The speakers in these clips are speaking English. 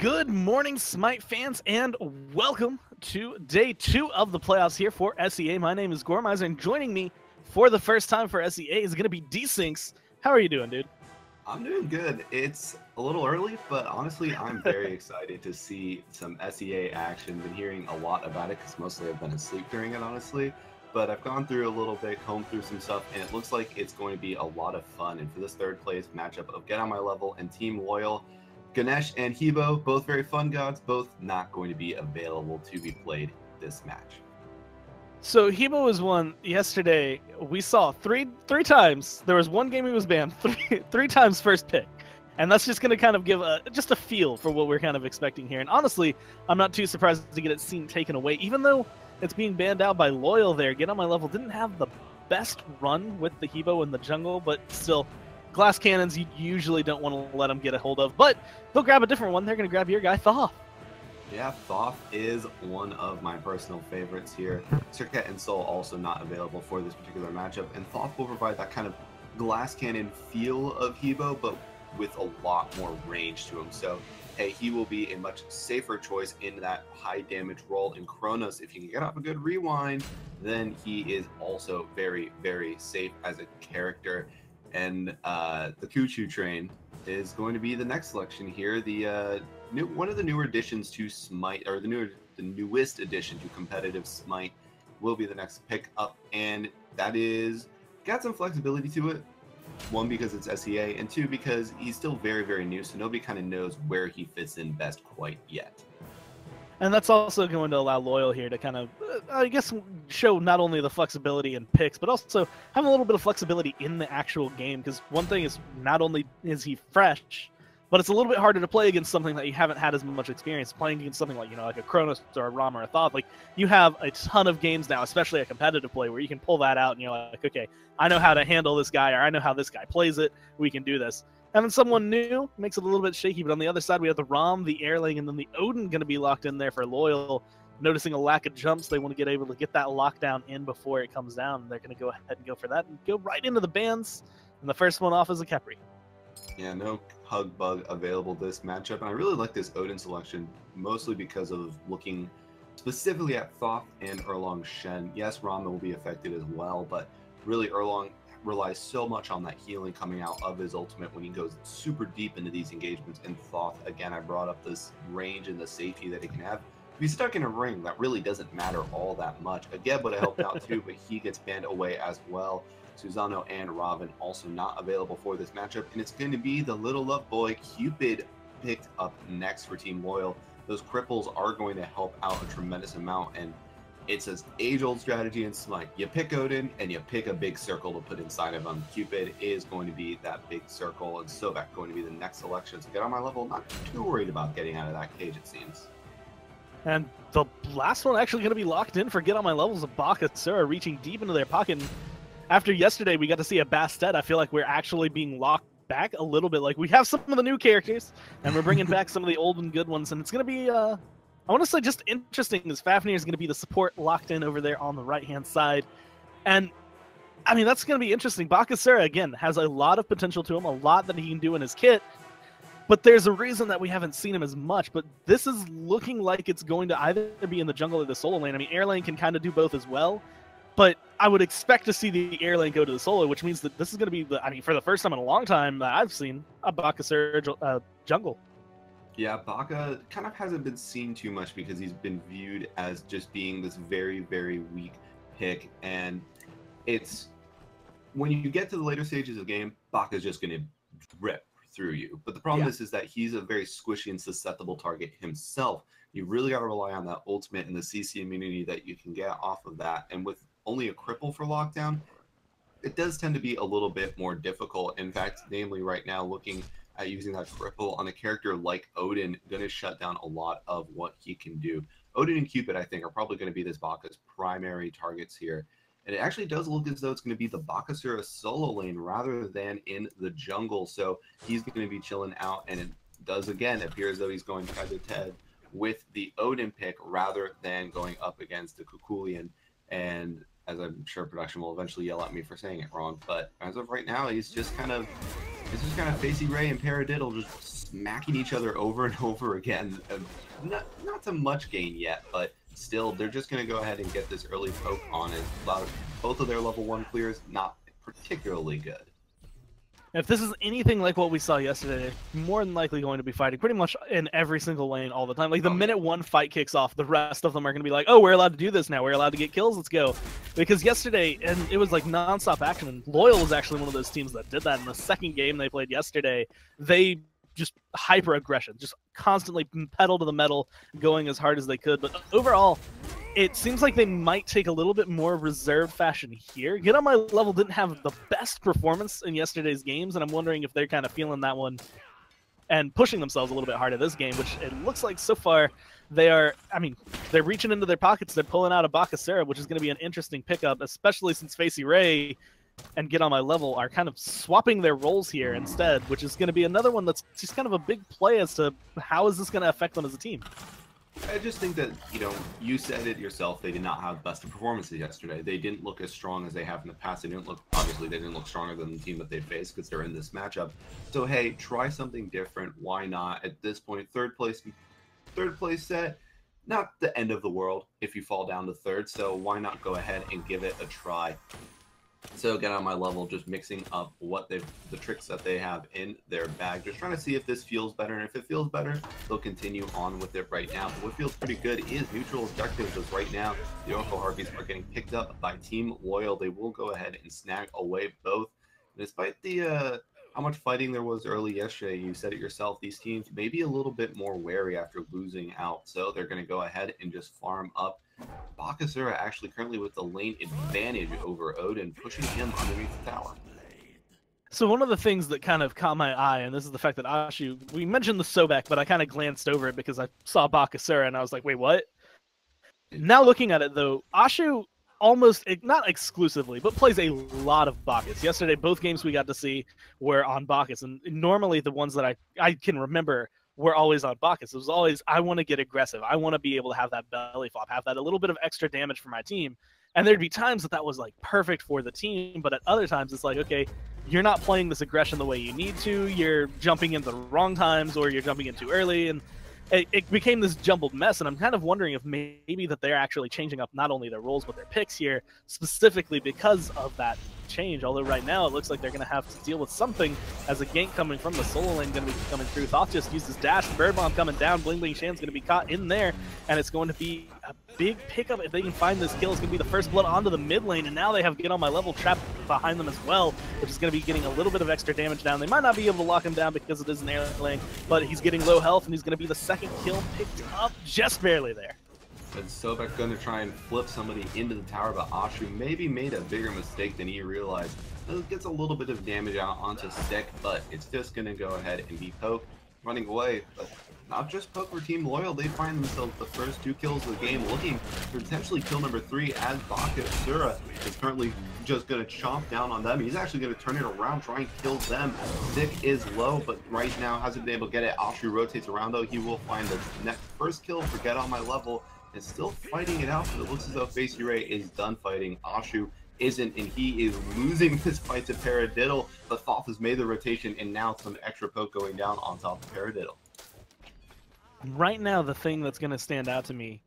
Good morning, Smite fans, and welcome to day 2 of the playoffs here for SEA. My name is Gormizer, and joining me for the first time for SEA is going to be D-Syncs. How are you doing, dude? I'm doing good. It's a little early, but honestly, I'm very excited to see some SEA action. Been hearing a lot about it because mostly I've been asleep during it, honestly. But I've gone through a little bit, combed through some stuff, and it looks like it's going to be a lot of fun. And for this third place matchup of Get On My Level and Team Loyal, Ganesh and Hebo, both very fun gods, both not going to be available to be played this match. So Hebo was one yesterday. We saw three times. There was one game he was banned three times first pick, and that's just going to kind of give just a feel for what we're kind of expecting here. And honestly, I'm not too surprised to get it seen taken away, even though it's being banned out by Loyal. There, Get On My Level didn't have the best run with the Hebo in the jungle, but still. Glass cannons you usually don't want to let them get a hold of, but they'll grab a different one. They're going to grab your guy, Thoth. Yeah, Thoth is one of my personal favorites here. Circuit and Soul also not available for this particular matchup, and Thoth will provide that kind of glass cannon feel of Hebo, but with a lot more range to him. So, hey, he will be a much safer choice in that high damage role. In Kronos, if you can get off a good rewind, then he is also very, very safe as a character. And the Choo-Choo Train is going to be the next selection here. The one of the newer additions to Smite, or the newest addition to competitive Smite, will be the next pick up, and that is got some flexibility to it. One, because it's SEA, and two, because he's still very, very new, so nobody kind of knows where he fits in best quite yet. And that's also going to allow Loyal here to kind of, I guess, show not only the flexibility in picks, but also have a little bit of flexibility in the actual game. Because one thing is, not only is he fresh, but it's a little bit harder to play against something that you haven't had as much experience playing against something like, like a Kronos or a Ram or a Thoth. Like, you have a ton of games now, especially a competitive play, where you can pull that out and you're like, okay, I know how to handle this guy, or I know how this guy plays it. We can do this. Having someone new makes it a little bit shaky, but on the other side, we have the Ram, the Airling, and then the Odin going to be locked in there for Loyal. Noticing a lack of jumps, they want to get able to get that lockdown in before it comes down. They're going to go ahead and go for that and go right into the bans. And the first one off is a Khepri. Yeah, no Hug Bug available this matchup. And I really like this Odin selection, mostly because of looking specifically at Thoth and Erlong Shen. Yes, Rama will be affected as well, but really Erlong relies so much on that healing coming out of his ultimate when he goes super deep into these engagements. And Thoth, again, I brought up this range and the safety that he can have. If he's stuck in a ring, that really doesn't matter all that much. Again, would have helped out too, but he gets banned away as well. Susano and Robin also not available for this matchup, and it's going to be the little love boy Cupid picked up next for Team Loyal. Those cripples are going to help out a tremendous amount, and it's an age-old strategy in Smite. You pick Odin, and you pick a big circle to put inside of him. Cupid is going to be that big circle, and Sobek going to be the next selection. So Get On My Level, not too worried about getting out of that cage, it seems. And the last one actually going to be locked in for Get On My Levels of Bakasura, reaching deep into their pocket. And after yesterday, we got to see a Bastet. I feel like we're actually being locked back a little bit. Like, we have some of the new characters, and we're bringing back some of the old and good ones, and it's going to be... I want to say just interesting is Fafnir is going to be the support locked in over there on the right-hand side. And, I mean, that's going to be interesting. Bakasura, again, has a lot of potential to him, a lot that he can do in his kit. But there's a reason that we haven't seen him as much. But this is looking like it's going to either be in the jungle or the solo lane. I mean, air lane can kind of do both as well. But I would expect to see the air lane go to the solo, which means that this is going to be, for the first time in a long time that I've seen a Bakasura jungle. Yeah, Baka kind of hasn't been seen too much because he's been viewed as just being this very, very weak pick. And it's when you get to the later stages of the game, Baka's just going to rip through you. But the problem is that he's a very squishy and susceptible target himself. You really got to rely on that ultimate and the CC immunity that you can get off of that. And with only a cripple for lockdown, it does tend to be a little bit more difficult. In fact, namely right now, looking at using that cripple on a character like Odin, going to shut down a lot of what he can do. Odin and Cupid, I think, are probably going to be this Baka's primary targets here. And it actually does look as though it's going to be the Bakasura solo lane rather than in the jungle. So he's going to be chilling out, and it does, again, appear as though he's going head-to-head with the Odin pick rather than going up against the Kukulian. And as I'm sure production will eventually yell at me for saying it wrong, but as of right now, he's just kind of It's just kind of Facey Ray and Paradiddle just smacking each other over and over again. Not to much gain yet, but still, they're just going to go ahead and get this early poke on it. Both of their level 1 clears, not particularly good. If this is anything like what we saw yesterday, more than likely going to be fighting pretty much in every single lane all the time. Like the minute one fight kicks off, the rest of them are going to be like, oh, we're allowed to do this now. We're allowed to get kills. Let's go. Because yesterday, and it was like nonstop action. And Loyal was actually one of those teams that did that. In the second game they played yesterday, they just hyper aggression, just constantly pedal to the metal, going as hard as they could. But overall, it seems like they might take a little bit more reserved fashion here. Get On My Level didn't have the best performance in yesterday's games, and I'm wondering if they're kind of feeling that one and pushing themselves a little bit harder this game, which it looks like so far they are, I mean, they're reaching into their pockets. They're pulling out a Bakasura, which is going to be an interesting pickup, especially since Facey Ray and Get On My Level are kind of swapping their roles here instead, which is going to be another one that's just kind of a big play as to how is this going to affect them as a team. I just think that, you said it yourself, they did not have the best of performances yesterday. They didn't look as strong as they have in the past. Obviously, they didn't look stronger than the team that they faced because they're in this matchup. So, hey, try something different. Why not? At this point, third place set, not the end of the world if you fall down to third. So why not go ahead and give it a try? So Get On My Level, just mixing up the tricks that they have in their bag, just trying to see if this feels better, and if it feels better, they'll continue on with it right now. But what feels pretty good is neutral objectives, as right now the Oracle Harpies are getting picked up by Team Loyal. They will go ahead and snag away both. Despite the how much fighting there was early yesterday, you said it yourself, these teams may be a little bit more wary after losing out, so they're going to go ahead and just farm up. Bakasura actually currently with the lane advantage over Odin, pushing him underneath the tower. So one of the things that kind of caught my eye, and this is the fact that Ashu, we mentioned the Sobek, but I kind of glanced over it because I saw Bakasura and I was like, wait, what? Now looking at it though, Ashu almost, not exclusively, but plays a lot of Bacchus. Yesterday, both games we got to see were on Bacchus, and normally the ones that I can remember were always on Bacchus. It was always, I want to get aggressive. I want to be able to have that belly flop, have that a little bit of extra damage for my team. And there'd be times that was like perfect for the team, but at other times it's like, okay, you're not playing this aggression the way you need to. You're jumping in the wrong times, or you're jumping in too early, and it became this jumbled mess. And I'm kind of wondering if maybe that they're actually changing up not only their roles but their picks here, specifically because of that change. Although right now it looks like they're going to have to deal with something as a gank coming from the solo lane going to be coming through. Thoth just used his dash, Bird Bomb coming down, Bling Bling Shan's going to be caught in there, and it's going to be a big pickup. If they can find this kill, it's going to be the first blood onto the mid lane, and now they have Get On My Level trapped behind them as well, which is going to be getting a little bit of extra damage down. They might not be able to lock him down because it is an air lane, but he's getting low health, and he's going to be the second kill picked up, just barely there. And Sobek going to try and flip somebody into the tower, but Ashu maybe made a bigger mistake than he realized. It gets a little bit of damage out onto Stick, but it's just going to go ahead and be Poke running away. But not just Poke for Team Loyal, they find themselves the first 2 kills of the game, looking for potentially kill number 3 as Bakasura is currently just going to chomp down on them. He's actually going to turn it around, try and kill them. Stick is low, but right now hasn't been able to get it. Ashu rotates around though. He will find the next first kill for Get On My Level. Is still fighting it out, but it looks as though Facey Ray is done fighting. Ashu isn't, and he is losing this fight to Paradiddle, but Thoth has made the rotation, and now some extra poke going down on top of Paradiddle. Right now, the thing that's going to stand out to me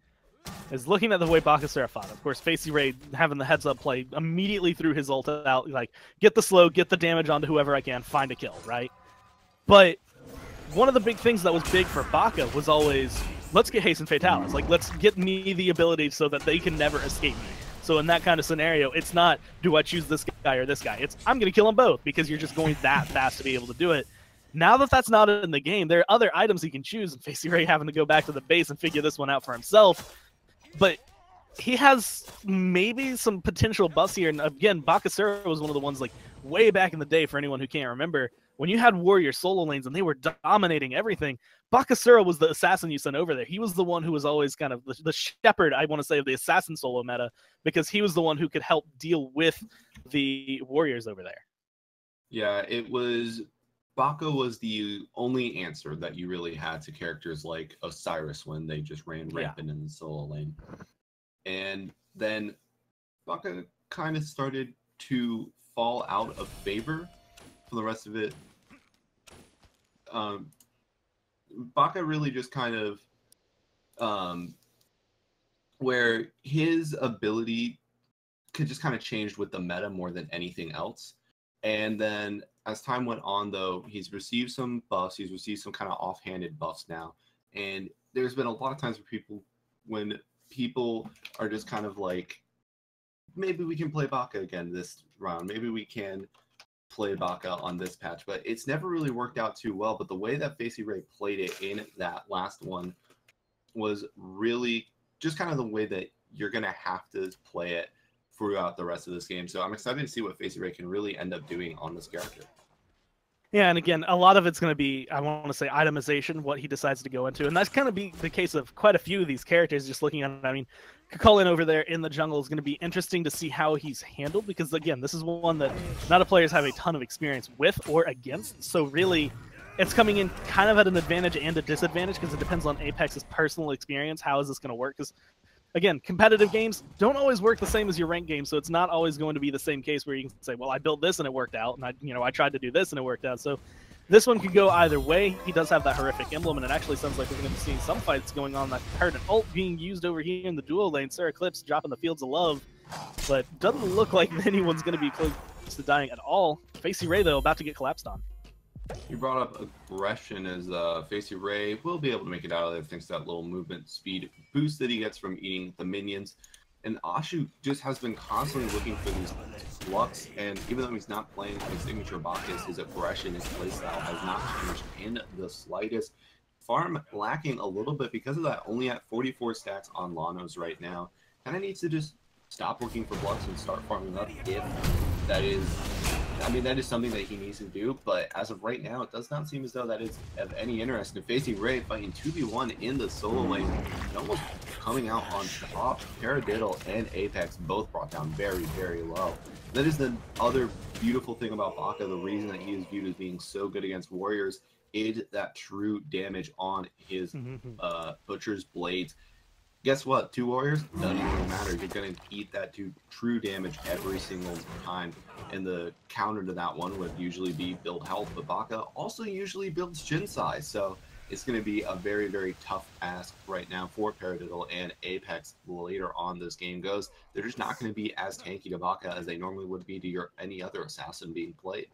is looking at the way Bakasura fought. Of course, Facey Ray having the heads-up play immediately threw his ult out, like, get the slow, get the damage onto whoever I can, find a kill, right? But one of the big things that was big for Baka was always, let's get Hasten Fatalis. Like, let's get me the ability so that they can never escape me. So in that kind of scenario, it's not, do I choose this guy or this guy? It's, I'm going to kill them both, because you're just going that fast to be able to do it. Now that that's not in the game, there are other items he can choose, and Facey Ray having to go back to the base and figure this one out for himself. But he has maybe some potential buffs here. And again, Bakasura was one of the ones, like, way back in the day, for anyone who can't remember, when you had warrior solo lanes and they were dominating everything, Bakasura was the assassin you sent over there. He was the one who was always kind of the shepherd, I want to say, of the assassin solo meta, because he was the one who could help deal with the warriors over there. Yeah, it was... Baka was the only answer that you really had to characters like Osiris when they just ran rampant in the solo lane. And then Baka kind of started to fall out of favor for the rest of it. Baka really just kind of where his ability could just kind of change with the meta more than anything else. And then as time went on, though, he's received some buffs. He's received some kind of offhanded buffs now. And there's been a lot of times when people are just kind of like, maybe we can play Baka again this round. Maybe we can play Baka on this patch. But it's never really worked out too well. But the way that FaceRay played it in that last one was really just kind of the way that you're going to have to play it throughout the rest of this game. So I'm excited to see what FaceRay can really end up doing on this character. Yeah, and again, a lot of it's going to be, I want to say, itemization, what he decides to go into. And that's going to be the case of quite a few of these characters, just looking at it. I mean, Kukulkan over there in the jungle is going to be interesting to see how he's handled, because, again, this is one that not a players have a ton of experience with or against. So really, it's coming in kind of at an advantage and a disadvantage, because it depends on Apex's personal experience. How is this going to work? Because again, competitive games don't always work the same as your ranked games, so it's not always going to be the same case where you can say, well, I built this and it worked out, and I tried to do this and it worked out. So this one could go either way. He does have that horrific emblem, and it actually sounds like we're going to be seeing some fights going on. That heard an ult being used over here in the duo lane. Sir Eclipse dropping the Fields of Love, but doesn't look like anyone's going to be close to dying at all. FaceRay, though, about to get collapsed on. You brought up aggression as FaceRay will be able to make it out of there thanks to that little movement speed boost that he gets from eating the minions. And Ashu just has been constantly looking for these looks, and even though he's not playing his signature Bacchus, his aggression, his playstyle has not changed in the slightest. Farm lacking a little bit because of that, only at 44 stacks on Lanos right now. Kind of needs to just stop looking for blocks and start farming up if that is, I mean, that is something that he needs to do, but as of right now, it does not seem as though that is of any interest. And FaceRay fighting 2v1 in the solo lane, and almost coming out on top. Paradiddle and Apex both brought down very, very low. That is the other beautiful thing about Baka. The reason that he is viewed as being so good against warriors is that true damage on his Butcher's Blades. Guess what? 2 warriors, doesn't even matter. You're going to eat that true damage every single time. And the counter to that one would usually be build health, but Baka also usually builds Jin size. So it's going to be a very, very tough ask right now for Paradiddle and Apex later on this game goes. They're just not going to be as tanky to Baka as they normally would be to any other assassin being played.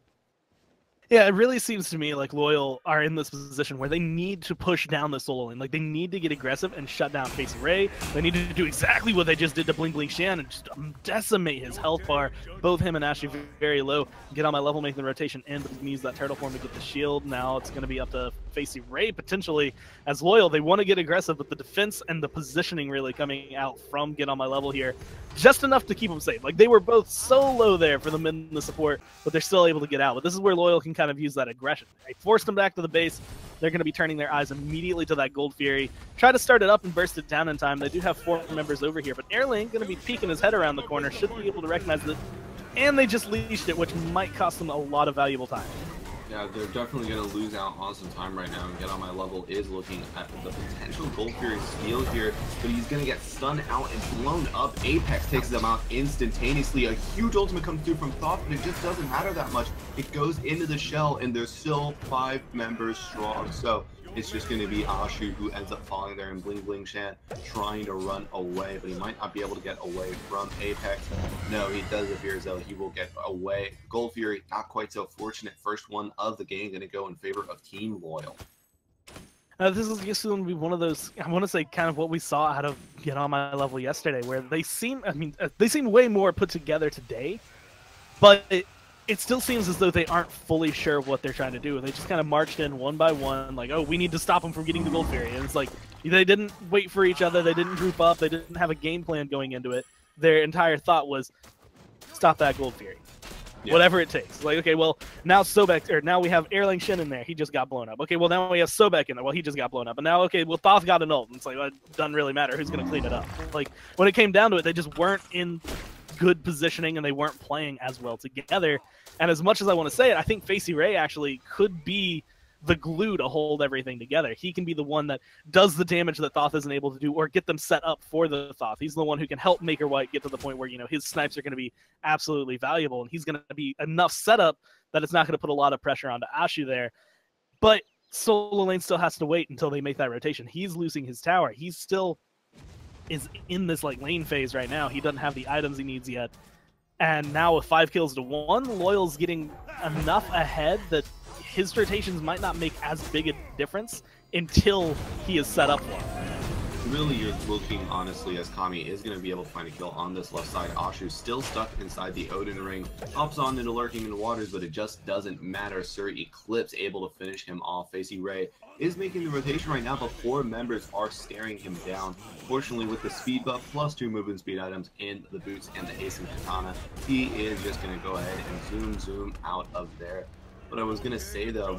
Yeah, it really seems to me like Loyal are in this position where they need to push down the solo lane. Like, they need to get aggressive and shut down FaceRay. They need to do exactly what they just did to Bling Bling Shan and just decimate his health bar. Both him and Ashley very low. Get on my level, making the rotation in, but he needs that turtle form to get the shield. Now it's going to be up to FaceRay potentially. As Loyal, they want to get aggressive, but the defense and the positioning really coming out from Get on my level here. Just enough to keep them safe. Like, they were both so low there for the mid and the support, but they're still able to get out. But this is where Loyal can kind of use that aggression. They forced them back to the base. They're going to be turning their eyes immediately to that Gold Fury. Try to start it up and burst it down in time. They do have 4 members over here, but Airlane going to be peeking his head around the corner. Should be able to recognize it. And they just leashed it, which might cost them a lot of valuable time. Yeah, they're definitely going to lose out on some time right now. And Get on my level is looking at the potential Gold Fury steal here, but he's going to get stunned out and blown up. Apex takes them out instantaneously. A huge ultimate comes through from Thoth, but it just doesn't matter that much. It goes into the shell, and there's still 5 members strong. So it's just going to be Ashu who ends up falling there, and Bling Bling Shan trying to run away, but he might not be able to get away from Apex. No, he does appear as though he will get away. Gold Fury, not quite so fortunate. First one of the game going to go in favor of Team Loyal. This is just going to be one of those, I want to say, kind of what we saw out of Get on my level yesterday, where they seem, I mean, they seem way more put together today, but it still seems as though they aren't fully sure of what they're trying to do. They just kind of marched in one by one, like, oh, we need to stop them from getting the Gold Fury. And it's like, they didn't wait for each other. They didn't group up. They didn't have a game plan going into it. Their entire thought was, stop that Gold Fury. Yeah. Whatever it takes. Like, okay, well, now Sobek, or now we have Erlang Shin in there. He just got blown up. Okay, well, now we have Sobek in there. Well, he just got blown up. And now, okay, well, Thoth got an ult. And it's like, well, it doesn't really matter. Who's going to clean it up? Like, when it came down to it, they just weren't in good positioning, and they weren't playing as well together. And as much as I want to say it, I think FaceRay actually could be the glue to hold everything together. He can be the one that does the damage that Thoth isn't able to do, or get them set up for the Thoth. He's the one who can help Maker White get to the point where, you know, his snipes are going to be absolutely valuable, and he's going to be enough setup that it's not going to put a lot of pressure onto Ashu there. But Solo Lane still has to wait until they make that rotation. He's losing his tower. He's still is in this like lane phase right now. He doesn't have the items he needs yet. And now with 5 kills to 1, Loyal's getting enough ahead that his rotations might not make as big a difference until he is set up one. Really, you're looking, honestly, as Kami is going to be able to find a kill on this left side. Ashu's still stuck inside the Odin ring, hops on into lurking in the waters, but it just doesn't matter. Sir Eclipse able to finish him off. Facey Ray is making the rotation right now, but 4 members are staring him down. Fortunately, with the speed buff plus 2 movement speed items in the boots and the hasten katana, he is just going to go ahead and zoom out of there. What I was going to say, though,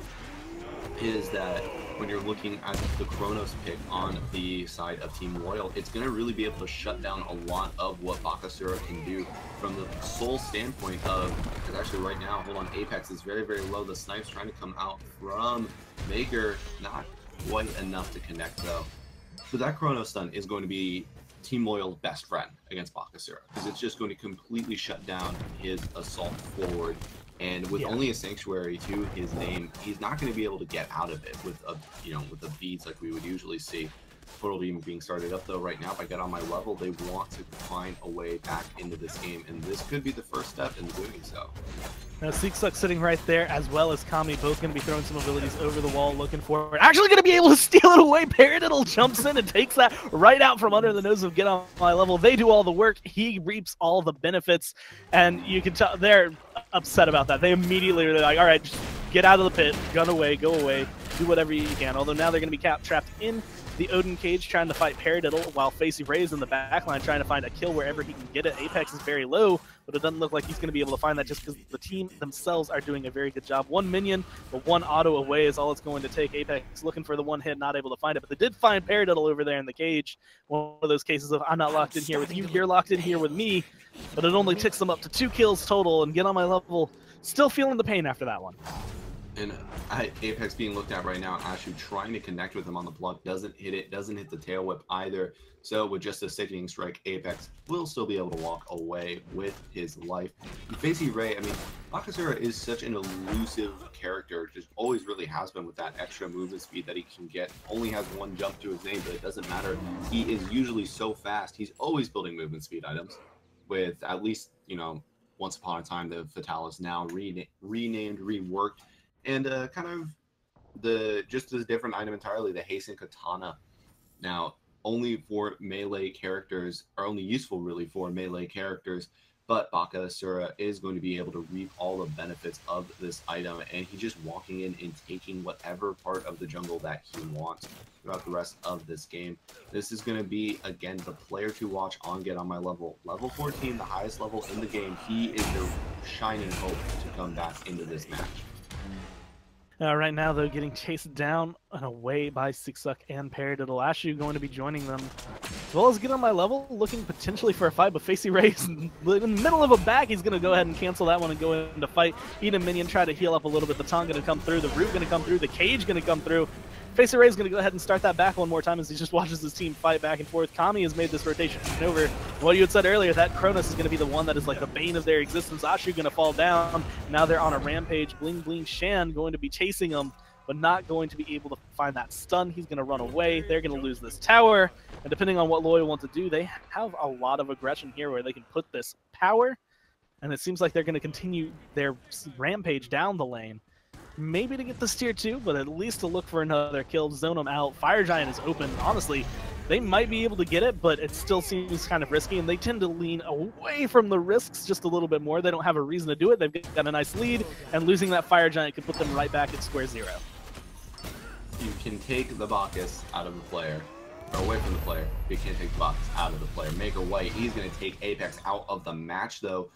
is that when you're looking at the Chronos pick on the side of Team Royal, it's going to really be able to shut down a lot of what Bakasura can do from the sole standpoint of, because actually right now, hold on, Apex is very, very low. The snipe's trying to come out from Maker, not quite enough to connect though. So that Chronos stun is going to be Team Loyal's best friend against Bakasura, because it's just going to completely shut down his assault forward. And with only a sanctuary to his name, he's not going to be able to get out of it with a, with the beads like we would usually see. Portal Beam being started up though right now. If I get on my level, they want to find a way back into this game, and this could be the first step in doing so. Now Seeksuck sitting right there, as well as Kami, both going to be throwing some abilities over the wall, looking for it. Actually going to be able to steal it away. Paradiddle jumps in and takes that right out from under the nose of Get On My Level. They do all the work. He reaps all the benefits, and you can tell they're upset about that. They immediately are like, all right, just get out of the pit, gun away, go away, do whatever you can. Although now they're going to be trapped in the Odin cage trying to fight Paradiddle, while Facey Ray's in the backline trying to find a kill wherever he can get it. Apex is very low, but it doesn't look like he's going to be able to find that just because the team themselves are doing a very good job. 1 minion, but 1 auto away is all it's going to take. Apex looking for the 1 hit, not able to find it, but they did find Paradiddle over there in the cage. One of those cases of, I'm not locked in here with you, you're locked in here with me, but it only ticks them up to 2 kills total, and Get On My Level still feeling the pain after that one. And Apex being looked at right now, Ashu trying to connect with him on the block, doesn't hit it, doesn't hit the tail whip either. So with just a sickening strike, Apex will still be able to walk away with his life. Facey Ray, I mean, Bakasura is such an elusive character, just always really has been with that extra movement speed that he can get. Only has 1 jump to his name, but it doesn't matter. He is usually so fast. He's always building movement speed items with at least, once upon a time, the Fatalis now renamed, reworked. And kind of just a different item entirely, the Hasten Katana. Now, only for melee characters, or only useful really for melee characters, but Bakasura is going to be able to reap all the benefits of this item, and he's just walking in and taking whatever part of the jungle that he wants throughout the rest of this game. This is going to be, again, the player to watch on Get On My Level. Level 14, the highest level in the game. He is the shining hope to come back into this match. Right now, though, getting chased down and away by Seeksuck and Paradiddle. Ashu going to be joining them, as well as Get On My Level, looking potentially for a fight, but Facey Ray's in the middle of a back. He's going to go ahead and cancel that one and go into fight. Eat a minion, try to heal up a little bit. The Taunt going to come through, the Root going to come through, the Cage going to come through. Facey Ray's going to go ahead and start that back one more time as he just watches his team fight back and forth. Kami has made this rotation over. What you had said earlier, that Chronos is going to be the one that is like the bane of their existence. Ashu going to fall down. Now they're on a rampage. Bling Bling Shan going to be chasing them, but not going to be able to find that stun. He's going to run away. They're going to lose this tower. And depending on what Loyal wants to do, they have a lot of aggression here where they can put this power. And it seems like they're going to continue their rampage down the lane. Maybe to get this tier 2, but at least to look for another kill, zone them out. Fire Giant is open. Honestly, they might be able to get it, but it still seems kind of risky, and they tend to lean away from the risks just a little bit more. They don't have a reason to do it. They've got a nice lead, and losing that Fire Giant could put them right back at square 0. You can take the Bacchus out of the player, or away from the player, but you can't take the Bacchus out of the player. Maker White, he's going to take Apex out of the match, though,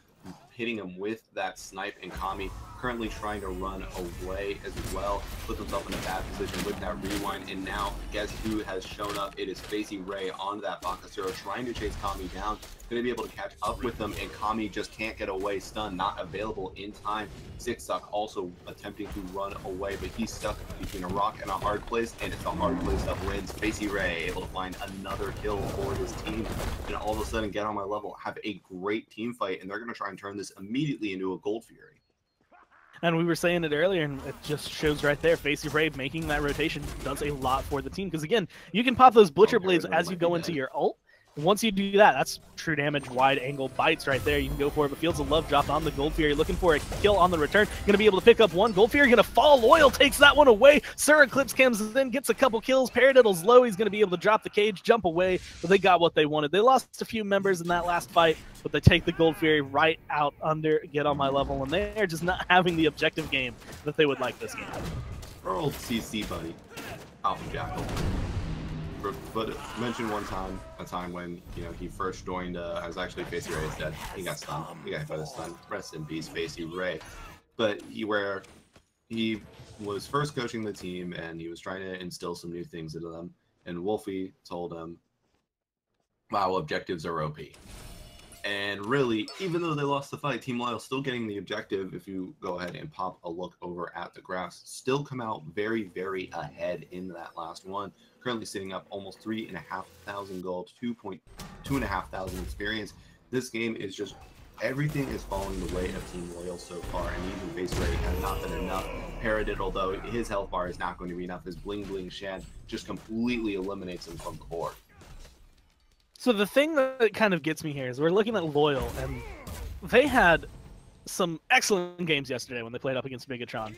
hitting him with that snipe, and Kami currently trying to run away as well, puts himself in a bad position with that rewind, and now guess who has shown up? It is Facey Ray on that Bakasura trying to chase Kami down, going to be able to catch up with them, and Kami just can't get away. Stun not available in time. Seeksuck also attempting to run away, but he's stuck between a rock and a hard place, and it's a hard place that wins. Facey Ray able to find another kill for his team, and all of a sudden Get On My Level have a great team fight, and they're going to try and turn this immediately into a Gold Fury. And we were saying it earlier, and it just shows right there. Facey Brave making that rotation does a lot for the team. Because, again, you can pop those Butcher Blades as you go into your ult. Once you do that, that's true damage, wide angle bites right there. You can go for it, but Fields of Love dropped on the Gold Fury, looking for a kill on the return. Going to be able to pick up one. Gold Fury going to fall. Loyal takes that one away. Sir Eclipse comes in, gets a couple kills. Paradiddle's low. He's going to be able to drop the cage, jump away, but they got what they wanted. They lost a few members in that last fight, but they take the Gold Fury right out under Get On My Level, and they're just not having the objective game that they would like this game. Our old CC buddy, Alpha Jackal. But mentioned one time, a time when he first joined. I was actually Facey Ray's dad. He got stunned. He got hit by the stun. Rest in peace, Facey Ray. But he was first coaching the team, and he was trying to instill some new things into them. And Wolfie told him, "Wow, objectives are OP." And really, even though they lost the fight, Team Loyal still getting the objective. If you go ahead and pop a look over at the graphs, still come out very, very ahead in that last one. Currently sitting up almost 3,500 gold, 2,500 experience. This game is just, everything is falling the way of Team Loyal so far, and even Face Ray has not been enough. Paradiddle, though, his health bar is not going to be enough. His Bling Bling Shan just completely eliminates him from the board. So the thing that kind of gets me here is we're looking at Loyal, and they had some excellent games yesterday when they played up against Megatron.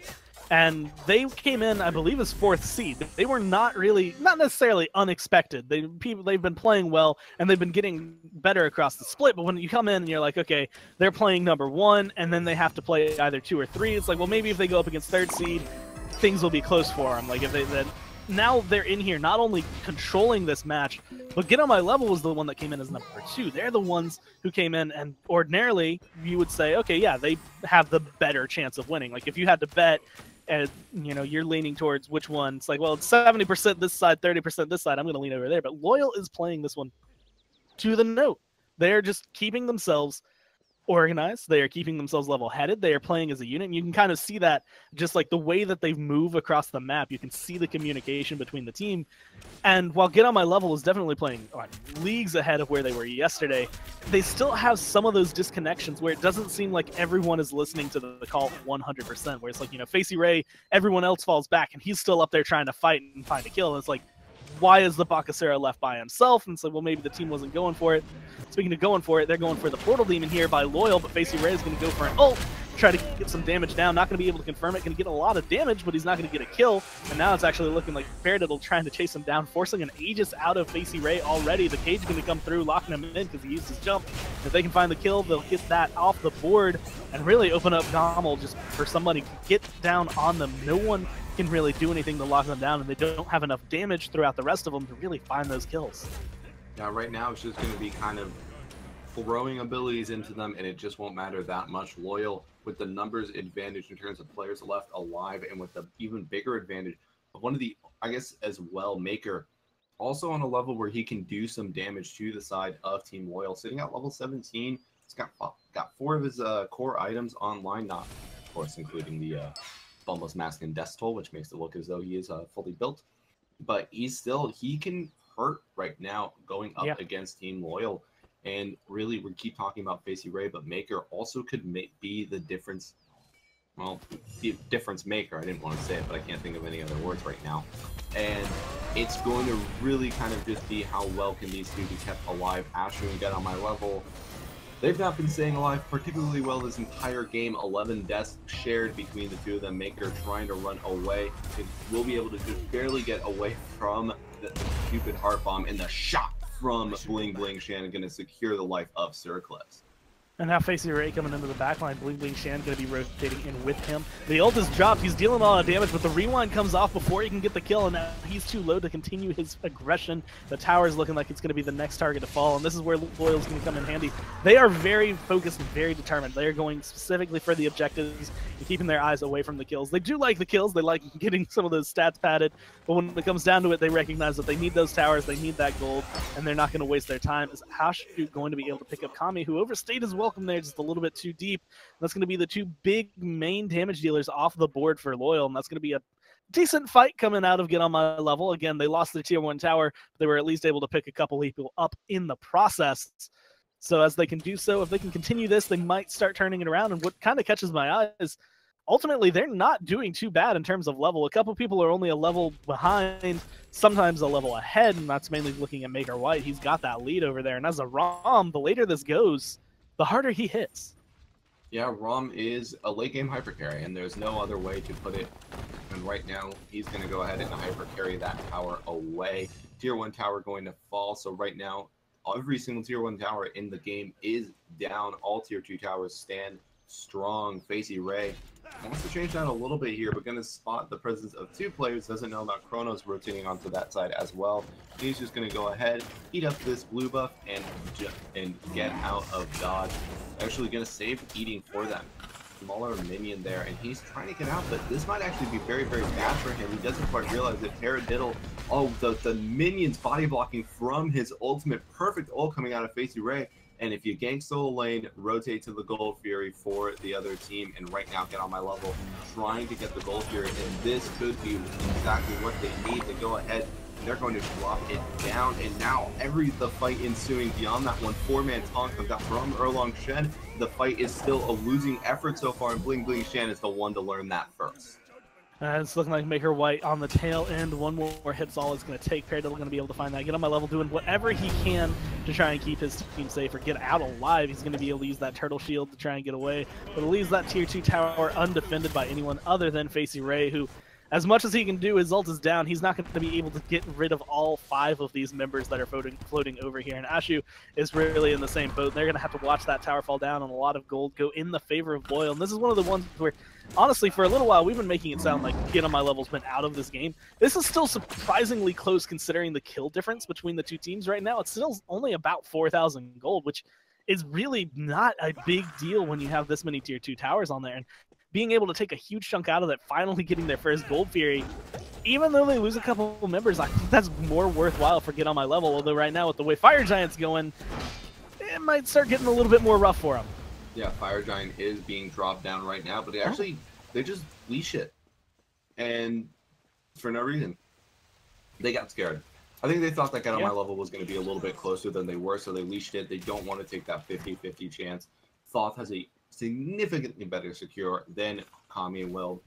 And they came in, I believe, as 4th seed. They were not necessarily unexpected. They've been playing well, and they've been getting better across the split. But when you come in and you're like, okay, they're playing number 1, and then they have to play either 2 or 3, it's like, well, maybe if they go up against 3rd seed, things will be close for them. Like, if they then now they're in here not only controlling this match, but Get On My Level was the one that came in as number 2. They're the ones who came in, and ordinarily you would say, okay, yeah, they have the better chance of winning. Like, if you had to bet, and you're leaning towards which one, it's like, well, it's 70% this side, 30% this side, I'm going to lean over there. But Loyal is playing this one to the note. They're just keeping themselves organized. They are keeping themselves level-headed. They are playing as a unit, and you can kind of see that just like the way that they move across the map. You can see the communication between the team. And while Get On My Level is definitely playing leagues ahead of where they were yesterday, they still have some of those disconnections where it doesn't seem like everyone is listening to the call 100%, where it's like, Facey Ray, everyone else falls back, and he's still up there trying to fight and find a kill. And it's like, why is the Bakasura left by himself? And so, well, maybe the team wasn't going for it. Speaking of going for it, they're going for the Portal Demon here by Loyal, but Facey Ray is going to go for an ult, try to get some damage down. Not going to be able to confirm it. Going to get a lot of damage, but he's not going to get a kill. And now it's actually looking like Paradiddle trying to chase him down, forcing an Aegis out of Facey Ray already. The cage is going to come through, locking him in because he used his jump. If they can find the kill, they'll get that off the board and really open up Gommel just for somebody to get down on them. No one can really do anything to lock them down, and they don't have enough damage throughout the rest of them to really find those kills. Yeah, right now it's just going to be kind of throwing abilities into them, and it just won't matter that much. Loyal with the numbers advantage in terms of players left alive, and with the even bigger advantage of one of the, I guess, as well, Maker, also on a level where he can do some damage to the side of Team Loyal. Sitting at level 17, he's got 4 of his core items online, not, of course, including the Bumbless Mask and Death Toll, which makes it look as though he is fully built. But he can hurt right now going up against Team Loyal. And really, we keep talking about Facey Ray, but Maker also could be the difference. Well, the difference maker. I didn't want to say it, but I can't think of any other words right now. And it's going to really kind of just be how well can these two be kept alive. Asher and Get On My Level, they've not been staying alive particularly well this entire game. 11 deaths shared between the two of them. Maker trying to run away. It will be able to just barely get away from the stupid heart bomb, and the shot from Bling Bling Shan going to secure the life of Sir Eclipse. And now Facey Ray coming into the backline. Bling Bling Shan going to be rotating in with him. The ult is dropped. He's dealing a lot of damage, but the rewind comes off before he can get the kill, and now he's too low to continue his aggression. The tower is looking like it's going to be the next target to fall, and this is where Loyal's going to come in handy. They are very focused and very determined. They are going specifically for the objectives and keeping their eyes away from the kills. They do like the kills. They like getting some of those stats padded, but when it comes down to it, they recognize that they need those towers, they need that gold, and they're not going to waste their time. Is Hashu going to be able to pick up Kami, who overstayed his welcome there just a little bit too deep? That's going to be the two big main damage dealers off the board for Loyal, and that's going to be a decent fight coming out of Get On My Level. Again, they lost their tier 1 tower, but they were at least able to pick a couple people up in the process. So as they can do so, if they can continue this, they might start turning it around. And what kind of catches my eye is ultimately they're not doing too bad in terms of level. A couple people are only a level behind, sometimes a level ahead, and that's mainly looking at Maker White. He's got that lead over there, and as a ROM, the later this goes, the harder he hits. Yeah, ROM is a late game hyper carry, and there's no other way to put it. And right now, he's going to go ahead and hyper carry that tower away. Tier 1 tower going to fall, so right now, every single Tier 1 tower in the game is down. All Tier 2 towers stand strong. Facey Ray wants to change that a little bit here, but going to spot the presence of 2 players. Doesn't know about Chronos rotating onto that side as well. He's just going to go ahead, eat up this blue buff, and get out of dodge. Actually going to save eating for them. Smaller minion there, and he's trying to get out, but this might actually be very, very bad for him. He doesn't quite realize that Paradiddle, the minions body blocking from his ultimate, perfect ult coming out of Facey Ray. And if you gank solo lane, rotate to the Gold Fury for the other team, and right now get on my level, trying to get the Gold Fury, and this could be exactly what they need to go ahead. They're going to drop it down, and now the fight ensuing beyond that one 4-man taunt comes out from Erlong Shen. The fight is still a losing effort so far, and Bling Bling Shen is the one to learn that first. It's looking like Maker White on the tail end. One more hit's all it's going to take. Paradiddle going to be able to find that. Get on my level, doing whatever he can to try and keep his team safe or get out alive. He's going to be able to use that turtle shield to try and get away. But it leaves that tier 2 tower undefended by anyone other than Facey Ray, who, as much as he can do, his ult is down. He's not going to be able to get rid of all 5 of these members that are floating over here. And Ashu is really in the same boat. They're going to have to watch that tower fall down and a lot of gold go in the favor of Loyal. And this is one of the ones where, honestly, for a little while, we've been making it sound like Get On My Level's been out of this game. This is still surprisingly close considering the kill difference between the 2 teams right now. It's still only about 4,000 gold, which is really not a big deal when you have this many tier 2 towers on there. And being able to take a huge chunk out of that, finally getting their first Gold Fury, even though they lose a couple members, I think that's more worthwhile for Get On My Level. Although right now, with the way Fire Giant's going, it might start getting a little bit more rough for them. Yeah, Fire Giant is being dropped down right now, but they just leash it. And for no reason. They got scared. I think they thought that Get On My Level was going to be a little bit closer than they were, so they leashed it. They don't want to take that 50-50 chance. Thoth has a significantly better secure than Kami will,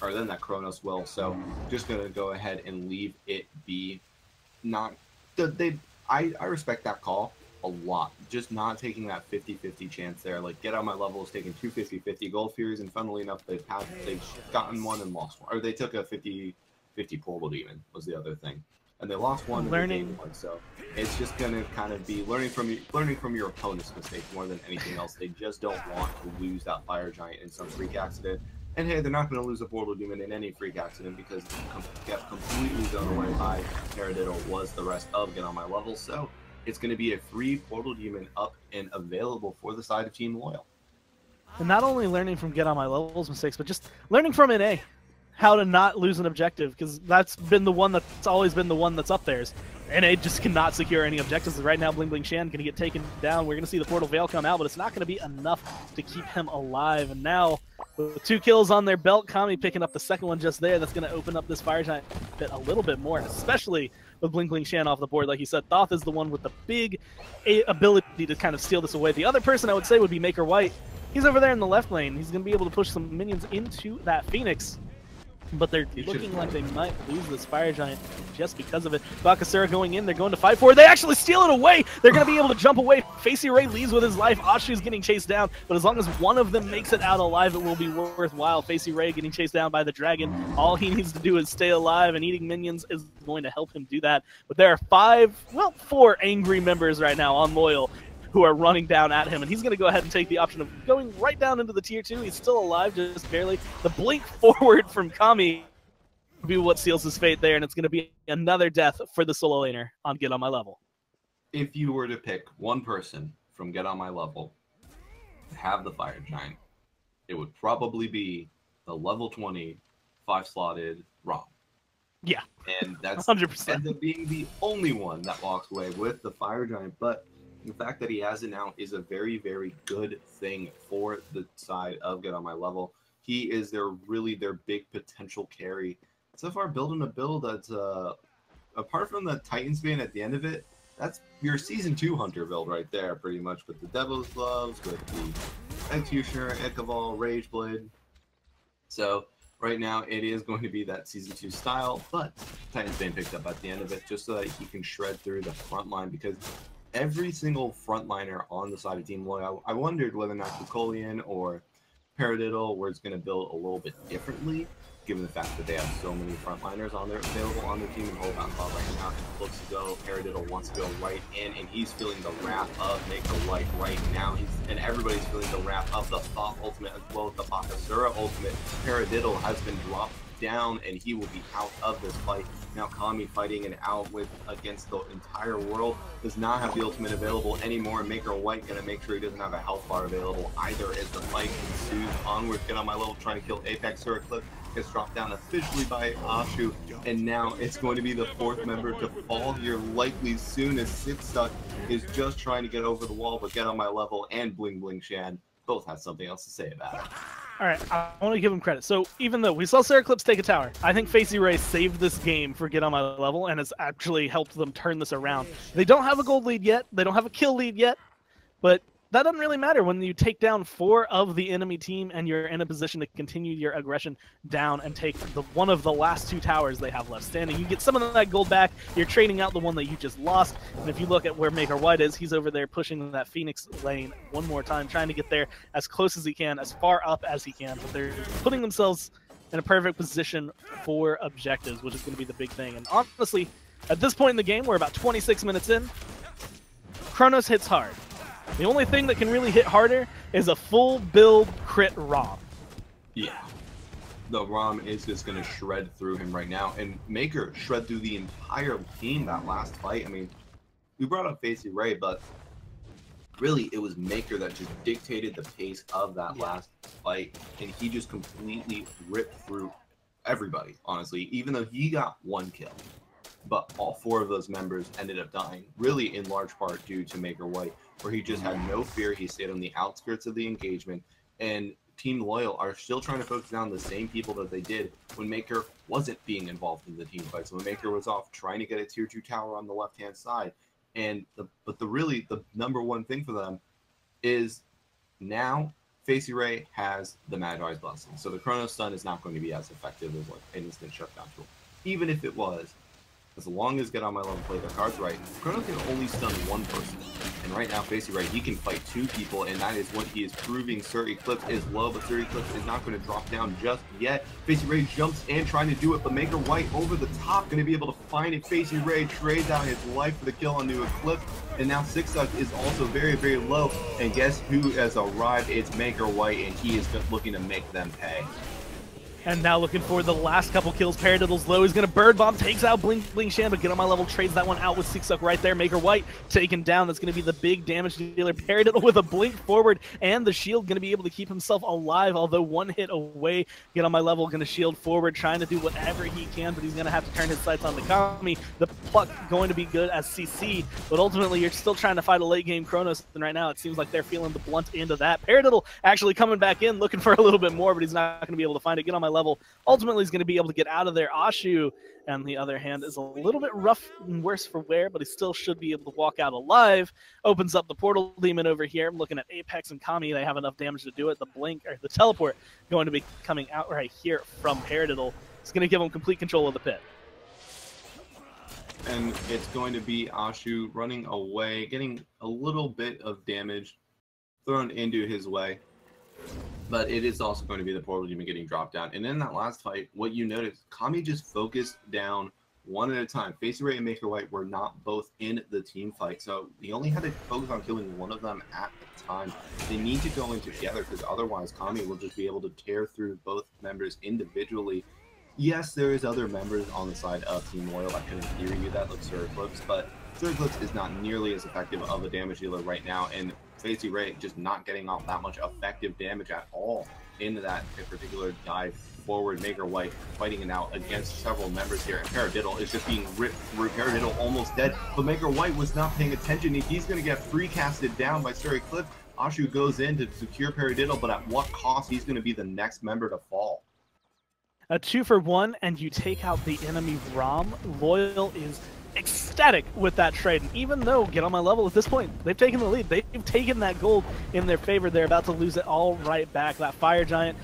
or than that Chronos will. So just gonna go ahead and leave it be. I respect that call a lot. Just not taking that 50-50 chance there. Like, Get On My Level is taking 2 50-50 Gold Furies, and funnily enough, they've gotten one and lost one, or they took a 50-50 Portal Demon was the other thing. And they lost one and they gained one, so it's just gonna kind of be learning from your opponent's mistakes more than anything else. They just don't want to lose that Fire Giant in some freak accident. And hey, they're not going to lose a Portal Demon in any freak accident because get completely thrown away by Paradiddle was the rest of Get On My Level. So it's going to be a free Portal Demon up and available for the side of Team Loyal. And not only learning from Get On My Level's mistakes, but just learning from NA how to not lose an objective, because that's been the one that's always been the one that's up there. NA just cannot secure any objectives. Right now, Bling Bling Shan going to get taken down. We're going to see the Portal Veil come out, but it's not going to be enough to keep him alive. And now, with 2 kills on their belt, Kami picking up the second one just there. That's going to open up this Fire Giant bit a little bit more, especially with Bling Bling Shan off the board. Like you said, Thoth is the one with the big ability to kind of steal this away. The other person I would say would be Maker White. He's over there in the left lane. He's going to be able to push some minions into that Phoenix. But they're looking like they might lose this Fire Giant just because of it. Bakasura going in. They're going to fight for it. They actually steal it away. They're going to be able to jump away. Facey Ray leaves with his life. Ashu's getting chased down. But as long as one of them makes it out alive, it will be worthwhile. Facey Ray getting chased down by the dragon. All he needs to do is stay alive, and eating minions is going to help him do that. But there are 4 angry members right now on Loyal who are running down at him, and he's going to go ahead and take the option of going right down into the tier 2. He's still alive, just barely. The blink forward from Kami will be what seals his fate there, and it's going to be another death for the solo laner on Get On My Level. If you were to pick one person from Get On My Level to have the Fire Giant, it would probably be the level 20 5-slotted ROM. Yeah, and that's 100%. ends up being the only one that walks away with the Fire Giant, but the fact that he has it now is a very, very good thing for the side of Get On My Level. He is really their big potential carry. So far, building a build that's, apart from the Titan's Bane at the end of it, that's your Season 2 Hunter build right there, pretty much, with the Devil's Gloves, with the Executioner, Ekaval, Rageblade. So right now it is going to be that Season 2 style, but Titan's Bane picked up at the end of it just so that he can shred through the front line, because every single frontliner on the side of Team Loyal, I wondered whether or not Kukolian or Paradiddle was going to build a little bit differently, given the fact that they have so many frontliners available on their team and hold on top right now. He looks to go, Paradiddle wants to go right in, and he's feeling the wrath of Maker White right now. And everybody's feeling the wrath of the Thoth ultimate as well as the Bakasura ultimate. Paradiddle has been dropped down, and he will be out of this fight. Now Kami fighting it out against the entire world, does not have the ultimate available anymore. Maker White gonna make sure he doesn't have a health bar available either as the fight ensues. Onward, get on my level, trying to kill Apex. Suraclip gets dropped down officially by Ashu, and now it's going to be the fourth member to fall here likely soon, as Sipsuck is just trying to get over the wall, but Get on My Level and Bling Bling Shan both have something else to say about it. All right, I want to give him credit. So even though we saw Suraclips take a tower, I think Facey Ray saved this game for Get on My Level and has actually helped them turn this around. They don't have a gold lead yet. They don't have a kill lead yet, but that doesn't really matter when you take down 4 of the enemy team and you're in a position to continue your aggression down and take one of the last 2 towers they have left standing. You get some of that gold back. You're trading out the one that you just lost. And if you look at where Maker White is, he's over there pushing that Phoenix lane one more time, trying to get there as close as he can, as far up as he can. But they're putting themselves in a perfect position for objectives, which is going to be the big thing. And honestly, at this point in the game, we're about 26 minutes in. Chronos hits hard. The only thing that can really hit harder is a full build crit ROM. Yeah. The ROM is just going to shred through him right now. And Maker shred through the entire team that last fight. I mean, we brought up Facey Ray, but really it was Maker that just dictated the pace of that last fight. And he just completely ripped through everybody, honestly, even though he got 1 kill. But all 4 of those members ended up dying, really in large part due to Maker White, where he just had no fear. He stayed on the outskirts of the engagement, and Team Loyal are still trying to focus on the same people that they did when Maker wasn't being involved in the team fights. When Maker was off trying to get a tier 2 tower on the left-hand side. And the number one thing for them is now Facey Ray has the Magi's Blessing. So the Chrono Stun is not going to be as effective as like an instant shutdown tool. Even if it was, as long as Get on My Level play their cards right, Chrono can only stun 1 person. And right now, Facey Ray, he can fight 2 people, and that is what he is proving. Sir Eclipse is low, but Sir Eclipse is not going to drop down just yet. Facey Ray jumps in, trying to do it, but Maker White over the top, going to be able to find it. Facey Ray trades out his life for the kill onto Eclipse, and now Sipsuck is also very, very low. And guess who has arrived? It's Maker White, and he is just looking to make them pay. And now looking for the last couple kills. Paradiddle's low. He's going to Bird Bomb. Takes out Bling Bling Shan, but Get on My Level trades that one out with Sipsuck right there. Maker White taken down. That's going to be the big damage dealer. Paradiddle with a blink forward, and the shield going to be able to keep himself alive, although 1 hit away. Get on My Level going to shield forward, trying to do whatever he can, but he's going to have to turn his sights on the Kami. The pluck going to be good as CC, but ultimately you're still trying to fight a late game Chronos, and right now it seems like they're feeling the blunt end of that. Paradiddle actually coming back in, looking for a little bit more, but he's not going to be able to find it. Get on My Level ultimately is going to be able to get out of there. Ashu, on the other hand, is a little bit rough and worse for wear, but he still should be able to walk out alive. Opens up the portal demon over here. I'm looking at Apex and Kami. They have enough damage to do it. The blink, or the teleport, going to be coming out right here from Paradiddle. It's going to give him complete control of the pit. And it's going to be Ashu running away, getting a little bit of damage thrown into his way. But it is also going to be the portal demon getting dropped down. And in that last fight, what you noticed, Kami just focused down 1 at a time. Facey Ray and Maker White were not both in the team fight, so he only had to focus on killing 1 of them at a time. They need to go in together, because otherwise Kami will just be able to tear through both members individually. Yes, there is other members on the side of Team Loyal that can in theory do that, like Sir Eclipse, but Sir Eclipse is not nearly as effective of a damage dealer right now, and Facey Ray just not getting off that much effective damage at all into that particular dive forward. Maker White fighting it out against several members here, and Paradiddle is just being ripped through. Paradiddle almost dead, but Maker White was not paying attention. He's going to get free casted down by Sir Eclipse. Ashu goes in to secure Paradiddle, but at what cost? He's going to be the next member to fall. A 2-for-1, and you take out the enemy ROM. Loyal is ecstatic with that trade, and even though Get on My Level at this point, they've taken the lead, they've taken that gold in their favor, they're about to lose it all right back. That Fire Giant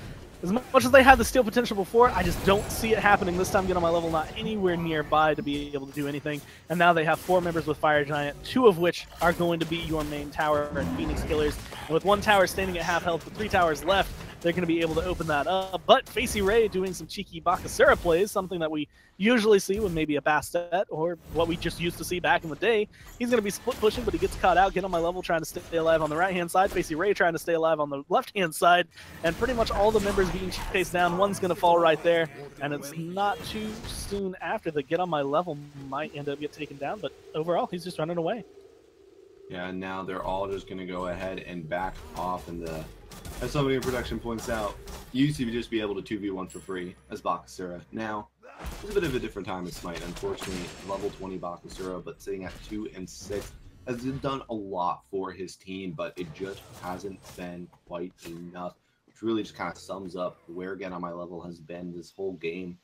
as much as they had the steal potential before, I just don't see it happening this time. Get on my level, not anywhere nearby to be able to do anything. And now they have 4 members with Fire Giant, 2 of which are going to be your main tower and Phoenix Killers. And with 1 tower standing at half health, with 3 towers left, they're going to be able to open that up. But Facey Ray doing some cheeky Bakasura plays, something that we usually see with maybe a Bastet or what we just used to see back in the day. He's going to be split pushing, but he gets caught out. Get on my level, trying to stay alive on the right-hand side. Facey Ray trying to stay alive on the left-hand side. And pretty much all the members being chased down. One's going to fall right there. And it's not too soon after the Get on my level might end up get taken down. But overall, he's just running away. Yeah, and now they're all just going to go ahead and back off. And as somebody in production points out, you used to just be able to 2v1 for free as Bakasura. Now, it's a bit of a different time at SMITE. Unfortunately, level 20 Bakasura, but sitting at 2 and 6, has done a lot for his team, but it just hasn't been quite enough, which really just kind of sums up where Get on My Level has been this whole game,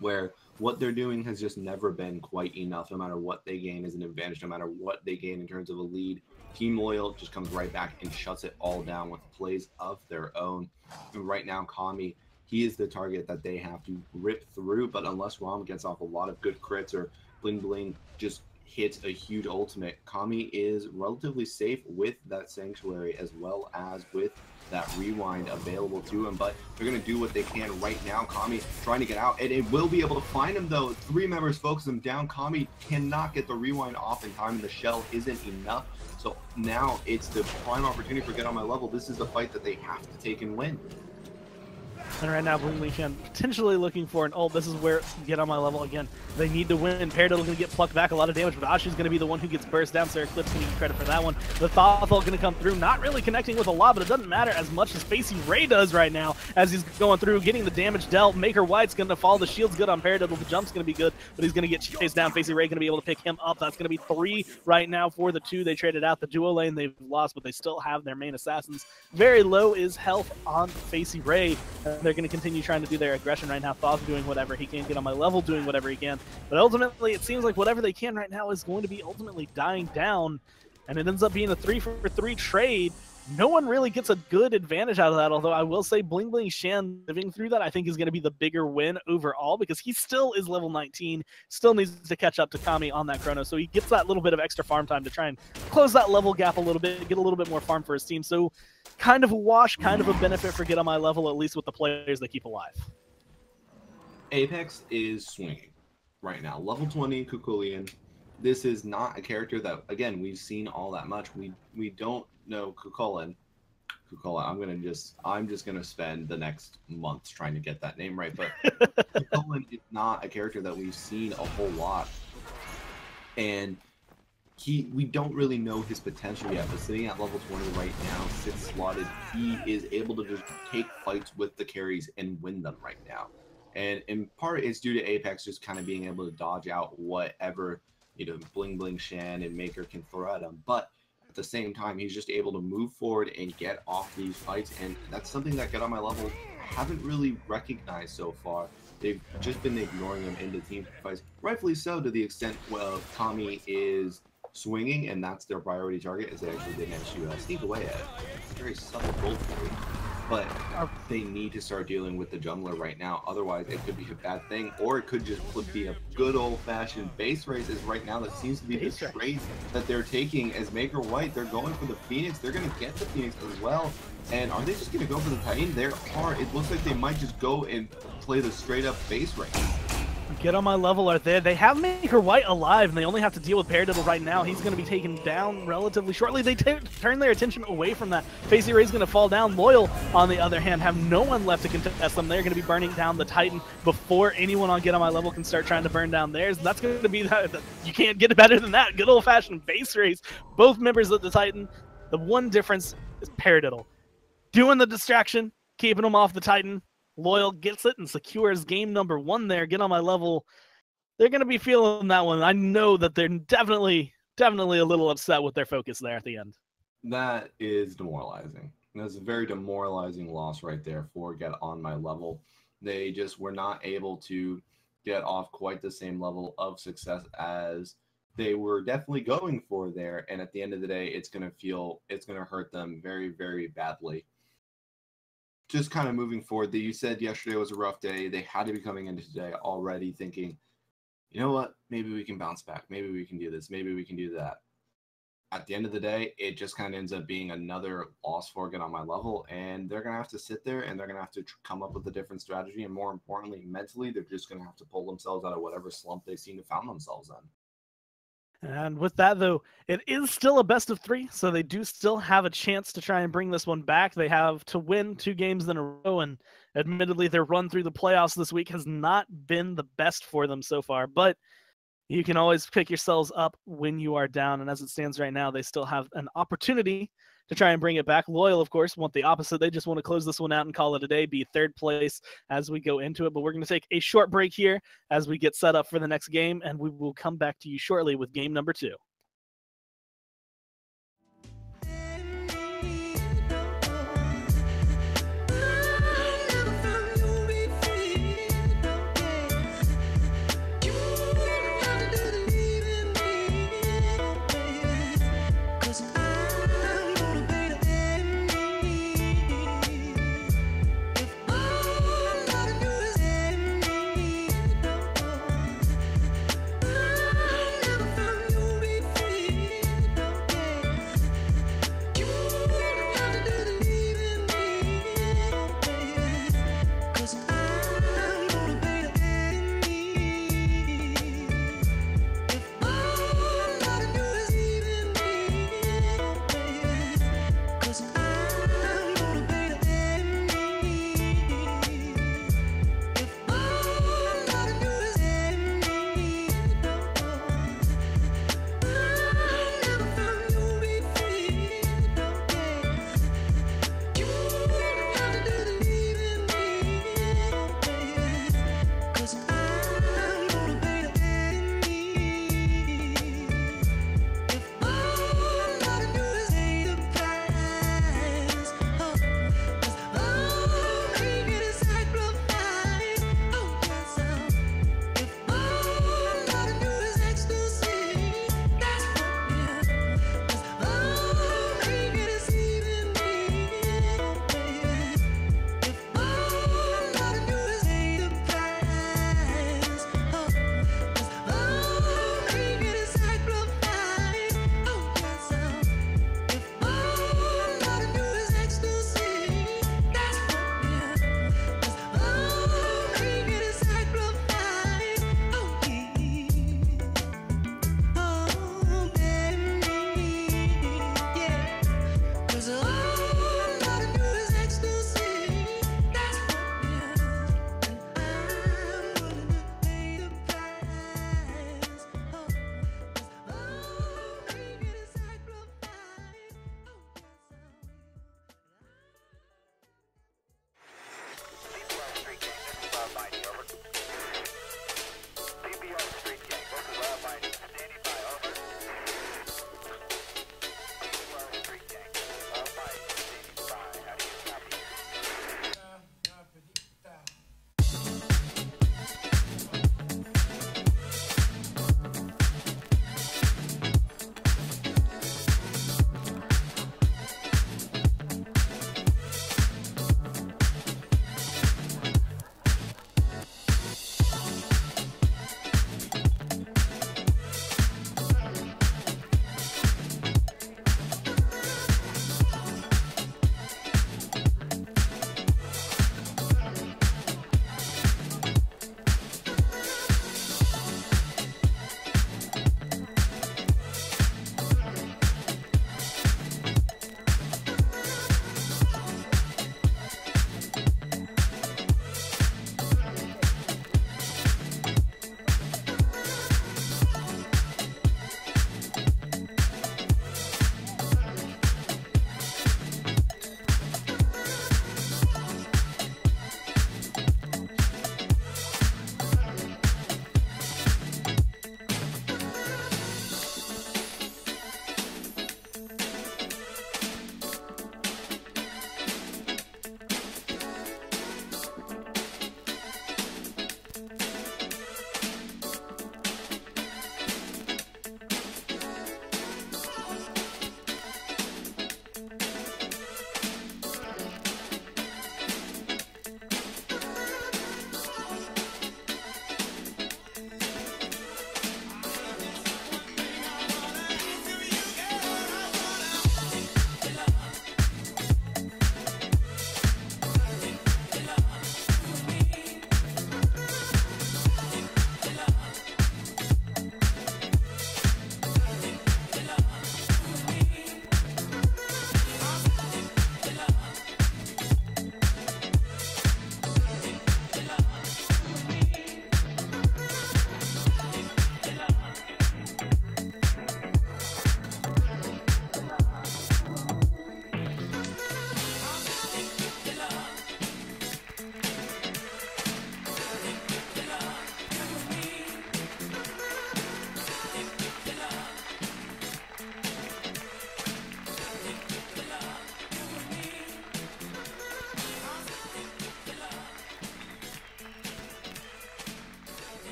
where what they're doing has just never been quite enough. No matter what they gain as an advantage, no matter what they gain in terms of a lead, Team Loyal just comes right back and shuts it all down with plays of their own. And right now, Kami, he is the target that they have to rip through, but unless Rom gets off a lot of good crits or Bling Bling just hits a huge ultimate, Kami is relatively safe with that Sanctuary as well as with that rewind available to him, but they're going to do what they can right now. Kami trying to get out, and it will be able to find him though. 3 members focus him down. Kami cannot get the rewind off in time, and the shell isn't enough. So now it's the prime opportunity for Get on My Level. This is a fight that they have to take and win. And right now, Bling Bling Shan potentially looking for an ult. This is where Get on My Level again. They need to win. Paradiddle going to get plucked back a lot of damage, but Ashu's going to be the one who gets burst down. Sarah Clip's going to get credit for that one. The Thothol going to come through, not really connecting with a lot, but it doesn't matter as much as Facey Ray does right now as he's going through, getting the damage dealt. Maker White's going to fall. The shield's good on Paradiddle. The jump's going to be good, but he's going to get chased down. Facey Ray going to be able to pick him up. That's going to be 3 right now for the 2 they traded out. The duo lane they've lost, but they still have their main assassins. Very low is health on Facey Ray. They're going to continue trying to do their aggression right now. Thoth doing whatever he can, Get on My Level doing whatever he can. But ultimately, it seems like whatever they can right now is going to be ultimately dying down. And it ends up being a 3-for-3 trade. No one really gets a good advantage out of that, although I will say Bling Bling Shan living through that I think is going to be the bigger win overall, because he still is level 19, still needs to catch up to Kami on that chrono, so he gets that little bit of extra farm time to try and close that level gap a little bit, get a little bit more farm for his team. So kind of a wash, kind of a benefit for Get on My Level, at least with the players they keep alive. Apex is swinging right now. Level 20 Kukulian. This is not a character that, again, we've seen all that much. We don't know Kukulin. I'm just gonna spend the next months trying to get that name right. But Kukulin is not a character that we've seen a whole lot, and we don't really know his potential yet. But sitting at level 20 right now, 6th slotted, he is able to just take fights with the carries and win them right now. And in part, it's due to Apex just kind of being able to dodge out whatever, you know, Bling Bling Shan and Maker can throw at him. But at the same time, he's just able to move forward and get off these fights. And that's something that Get on My Level haven't really recognized so far. They've just been ignoring him in the team fights. Rightfully so, to the extent, well, Kami is swinging, and that's their priority target, as they actually did manage to sneak away at a very subtle gold play. But they need to start dealing with the jungler right now. Otherwise, it could be a bad thing, or it could just be a good old-fashioned base race. As right now, that seems to be the trade that they're taking as Maker White. They're going for the Phoenix. They're going to get the Phoenix as well. And are they just going to go for the Titan? There are. It looks like they might just go and play the straight-up base race. Get on My Level are there. They have Maker White alive, and they only have to deal with Paradiddle right now. He's going to be taken down relatively shortly. They turn their attention away from that. Facey Ray's going to fall down. Loyal, on the other hand, have no one left to contest them. They're going to be burning down the Titan before anyone on Get on My Level can start trying to burn down theirs. And that's going to be that. You can't get it better than that. Good old-fashioned base race. Both members of the Titan. The one difference is Paradiddle doing the distraction, keeping them off the Titan. Loyal gets it and secures game number 1 there. Get on My Level. They're going to be feeling that one. I know that they're definitely a little upset with their focus there at the end. That is demoralizing. That's a very demoralizing loss right there for Get on My Level. They just were not able to get off quite the same level of success as they were definitely going for there. And at the end of the day, it's going to hurt them very, very badly just kind of moving forward, that you said yesterday was a rough day. They had to be coming into today already thinking, you know what, maybe we can bounce back. Maybe we can do this. Maybe we can do that. At the end of the day, it just kind of ends up being another loss for Get On My Level, and they're going to have to sit there and they're going to have to come up with a different strategy. And more importantly, mentally, they're just going to have to pull themselves out of whatever slump they seem to found themselves in. And with that, though, it is still a best of 3, so they do still have a chance to try and bring this one back. They have to win 2 games in a row, and admittedly, their run through the playoffs this week has not been the best for them so far, but you can always pick yourselves up when you are down, and as it stands right now, they still have an opportunity to try and bring it back. Loyal, of course, want the opposite. They just want to close this one out and call it a day, be 3rd place as we go into it. But we're going to take a short break here as we get set up for the next game, and we will come back to you shortly with game number 2.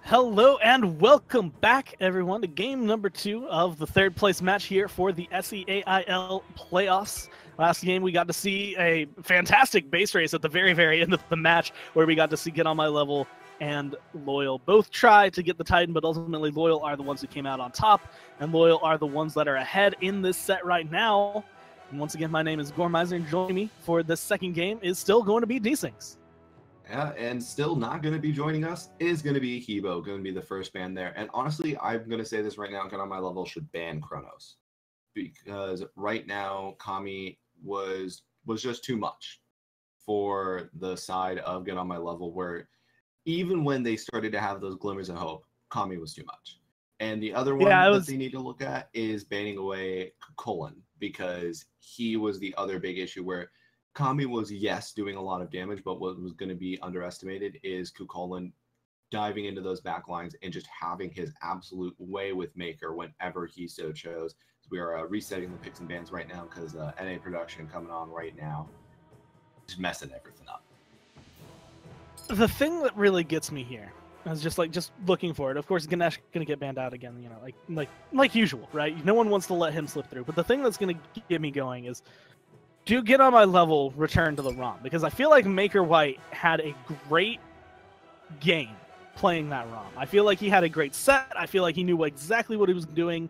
Hello and welcome back, everyone, to game number 2 of the third place match here for the SEAIL playoffs. Last game, we got to see a fantastic base race at the very end of the match, where we got to see Get On My Level and Loyal both try to get the Titan, but ultimately Loyal are the ones who came out on top, and Loyal are the ones that are ahead in this set right now. And once again, my name is Gormizer, and joining me for this second game is still going to be D-Sings. Yeah, and still not going to be joining us is going to be Hebo, going to be the first ban there. And honestly, I'm going to say this right now, Get On My Level should ban Kronos. Because right now, Kami was just too much for the side of Get On My Level, where even when they started to have those glimmers of hope, Kami was too much. And the other one that they need to look at is banning away Colin, because he was the other big issue where Kami was, yes, doing a lot of damage, but what was going to be underestimated is Kukulin diving into those backlines and just having his absolute way with Maker whenever he so chose. So we are resetting the picks and bans right now because NA production coming on right now. Just messing everything up. The thing that really gets me here is just looking for it. Of course, Ganesh going to get banned out again, you know, like usual, right? No one wants to let him slip through. But the thing that's going to get me going is, do Get On My Level return to the ROM? Because I feel like Maker White had a great game playing that ROM. I feel like he had a great set. I feel like he knew exactly what he was doing,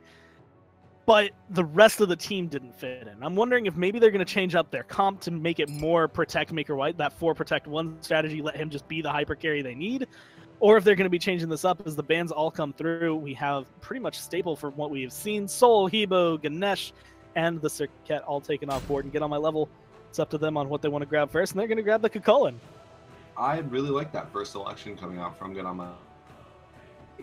but the rest of the team didn't fit in. I'm wondering if maybe they're going to change up their comp to make it more protect Maker White, that 4 protect 1 strategy, let him just be the hyper carry they need, or if they're going to be changing this up as the bans all come through. We have pretty much staple from what we have seen: Soul, Hebo, Ganesh, and the Circuit all taken off board. And Get On My Level, it's up to them on what they want to grab first, and they're going to grab the Kukulin. I really like that first selection coming out from Get On My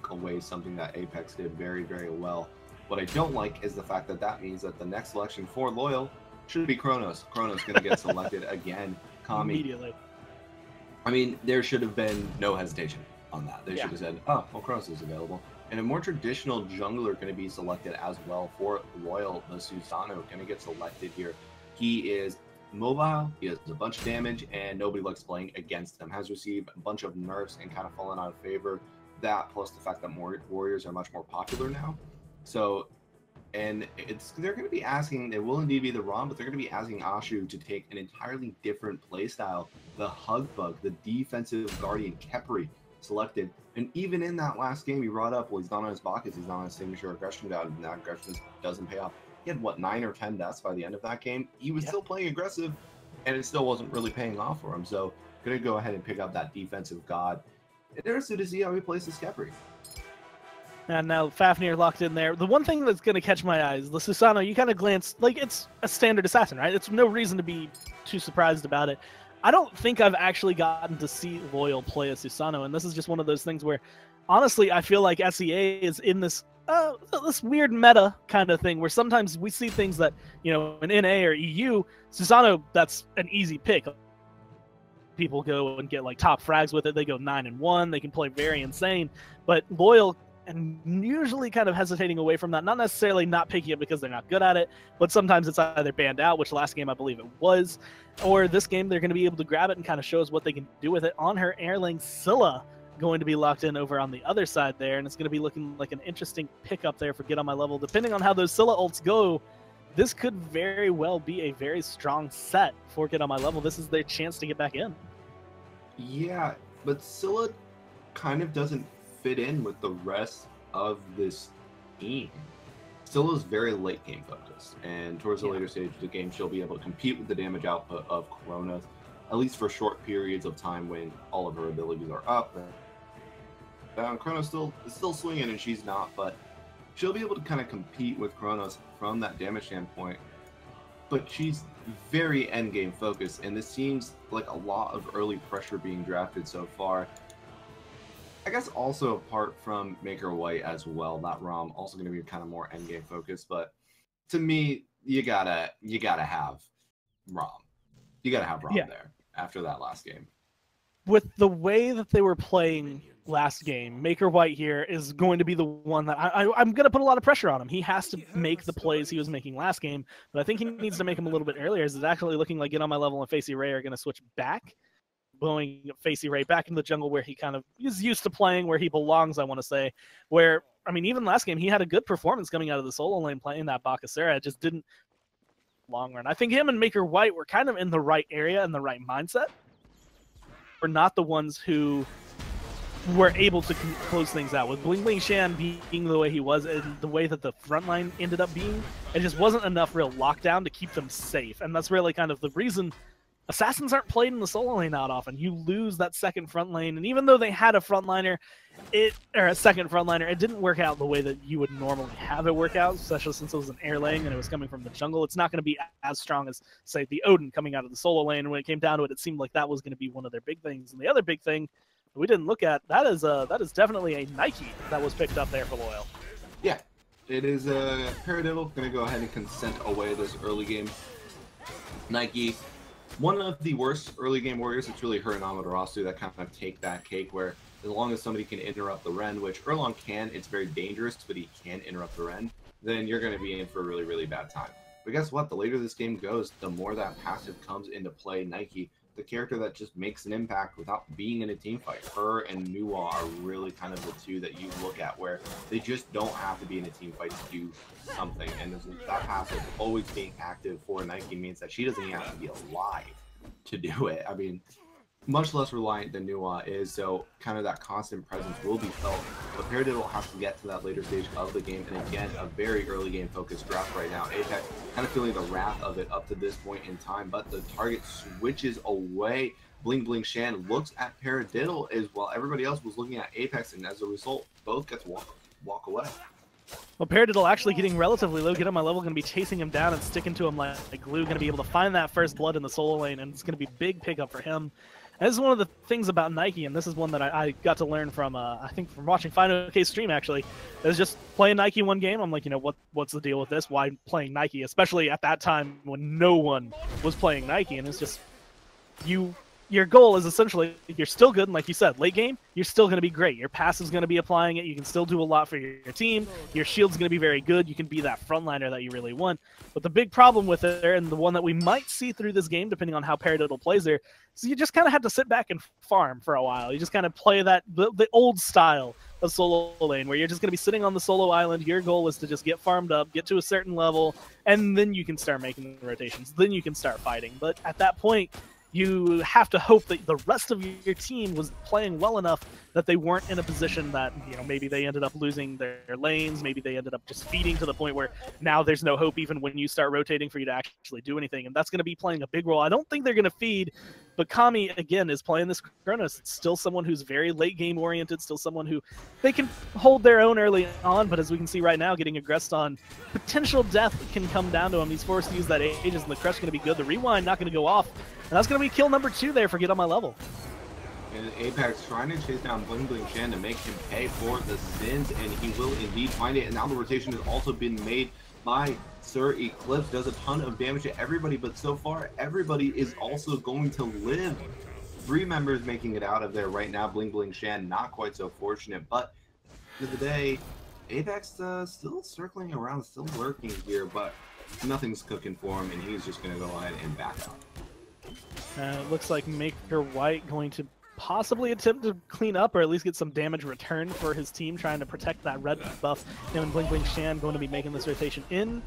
Level, something that Apex did very well. What I don't like is the fact that that means that the next selection for Loyal should be Kronos. Kronos going to get selected again. Kami. Immediately. I mean, there should have been no hesitation on that. They should have said, oh, well, Kronos is available. And a more traditional jungler going to be selected as well for Loyal. The Susano going to get selected here. He is mobile, he has a bunch of damage, and nobody likes playing against him. Has received a bunch of nerfs and kind of fallen out of favor. That plus the fact that more warriors are much more popular now. So, and they're going to be asking, it will indeed be the ROM, but they're going to be asking Ashu to take an entirely different playstyle. The Hug Bug, the defensive guardian, Khepri, selected. And even in that last game, he brought up, well, he's not on his Bacchus, he's not on his signature aggression guide, and that aggression doesn't pay off. He had, what, 9 or 10 deaths by the end of that game? He was still playing aggressive, and it still wasn't really paying off for him. So, going to go ahead and pick up that defensive god. Interested to see how he plays this Khepri. And now Fafnir locked in there. The one thing that's going to catch my eyes, the Susano, you kind of glance, like, it's a standard assassin, right? It's no reason to be too surprised about it. I don't think I've actually gotten to see Loyal play a Susano, and this is just one of those things where, honestly, I feel like SEA is in this this weird meta kind of thing where sometimes we see things that, you know, in NA or EU, Susano, that's an easy pick. People go and get, like, top frags with it. They go 9-1. They can play very insane. But Loyal, and usually kind of hesitating away from that, not necessarily not picking it because they're not good at it, but sometimes it's either banned out, which last game I believe it was, or this game they're going to be able to grab it and kind of show us what they can do with it. On her Airling, Scylla going to be locked in over on the other side there, and it's going to be looking like an interesting pickup there for Get On My Level. Depending on how those Scylla ults go, this could very well be a very strong set for Get On My Level. This is their chance to get back in. Yeah, but Scylla kind of doesn't fit in with the rest of this team. Scylla's very late game focused, and towards the later stage of the game, she'll be able to compete with the damage output of Kronos, at least for short periods of time when all of her abilities are up. Kronos is still swinging, and she's not, but she'll be able to kind of compete with Kronos from that damage standpoint, but she's very endgame focused, and this seems like a lot of early pressure being drafted so far. I guess also apart from Maker White as well, that ROM also going to be kind of more endgame focused, but to me, you gotta have ROM. You gotta have ROM there after that last game. With the way that they were playing last game, Maker White here is going to be the one that I'm going to put a lot of pressure on him. He has to make the plays he was making last game, but I think he needs to make them a little bit earlier. It's actually looking like Get On My Level and Facey Ray are going to switch back, blowing Facey Ray back into the jungle where he kind of is used to playing, where he belongs, I want to say. Where, I mean, even last game, he had a good performance coming out of the solo lane playing that Bakasura. It just didn't long run. I think him and Maker White were kind of in the right area and the right mindset. We're not the ones who were able to close things out. With Bling Bling Shan being the way he was and the way that the front line ended up being, it just wasn't enough real lockdown to keep them safe. And that's really kind of the reason Assassins aren't played in the solo lane that often. You lose that second front lane, and even though they had a frontliner, or a second frontliner, it didn't work out the way that you would normally have it work out, especially since it was an air lane and it was coming from the jungle. It's not going to be as strong as, say, the Odin coming out of the solo lane. And when it came down to it, it seemed like that was going to be one of their big things. And the other big thing that we didn't look at, that is definitely a Nike that was picked up there for Loyal. Yeah, it is Paradiddle going to go ahead and consent away this early game. Nike, one of the worst early game warriors. It's really her and Amaterasu that kind of take that cake, where as long as somebody can interrupt the Ren, which Erlong can, it's very dangerous, but he can interrupt the Ren, then you're going to be in for a really, really bad time. But guess what? The later this game goes, the more that passive comes into play. Nike, the character that just makes an impact without being in a team fight. Her and Nuwa are really kind of the two that you look at where they just don't have to be in a team fight to do something. And that passive always being active for Nike means that she doesn't even have to be alive to do it. I mean, much less reliant than Nuwa is, so kind of that constant presence will be felt. But Paradiddle will have to get to that later stage of the game, and again, a very early game focused draft right now. Apex kind of feeling the wrath of it up to this point in time, but the target switches away. Bling Bling Shan looks at Paradiddle as while everybody else was looking at Apex, and as a result, both get to walk away. Well, Paradiddle actually getting relatively low, Get On My Level, going to be chasing him down and sticking to him like glue, going to be able to find that first blood in the solo lane, and it's going to be big pickup for him. And this is one of the things about Nike, and this is one that I got to learn from, I think from watching Final K's stream, actually. It was just playing Nike one game. I'm like, you know, what's the deal with this? Why playing Nike? Especially at that time when no one was playing Nike, and it's just, your goal is essentially, you're still good, and like you said, late game, you're still going to be great. Your pass is going to be applying it. You can still do a lot for your team. Your shield's going to be very good. You can be that frontliner that you really want. But the big problem with it, and the one that we might see through this game, depending on how Paradiddle plays there, is you just kind of have to sit back and farm for a while. You just kind of play the old style of solo lane, where you're just going to be sitting on the solo island. Your goal is to just get farmed up, get to a certain level, and then you can start making the rotations. Then you can start fighting. But at that point, you have to hope that the rest of your team was playing well enough that they weren't in a position that, you know, maybe they ended up losing their lanes, maybe they ended up just feeding to the point where now there's no hope even when you start rotating for you to actually do anything, and that's going to be playing a big role. I don't think they're going to feed, but Kami, again, is playing this Kronos. It's still someone who's very late game oriented, still someone who they can hold their own early on, but as we can see right now, getting aggressed on, potential death can come down to him. He's forced to use that Aegis, and the crush going to be good. The rewind not going to go off, and that's going to be kill number 2 there for Get On My Level. And Apex trying to chase down Bling Bling Shan to make him pay for the sins, and he will indeed find it. And now the rotation has also been made by Sir Eclipse. Does a ton of damage to everybody, but so far everybody is also going to live. 3 members making it out of there right now. Bling Bling Shan not quite so fortunate, but at the end of the day, Apex still circling around, still lurking here, but nothing's cooking for him, and he's just going to go ahead and back out. It looks like Maker White going to possibly attempt to clean up or at least get some damage returned for his team, trying to protect that red buff. Him and Bling Bling Shan going to be making this rotation in.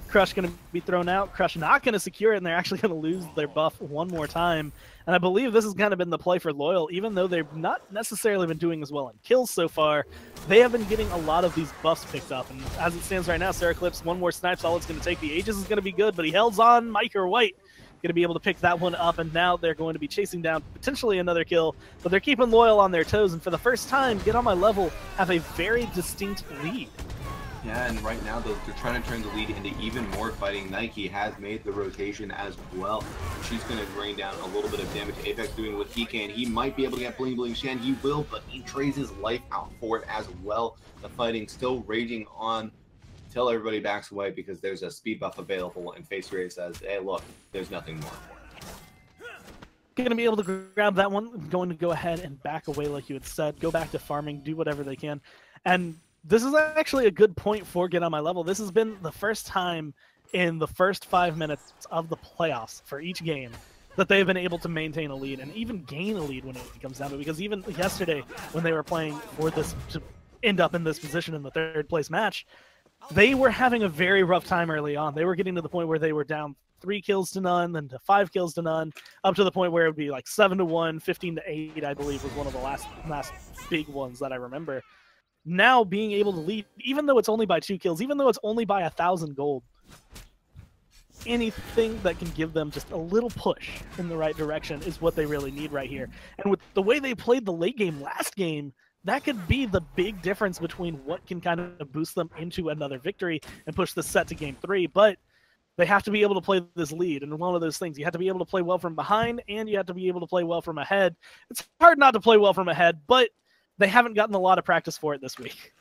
Crush going to be thrown out. Crush not going to secure it, and they're actually going to lose their buff one more time. And I believe this has kind of been the play for Loyal, even though they've not necessarily been doing as well in kills so far. They have been getting a lot of these buffs picked up, and as it stands right now, Sir Eclipse, one more snipes, all it's going to take. The Aegis is going to be good, but he holds on. Maker White going to be able to pick that one up, and now they're going to be chasing down potentially another kill, but they're keeping Loyal on their toes, and for the first time, Get On My Level have a very distinct lead. Yeah, and right now they're trying to turn the lead into even more fighting. Nike has made the rotation as well. She's going to rain down a little bit of damage. Apex doing what he can. He might be able to get Bling Bling Shan. He will, but he trades his life out for it as well. The fighting still raging on until everybody backs away because there's a speed buff available, and Face Ray says, hey, look, there's nothing more. Going to be able to grab that one. Going to go ahead and back away like you had said. Go back to farming. Do whatever they can. And this is actually a good point for Get On My Level. This has been the first time in the first 5 minutes of the playoffs for each game that they've been able to maintain a lead and even gain a lead when it comes down to it. Because even yesterday when they were playing for this to end up in this position in the third place match, they were having a very rough time early on. They were getting to the point where they were down 3 kills to none, then to 5 kills to none, up to the point where it would be like 7-1, 15-8, I believe was one of the last big ones that I remember. Now being able to lead, even though it's only by 2 kills, even though it's only by 1,000 gold, anything that can give them just a little push in the right direction is what they really need right here. And with the way they played the late game last game, that could be the big difference between what can kind of boost them into another victory and push the set to game 3. But they have to be able to play this lead, and one of those things, you have to be able to play well from behind, and you have to be able to play well from ahead. It's hard not to play well from ahead, but they haven't gotten a lot of practice for it this week.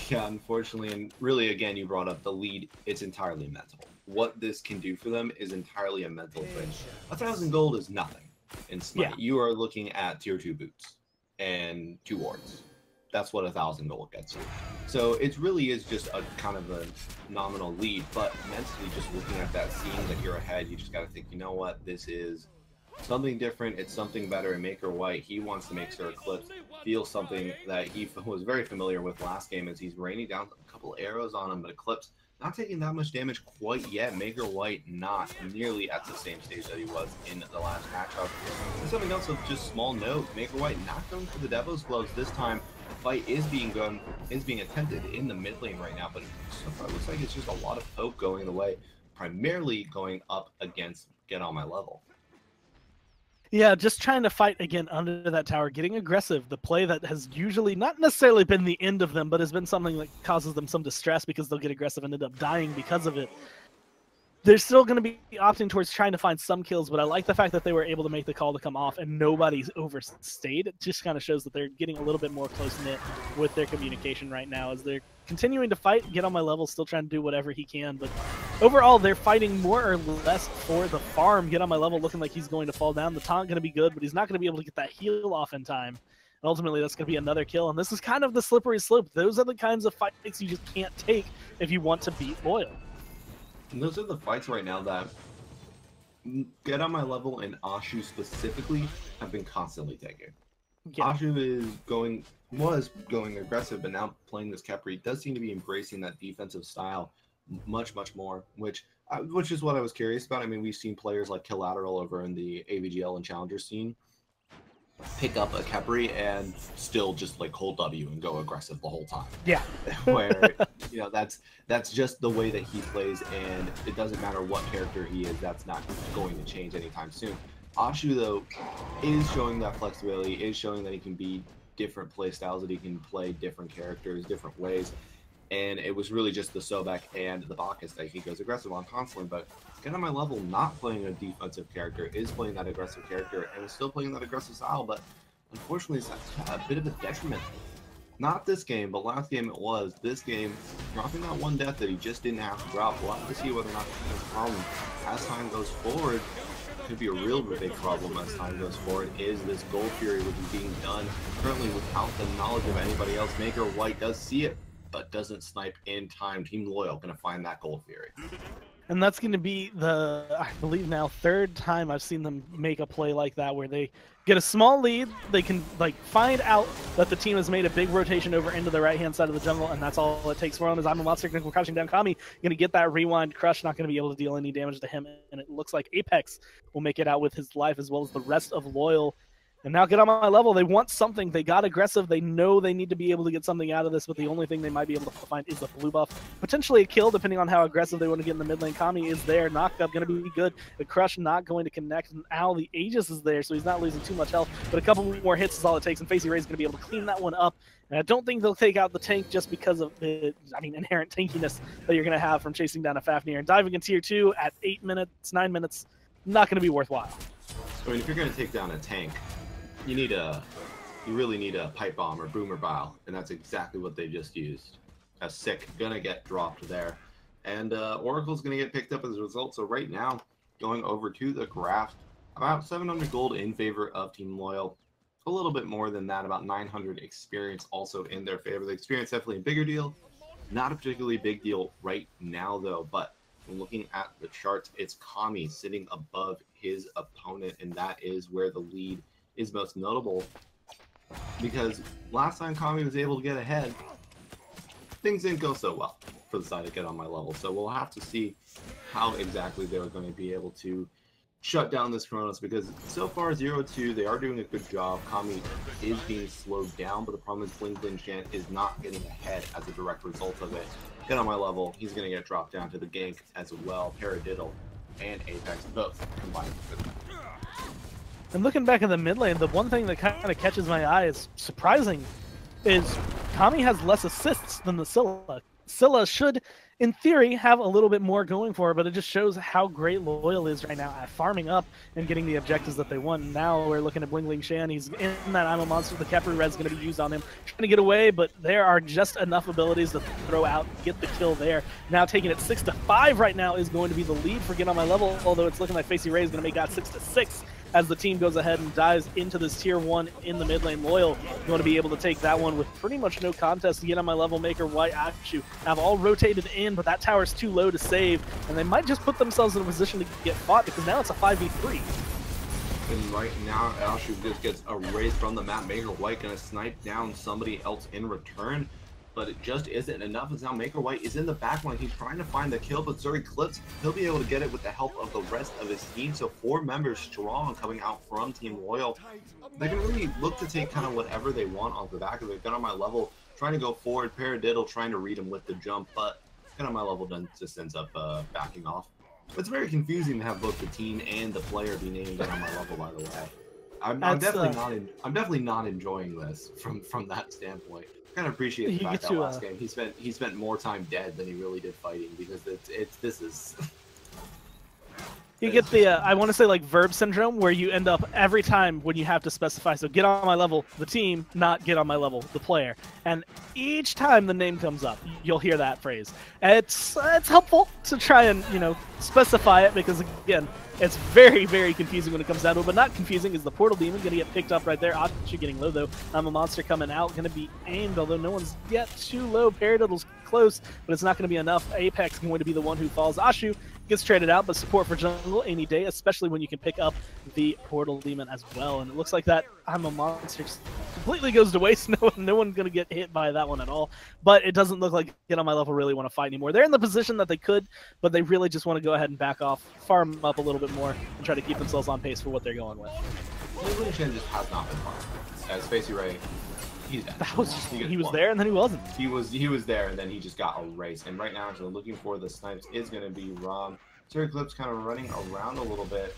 Yeah, unfortunately, and really, again, you brought up the lead. It's entirely mental. What this can do for them is entirely a mental thing. 1,000 gold is nothing in SMITE. Yeah. You are looking at tier 2 boots and 2 wards. That's what 1,000 gold gets you. So it really is just a kind of a nominal lead, but mentally just looking at that, seeing that you're ahead, you just got to think, you know what, this is something different, it's something better. And Maker White, he wants to make sure Eclipse feels something that he was very familiar with last game, as he's raining down a couple arrows on him, but Eclipse not taking that much damage quite yet. Maker White not nearly at the same stage that he was in the last matchup. And something else of just small note, Maker White not going for the Devil's Gloves this time. The fight is being attempted in the mid lane right now, but so far it looks like it's just a lot of poke going the way, primarily going up against Get On My Level. Yeah, just trying to fight again under that tower, getting aggressive. The play that has usually not necessarily been the end of them, but has been something that causes them some distress because they'll get aggressive and end up dying because of it. They're still going to be opting towards trying to find some kills, but I like the fact that they were able to make the call to come off and nobody's overstayed. It just kind of shows that they're getting a little bit more close-knit with their communication right now as they're continuing to fight. Get On My Level, still trying to do whatever he can, but overall they're fighting more or less for the farm. Get On My Level looking like he's going to fall down. The taunt going to be good, but he's not going to be able to get that heal off in time. And ultimately that's going to be another kill, and this is kind of the slippery slope. Those are the kinds of fights you just can't take if you want to beat Loyal. And those are the fights right now that Get On My Level and Ashu specifically have been constantly taking. Yeah. Ashu was going aggressive, but now playing this Khepri does seem to be embracing that defensive style much more, which is what I was curious about. I mean, we've seen players like Collateral over in the AVGL and Challenger scene pick up a Khepri and still just like hold W and go aggressive the whole time. Yeah. Where, you know, that's just the way that he plays, and it doesn't matter what character he is, that's not going to change anytime soon. Ashu, though, is showing that flexibility, is showing that he can be different play styles, that he can play different characters, different ways. And it was really just the Sobek and the Bacchus that he goes aggressive on constantly. But Get On My Level, not playing a defensive character, is playing that aggressive character and is still playing that aggressive style. But unfortunately, it's a bit of a detriment. Not this game, but last game it was. This game, dropping that one death that he just didn't have to drop. We'll have to see whether or not that's a problem. As time goes forward, could be a real big problem as time goes forward, is this Gold Fury, which is being done currently without the knowledge of anybody else. Maker White does see it, but doesn't snipe in time. Team Loyal going to find that Gold Fury. And that's going to be the, I believe now, 3rd time I've seen them make a play like that, where they get a small lead, they can like find out that the team has made a big rotation over into the right-hand side of the jungle, and that's all it takes for him. Is I'm a monster technical crouching down Kami, going to get that rewind crush, not going to be able to deal any damage to him, and it looks like Apex will make it out with his life, as well as the rest of Loyal. And now get on my level. They want something. They got aggressive. They know they need to be able to get something out of this, but the only thing they might be able to find is a blue buff. Potentially a kill, depending on how aggressive they want to get in the mid lane. Kami is there. Knockup going to be good. The Crush not going to connect. Now the Aegis is there, so he's not losing too much health, but a couple more hits is all it takes, and Facey Ray is going to be able to clean that one up. And I don't think they'll take out the tank just because of the, inherent tankiness that you're going to have from chasing down a Fafnir. And diving in tier 2 at 8 minutes, 9 minutes, not going to be worthwhile. I mean, if you're going to take down a tank, you really need a pipe bomb or boomer bile, and that's exactly what they just used. A sick gonna get dropped there, and Oracle's gonna get picked up as a result. So right now, going over to the graph, about 700 gold in favor of Team Loyal. A little bit more than that, about 900 experience also in their favor. The experience definitely a bigger deal, not a particularly big deal right now though. But when looking at the charts, it's Kami sitting above his opponent, and that is where the lead is most notable, because last time Kami was able to get ahead, things didn't go so well for the side of Get On My Level. So we'll have to see how exactly they're going to be able to shut down this Chronos, because so far 0-2, they are doing a good job. Kami is being slowed down, but the problem is Bling Bling Shan is not getting ahead as a direct result of it. Get On My Level, he's going to get dropped down to the gank as well. Paradiddle and Apex both combined with it. And looking back in the mid lane, the one thing that kind of catches my eye is surprising is Kami has less assists than the Scylla. Scylla should, in theory, have a little bit more going for her, but it just shows how great Loyal is right now at farming up and getting the objectives that they want. Now we're looking at Bling Bling Shan. He's in that I'm a Monster. The Kepri Res is going to be used on him, trying to get away, but there are just enough abilities to throw out, get the kill there. Now taking it 6-5 right now is going to be the lead for Get On My Level, although it's looking like Facey Ray is going to make that 6-6. As the team goes ahead and dives into this tier 1 in the mid lane. Loyal going to be able to take that one with pretty much no contest to Get On My Level. Maker, White, Ashu have all rotated in, but that tower's too low to save, and they might just put themselves in a position to get fought, because now it's a 5v3. And right now, Ashu just gets erased from the map. Maker White going to snipe down somebody else in return, but it just isn't enough, as now Maker White is in the back line. He's trying to find the kill, but Zuri clips. He'll be able to get it with the help of the rest of his team. So 4 members strong coming out from Team Loyal. They can really look to take kind of whatever they want off the back of it. Get On My Level, trying to go forward. Paradiddle trying to read him with the jump, but Get On My Level then just ends up backing off. It's very confusing to have both the team and the player be named Get On My Level, by the way. I'm definitely not enjoying this from that standpoint. Kind of appreciate the fact that last game he spent more time dead than he really did fighting, because this is you get the I want to say like verb syndrome, where you end up every time when you have to specify, so Get On My Level the team, not Get On My Level the player, and each time the name comes up you'll hear that phrase. It's helpful to try and specify it, because again it's very, very confusing when it comes down to it, but not confusing is the Portal Demon going to get picked up right there. Ashu getting low though. I'm a Monster coming out, going to be aimed, although no one's yet too low. Paradiddle's close, but it's not going to be enough. Apex going to be the one who falls. Ashu gets traded out, but support for jungle any day, especially when you can pick up the Portal Demon as well. And it looks like that I'm a Monster completely goes to waste. No one's going to get hit by that one at all. But it doesn't look like Get On My Level really want to fight anymore. They're in the position that they could, but they really just want to go ahead and back off, farm up a little bit more, and try to keep themselves on pace for what they're going with. Bling Bling Shan just has not been farmed. As Facey Ray, he's dead. That was just, he was there and then he wasn't. He was there and then he just got erased. And right now, so looking for the snipes is going to be Rom. Zuri Clip's kind of running around a little bit,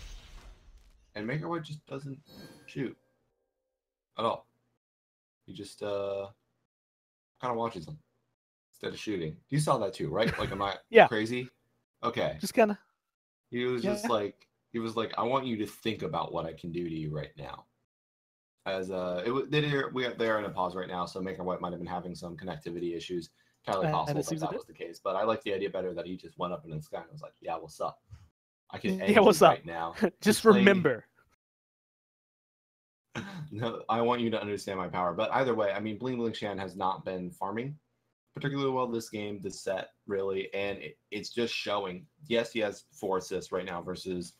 and Maker White just doesn't shoot at all. He just kind of watches them instead of shooting. You saw that too, right? Like, am I crazy? Okay. Just kind of. He was just like, I want you to think about what I can do to you right now. As they're in a pause right now, so Maker White might have been having some connectivity issues. Entirely possible that was the case, but I like the idea better that he just went up in the sky and was like, "Yeah, what's up? I can end what's you up right now. Just remember." No, I want you to understand my power. But either way, I mean, Bling Bling Shan has not been farming particularly well this game, this set, really, and it's just showing. Yes, he has 4 assists right now versus,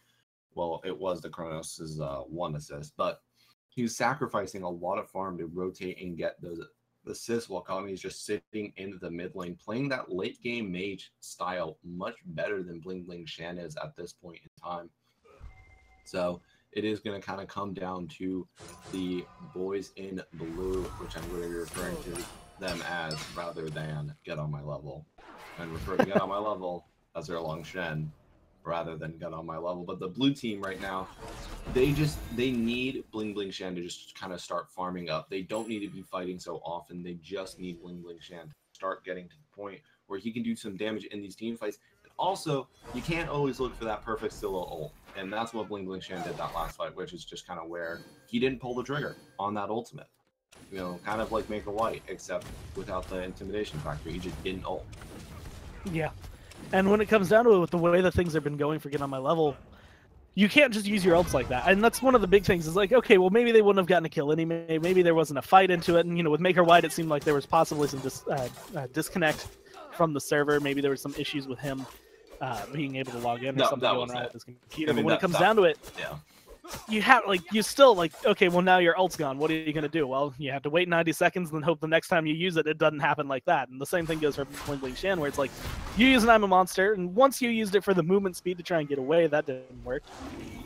well, it was the Kronos' 1 assist, but he's sacrificing a lot of farm to rotate and get those assists while Kami is just sitting in the mid lane, playing that late game mage style much better than Bling Bling Shan is at this point in time. So it is going to kind of come down to the boys in blue, which I'm going to be referring to them as rather than get on my level. And refer to get on my level as their Long Shen rather than get on my level. But the blue team right now, they need Bling Bling Shen to just kind of start farming up. They don't need to be fighting so often. They just need Bling Bling Shen to start getting to the point where he can do some damage in these team fights. And also, you can't always look for that perfect Scylla ult. And that's what Bling Bling Shen did that last fight, which is just kind of where he didn't pull the trigger on that ultimate. You know, kind of like Maker White, except without the intimidation factor. He just didn't ult. Yeah. And when it comes down to it, with the way that things have been going for Get On My Level, you can't just use your ults like that. And that's one of the big things is like, okay, well, maybe they wouldn't have gotten a kill anyway. Maybe there wasn't a fight into it. And, you know, with Maker White, it seemed like there was possibly some disconnect from the server. Maybe there were some issues with him being able to log in or something going on with his computer. But when it comes down to it, yeah, you have you still okay, well, now your ult's gone. What are you going to do? Well, you have to wait 90 seconds and hope the next time you use it, it doesn't happen like that. And the same thing goes for Bling Bling Shen, where it's like, you use an I'm a Monster, and once you used it for the movement speed to try and get away, that didn't work.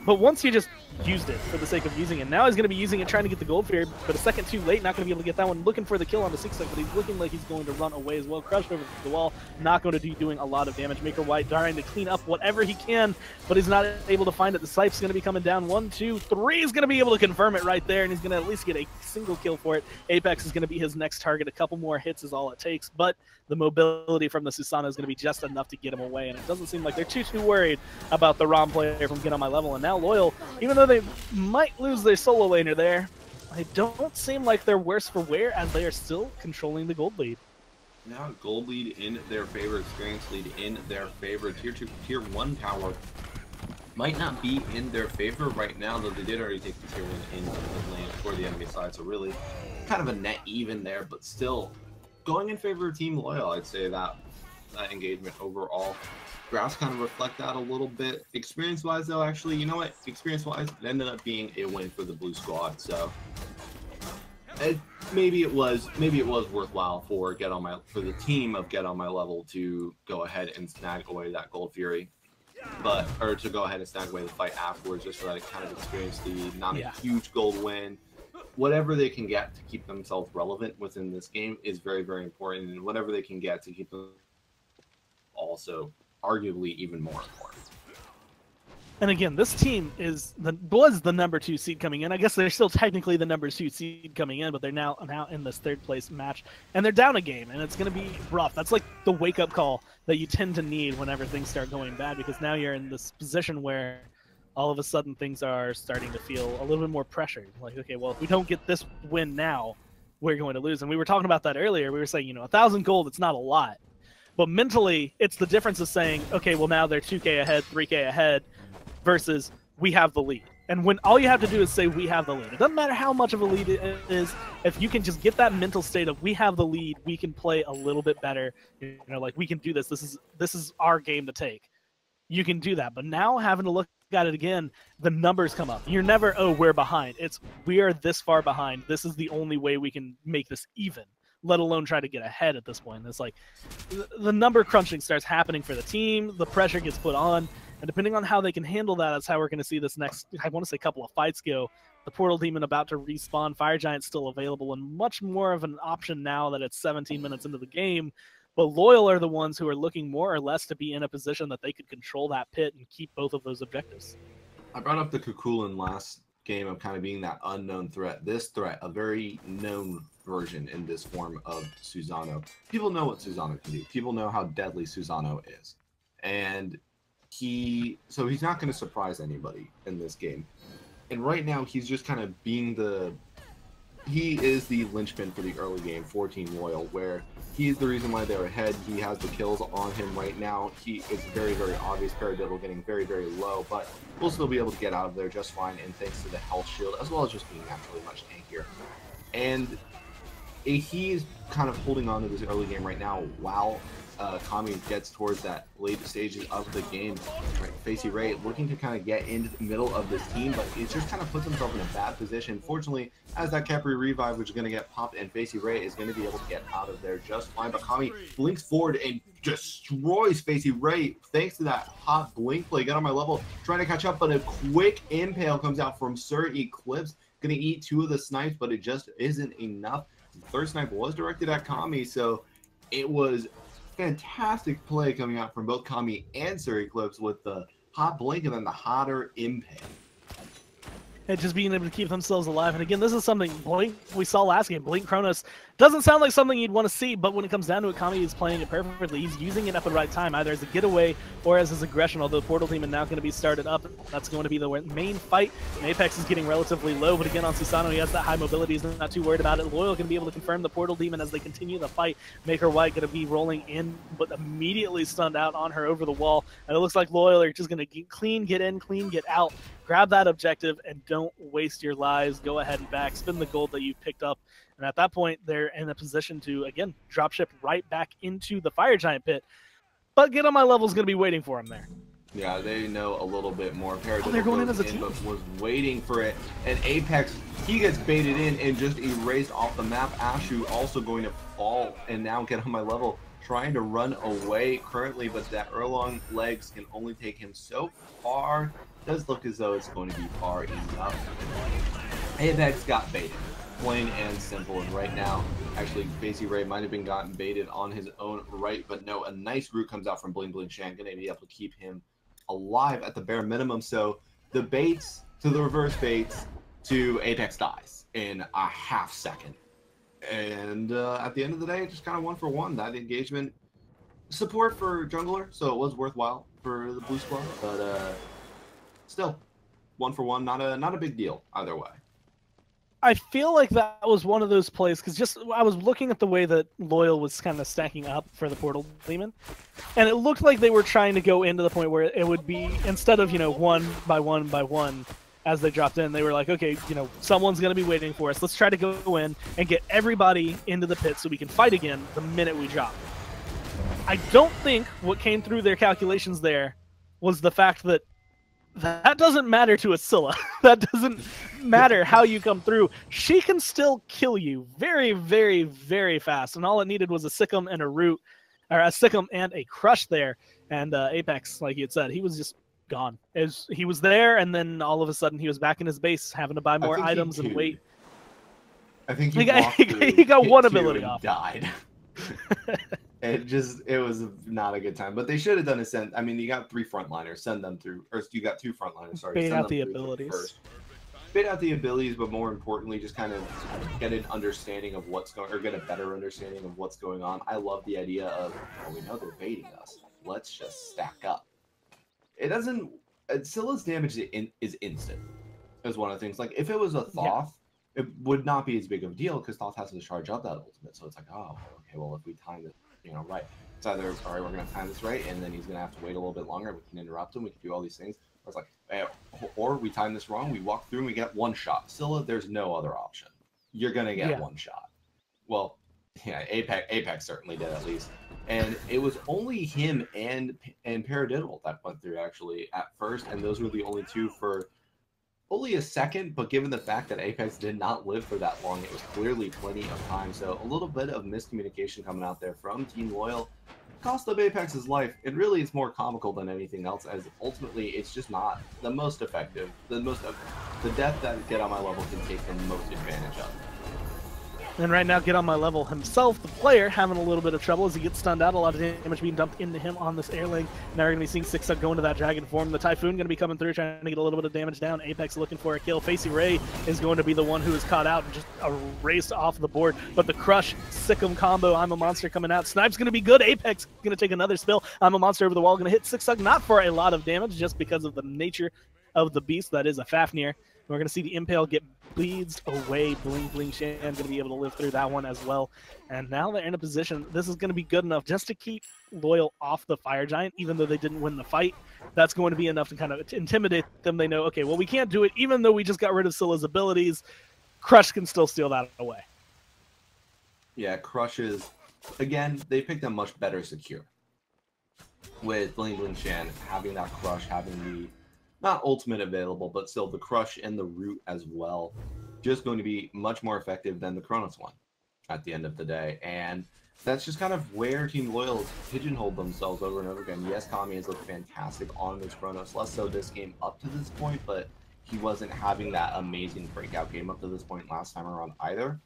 But once you just used it for the sake of using it, now he's going to be using it trying to get the Gold Fury, but a second too late, not going to be able to get that one. Looking for the kill on the 6 second, but he's looking like he's going to run away as well. Crushed over the wall, not going to be doing a lot of damage. Maker White trying to clean up whatever he can, but he's not able to find it. The Sipe's going to be coming down. 1, 2, 3. He's going to be able to confirm it right there, and he's going to at least get a single kill for it. Apex is going to be his next target. A couple more hits is all it takes, but the mobility from the Susanna is going to be just enough to get him away, and it doesn't seem like they're too worried about the ROM player from Get On My Level. And now Loyal, even though they might lose their solo laner there, they don't seem like they're worse for wear, as they are still controlling the gold lead. Now gold lead in their favor, experience lead in their favor. Tier 2, Tier 1 power might not be in their favor right now, though they did already take the Tier 1 in the lane for the enemy side, so really kind of a net even there, but still going in favor of Team Loyal. I'd say that engagement overall. Graphs kind of reflect that a little bit. Experience-wise, though, actually, you know what? Experience-wise, it ended up being a win for the blue squad. So maybe it was worthwhile for the team of Get On My Level to go ahead and snag away that Gold Fury, or to go ahead and snag away the fight afterwards, just so that it kind of experienced the not a huge gold win. Whatever they can get to keep themselves relevant within this game is very, very important, and whatever they can get to keep them also arguably even more important. And again, this team was the number 2 seed coming in. I guess they're still technically the number 2 seed coming in, but they're now in this 3rd place match, and they're down a game, and it's going to be rough. That's like the wake-up call that you tend to need whenever things start going bad, because now you're in this position where all of a sudden things are starting to feel a little bit more pressured. Like, okay, well, if we don't get this win now, we're going to lose. And we were talking about that earlier. We were saying, 1,000 gold, it's not a lot. But mentally, it's the difference of saying, okay, well, now they're 2K ahead, 3K ahead, versus we have the lead. And when all you have to do is say we have the lead, it doesn't matter how much of a lead it is. If you can just get that mental state of we have the lead, we can play a little bit better. Like, we can do this. This is our game to take. You can do that. But now having to look at it again, the numbers come up. You're never, oh, we're behind. It's we are this far behind. This is the only way we can make this even, let alone try to get ahead at this point. It's like the number crunching starts happening for the team. The pressure gets put on. And depending on how they can handle that, that's how we're going to see this next, I want to say, couple of fights go. The Portal Demon about to respawn. Fire Giant's still available and much more of an option now that it's 17 minutes into the game. But Loyal are the ones who are looking more or less to be in a position that they could control that pit and keep both of those objectives. I brought up the Kukulin last game of kind of being that unknown threat. This threat, a very known version in this form of Susano. People know what Susano can do. People know how deadly Susano is. And he's not going to surprise anybody in this game. And right now, he's just kind of being he is the linchpin for the early game for Team Loyal, where he's the reason why they're ahead. He has the kills on him right now. He is very, very obvious. Paradiddle getting very, very low, but we'll still be able to get out of there just fine, and thanks to the health shield, as well as just being naturally much tankier. And he is kind of holding on to this early game right now while Kami gets towards that late stages of the game, right, Facey Ray looking to kind of get into the middle of this team, but it just kind of puts himself in a bad position. Fortunately, as that Khepri revive, which is going to get popped, and Facey Ray is going to be able to get out of there just fine. But Kami blinks forward and destroys Facey Ray thanks to that hot blink play. Get on my level, trying to catch up, but a quick impale comes out from Sir Eclipse. Going to eat 2 of the snipes, but it just isn't enough. The third snipe was directed at Kami, so it was fantastic play coming out from both Kami and Sir Eclipse with the hot blink and then the hotter impale. And just being able to keep themselves alive. And again, this is something Blink we saw last game. Blink Kronos doesn't sound like something you'd want to see, but when it comes down to it, Kami is playing it perfectly. He's using it up at the right time, either as a getaway or as his aggression, although Portal Demon now going to be started up. That's going to be the main fight. And Apex is getting relatively low, but again, on Susano, he has that high mobility. He's not too worried about it. Loyal going to be able to confirm the Portal Demon as they continue the fight. Maker White going to be rolling in, but immediately stunned out on her over the wall. And it looks like Loyal are just going to get in, clean, get out. Grab that objective and don't waste your lives. Go ahead and back, spend the gold that you've picked up. And at that point, they're in a position to, again, dropship right back into the Fire Giant pit. But Get On My Level is going to be waiting for him there. Yeah, they know a little bit more. They're going in as a team. But was waiting for it. And Apex, he gets baited in and just erased off the map. Ashu also going to fall and now Get On My Level, trying to run away currently, but that Erlong legs can only take him so far. Does look as though it's going to be far enough. Apex got baited, plain and simple. And right now, actually, Facey Ray might have been gotten baited on his own right, but no, a nice route comes out from Bling Bling Shan, going to be able to keep him alive at the bare minimum. So the baits to the reverse baits to Apex dies in a half second. And at the end of the day, just kind of 1 for 1. That engagement, support for jungler, so it was worthwhile for the blue squad, but still 1 for 1, not a big deal either way. I feel like that was one of those plays, because just I was looking at the way that Loyal was kind of stacking up for the Portal Demon, and it looked like they were trying to go into the point where it would be, instead of, 1 by 1 by 1 as they dropped in, they were like, okay, someone's going to be waiting for us. Let's try to go in and get everybody into the pit so we can fight again the minute we drop. I don't think what came through their calculations there was the fact that doesn't matter to Ascilla. That doesn't matter how you come through. She can still kill you very, very, very fast. And all it needed was a Sikkim and a root, or a Sikkim and a crush there. And Apex, like you had said, he was just gone. He was there, and then all of a sudden he was back in his base, having to buy more items and wait. I think he got one ability off. Died. It was not a good time, but they should have done a send. I mean, you got 3 frontliners, send them through, or you got 2 frontliners. Sorry, bait out the abilities. Bait out the abilities, but more importantly, just kind of get an understanding of what's going, or get a better understanding of what's going on. I love the idea of, well, we know they're baiting us. Let's just stack up. It doesn't. Scylla's damage is instant. Is one of the things. Like if it was a Thoth, it would not be as big of a deal because Thoth has to charge up that ultimate. So it's like, oh, okay, well, if we time it, right, it's either, all right, we're going to time this right, and then he's going to have to wait a little bit longer, and we can interrupt him, we can do all these things. Or it's like, or we time this wrong, we walk through and we get 1 shot. Scylla, there's no other option. You're going to get 1 shot. Well, yeah, Apex certainly did at least. And it was only him and Paradiddle that went through actually at first, and those were the only 2 for only a second, but given the fact that Apex did not live for that long, it was clearly plenty of time. So a little bit of miscommunication coming out there from Team Loyal cost of Apex's life. It really is more comical than anything else, as ultimately it's just not the most effective, the death that Get On My Level can take the most advantage of. And right now, Get On My Level himself, the player, having a little bit of trouble as he gets stunned out. A lot of damage being dumped into him on this air lane. Now we're going to be seeing Sixug go into that dragon form. The Typhoon going to be coming through, trying to get a little bit of damage down. Apex looking for a kill. Facey Ray is going to be the one who is caught out and just erased off the board. But the Crush, Sikkim combo, I'm a Monster coming out. Snipe's going to be good. Apex going to take another spill. I'm a Monster over the wall. Going to hit Sixug, not for a lot of damage, just because of the nature of the beast that is a Fafnir. We're going to see the Impale get bleeds away. Bling Bling Shan going to be able to live through that one as well. And now they're in a position, this is going to be good enough just to keep Loyal off the Fire Giant, even though they didn't win the fight. That's going to be enough to kind of intimidate them. They know, okay, well, we can't do it, even though we just got rid of Scylla's abilities. Crush can still steal that away. Yeah, Crush's again, they picked a much better secure. With Bling Bling Shan having that crush, having the, not ultimate available, but still the crush and the root as well, just going to be much more effective than the Kronos one at the end of the day. And that's just kind of where Team Loyal pigeonholed themselves over and over again. Yes, Kami has looked fantastic on this Kronos, less so this game up to this point, but he wasn't having that amazing breakout game up to this point last time around either.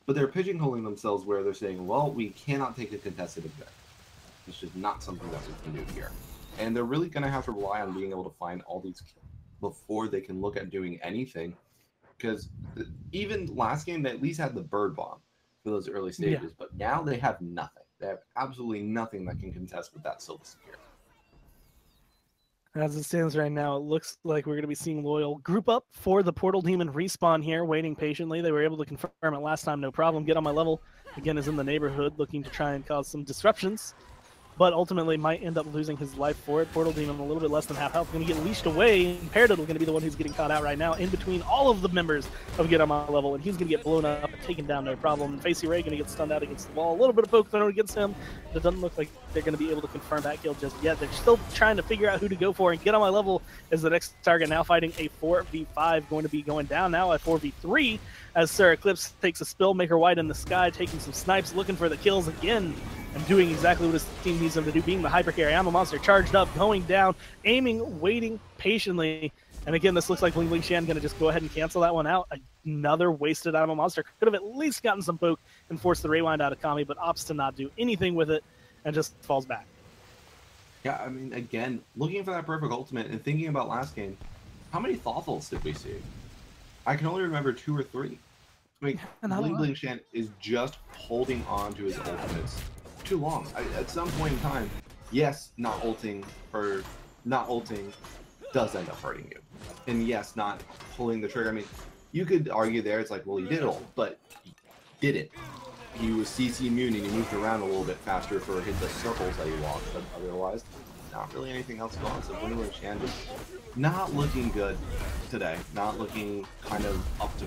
But they're pigeonholing themselves where they're saying, well, we cannot take a contested objective. It's just not something that we can do here. And they're really going to have to rely on being able to find all these kills before they can look at doing anything. Because even last game, they at least had the bird bomb for those early stages. But now they have nothing. They have absolutely nothing that can contest with that Silva secure. As it stands right now, it looks like we're going to be seeing Loyal group up for the Portal Demon respawn here, waiting patiently. They were able to confirm it last time, no problem. Get on my level, again, is in the neighborhood, looking to try and cause some disruptions, but ultimately might end up losing his life for it. Portal Demon a little bit less than half health, going to get leashed away. Imperative going to be the one who's getting caught out right now in between all of the members of Get On My Level, and he's going to get blown up and taken down, no problem. And Facey Ray going to get stunned out against the wall. A little bit of poke thrown against him, but it doesn't look like they're going to be able to confirm that kill just yet. They're still trying to figure out who to go for, and Get On My Level is the next target, now fighting a 4v5, going to be going down now at 4v3, as Sir Eclipse takes a spill, Maker White in the sky, taking some snipes, looking for the kills again, and doing exactly what his team needs him to do, being the hyper carry. I'm a monster, charged up, going down, aiming, waiting patiently. And again, this looks like Bling Bling Shan going to just go ahead and cancel that one out. Another wasted I'm a monster. Could have at least gotten some poke and forced the rewind out of Kami, but opts to not do anything with it and just falls back. Yeah, I mean, again, looking for that perfect ultimate and thinking about last game, how many Thoughtfuls did we see? I can only remember 2 or 3. I mean, Bling Bling Shan is just holding on to his ultimates too long. At some point in time, yes, not ulting does end up hurting you. And yes, not pulling the trigger. I mean, you could argue there, it's like, well, he did ult, but he didn't. He was CC immune and he moved around a little bit faster for hit the circles that he walked, but otherwise, not really anything else going on. So Bling Bling Shan just not looking good today. Not looking kind of up to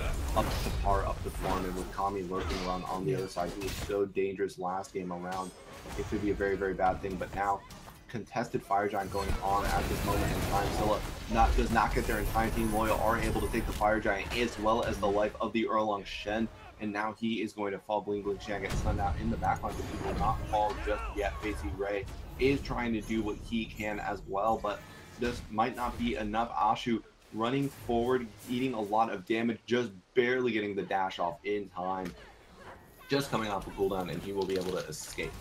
par, up to form, and with Kami lurking around on the other side, who was so dangerous last game around, it could be a very, very bad thing. But now, contested Fire Giant going on at this moment in time. Scylla does not get there in time. Team Loyal are able to take the Fire Giant as well as the life of the Erlong Shen. And now he is going to fall. Bling Bling Shan gets stunned out in the backline, but he will not fall just yet. Facey Ray is trying to do what he can as well, but this might not be enough. Ashu running forward, eating a lot of damage, just barely getting the dash off in time. Just coming off a cooldown, and he will be able to escape.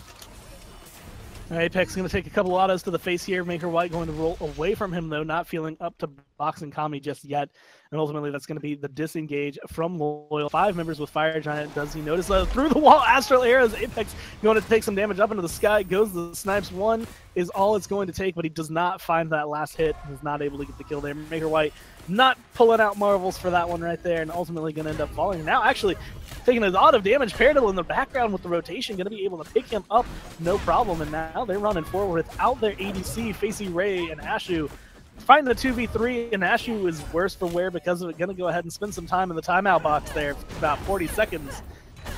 Apex going to take a couple autos to the face here. Maker White going to roll away from him, though, not feeling up to boxing Kami just yet. And ultimately, that's going to be the disengage from Loyal. 5 members with Fire Giant. Does he notice that through the wall? Astral Arrows. Apex going to take some damage up into the sky. Goes the snipes. 1 is all it's going to take, but he does not find that last hit. He's not able to get the kill there. Maker White not pulling out marvels for that one right there, and ultimately going to end up falling. Now, actually, taking a lot of damage. Paradil in the background with the rotation, going to be able to pick him up, no problem. And now they're running forward without their ADC, Facey Ray and Ashu. Fighting the 2v3, and Ashu is worse for wear because of it. Going to go ahead and spend some time in the timeout box there, about 40 seconds.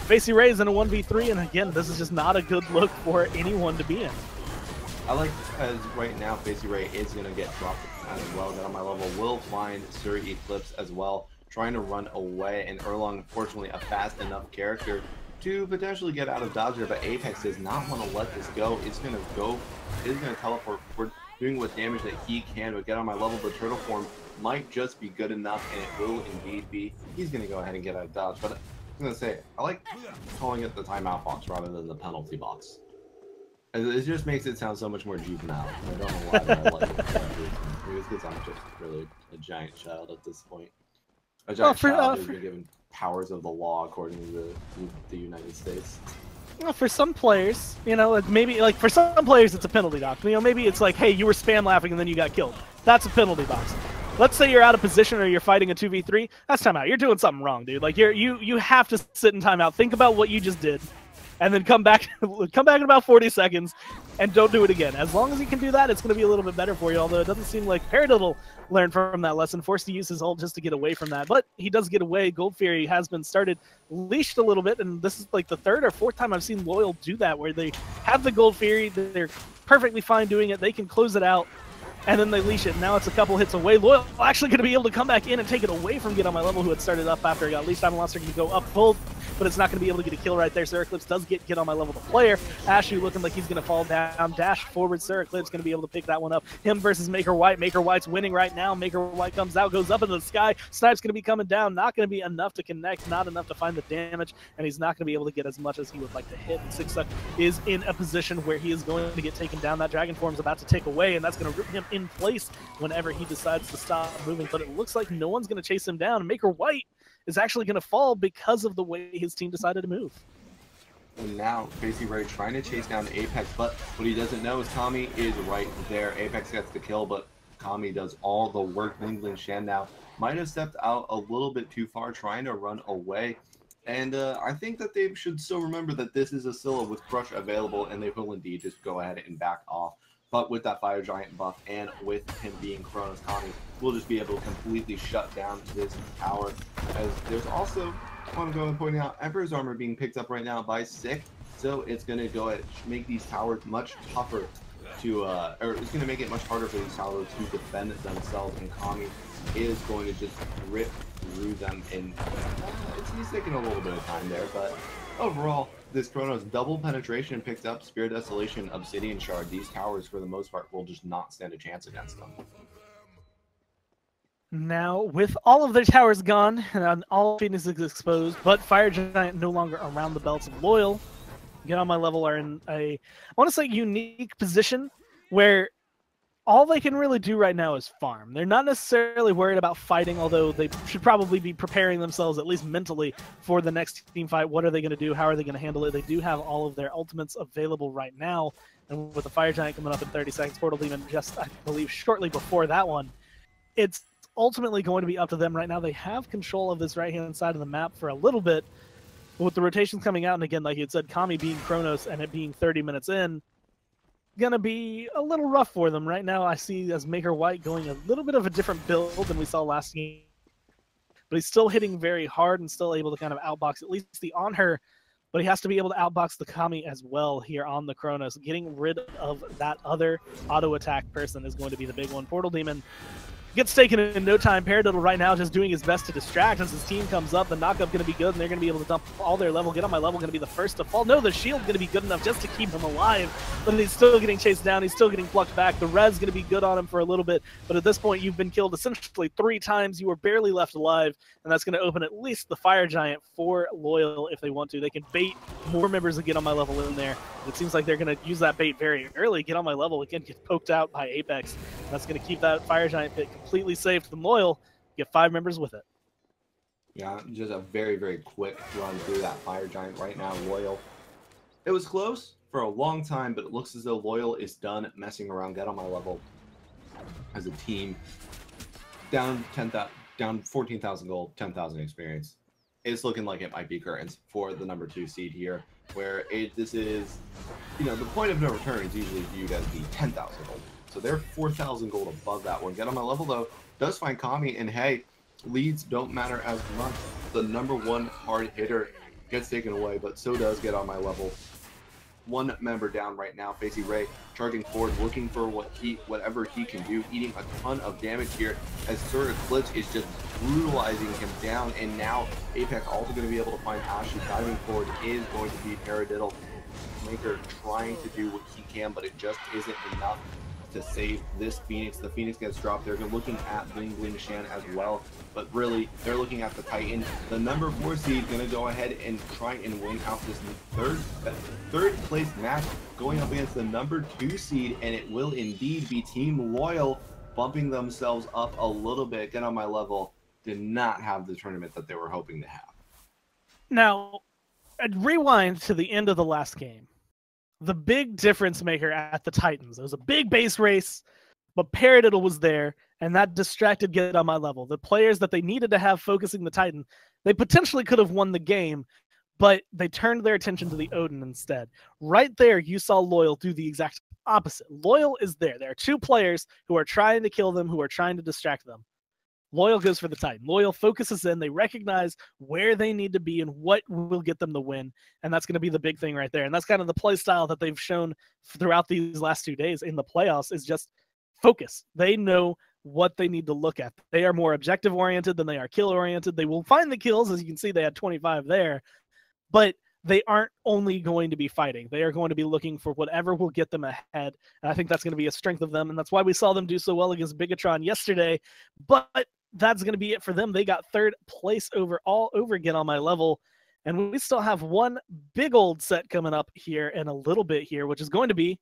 Facey Ray is in a 1v3, and again, this is just not a good look for anyone to be in. I like, as right now, Facey Ray is going to get dropped as well. Get on my level will find Sir Eclipse as well, trying to run away, and Erlong, unfortunately, a fast enough character to potentially get out of dodge here, but Apex does not want to let this go. It's going to teleport forward, doing what damage that he can, but Get On My Level, the turtle form might just be good enough, and it will indeed be. He's going to go ahead and get out of dodge, but I'm going to say, I like calling it the timeout box rather than the penalty box. It just makes it sound so much more juvenile. I don't know why, but I like it. Maybe it's because I'm just really a giant child at this point. A giant child who's been given powers of the law according to the United States. Well, for some players, you know, maybe like for some players it's a penalty box. You know, maybe it's like, hey, you were spam laughing and then you got killed. That's a penalty box. Let's say you're out of position or you're fighting a 2v3. That's timeout. You're doing something wrong, dude. Like you have to sit in timeout. Think about what you just did. and then come back in about 40 seconds and don't do it again. As long as you can do that, it's going to be a little bit better for you, although it doesn't seem like Paradiddle learned from that lesson, forced to use his ult just to get away from that. But he does get away. Gold Fury has been started leashed a little bit, and this is like the third or fourth time I've seen Loyal do that, where they have the Gold Fury, they're perfectly fine doing it, they can close it out, and then they leash it. Now it's a couple hits away. Loyal actually going to be able to come back in and take it away from Get On My Level, who had started up after he got leashed. Monster can go up full, but it's not going to be able to get a kill right there. Sir Eclipse does Get On My Level, the player. Ashu looking like he's going to fall down. Dash forward. Sir Eclipse going to be able to pick that one up. Him versus Maker White. Maker White's winning right now. Maker White comes out, goes up into the sky. Snipe's going to be coming down. Not going to be enough to connect, not enough to find the damage, and he's not going to be able to get as much as he would like to hit. And Sixsuck is in a position where he is going to get taken down. That Dragon Form's about to take away, and that's going to rip him in place whenever he decides to stop moving. But it looks like no one's going to chase him down. Maker White is actually going to fall because of the way his team decided to move. And now, basically, Ray trying to chase down Apex, but what he doesn't know is Kami is right there. Apex gets the kill, but Kami does all the work. Ling Shan now might have stepped out a little bit too far, trying to run away. And I think that they should still remember that this is a Scylla with Crush available, and they will indeed just go ahead and back off. But with that Fire Giant buff and with him being Chronos, Kami will just be able to completely shut down this tower. As there's also, I want to go and point out, Emperor's Armor being picked up right now by Sick, so it's going to go ahead and make these towers much tougher to, or it's going to make it much harder for these towers to defend themselves, and Kami is going to just rip through them, and he's taking a little bit of time there, but overall, this Chronos double penetration picked up Spirit Desolation, Obsidian Shard. These towers, for the most part, will just not stand a chance against them. Now, with all of their towers gone, and all Phoenix is exposed, but Fire Giant no longer around the belts of Loyal, Get On My Level are in a, I want to say, unique position where all they can really do right now is farm. They're not necessarily worried about fighting, although they should probably be preparing themselves, at least mentally, for the next team fight. What are they going to do? How are they going to handle it? They do have all of their ultimates available right now, and with the Fire Giant coming up in 30 seconds, Portal Demon just, I believe, shortly before that one, it's ultimately going to be up to them right now. They have control of this right-hand side of the map for a little bit, but with the rotations coming out, and again, like you had said, Kami being Chronos and it being 30 minutes in, gonna be a little rough for them right now. I see as Maker White going a little bit of a different build than we saw last game, but he's still hitting very hard and still able to kind of outbox at least the on her, but he has to be able to outbox the Kami as well here on the Chronos. Getting rid of that other auto attack person is going to be the big one. Portal Demon gets taken in no time. Paradiddle right now just doing his best to distract as his team comes up. The knockup going to be good, and they're going to be able to dump all their level. Get On My Level going to be the first to fall. No, the shield going to be good enough just to keep him alive, but he's still getting chased down. He's still getting plucked back. The res going to be good on him for a little bit, but at this point, you've been killed essentially 3 times. You were barely left alive, and that's going to open at least the Fire Giant for Loyal if they want to. They can bait more members of Get On My Level in there. It seems like they're going to use that bait very early. Get On My Level again, get poked out by Apex. That's going to keep that Fire Giant pit completely safe. The Loyal get 5 members with it. Yeah, just a very, very quick run through that Fire Giant right now. Loyal, it was close for a long time, but it looks as though Loyal is done messing around. Get On My Level as a team, down 14,000 gold, 10,000 experience. It's looking like it might be curtains for the number 2 seed here, where this is, you know, the point of no return is usually viewed as the 10,000 gold. So they're 4,000 gold above that one. Get On My Level, though, does find Kami, and hey, leads don't matter as much. The number 1 hard hitter gets taken away, but so does Get On My Level. 1 member down right now. Facey Ray charging forward, looking for whatever he can do, eating a ton of damage here as Sir Eclipse is just brutalizing him down, and now Apex also going to be able to find Ashu. Diving forward is going to be Paradiddle. Maker trying to do what he can, but it just isn't enough to save this Phoenix. The Phoenix gets dropped. They're looking at Ling Shan as well, but really they're looking at the Titan. The number 4 seed going to go ahead and try and win out this third place match, going up against the number 2 seed, and it will indeed be Team Loyal bumping themselves up a little bit. Get On My Level did not have the tournament that they were hoping to have. Now, rewind to the end of the last game. The big difference maker at the Titans. It was a big base race, but Paradiddle was there, and that distracted Get On My Level. The players that they needed to have focusing the Titan, they potentially could have won the game, but they turned their attention to the Odin instead. Right there, you saw Loyal do the exact opposite. Loyal is there. There are two players who are trying to kill them, who are trying to distract them. Loyal goes for the Titan. Loyal focuses in. They recognize where they need to be and what will get them the win. And that's going to be the big thing right there. And that's kind of the play style that they've shown throughout these last 2 days in the playoffs is just focus. They know what they need to look at. They are more objective oriented than they are kill oriented. They will find the kills. As you can see, they had 25 there. But they aren't only going to be fighting. They are going to be looking for whatever will get them ahead. And I think that's going to be a strength of them. And that's why we saw them do so well against Bigatron yesterday. But that's going to be it for them. They got third place all over again on my level. And we still have one big old set coming up here in a little bit here, which is going to be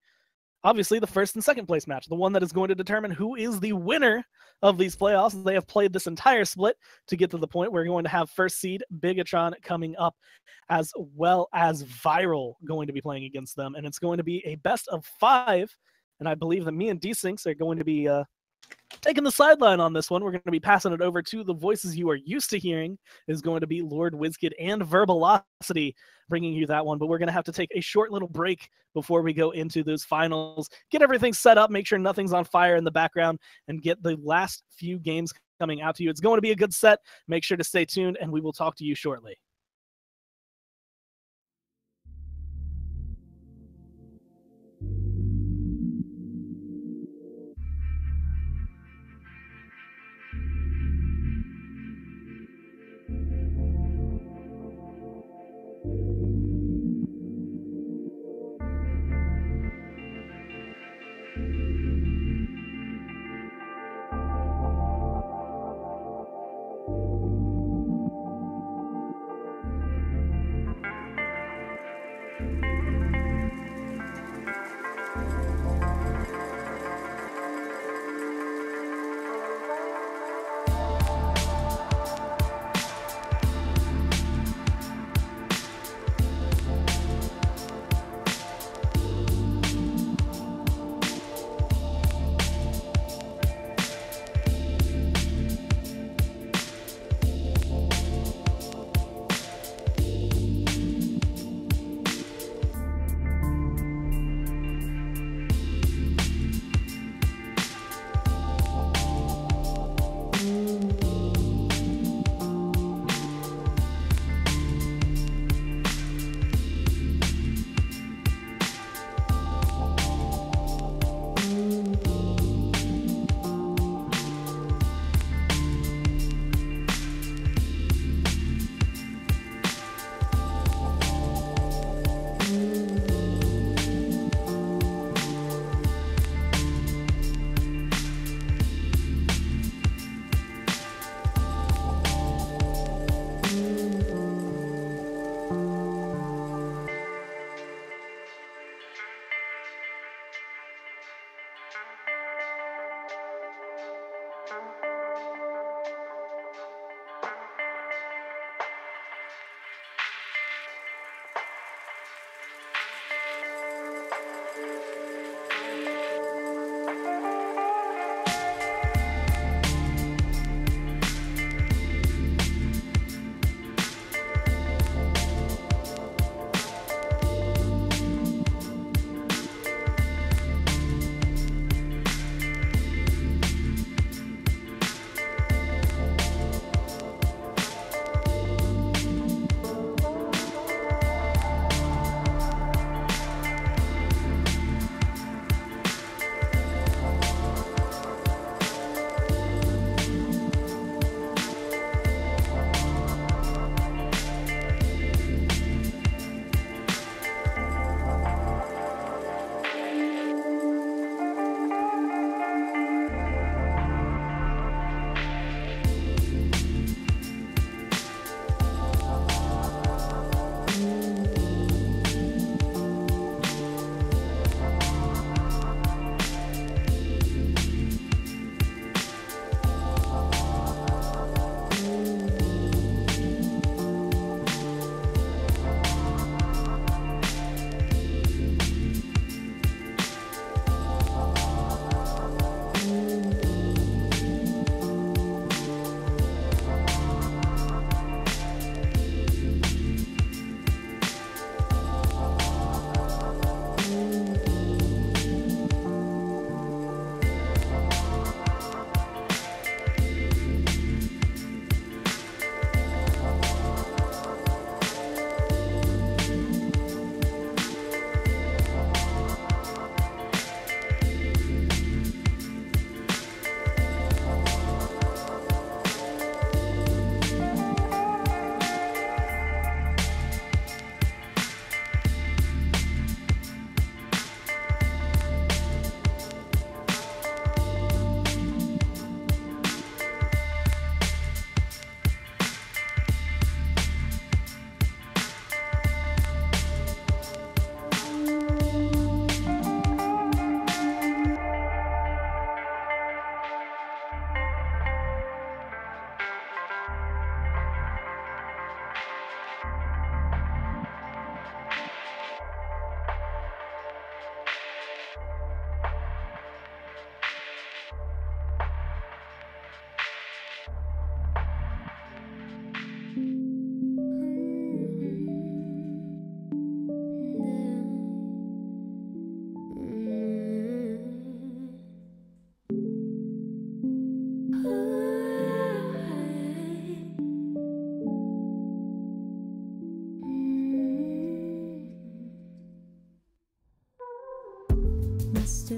obviously the first and second place match, the one that is going to determine who is the winner of these playoffs. They have played this entire split to get to the point where we're going to have first seed Bigatron coming up, as well as Viral going to be playing against them. And it's going to be a best of 5. And I believe that me and D-Syncs are going to be taking the sideline on this one. We're going to be passing it over to the voices you are used to hearing. Is going to be Lord Wizkid and Verbalocity bringing you that one. But we're going to have to take a short little break before we go into those finals, get everything set up, make sure nothing's on fire in the background, and get the last few games coming out to you. It's going to be a good set. Make sure to stay tuned, and we will talk to you shortly.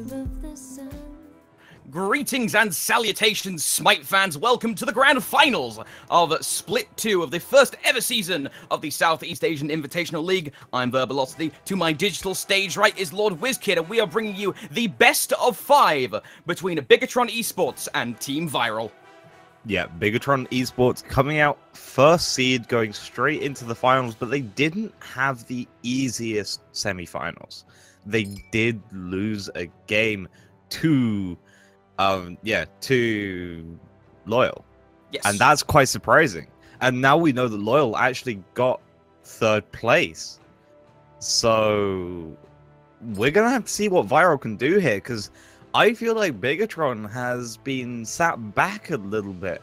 of the sun. Greetings and salutations, Smite fans. Welcome to the grand finals of Split 2 of the first ever season of the Southeast Asian Invitational League. I'm Verbalocity. To my digital stage right is Lord WizKid, and we are bringing you the best of 5 between Bigatron Esports and Team Viral. Yeah, Bigatron Esports coming out first seed, going straight into the finals, but they didn't have the easiest semifinals. They did lose a game to Loyal. Yes. And that's quite surprising. And now we know that Loyal actually got 3rd place. So we're going to have to see what Viral can do here, because I feel like Bigatron has been sat back a little bit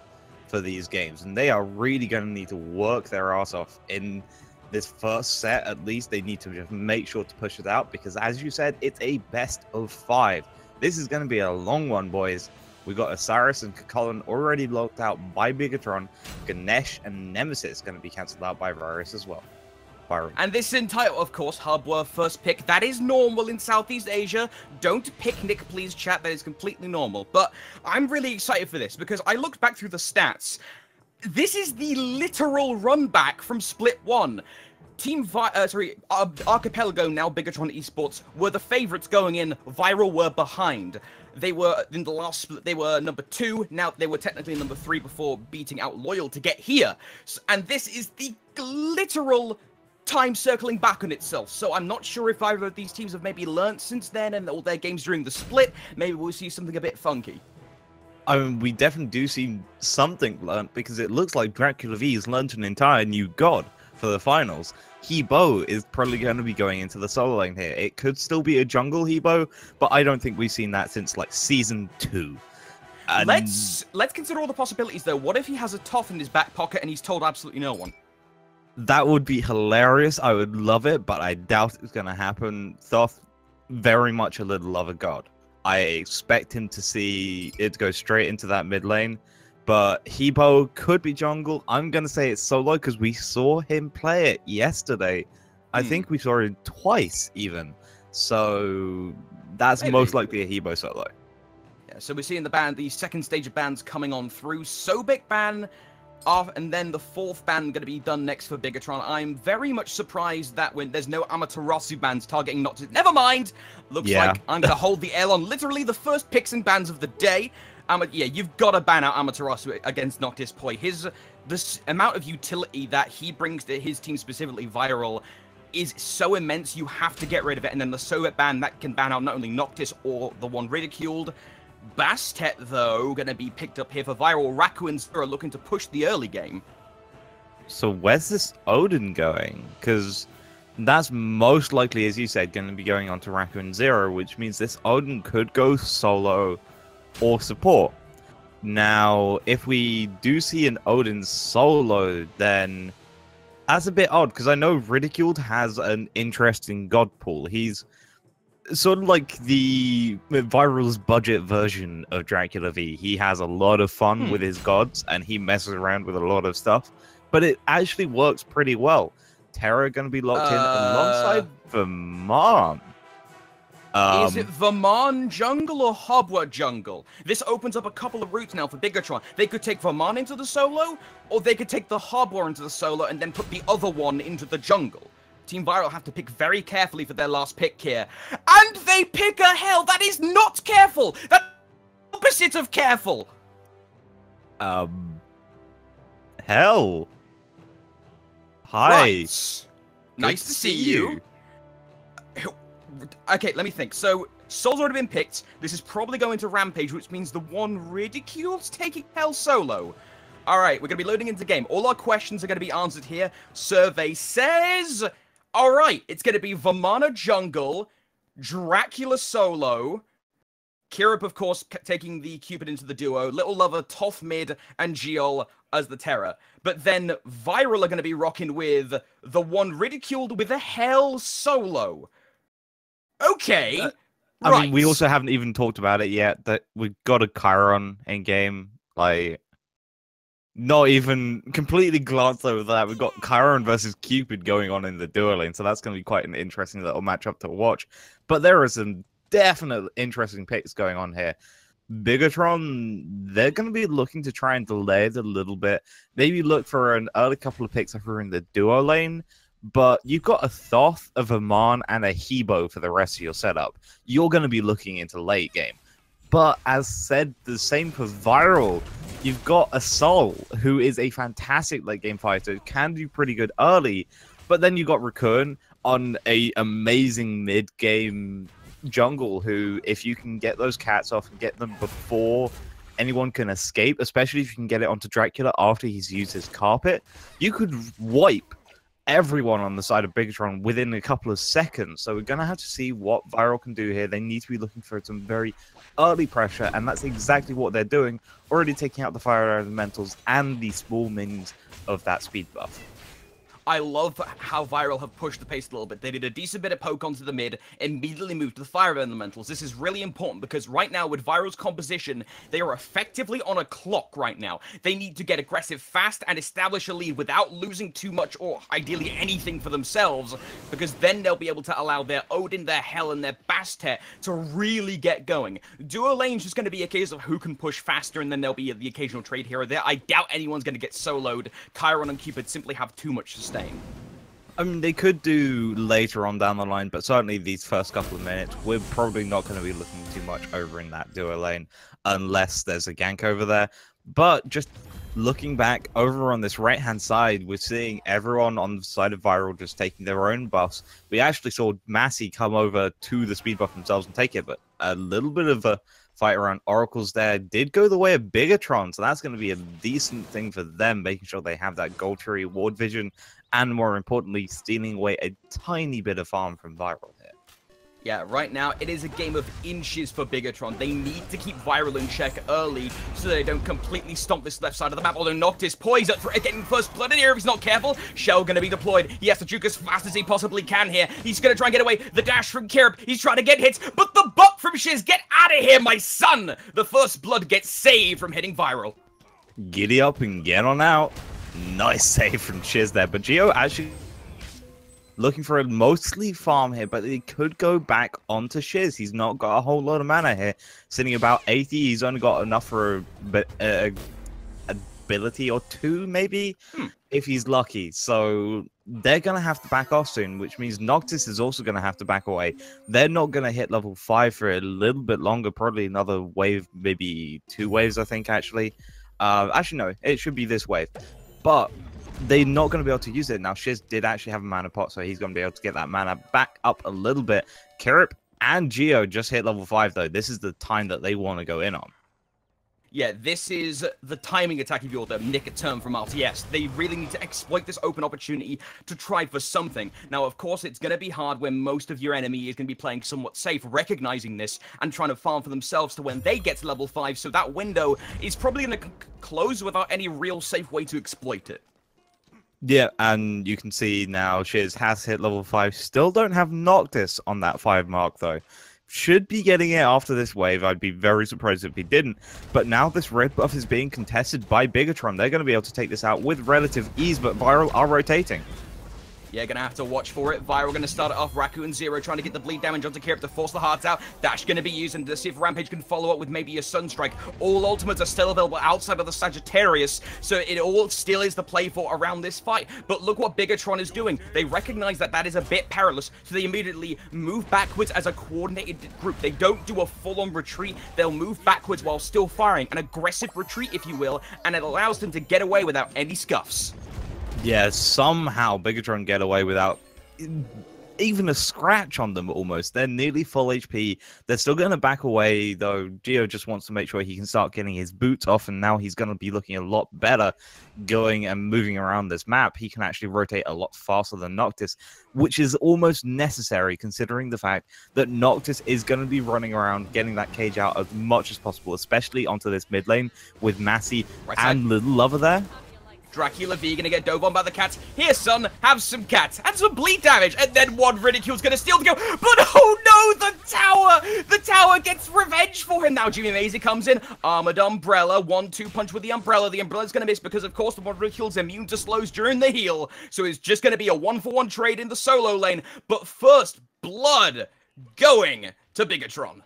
for these games, and they are really going to need to work their ass off in this first set. At least they need to just make sure to push it out, because as you said, it's a best of 5. This is going to be a long one, boys. We got Osiris and Kakulin already locked out by Bigatron. Ganesh and Nemesis going to be cancelled out by Virus as well. Byron. And this entire, of course, hub were first pick. That is normal in Southeast Asia. Don't pick Nick, please, chat. That is completely normal. But I'm really excited for this because I looked back through the stats. This is the literal run back from Split 1. Archipelago, now Bigatron Esports, were the favorites going in. Viral were behind. They were, in the last split, they were number 2. Now they were technically number 3 before beating out Loyal to get here. And this is the literal time circling back on itself. So I'm not sure if either of these teams have maybe learnt since then and all their games during the split. Maybe we'll see something a bit funky. I mean, we definitely do see something learnt, because it looks like Dracula V has learnt an entire new god for the finals. Hebo is probably going to be going into the solo lane here. It could still be a jungle Hebo, but I don't think we've seen that since like season 2. And Let's consider all the possibilities though. What if he has a Toff in his back pocket and he's told absolutely no one? that would be hilarious. I would love it, but I doubt it's going to happen. Thoth, very much a little of a god. I expect him to see it go straight into that mid lane. But Hebo could be jungle. I'm going to say it's solo because we saw him play it yesterday. I think we saw him twice even. So that's most likely a Hebo solo. Yeah, so we're seeing the second stage of bans coming on through. Sobek ban, and then the fourth ban going to be done next for Bigatron. I'm very much surprised that when there's no Amaterasu bans targeting Nocturns. Never mind! Looks like I'm going to hold the L on literally the first picks and bans of the day. Yeah, you've got to ban out Amaterasu against Noctis Poi. The amount of utility that he brings to his team, specifically Viral, is so immense, you have to get rid of it. And then the Sobek ban, that can ban out not only Noctis or the one ridiculed. Bastet, though, going to be picked up here for Viral. Rakuins are looking to push the early game. So where's this Odin going? Because that's most likely, as you said, going to be going on to Raccoon 0, which means this Odin could go solo or support. Now, if we do see an Odin solo, then that's a bit odd, because I know Ridiculed has an interesting god pool. He's sort of like the Viral's budget version of Dracula V. He has a lot of fun with his gods, and he messes around with a lot of stuff, but it actually works pretty well. Terra going to be locked in alongside Vermont. Is it Vermont jungle or Hobwa jungle? This opens up a couple of routes now for Bigatron. They could take Vermont into the solo, or they could take the Hobwa into the solo and then put the other one into the jungle. Team Viral have to pick very carefully for their last pick here. And they pick a hell! That is not careful! That's the opposite of careful! Hell. Hi. Right. Nice to see you. Okay, let me think. So, Soul's already been picked. This is probably going to Rampage, which means the one Ridicule's taking Hell solo. Alright, we're going to be loading into the game. All our questions are going to be answered here. Survey says... Alright, it's going to be Vamana jungle, Dracula solo, Kirip, of course, taking the Cupid into the duo, Little Lover, Toth mid, and Geol as the Terror. But then Viral are going to be rocking with the one Ridiculed with a Hell solo. Okay, I mean, we also haven't even talked about it yet, that we've got a Chiron in game, like, not even completely glanced over that. We've got Chiron versus Cupid going on in the duo lane, so that's going to be quite an interesting little matchup to watch. But there are some definite interesting picks going on here. Bigatron, they're going to be looking to try and delay it a little bit. Maybe look for an early couple of picks over in the duo lane. But you've got a Thoth, a Verman, and a Hebo for the rest of your setup. You're going to be looking into late game. But as said, the same for Viral. You've got a Soul, who is a fantastic late game fighter, can do pretty good early. But then you've got Raccoon on a amazing mid game jungle, who, if you can get those cats off and get them before anyone can escape, especially if you can get it onto Dracula after he's used his carpet, you could wipe everyone on the side of Bigatron within a couple of seconds. So we're going to have to see what Viral can do here. They need to be looking for some very early pressure, and that's exactly what they're doing, already taking out the fire elementals and the small minions of that speed buff. I love how Viral have pushed the pace a little bit. They did a decent bit of poke onto the mid, immediately moved to the fire elementals. This is really important because right now with Viral's composition, they are effectively on a clock right now. They need to get aggressive fast and establish a lead without losing too much or ideally anything for themselves, because then they'll be able to allow their Odin, their Hel, and their Bastet to really get going. Duo lane's just going to be a case of who can push faster, and then there'll be the occasional trade hero there. I doubt anyone's going to get soloed. Chiron and Cupid simply have too much to stay. I mean, they could do later on down the line, but certainly these first couple of minutes, we're probably not going to be looking too much over in that duo lane unless there's a gank over there. But just looking back over on this right-hand side, we're seeing everyone on the side of Viral just taking their own buffs. We actually saw Massey come over to the speed buff themselves and take it, but a little bit of a fight around Oracles there did go the way of Bigatron, so that's going to be a decent thing for them, making sure they have that gold tree ward vision, and more importantly, stealing away a tiny bit of farm from Viral here. Yeah, right now, it is a game of inches for Bigatron. They need to keep Viral in check early so they don't completely stomp this left side of the map. Although Noctis poised up for getting first blood in here if he's not careful. Shell going to be deployed. He has to juke as fast as he possibly can here. He's going to try and get away. The dash from Kirib. He's trying to get hits, but the butt from Shiz. Get out of here, my son! The first blood gets saved from hitting Viral. Giddy up and get on out. Nice save from Shiz there, but Geo actually looking for a mostly farm here, but he could go back onto Shiz. He's not got a whole lot of mana here. Sitting about 80, he's only got enough for a ability or two, maybe, if he's lucky. So they're going to have to back off soon, which means Noctis is also going to have to back away. They're not going to hit level 5 for a little bit longer, probably another wave, maybe 2 waves, I think, actually. Actually, no, it should be this wave. But they're not going to be able to use it. Now, Shiz did actually have a mana pot, so he's going to be able to get that mana back up a little bit. Kirip and Geo just hit level 5, though. This is the time that they want to go in on. Yeah, this is the timing attack if you're the nick a turn from RTS. They really need to exploit this open opportunity to try for something. Now, of course, it's going to be hard when most of your enemy is going to be playing somewhat safe, recognizing this and trying to farm for themselves to when they get to level 5. So that window is probably going to close without any real safe way to exploit it. Yeah, and you can see now Shiz has hit level 5. Still don't have Noctis on that 5 mark, though. Should be getting it after this wave. I'd be very surprised if he didn't. But now this red buff is being contested by Bigatron. They're going to be able to take this out with relative ease, but Viral are rotating. Yeah, gonna have to watch for it. Viral gonna start it off. Raccoon 0 trying to get the bleed damage onto Kirip to force the hearts out. Dash gonna be used and to see if Rampage can follow up with maybe a Sunstrike. All ultimates are still available outside of the Sagittarius, so it all still is the play for around this fight. But look what Bigatron is doing. They recognize that that is a bit perilous, so they immediately move backwards as a coordinated group. They don't do a full-on retreat. They'll move backwards while still firing. An aggressive retreat, if you will, and it allows them to get away without any scuffs. Yeah, somehow Bigatron get away without even a scratch on them almost. They're nearly full HP. They're still going to back away, though. Geo just wants to make sure he can start getting his boots off, and now he's going to be looking a lot better going and moving around this map. He can actually rotate a lot faster than Noctis, which is almost necessary considering the fact that Noctis is going to be running around getting that cage out as much as possible, especially onto this mid lane with Massey and Little Lover there. Dracula V gonna get dove on by the cats. Here, son, have some cats and some bleed damage. And then one Ridicule's gonna steal the kill. But oh no, the tower! The tower gets revenge for him. Now Jimmy Maisie comes in. Armored Umbrella. 1-2 punch with the Umbrella. The Umbrella's gonna miss because, of course, the one Ridicule's immune to slows during the heal. So it's just gonna be a 1-for-1 trade in the solo lane. But first, blood going to Bigatron.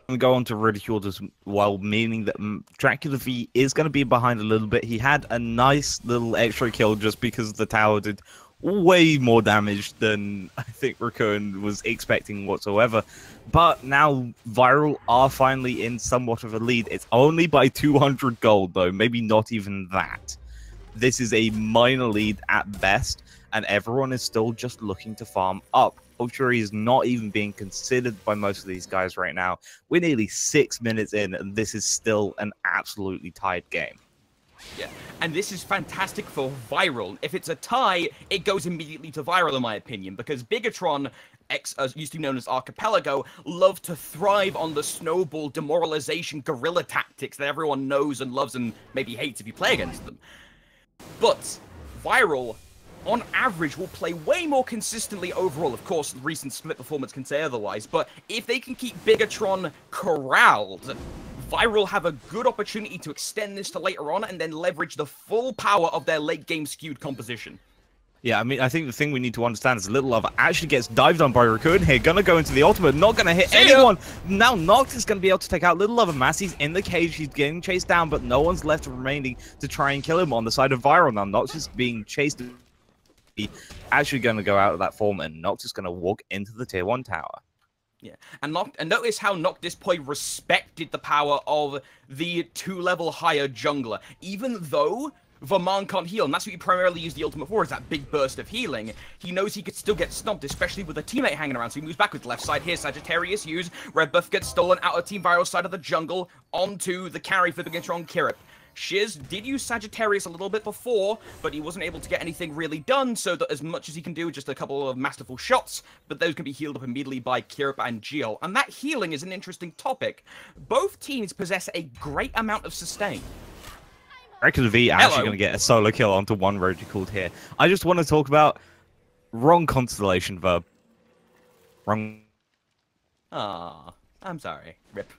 And go on to ridiculed as well, meaning that Dracula V is going to be behind a little bit. He had a nice little extra kill just because the tower did way more damage than I think Raccoon was expecting whatsoever. But now Viral are finally in somewhat of a lead. It's only by 200 gold, though, maybe not even that. This is a minor lead at best, and everyone is still just looking to farm up. Ultra is not even being considered by most of these guys right now. We're nearly 6 minutes in, and this is still an absolutely tied game. Yeah, and this is fantastic for Viral. If it's a tie, it goes immediately to Viral, in my opinion, because Bigatron, used to be known as Archipelago, love to thrive on the snowball demoralization guerrilla tactics that everyone knows and loves and maybe hates if you play against them. But Viral, on average, will play way more consistently overall. Of course, recent split performance can say otherwise, but if they can keep Bigatron corralled, Viral have a good opportunity to extend this to later on and then leverage the full power of their late game skewed composition. Yeah, I mean, I think the thing we need to understand is Little Lava actually gets dived on by Raccoon here. Gonna go into the ultimate, not gonna hit anyone. Now Noct is gonna be able to take out Little Lava. Massey's in the cage, he's getting chased down, but no one's left remaining to try and kill him on the side of Viral. Now Noct is being chased. Actually gonna go out of that form, and Noct is gonna walk into the tier 1 tower. Yeah, and notice how Noctis Poi respected the power of the 2-level higher jungler, even though Verman can't heal, and that's what you primarily use the ultimate for, is that big burst of healing. He knows he could still get stomped, especially with a teammate hanging around, so he moves back with the left side here. Sagittarius use, red buff gets stolen out of Team Viral side of the jungle onto the carry for Bigatron Kirip. Shiz did use Sagittarius a little bit before, but he wasn't able to get anything really done, so that as much as he can do, just a couple of masterful shots, but those can be healed up immediately by Kirip and Geo. And that healing is an interesting topic. Both teams possess a great amount of sustain. Dracula V actually going to get a solo kill onto one Rotocalled here. I just want to talk about wrong constellation verb. Wrong. Ah, I'm sorry. Rip.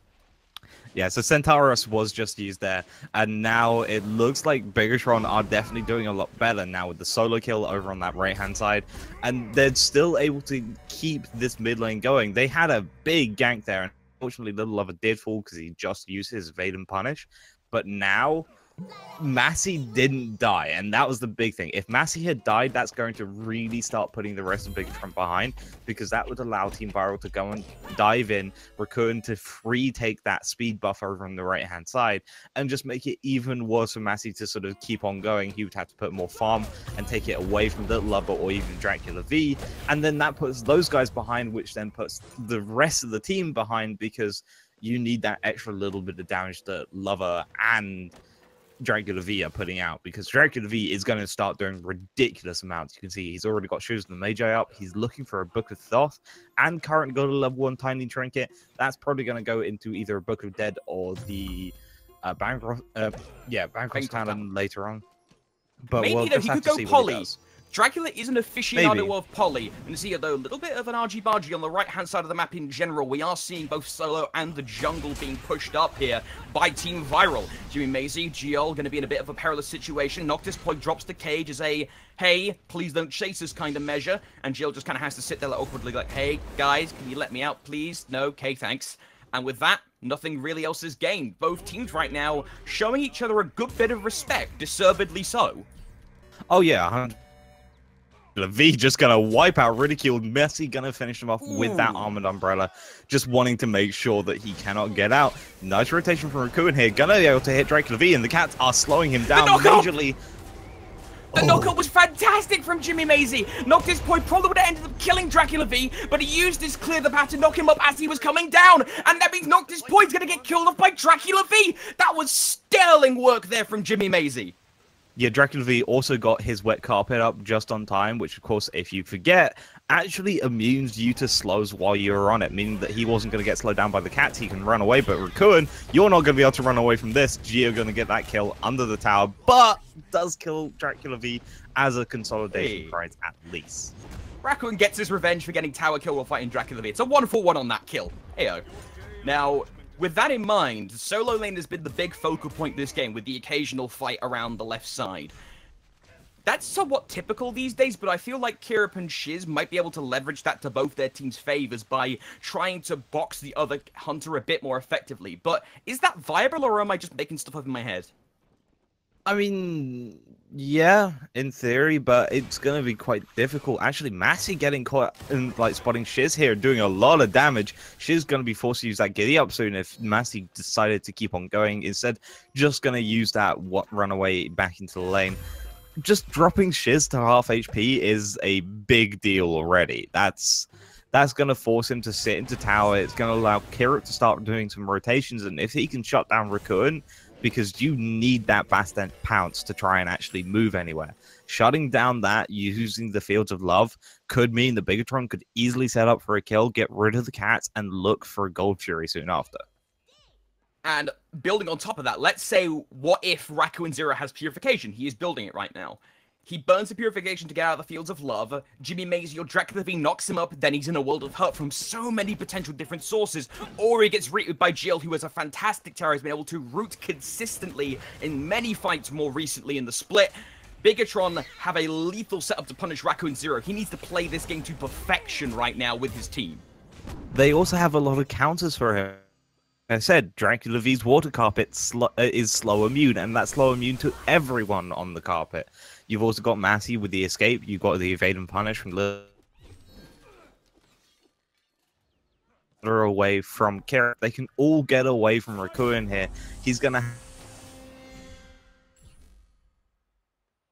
Yeah, so Centaurus was just used there, and now it looks like Bigatron are definitely doing a lot better now with the solo kill over on that right-hand side, and they're still able to keep this mid lane going. They had a big gank there, and unfortunately Little Lover did fall because he just used his evade and punish, but now Massey didn't die, and that was the big thing. If Massey had died, that's going to really start putting the rest of Bigatron behind, because that would allow Team Viral to go and dive in, Raccoon to free take that speed buff over on the right-hand side, and just make it even worse for Massey to sort of keep on going. He would have to put more farm and take it away from Little Lover or even Dracula V, and then that puts those guys behind, which then puts the rest of the team behind, because you need that extra little bit of damage that Lover and Dracula V are putting out, because Dracula V is going to start doing ridiculous amounts. You can see he's already got Shoes and the Magi up. He's looking for a Book of Thoth and currently got a level 1 Tiny Trinket. That's probably going to go into either a Book of Dead or the Bancroft Talon later on. But maybe we'll though just he have could to go see what he Poly. does. Dracula is an aficionado Maybe. of Poly, and see though a little bit of an argy-bargy on the right-hand side of the map in general. We are seeing both solo and the jungle being pushed up here by Team Viral. Jimmy Maisie, Geol going to be in a bit of a perilous situation. Noctis Point drops the cage as a, hey, please don't chase us kind of measure, and Geol just kind of has to sit there like, awkwardly like, hey, guys, can you let me out, please? No, okay, thanks. And with that, nothing really else is gained. Both teams right now showing each other a good bit of respect, deservedly so. Oh yeah, 100%. V just gonna wipe out Ridiculed. Messi gonna finish him off with that Armored Umbrella, just wanting to make sure that he cannot get out. Nice rotation from Raccoon here, gonna be able to hit Dracula V, and the cats are slowing him down majorly. The knockup was fantastic from Jimmy Maisie. Noctis Point probably would have ended up killing Dracula V, but he used his clear the path to knock him up as he was coming down, and that means Noctis Point's gonna get killed off by Dracula V. That was sterling work there from Jimmy Maisie. Yeah, Dracula V also got his wet carpet up just on time, which, of course, if you forget, actually immunes you to slows while you're on it, meaning that he wasn't going to get slowed down by the cats. He can run away, but Raccoon, you're not going to be able to run away from this. Geo going to get that kill under the tower, but does kill Dracula V as a consolidation prize at least. Raccoon gets his revenge for getting tower kill while fighting Dracula V. It's a 1-for-1 on that kill. Heyo. Now, with that in mind, solo lane has been the big focal point this game, with the occasional fight around the left side. That's somewhat typical these days, but I feel like Kirip and Shiz might be able to leverage that to both their team's favors by trying to box the other hunter a bit more effectively. But is that viable, or am I just making stuff up in my head? I mean, yeah, in theory, but it's going to be quite difficult. Actually, Massey getting caught in, like, spotting Shiz here, doing a lot of damage. Shiz going to be forced to use that giddy up soon if Massey decided to keep on going. Instead, just going to use that runaway back into the lane. Just dropping Shiz to half HP is a big deal already. That's going to force him to sit into tower. It's going to allow Kirip to start doing some rotations, and if he can shut down Raccoon, because you need that fast pounce to try and actually move anywhere. Shutting down that using the Fields of Love could mean the Bigatron could easily set up for a kill, get rid of the cats, and look for a Gold Fury soon after. And building on top of that, let's say, what if Raccoon Zero has Purification? He is building it right now. He burns the Purification to get out of the Fields of Love. Jimmy Maisie or Dracula V knocks him up. Then he's in a world of hurt from so many potential different sources. Or he gets rooted by Jill, who has a fantastic terror, has been able to root consistently in many fights more recently in the split. Bigatron have a lethal setup to punish Raccoon Zero. He needs to play this game to perfection right now with his team. They also have a lot of counters for him. Like I said, Dracula V's water carpet is slow immune, and that's slow immune to everyone on the carpet. You've also got Massey with the escape. You've got the evade and punish from away from Kirip. They can all get away from Raccoon here. He's gonna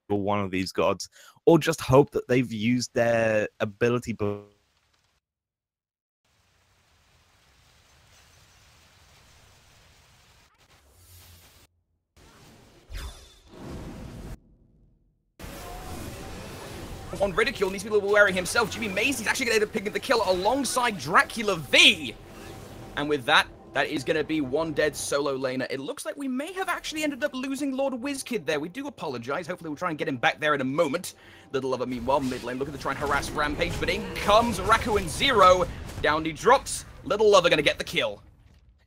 one of these gods, or just hope that they've used their ability. On Ridicule needs to be a little wary himself. Jimmy Maisie's actually going to end up picking the kill alongside Dracula V. And with that, that is going to be one dead solo laner. It looks like we may have actually ended up losing Lord Wizkid there. We do apologize. Hopefully we'll try and get him back there in a moment. Little Lover, meanwhile, mid lane looking to try and harass Rampage, but in comes Raccoon Zero. Down he drops. Little Lover going to get the kill.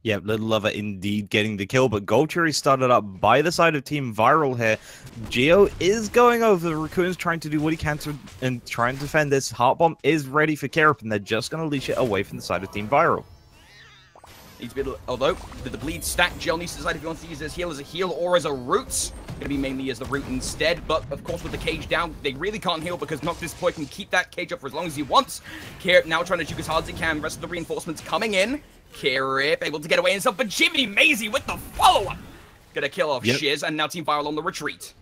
Yeah, Little Lover indeed getting the kill, but Gold Fury started up by the side of Team Viral here. Geo is going over. Raccoon's trying to do what he can and trying to defend this. Heart Bomb is ready for Kirip, and they're just going to leash it away from the side of Team Viral. Needs to be, although, with the bleed stack, Gel needs to decide if he wants to use his heal as a heal or as a root. Going to be mainly as the root instead, but of course with the cage down, they really can't heal because Noctis Boy can keep that cage up for as long as he wants. Kirip now trying to juke as hard as he can. Rest of the reinforcements coming in. Kirip able to get away himself, but Jimmy Maisie with the follow-up. Gonna kill off Shiz, and now Team Viral on the retreat.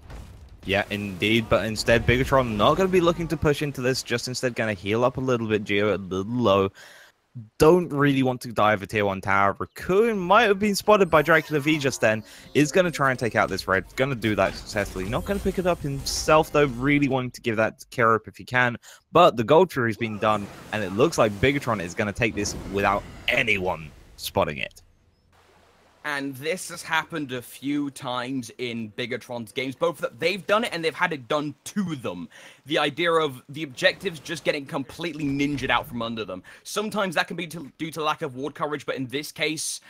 Yeah, indeed, but instead Bigatron not going to be looking to push into this, just instead going to heal up a little bit, Geo a little low. Don't really want to dive a tier 1 tower. Raccoon might have been spotted by Dracula V just then. Is going to try and take out this red. Going to do that successfully. Not going to pick it up himself, though. Really wanting to give that to Kirip if he can. But the Gold Fury has been done, and it looks like Bigatron is going to take this without anyone spotting it. And this has happened a few times in Bigatron's games. Both that they've done it and they've had it done to them. The idea of the objectives just getting completely ninja'd out from under them. Sometimes that can be due to lack of ward coverage, but in this case,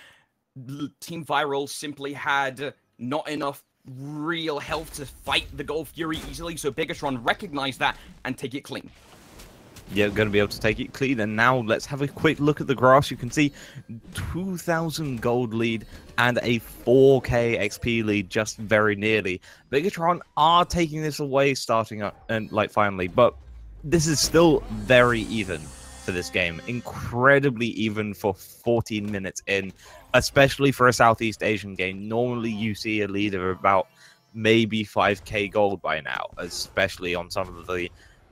Team Viral simply had not enough real health to fight the Gold Fury easily, so Bigatron recognized that and take it clean. Yeah, going to be able to take it clean. And now let's have a quick look at the graphs. You can see 2,000 gold lead and a 4k XP lead just very nearly. Bigatron are taking this away starting up and finally, but this is still very even for this game. Incredibly even for 14 minutes in, especially for a Southeast Asian game. Normally you see a lead of about maybe 5k gold by now, especially on some of the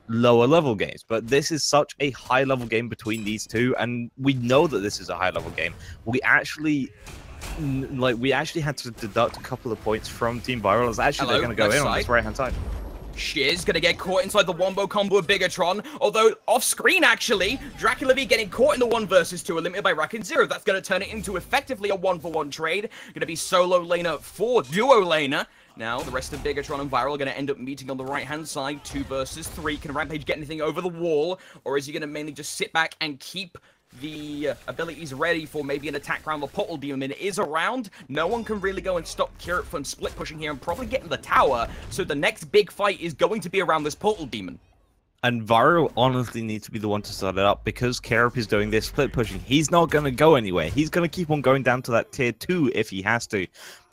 lower level games, but this is such a high level game between these two, and we know that this is a high level game. We actually had to deduct a couple of points from Team Viral as actually they're going to go in on this right hand side. Shiz gonna get caught inside the wombo combo of Bigatron, although off screen actually, Dracula V getting caught in the 1 versus 2 limited by Raccoon Zero. That's gonna turn it into effectively a 1-for-1 trade. Gonna be solo laner for duo laner. Now, the rest of Bigatron and Viral are going to end up meeting on the right-hand side, 2 versus 3. Can Rampage get anything over the wall, or is he going to mainly just sit back and keep the abilities ready for maybe an attack around the Portal Demon is around. No one can really go and stop Ivyaert from split pushing here and probably getting the tower. So the next big fight is going to be around this Portal Demon. And Viral honestly needs to be the one to start it up because Ivyaert is doing this split pushing. He's not going to go anywhere. He's going to keep on going down to that tier 2 if he has to.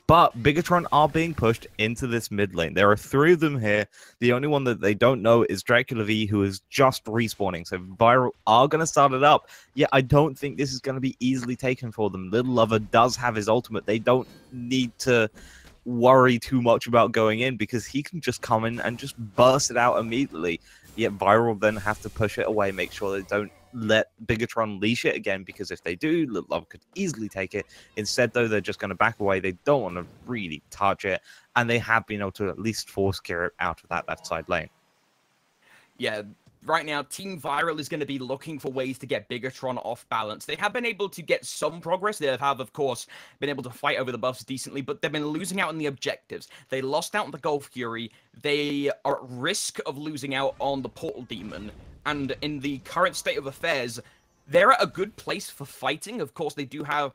But Bigatron are being pushed into this mid lane. There are 3 of them here. The only one that they don't know is Dracula V, who is just respawning. So Viral are going to start it up. Yeah, I don't think this is going to be easily taken for them. Little Lover does have his ultimate. They don't need to worry too much about going in because he can just come in and just burst it out immediately. Yet Viral then have to push it away, make sure they don't let Bigatron leash it again, because if they do, Little Love could easily take it. Instead, though, they're just going to back away. They don't want to really touch it, and they have been able to at least force Ivyaert out of that left side lane. Yeah, right now, Team Viral is going to be looking for ways to get Bigatron off balance. They have been able to get some progress. They have, of course, been able to fight over the buffs decently, but they've been losing out on the objectives. They lost out on the Gulf Fury. They are at risk of losing out on the Portal Demon. And in the current state of affairs, they're at a good place for fighting. Of course, they do have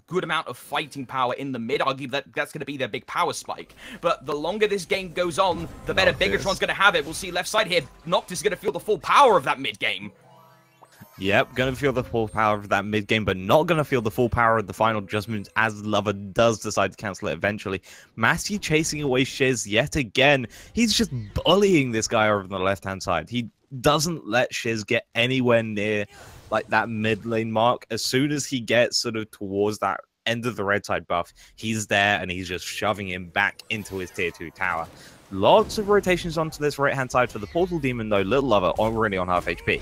good amount of fighting power in the mid. Argue that that's going to be their big power spike. But the longer this game goes on, the better Bigatron's going to have it. We'll see left side here. Noctis is going to feel the full power of that mid game. Yep, going to feel the full power of that mid game, but not going to feel the full power of the final judgment as Lover does decide to cancel it eventually. Massey chasing away Shiz yet again. He's just bullying this guy over on the left-hand side. He doesn't let Shiz get anywhere near like that mid lane mark. As soon as he gets sort of towards that end of the red side buff, he's there and he's just shoving him back into his tier 2 tower. Lots of rotations onto this right-hand side for the Portal Demon, though. Little Lover already on half HP.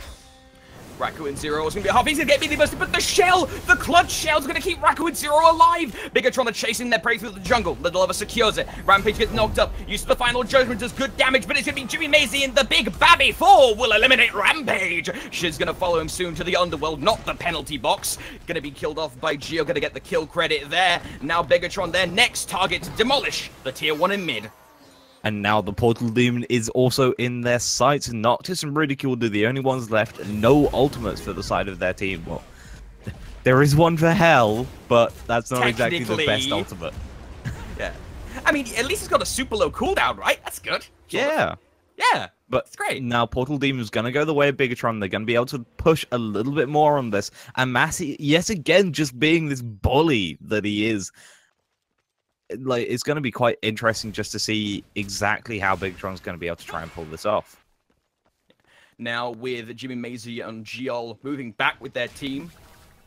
Raccoon Zero is going to be half. He's going to get immediately busted, but the shell, the clutch shell's going to keep Raccoon Zero alive. Bigatron are chasing their prey through the jungle. Little Lover secures it. Rampage gets knocked up. Use the final judgment does good damage, but it's going to be Jimmy Mazie and the Big Babby 4 will eliminate Rampage. Shiz's going to follow him soon to the underworld, not the penalty box. Going to be killed off by Geo, going to get the kill credit there. Now Bigatron, their next target to demolish the tier 1 in mid. And now the Portal Demon is also in their sights. Noctis and Ridicule are the only ones left. No ultimates for the side of their team. Well, there is one for Hell, but that's not exactly the best ultimate. Yeah. I mean, at least it's got a super low cooldown, right? That's good. Yeah. Yeah, but it's great. Now Portal Demon's going to go the way of Bigatron. They're going to be able to push a little bit more on this. And Massey, yet again, just being this bully that he is. Like, it's going to be quite interesting just to see exactly how Bigatron's going to be able to try and pull this off. Now, with Jimmy Mazie and Giol moving back with their team,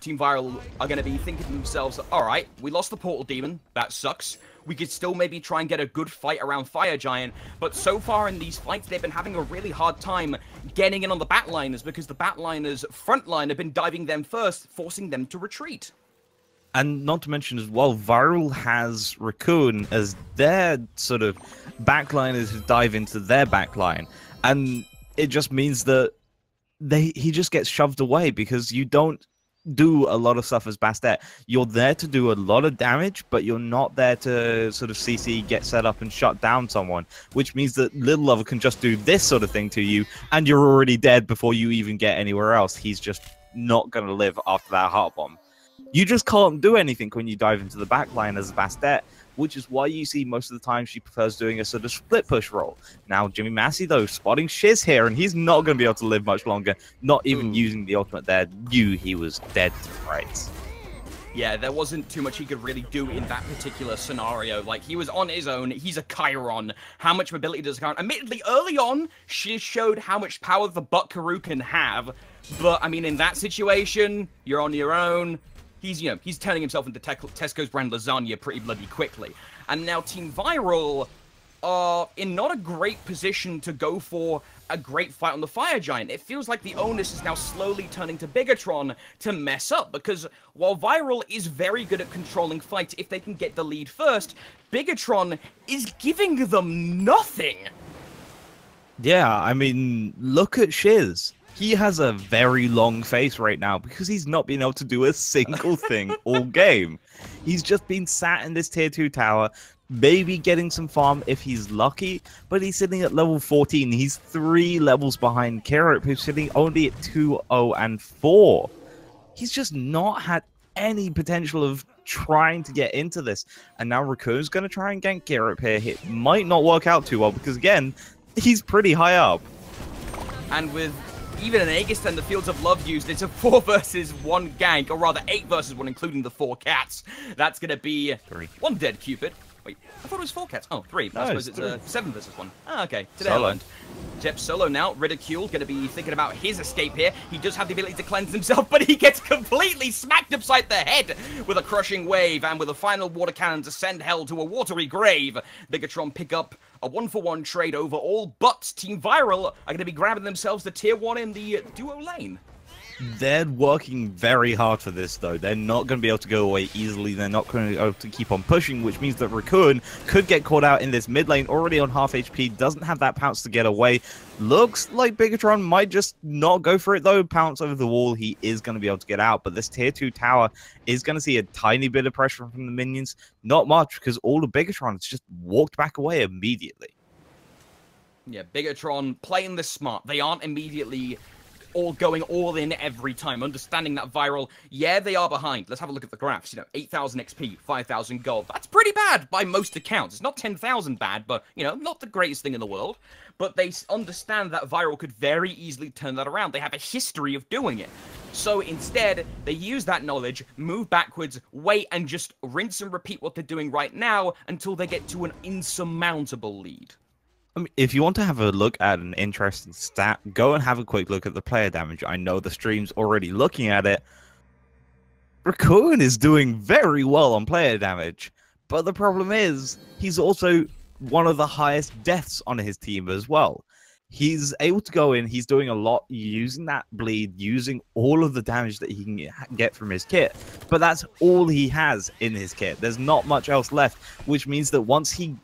Team Viral are going to be thinking to themselves, all right, we lost the Portal Demon. That sucks. We could still maybe try and get a good fight around Fire Giant. But so far in these fights, they've been having a really hard time getting in on the backliners because the backliners' front line have been diving them first, forcing them to retreat. And not to mention as well, Viral has Raccoon as their sort of backliners who dive into their backline. And it just means that he just gets shoved away because you don't do a lot of stuff as Bastet. You're there to do a lot of damage, but you're not there to sort of CC, get set up and shut down someone, which means that Little Lover can just do this sort of thing to you and you're already dead before you even get anywhere else. He's just not going to live after that heart bomb. You just can't do anything when you dive into the backline as a Bastet, which is why you see most of the time she prefers doing a sort of split push role. Now, Jimmy Massey, though, spotting Shiz here, and he's not going to be able to live much longer, not even using the ultimate there, knew he was dead to rights. Yeah, there wasn't too much he could really do in that particular scenario. Like, he was on his own. He's a Chiron. How much mobility does a Chiron? Admittedly, early on, Shiz showed how much power the Buckaroo can have. But, I mean, in that situation, you're on your own. He's, you know, he's turning himself into Tesco's brand lasagna pretty bloody quickly. And now Team Viral are in not a great position to go for a great fight on the Fire Giant. It feels like the onus is now slowly turning to Bigatron to mess up, because while Viral is very good at controlling fights if they can get the lead first, Bigatron is giving them nothing. Yeah, I mean, look at Shiz. He has a very long face right now because he's not been able to do a single thing all game. He's just been sat in this tier 2 tower, maybe getting some farm if he's lucky, but he's sitting at level 14. He's 3 levels behind Ivyaert, who's sitting only at 2, 0, and 4. he's just not had any potential of trying to get into this. And now Raccoon's going to try and gank Gear here. It might not work out too well because, again, he's pretty high up. And with even an Aegis and the Fields of Love used, it's a 4 versus 1 gank, or rather 8 versus 1, including the 4 cats. That's going to be 1 dead Cupid. Wait, I thought it was 4 cats. Oh, 3. No, I suppose it's it's 7 versus 1. Ah, okay. Today Solo. I learned. Jep solo now. Ridicule going to be thinking about his escape here. He does have the ability to cleanse himself, but he gets completely smacked upside the head with a crushing wave, and with a final water cannon to send hell to a watery grave. Bigatron pick up a 1-for-1 trade overall, but Team Viral are going to be grabbing themselves the tier 1 in the duo lane. They're working very hard for this, though. They're not going to be able to go away easily. They're not going to be able to keep on pushing, which means that Raccoon could get caught out in this mid lane, already on half HP, doesn't have that pounce to get away. Looks like Bigatron might just not go for it, though. Pounce over the wall, he is going to be able to get out, but this tier 2 tower is going to see a tiny bit of pressure from the minions. Not much, because all of Bigatron has just walked back away immediately. Yeah, Bigatron playing this smart. They aren't immediately all going all in every time, understanding that Viral, yeah, they are behind. Let's have a look at the graphs. You know, 8,000 XP, 5,000 gold. That's pretty bad by most accounts. It's not 10,000 bad, but, you know, not the greatest thing in the world. But they understand that Viral could very easily turn that around. They have a history of doing it. So instead, they use that knowledge, move backwards, wait, and just rinse and repeat what they're doing right now until they get to an insurmountable lead. I mean, if you want to have a look at an interesting stat, go and have a quick look at the player damage. I know the stream's already looking at it. Raccoon is doing very well on player damage, but the problem is he's also one of the highest deaths on his team as well. He's able to go in, he's doing a lot using that bleed, using all of the damage that he can get from his kit, but that's all he has in his kit. There's not much else left, which means that once he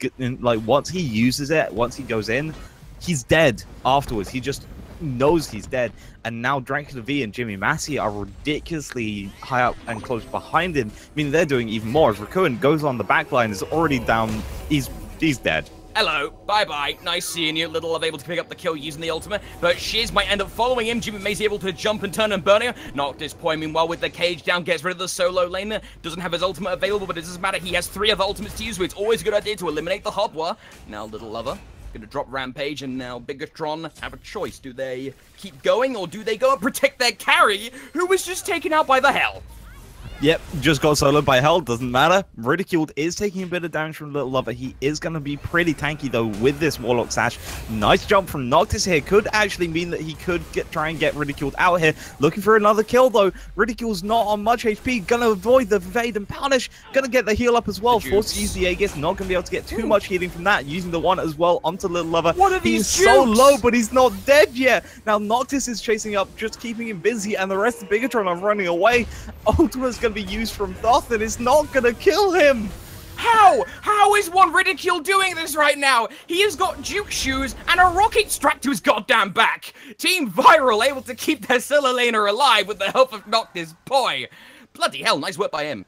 uses it, once he goes in, he's dead afterwards. He just knows he's dead. And now Dracula V and Jimmy Massey are ridiculously high up and close behind him, meaning they're doing even more. As Raccoon goes on the backline, is already down, he's dead. Hello, bye-bye, nice seeing you. Little able to pick up the kill using the ultimate, but Shiz might end up following him. Jimmy May's able to jump and turn and burn him. Noctis point, meanwhile, with the cage down, gets rid of the solo laner. Doesn't have his ultimate available, but it doesn't matter. He has 3 other ultimates to use, so it's always a good idea to eliminate the Hobwa. Now, Little Lover gonna drop Rampage, and now Bigatron have a choice. Do they keep going, or do they go and protect their carry, who was just taken out by the Hell? Yep, just got soloed by Hell, doesn't matter. Ridiculed is taking a bit of damage from Little Lover. He is going to be pretty tanky, though, with this Warlock Sash. Nice jump from Noctis here. Could actually mean that he could try and get Ridiculed out here. Looking for another kill, though. Ridicule's not on much HP. Going to avoid the evade and punish. Going to get the heal up as well. Forced to use the Aegis. Not going to be able to get too much healing from that. Using the one as well onto Little Lover. What are these He's so low, but he's not dead yet. Now, Noctis is chasing up, just keeping him busy, and the rest of Bigatron are running away. Ultimate's going to be used from Thoth, and it's not gonna kill him. How? How is one Ridicule doing this right now? He has got Duke shoes and a rocket strapped to his goddamn back. Team Viral able to keep their solo laner alive with the help of Noctis. Boy, bloody hell, nice work by him.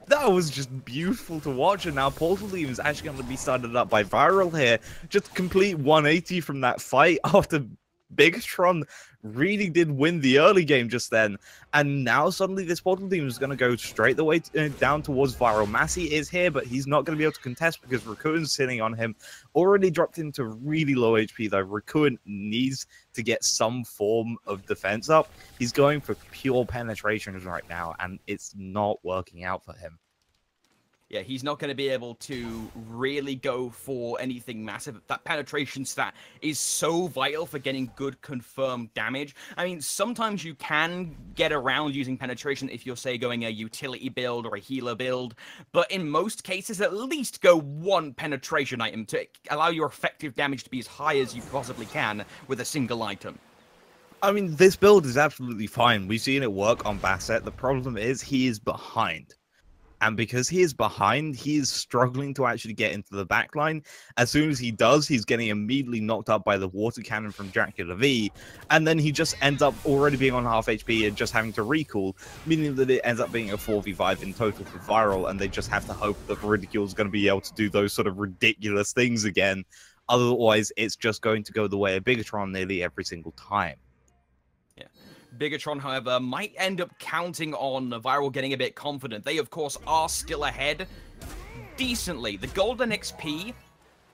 That was just beautiful to watch, and now Portal Team is actually going to be started up by Viral here. Just complete 180 from that fight after Bigatron really did win the early game just then, and now suddenly this Portal Team is going to go straight the way down towards Viral. Massey is here, but he's not going to be able to contest because Raccoon's sitting on him. Already dropped into really low HP, though. Raccoon needs to get some form of defense up. He's going for pure penetrations right now, and it's not working out for him. Yeah, he's not going to be able to really go for anything massive. That penetration stat is so vital for getting good confirmed damage. I mean, sometimes you can get around using penetration if you're, say, going a utility build or a healer build. But in most cases, at least go 1 penetration item to allow your effective damage to be as high as you possibly can with a single item. I mean, this build is absolutely fine. We've seen it work on Basset. The problem is he is behind. And because he is behind, he is struggling to actually get into the backline. As soon as he does, he's getting immediately knocked up by the water cannon from Dracula V. And then he just ends up already being on half HP and just having to recall, meaning that it ends up being a 4v5 in total for Viral. And they just have to hope that Ridicule is going to be able to do those sort of ridiculous things again. Otherwise, it's just going to go the way of Bigatron nearly every single time. Bigatron, however, might end up counting on Viral getting a bit confident. They, of course, are still ahead decently. The golden XP,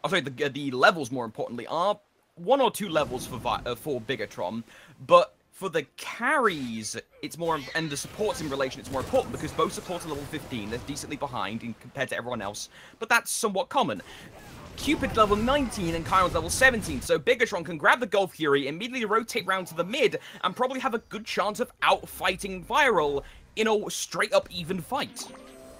oh, sorry, the levels, more importantly, are 1 or 2 levels for Bigatron, but for the carries, it's more, and the supports in relation, it's more important because both supports are level 15. They're decently behind compared to everyone else, but that's somewhat common. Cupid's level 19 and Chiron's level 17, so Bigatron can grab the Gold Fury, immediately rotate round to the mid, and probably have a good chance of outfighting Viral in a straight-up even fight.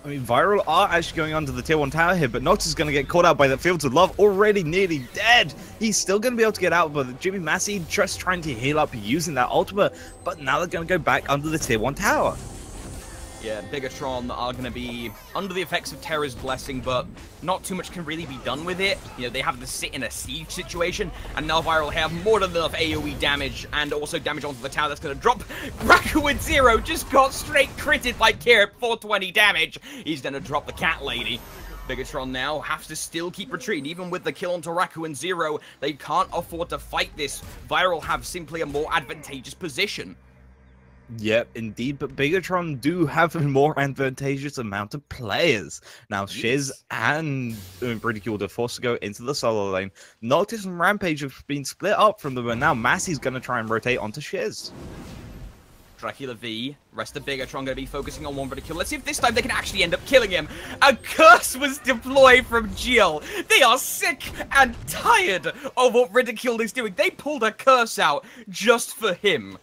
I mean, Viral are actually going onto the tier 1 tower here, but Nocturns is going to get caught out by the Fields of Love, already nearly dead. He's still going to be able to get out, but Jimmy Massey just trying to heal up using that ultimate, but now they're going to go back under the tier 1 tower. Yeah, Bigatron are going to be under the effects of Terra's Blessing, but not too much can really be done with it. You know, they have to sit in a siege situation, and now Viral have more than enough AoE damage, and also damage onto the tower that's going to drop. Raku with 0 just got straight critted by Kirip, 420 damage. He's going to drop the cat lady. Bigatron now has to still keep retreating. Even with the kill onto Raku and 0, they can't afford to fight this. Viral have simply a more advantageous position. Yep, indeed, but Bigatron do have a more advantageous amount of players. Now, Shiz and Ridicule are forced to go into the solo lane. Noctis and Rampage have been split up from them, and now Massey's going to try and rotate onto Shiz. Dracula V, rest of Bigatron going to be focusing on one Ridicule. Let's see if this time they can actually end up killing him. A curse was deployed from Jill. They are sick and tired of what Ridicule is doing. They pulled a curse out just for him.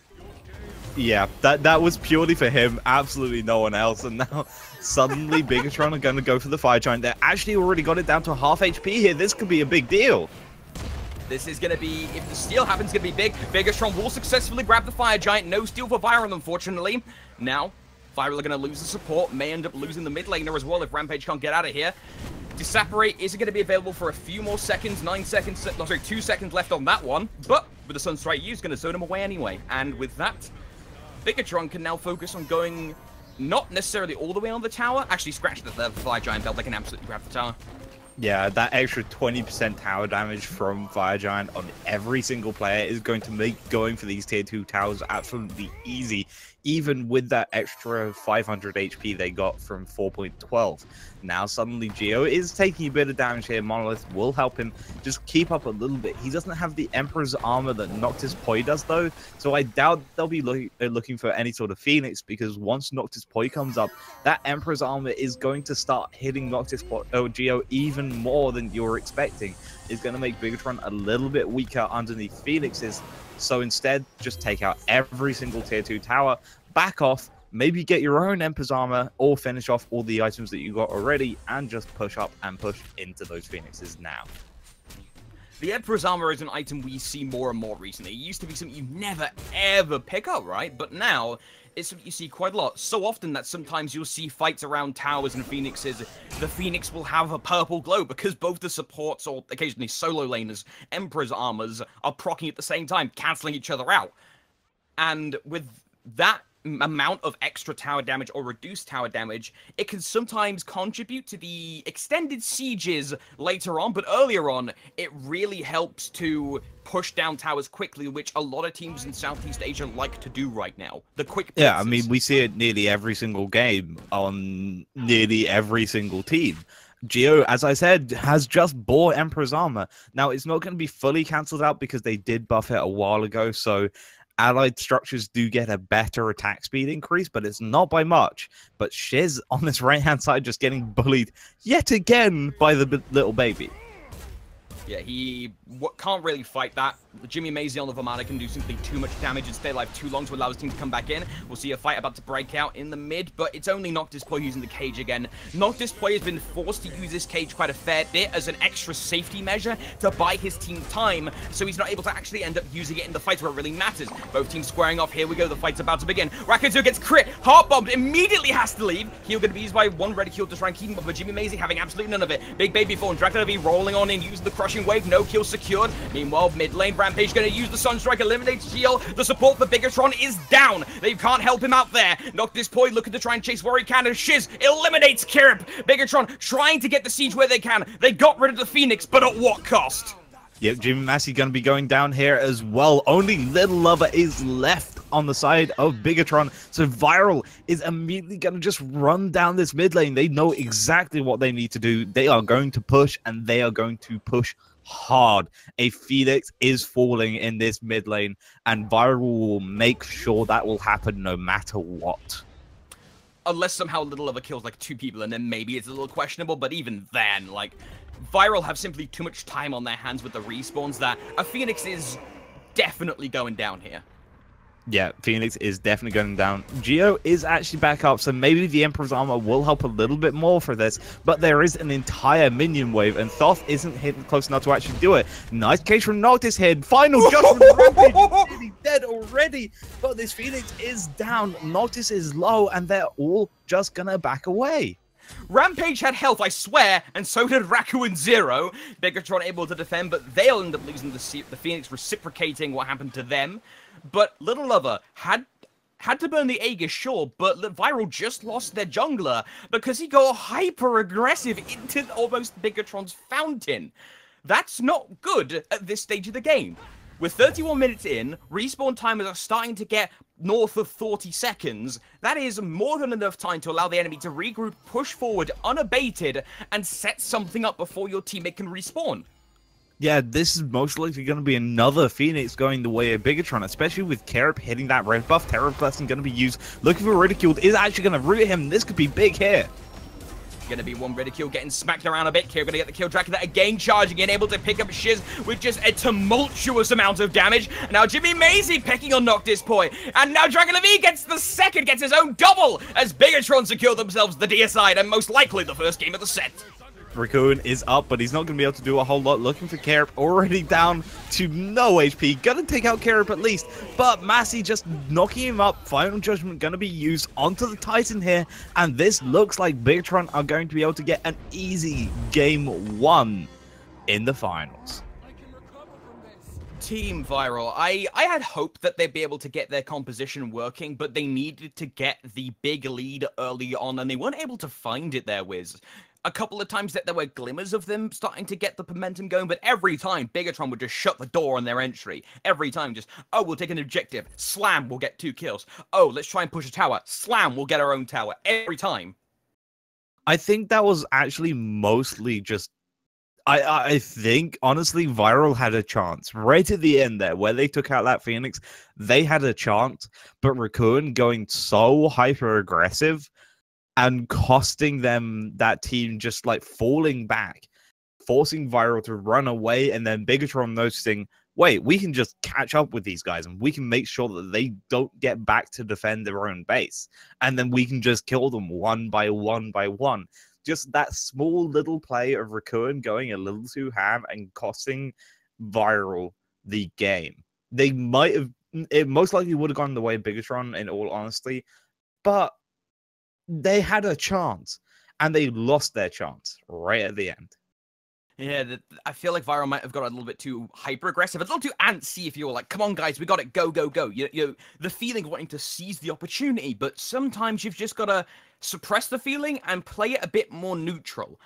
Yeah, that was purely for him, absolutely no one else, and now suddenly Bigatron are going to go for the Fire Giant. They actually already got it down to half HP here. This could be a big deal. This is going to be, if the steal happens, going to be big. Bigatron will successfully grab the Fire Giant. No steal for Viral, unfortunately. Now, Viral are going to lose the support, may end up losing the mid laner as well if Rampage can't get out of here. Disapparate is going to be available for a few more seconds, 9 seconds, no, sorry, 2 seconds left on that one, but with the Sunstrike used, going to zone him away anyway, and with that, Bigatron can now focus on going not necessarily all the way on the tower. Actually, scratch the Fire Giant belt. They can absolutely grab the tower. Yeah, that extra 20% tower damage from Fire Giant on every single player is going to make going for these tier 2 towers absolutely easy, even with that extra 500 HP they got from 4.12. Now suddenly Geo is taking a bit of damage here. Monolith will help him just keep up a little bit. He doesn't have the Emperor's armor that Noctis Poi does though, so I doubt they'll be looking for any sort of Phoenix, because once Noctis Poi comes up, that Emperor's armor is going to start hitting Noctis Geo even more than you're expecting. It's going to make Bigatron a little bit weaker underneath Phoenixes, so instead just take out every single tier 2 tower, back off, maybe get your own Emperor's armor or finish off all the items that you got already, and just push up and push into those Phoenixes now. The Emperor's armor is an item we see more and more recently. It used to be something you never ever pick up, right? But now it's something you see quite a lot. So often that sometimes you'll see fights around towers and Phoenixes. The Phoenix will have a purple glow because both the supports or occasionally solo laners, Emperor's armors, are proccing at the same time, cancelling each other out. And with that amount of extra tower damage or reduced tower damage, it can sometimes contribute to the extended sieges later on, but earlier on, it really helps to push down towers quickly, which a lot of teams in Southeast Asia like to do right now. The quick blitzes. Yeah, I mean, we see it nearly every single game on nearly every single team. Geo, as I said, has just bought Emperor's armor. Now, it's not going to be fully cancelled out because they did buff it a while ago, so allied structures do get a better attack speed increase, but it's not by much. But Shiz on this right-hand side just getting bullied yet again by the little baby. Yeah, he can't really fight that. Jimmy Mazie on the Vamana can do simply too much damage and stay alive too long to allow his team to come back in. We'll see a fight about to break out in the mid, but it's only Noctis Poi using the cage again. Noctis Poi has been forced to use this cage quite a fair bit as an extra safety measure to buy his team time, so he's not able to actually end up using it in the fights where it really matters. Both teams squaring off. Here we go. The fight's about to begin. Rakuzu gets crit. Heart-bombed. Immediately has to leave. He'll going to be used by one Ridicule to try and keep him up, but Jimmy Mazie having absolutely none of it. Big Baby Fall and Dracula V rolling on in, using the crushing wave. No kill secured. Meanwhile, mid lane, Rampage going to use the Sunstrike, eliminates Geo. The support for Bigatron is down. They can't help him out there. Noctis Poi looking to try and chase where he can, and Shiz eliminates Kirip. Bigatron trying to get the siege where they can. They got rid of the Phoenix, but at what cost? Yep, Jimmy Massey going to be going down here as well. Only Little Lover is left on the side of Bigatron. So Viral is immediately going to just run down this mid lane. They know exactly what they need to do. They are going to push, and they are going to push hard. A Phoenix is falling in this mid lane, and Viral will make sure that will happen no matter what. Unless somehow Little Lover kills like 2 people, and then maybe it's a little questionable, but even then, like, Viral have simply too much time on their hands with the respawns that a Phoenix is definitely going down here. Yeah, Phoenix is definitely going down. Geo is actually back up, so maybe the Emperor's Armor will help a little bit more for this, but there is an entire minion wave, and Thoth isn't hitting close enough to actually do it. Nice case from Noctis here. Final judgment. Rampage is dead already, but this Phoenix is down. Noctis is low, and they're all just gonna back away. Rampage had health, I swear, and so did Raku and Zero. Bigatron able to defend, but they'll end up losing the Phoenix, reciprocating what happened to them. But Little Lover had to burn the Aegis, sure, but Viral just lost their jungler because he got hyper-aggressive into almost Bigatron's fountain. That's not good at this stage of the game. With 31 minutes in, respawn timers are starting to get north of 40 seconds. That is more than enough time to allow the enemy to regroup, push forward unabated, and set something up before your teammate can respawn. Yeah, this is most likely going to be another Phoenix going the way of Bigatron, especially with Kerip hitting that red buff. Terror Blessing going to be used. Looking for Ridiculed is actually going to root him. This could be big here. Going to be one Ridicule getting smacked around a bit. Kira going to get the kill. Dracula again charging in, able to pick up Shiz with just a tumultuous amount of damage. Now Jimmy Maisie picking on Noctis Poi. And now Dracula V gets the second, gets his own double as Bigatron secure themselves the deicide and most likely the first game of the set. Raccoon is up, but he's not going to be able to do a whole lot. Looking for Kerip, already down to no HP. Gonna take out Kerip at least, but Massey just knocking him up. Final Judgment going to be used onto the Titan here, and this looks like Bigatron are going to be able to get an easy game 1 in the finals. Team Viral, I had hoped that they'd be able to get their composition working, but they needed to get the big lead early on, and they weren't able to find it there, Wiz. A couple of times that there were glimmers of them starting to get the momentum going, but every time Bigatron would just shut the door on their entry. Every time just, oh, we'll take an objective. Slam, we'll get 2 kills. Oh, let's try and push a tower. Slam, we'll get our own tower. Every time. I think that was actually mostly just... I think, honestly, Viral had a chance. Right at the end there, where they took out that Phoenix, they had a chance, but Raccoon going so hyper-aggressive and costing them that team just like falling back, forcing Viral to run away, and then Bigatron noticing, wait, we can just catch up with these guys and we can make sure that they don't get back to defend their own base. And then we can just kill them one by one by one. Just that small little play of Raccoon going a little too ham and costing Viral the game. They might have, it most likely would have gone the way of Bigatron in all honesty, but they had a chance, and they lost their chance right at the end. Yeah, I feel like Viral might have got a little bit too hyper-aggressive, a little too antsy if you were like, come on, guys, we got it, go, go, go. You know, the feeling of wanting to seize the opportunity, but sometimes you've just got to suppress the feeling and play it a bit more neutral.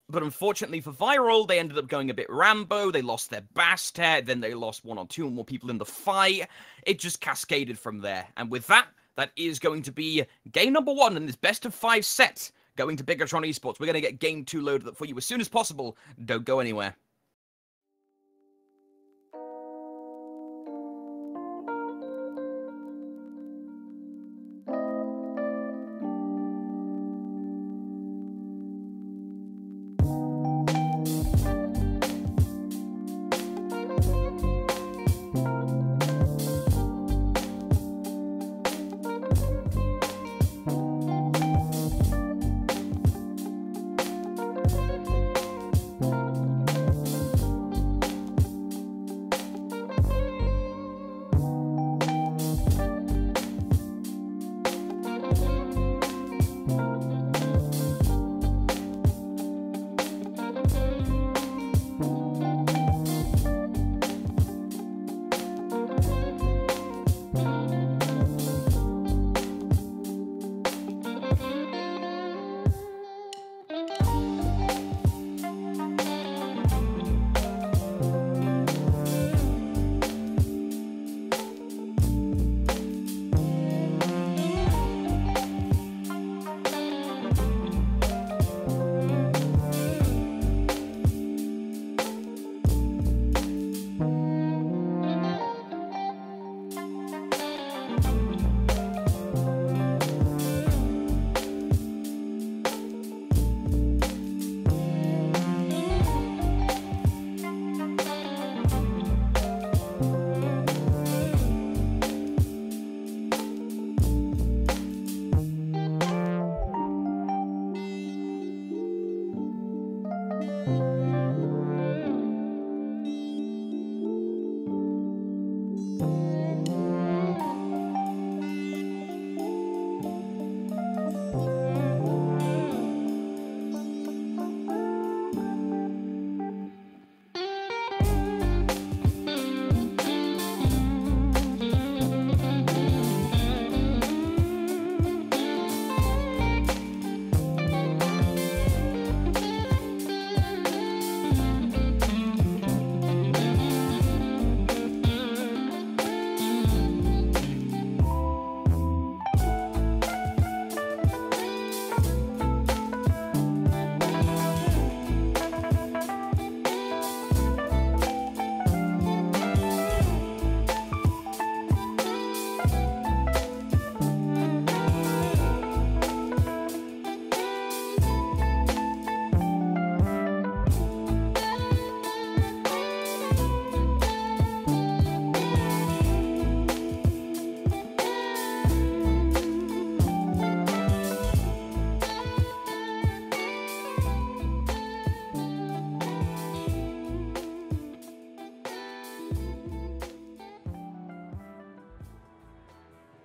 But unfortunately for Viral, they ended up going a bit Rambo, they lost their Bastet, then they lost 1 or 2 more people in the fight. It just cascaded from there, and with that, that is going to be game number 1 in this best of 5 set going to Bigatron Esports. We're going to get game 2 loaded up for you as soon as possible. Don't go anywhere.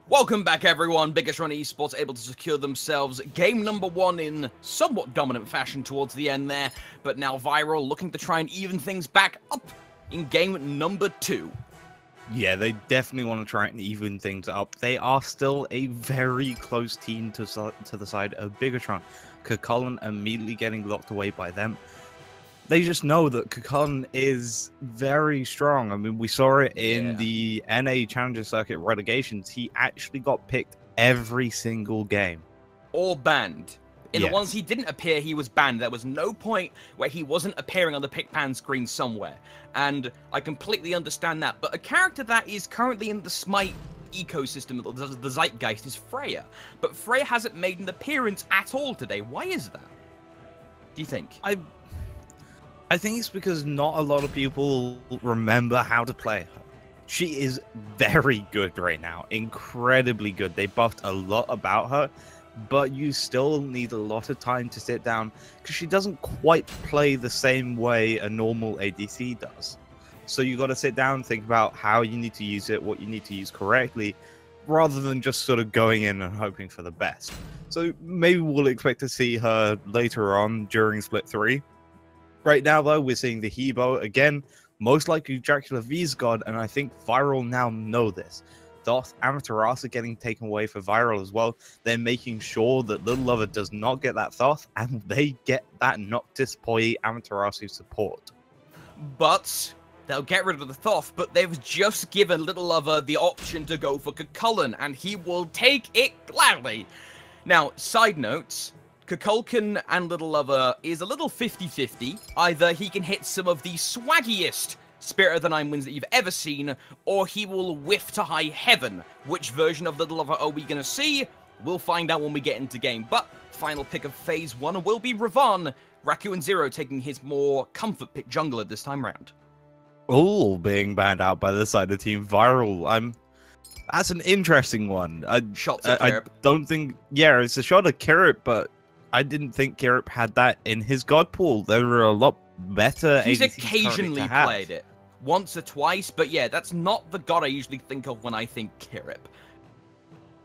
Welcome back, everyone. Biggestron Esports able to secure themselves game number 1 in somewhat dominant fashion towards the end there, but now Viral looking to try and even things back up in game number 2. Yeah, they definitely want to try and even things up. They are still a very close team to the side of Biggestron. Cullen immediately getting locked away by them. They just know that Cullen is very strong. I mean, we saw it in the NA Challenger Circuit relegations. He actually got picked every single game. Or banned. In the ones he didn't appear, he was banned. There was no point where he wasn't appearing on the pick pan screen somewhere. And I completely understand that. But a character that is currently in the SMITE ecosystem, the zeitgeist, is Freya. But Freya hasn't made an appearance at all today. Why is that? Do you think? I think it's because not a lot of people remember how to play her. She is very good right now. Incredibly good. They buffed a lot about her, but you still need a lot of time to sit down because she doesn't quite play the same way a normal ADC does. So you got to sit down and think about how you need to use it, what you need to use correctly, rather than just sort of going in and hoping for the best. So maybe we'll expect to see her later on during Split 3. Right now, though, we're seeing the Hebo again, most likely Dracula V's god, and I think Viral now know this. Thoth, Amaterasu getting taken away for Viral as well. They're making sure that Little Lover does not get that Thoth, and they get that Noctis Poi Amaterasu support. But they'll get rid of the Thoth, but they've just given Little Lover the option to go for Cullen, and he will take it gladly. Now, side notes, Kukulkan and Little Lover is a little 50-50. Either he can hit some of the swaggiest Spirit of the Nine Winds that you've ever seen, or he will whiff to high heaven. Which version of Little Lover are we going to see? We'll find out when we get into game. But final pick of Phase 1 will be Ravon. Raccoon Zero taking his more comfort pick jungler this time round. All being banned out by the side of Team Viral. That's an interesting one. Shots at I don't think... Yeah, it's a shot at Kirip, but I didn't think Kirip had that in his god pool. There were a lot better. He's ADCs occasionally played it. Once or twice, but yeah, that's not the god I usually think of when I think Kirip.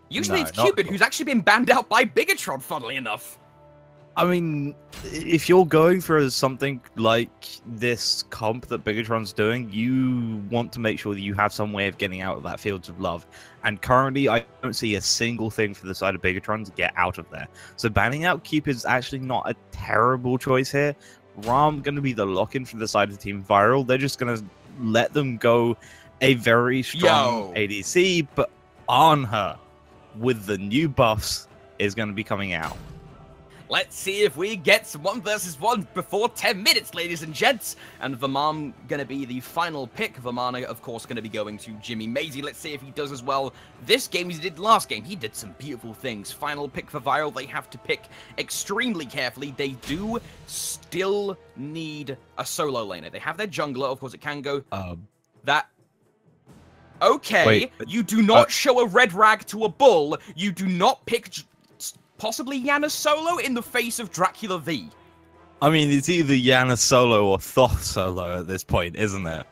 Usually No, it's Cupid, who's actually been banned out by Biggestron, funnily enough. I mean, if you're going for something like this comp that Biggestron's doing, you want to make sure that you have some way of getting out of that Fields of Love. And currently, I don't see a single thing for the side of Biggestron to get out of there. So banning out Cupid is actually not a terrible choice here. Ram going to be the lock-in for the side of Team Viral. They're just going to let them go a very strong ADC, but on her with the new buffs is going to be coming out. Let's see if we get some 1 versus 1 before 10 minutes, ladies and gents. And Verman going to be the final pick. Vermana, of course, going to be going to Jimmy Maisie. Let's see if he does as well this game as he did last game. He did some beautiful things. Final pick for Viral. They have to pick extremely carefully. They do still need a solo laner. They have their jungler. Of course, it can go that... Okay, wait, you do not show a red rag to a bull. You do not pick... possibly Yana solo in the face of Dracula V. I mean, it's either Yana solo or Thoth solo at this point, isn't it?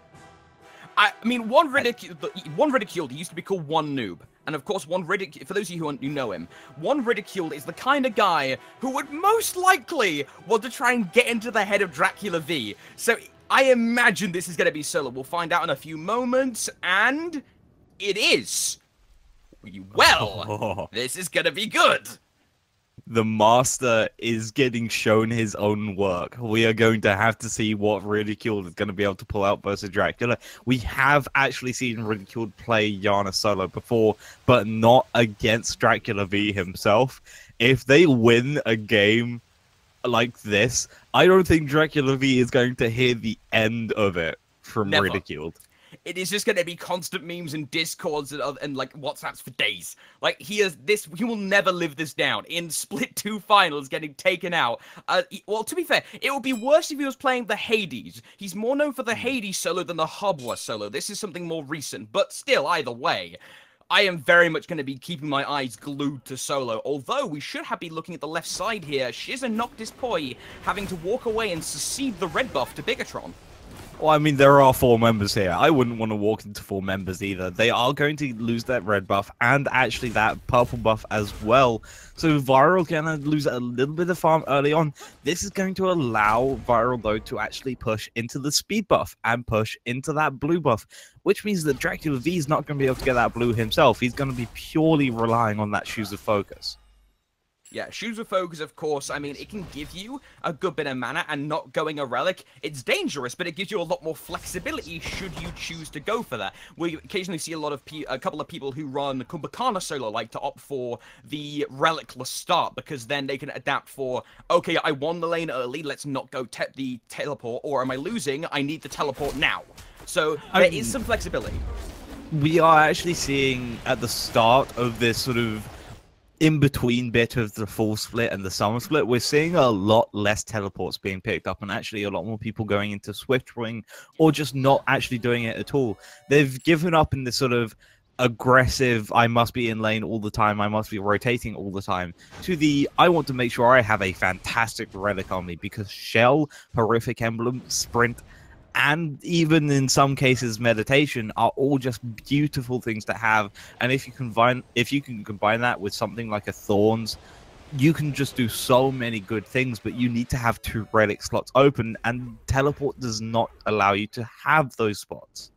I mean, one ridiculed, he used to be called One Noob. And of course, for those of you who know him, One Ridiculed is the kind of guy who would most likely want to try and get into the head of Dracula V. So I imagine this is going to be solo. We'll find out in a few moments, and it is. Well, this is going to be good. The master is getting shown his own work. We are going to have to see what Ridiculed is going to be able to pull out versus Dracula. We have actually seen Ridiculed play Yana solo before, but not against Dracula V himself. If they win a game like this, I don't think Dracula V is going to hear the end of it from Ridiculed. It is just going to be constant memes and discords and like WhatsApps for days. Like he will never live this down. In Split 2 finals, getting taken out. Well, to be fair, it would be worse if he was playing the Hades. He's more known for the Hades solo than the Hubwa solo. This is something more recent, but still, either way, I am very much going to be keeping my eyes glued to solo. Although we should be looking at the left side here. Shiz and Noctis Poi having to walk away and secede the red buff to Biggestron. Well, I mean, there are 4 members here. I wouldn't want to walk into 4 members either. They are going to lose that red buff and actually that purple buff as well. So Viral gonna lose a little bit of farm early on. This is going to allow Viral, though, to actually push into the speed buff and push into that blue buff, which means that Dracula V is not going to be able to get that blue himself. He's going to be purely relying on that Shoes of Focus. Yeah, Shoes of Focus, of course, I mean, it can give you a good bit of mana, and not going a Relic, it's dangerous, but it gives you a lot more flexibility should you choose to go for that. We occasionally see a couple of people who run Kumbhakana solo like to opt for the Relicless start, because then they can adapt for, okay, I won the lane early, let's not go the teleport, or am I losing? I need the teleport now. So there is some flexibility. We are actually seeing at the start of this sort of in-between bit of the fall split and the summer split, we're seeing a lot less teleports being picked up and actually a lot more people going into Swiftwing or just not actually doing it at all. They've given up in this sort of aggressive, I must be in lane all the time, I must be rotating all the time, to the, I want to make sure I have a fantastic relic on me, because Shell, Horrific Emblem, Sprint, and even in some cases meditation are all just beautiful things to have. And if you can combine that with something like a Thorns, you can just do so many good things. But you need to have 2 relic slots open, and teleport does not allow you to have those spots.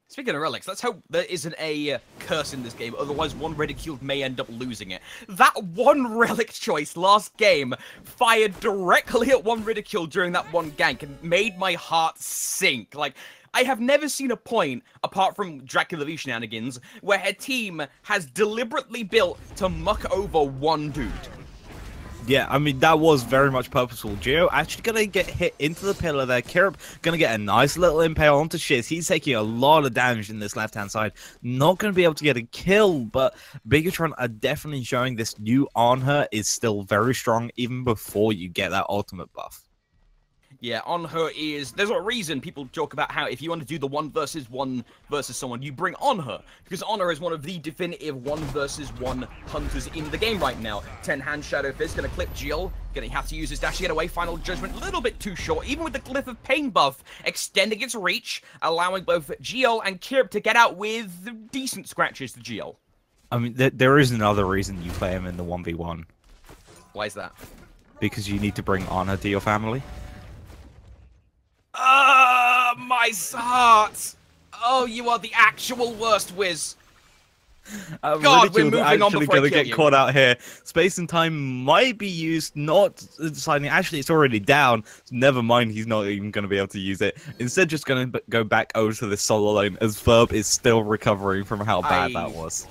Speaking of relics, let's hope there isn't a curse in this game, otherwise one ridiculed may end up losing it. That one relic choice last game fired directly at one ridicule during that one gank and made my heart sink. Like, I have never seen a point, apart from Dracula V shenanigans, where her team has deliberately built to muck over one dude. Yeah, I mean, that was very much purposeful. Geo actually going to get hit into the pillar there. Kirip going to get a nice little impale onto Shiz. He's taking a lot of damage in this left-hand side. Not going to be able to get a kill, but Bigatron are definitely showing this new on her is still very strong even before you get that ultimate buff. Yeah, on her is, there's a reason people joke about how if you want to do the 1 versus someone, you bring on her, because on her is one of the definitive 1 versus 1 hunters in the game right now. 10-hand Shadow Fist, gonna clip Jill, gonna have to use his dash to get away. Final Judgment, a little bit too short, even with the Glyph of Pain buff, extending its reach, allowing both Jill and Kirp to get out with decent scratches to Jill. I mean, there is another reason you play him in the 1v1. Why is that? Because you need to bring honor to your family. My heart! Oh, you are the actual worst, Wiz. God, we're moving on before gonna I kill get you. caught out here. Space and time might be used, not deciding. Actually, it's already down. Never mind, he's not even going to be able to use it. Instead, just going to go back over to this solo lane as Verb is still recovering from how bad that was.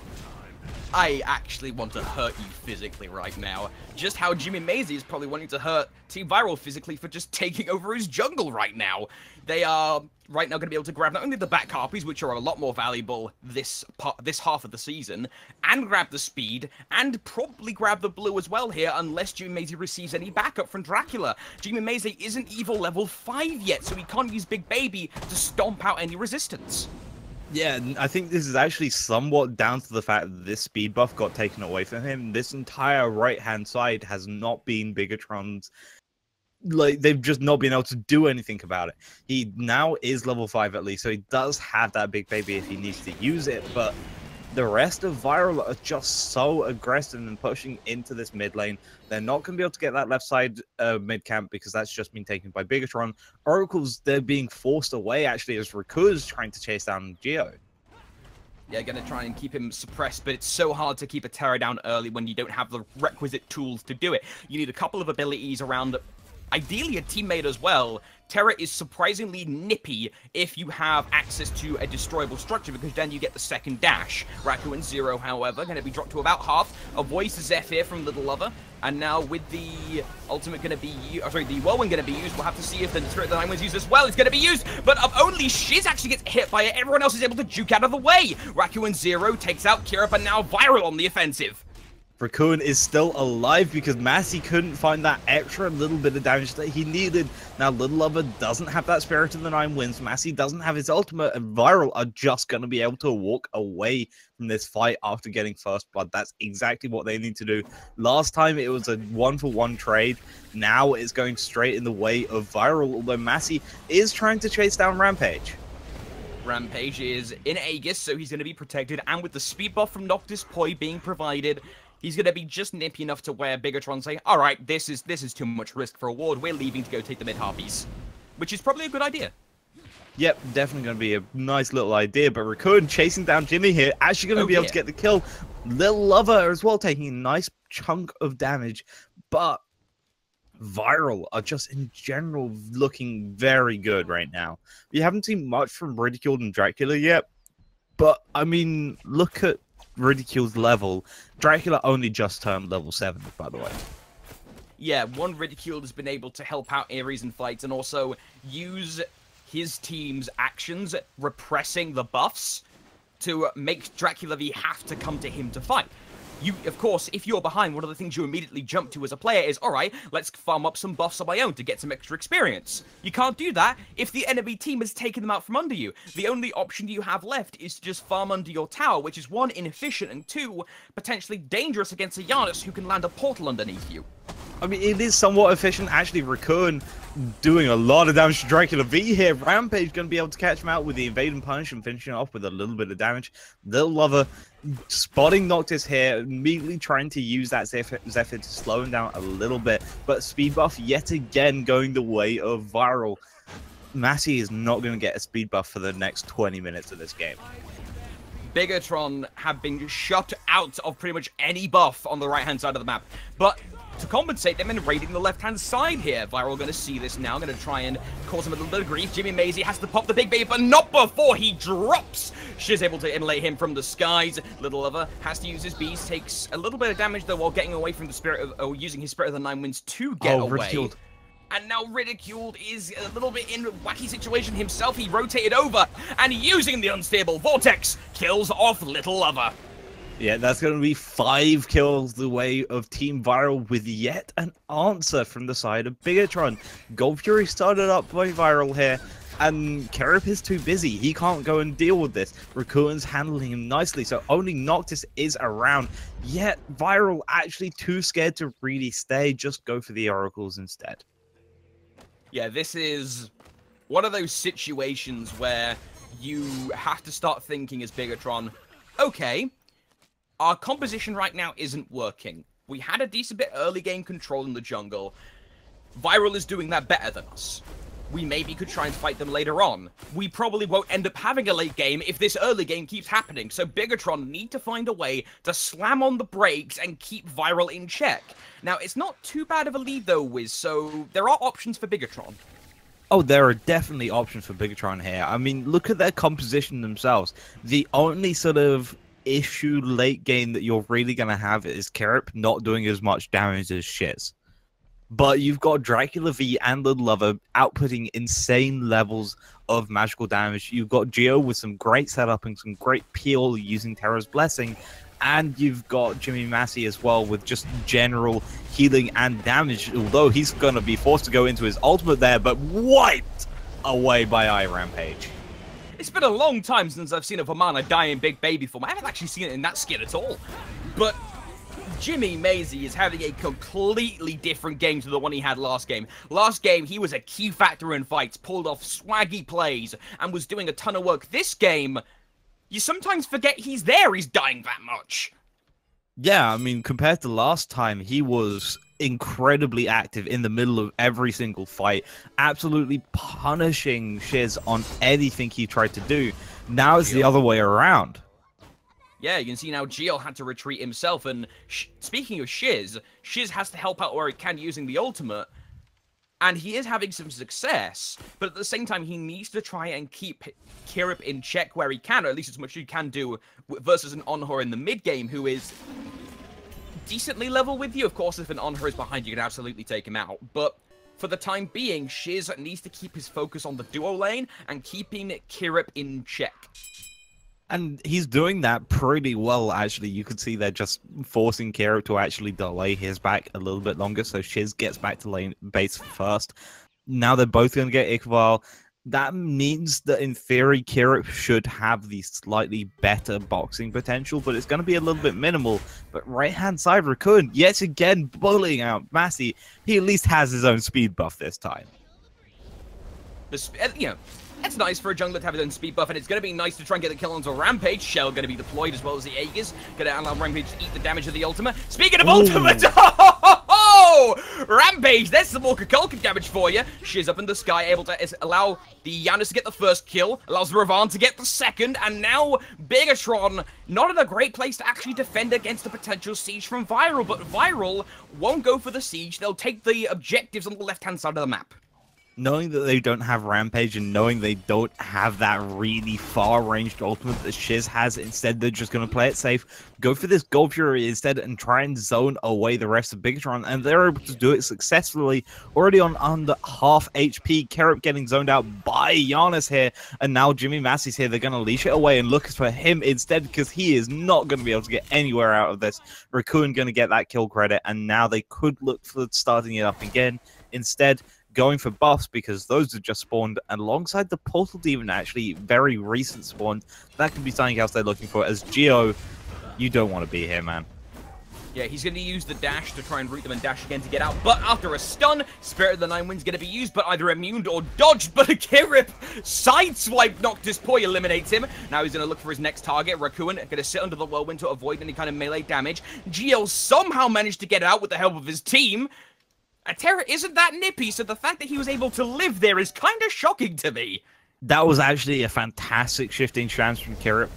I actually want to hurt you physically right now. Just how Jimmy Maisie is probably wanting to hurt Team Viral physically for just taking over his jungle right now. They are right now going to be able to grab not only the back harpies, which are a lot more valuable this half of the season, and grab the speed, and probably grab the blue as well here, unless Jimmy Maisie receives any backup from Dracula. Jimmy Maisie isn't evil level 5 yet, so he can't use Big Baby to stomp out any resistance. Yeah, I think this is actually somewhat down to the fact that this speed buff got taken away from him. This entire right-hand side has not been Bigatron's. Like, they've just not been able to do anything about it. He now is level 5 at least, so he does have that Big Baby if he needs to use it, but the rest of Viral are just so aggressive and pushing into this mid lane. They're not going to be able to get that left side mid camp because that's just been taken by Bigatron. Oracles, they're being forced away actually as Raku's trying to chase down Geo. Yeah, gonna try and keep him suppressed, but it's so hard to keep a Terra down early when you don't have the requisite tools to do it. You need a couple of abilities around, ideally a teammate as well. Terra is surprisingly nippy if you have access to a destroyable structure, because then you get the second dash. Raku and Zero, however, going to be dropped to about half. Avoids the Zephyr from Little Lover. And now with the ultimate going to be the whirlwind going to be used, we'll have to see if the Spirit of the Nine Winds used as well. It's going to be used, but only Shiz actually gets hit by it. Everyone else is able to juke out of the way. Raku and Zero takes out Kirip, and now Viral on the offensive. Raccoon is still alive because Massey couldn't find that extra little bit of damage that he needed. Now, Little Lover doesn't have that Spirit of the Nine Winds. Massey doesn't have his ultimate, and Viral are just going to be able to walk away from this fight after getting first blood. That's exactly what they need to do. Last time, it was a 1-for-1 trade. Now, it's going straight in the way of Viral, although Massey is trying to chase down Rampage. Rampage is in Aegis, so he's going to be protected, and with the speed buff from Noctis Poi being provided, he's going to be just nippy enough to where Bigatron say, all right, this is too much risk for a ward. We're leaving to go take the mid-harpies, which is probably a good idea. Yep, definitely going to be a nice little idea, but Raccoon chasing down Jimmy here, actually going to be able to get the kill. Little Lover as well, taking a nice chunk of damage, but Viral are just in general looking very good right now. We haven't seen much from Ridiculed and Dracula yet, but I mean, look at Ridicule's level. Dracula only just turned level 7, by the way. Yeah, one Ridiculed has been able to help out Ares in fights and also use his team's actions repressing the buffs to make Dracula V have to come to him to fight. Of course, if you're behind, one of the things you immediately jump to as a player is, alright, let's farm up some buffs on my own to get some extra experience. You can't do that if the enemy team has taken them out from under you. The only option you have left is to just farm under your tower, which is 1, inefficient, and 2, potentially dangerous against a Giannis who can land a portal underneath you. I mean, it is somewhat efficient. Actually, Raccoon doing a lot of damage to Dracula V here. Rampage going to be able to catch him out with the Evade and Punish and finishing off with a little bit of damage. Little Lover spotting Noctis here, immediately trying to use that Zephyr to slow him down a little bit. But speed buff yet again going the way of Viral. Massey is not going to get a speed buff for the next 20 minutes of this game. Bigatron have been shut out of pretty much any buff on the right-hand side of the map. But to compensate, they've been raiding the left-hand side here. Viral going to see this now, going to try and cause him a little bit of grief. Jimmy Maisie has to pop the big baby, but not before he drops. She's able to immolate him from the skies. Little Lover has to use his beast, takes a little bit of damage though while getting away from the Spirit of, or using his Spirit of the Nine Winds to get away. Ridiculed. And now Ridiculed is a little bit in a wacky situation himself. He rotated over and using the unstable Vortex kills off Little Lover. Yeah, that's going to be 5 kills the way of Team Viral with yet an answer from the side of Bigatron. Gold Fury started up by Viral here, and Kerip is too busy. He can't go and deal with this. Raccoon's handling him nicely, so only Noctis is around. Yet Viral actually too scared to really stay, just go for the Oracles instead. Yeah, this is one of those situations where you have to start thinking as Bigatron, okay, our composition right now isn't working. We had a decent bit early game control in the jungle. Viral is doing that better than us. We maybe could try and fight them later on. We probably won't end up having a late game if this early game keeps happening. So Bigatron need to find a way to slam on the brakes and keep Viral in check. Now, it's not too bad of a lead though, Wiz, so there are options for Bigatron. Oh, there are definitely options for Bigatron here. I mean, look at their composition themselves. The only sort of issue late game that you're really going to have is Kerip not doing as much damage as Shiz. But you've got Dracula V and Little Lover outputting insane levels of magical damage. You've got Geo with some great setup and some great peel using Terra's Blessing. And you've got Jimmy Massey as well with just general healing and damage. Although he's going to be forced to go into his ultimate there, but wiped away by Rampage. It's been a long time since I've seen a Vamana die in Big Baby form. I haven't actually seen it in that skin at all. But Jimmy Maisie is having a completely different game to the one he had last game. Last game, he was a key factor in fights, pulled off swaggy plays, and was doing a ton of work. This game, you sometimes forget he's there, he's dying that much. Yeah, I mean, compared to last time, he was incredibly active in the middle of every single fight, absolutely punishing Shiz on anything he tried to do. Now it's the other way around. Yeah, you can see now Geo had to retreat himself, and speaking of Shiz has to help out where he can using the ultimate, and he is having some success, but at the same time, he needs to try and keep Kirip in check where he can, or at least as much as he can do, versus an Onhor in the mid-game who is decently level with you. Of course, if an Onhor is behind, you can absolutely take him out, but for the time being, Shiz needs to keep his focus on the duo lane and keeping Kirip in check. And he's doing that pretty well, actually. You could see they're just forcing Kero to actually delay his back a little bit longer, so Shiz gets back to lane base first. Now they're both going to get Iqbal. That means that, in theory, Kero should have the slightly better boxing potential, but it's going to be a little bit minimal. But right-hand side, Raccoon, yet again, bullying out Massey. He at least has his own speed buff this time. You know, it's nice for a jungler to have his own speed buff, and it's going to be nice to try and get the kill onto Rampage. Shell going to be deployed as well as the Aegis. Going to allow Rampage to eat the damage of the ultimate. Speaking of ultimate, Rampage, there's some more Kukulkan damage for you. Shiz up in the sky, able to allow the Janus to get the first kill, allows Ravan to get the second, and now Bigatron not in a great place to actually defend against the potential siege from Viral, but Viral won't go for the siege. They'll take the objectives on the left-hand side of the map. Knowing that they don't have Rampage and knowing they don't have that really far-ranged ultimate that Shiz has, instead they're just going to play it safe, go for this Gold Fury instead and try and zone away the rest of Bigatron, and they're able to do it successfully, already on under half HP. Kerip getting zoned out by Giannis here, and now Jimmy Massey's here. They're going to leash it away and look for him instead, because he is not going to be able to get anywhere out of this. Raccoon going to get that kill credit, and now they could look for starting it up again. Instead, going for buffs, because those have just spawned alongside the Portal Demon, actually very recent spawn. That could be something else they're looking for, as Geo, you don't want to be here, man. Yeah, he's going to use the dash to try and root them and dash again to get out, but after a stun, Spirit of the Nine Winds going to be used, but either immune or dodged, but a Kirip sideswipe Noctis Poi eliminates him. Now he's going to look for his next target. Raccoon going to sit under the whirlwind to avoid any kind of melee damage. Geo somehow managed to get out with the help of his team. Terra isn't that nippy, so the fact that he was able to live there is kind of shocking to me. That was actually a fantastic shifting stance from Kirip.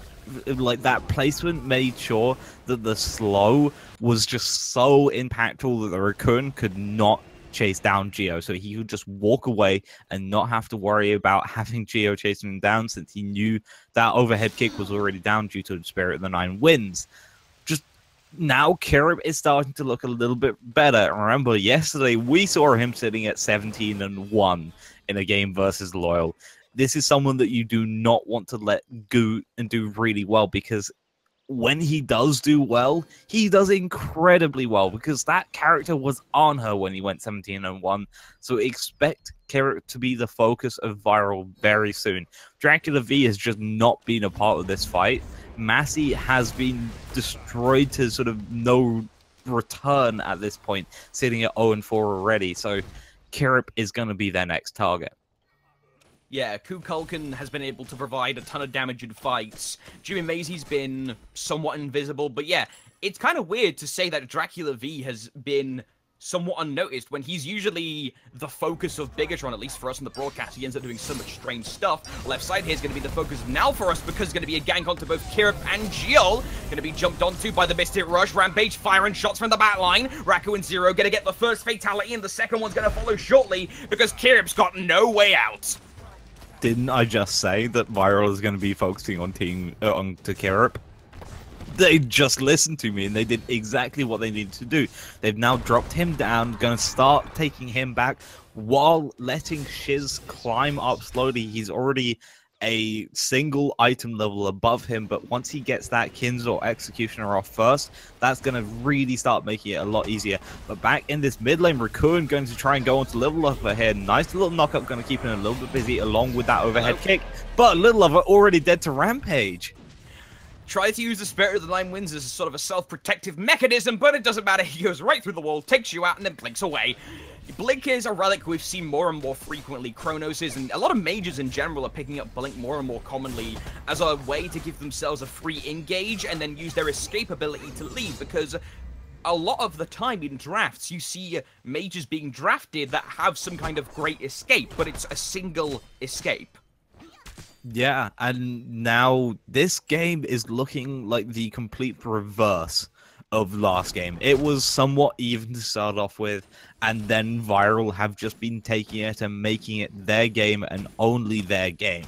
Like, that placement made sure that the slow was just so impactful that the Raccoon could not chase down Geo, so he could just walk away and not have to worry about having Geo chasing him down, since he knew that overhead kick was already down due to the Spirit of the Nine Winds. Now Kirib is starting to look a little bit better. Remember, yesterday we saw him sitting at 17-1 in a game versus Loyal. This is someone that you do not want to let go and do really well, because when he does do well, he does incredibly well, because that character was on her when he went 17-1. So expect Kirib to be the focus of Viral very soon. Dracula V has just not been a part of this fight. Massey has been destroyed to sort of no return at this point, sitting at 0-4 already. So Kirip is going to be their next target. Yeah, Kukulkan has been able to provide a ton of damage in fights. Jimmy Maisie's been somewhat invisible, but yeah, it's kind of weird to say that Dracula V has been somewhat unnoticed when he's usually the focus of Bigatron, at least for us in the broadcast. He ends up doing so much strange stuff. Left side here is going to be the focus now for us, because it's going to be a gank onto both Kirip and Giol. Going to be jumped onto by the Mystic Rush. Rampage firing shots from the back line. Raccoon Zero going to get the first fatality, and the second one's going to follow shortly, because Kirip's got no way out. Didn't I just say that Viral is going to be focusing on onto Kirip? They just listened to me, and they did exactly what they needed to do. They've now dropped him down, going to start taking him back while letting Shiz climb up slowly. He's already a single item level above him, but once he gets that Kins or Executioner off first, that's going to really start making it a lot easier. But back in this mid lane, Raccoon going to try and go on to Little Lover here. Nice little knockup, going to keep him a little bit busy along with that overhead kick. But Little Lover already dead to Rampage. Try to use the Spirit of the Nine Winds as a sort of a self-protective mechanism, but it doesn't matter. He goes right through the wall, takes you out, and then blinks away. Blink is a relic we've seen more and more frequently. Chronos and a lot of mages in general are picking up Blink more and more commonly as a way to give themselves a free engage and then use their escape ability to leave, because a lot of the time in drafts, you see mages being drafted that have some kind of great escape, but it's a single escape. Yeah, and now this game is looking like the complete reverse of last game. It was somewhat even to start off with, and then Viral have just been taking it and making it their game and only their game.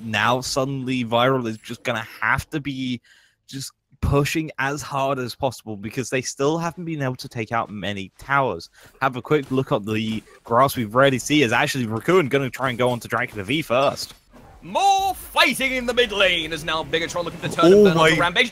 Now suddenly Viral is just going to have to be just pushing as hard as possible, because they still haven't been able to take out many towers. Have a quick look at the grass. We've already see is actually Raccoon going to try and go on to Dracula V first. More fighting in the mid lane as now Bigatron looking to turn and burn onto Rampage.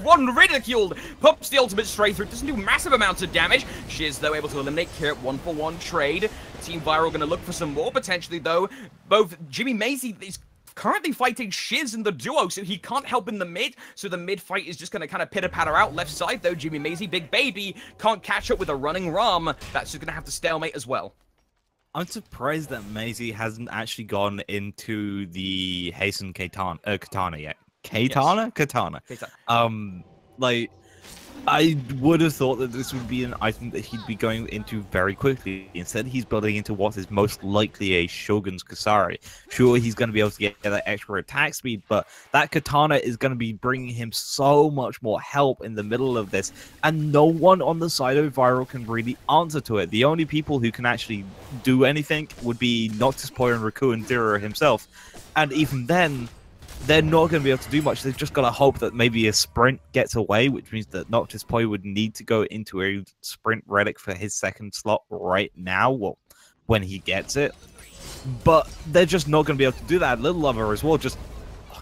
One ridiculed. Pops the ultimate straight through. Doesn't do massive amounts of damage. Shiz, though, able to eliminate Kierat 1-for-1 trade. Team Viral going to look for some more, potentially, though. Both Jimmy Macy is currently fighting Shiz in the duo, so he can't help in the mid. So the mid fight is just going to kind of pitter-patter out. Left side, though, Jimmy Macy, Big Baby, can't catch up with a running Ram. That's just going to have to stalemate as well. I'm surprised that Maisie hasn't actually gone into the Hasten Katana yet. Katana? Yes. Katana. Like, I would have thought that this would be an item that he'd be going into very quickly. Instead, he's building into what is most likely a Shogun's Kasari. Sure, he's going to be able to get that extra attack speed, but that Katana is going to be bringing him so much more help in the middle of this, and no one on the side of Viral can really answer to it. The only people who can actually do anything would be Noctis Poi and Raku and Zero himself, and even then, they're not going to be able to do much. They've just got to hope that maybe a sprint gets away, which means that Noctis Poi would need to go into a sprint relic for his second slot right now, well, when he gets it. But they're just not going to be able to do that. Little Lover as well,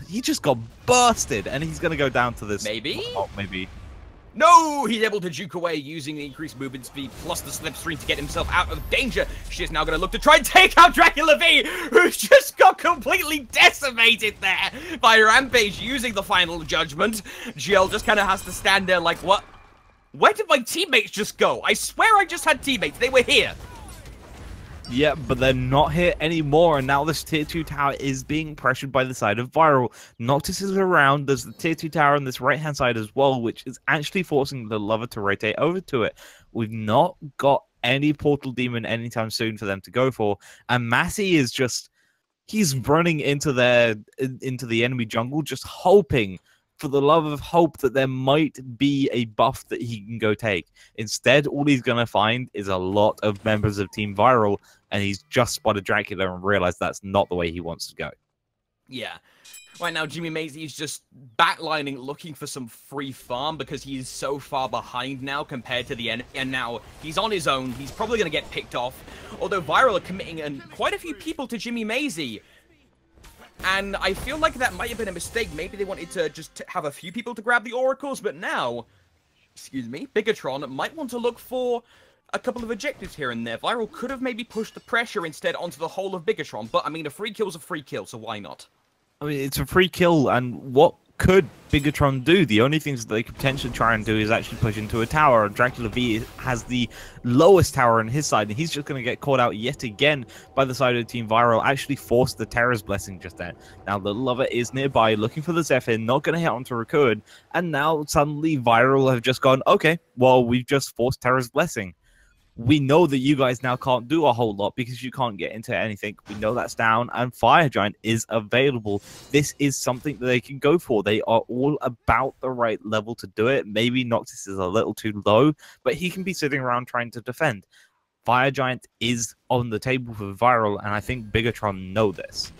he just got busted, and he's going to go down to this. Maybe? Oh, maybe. No! He's able to juke away using the increased movement speed plus the slipstream to get himself out of danger. She's now going to look to try and take out Dracula V, who's just got completely decimated there by Rampage using the final judgment. GL just kind of has to stand there like, what? Where did my teammates just go? I swear I just had teammates. They were here. Yeah, but they're not here anymore, and now this tier 2 tower is being pressured by the side of Viral. Noctis is around, there's the tier 2 tower on this right-hand side as well, which is actually forcing the Lover to rotate over to it. We've not got any Portal Demon anytime soon for them to go for, and Massey is just, he's running into the enemy jungle, just hoping, for the love of hope, that there might be a buff that he can go take. Instead, all he's going to find is a lot of members of Team Viral, and he's just spotted Dracula and realized that's not the way he wants to go. Yeah. Right now, Jimmy Macy is just backlining, looking for some free farm because he's so far behind now compared to the enemy, and now he's on his own. He's probably going to get picked off, although Viral are committing quite a few people to Jimmy Macy. And I feel like that might have been a mistake. Maybe they wanted to just have a few people to grab the oracles, but now, excuse me, Bigatron might want to look for a couple of objectives here and there. Viral could have maybe pushed the pressure instead onto the whole of Bigatron, but I mean, a free kill's a free kill, so why not? I mean, it's a free kill, and what could Bigatron do? The only things that they could potentially try and do is actually push into a tower. Dracula V has the lowest tower on his side, and he's just going to get caught out yet again by the side of Team Viral. Actually forced the Terror's Blessing just then. Now Little Lover is nearby, looking for the Zephyr, not going to hit onto Rakud, and now suddenly Viral have just gone, okay, well, we've just forced Terror's Blessing. We know that you guys now can't do a whole lot because you can't get into anything. We know that's down, and Fire Giant is available. This is something that they can go for. They are all about the right level to do it. Maybe Noctis is a little too low, but he can be sitting around trying to defend. Fire Giant is on the table for Viral, and I think Bigatron know this.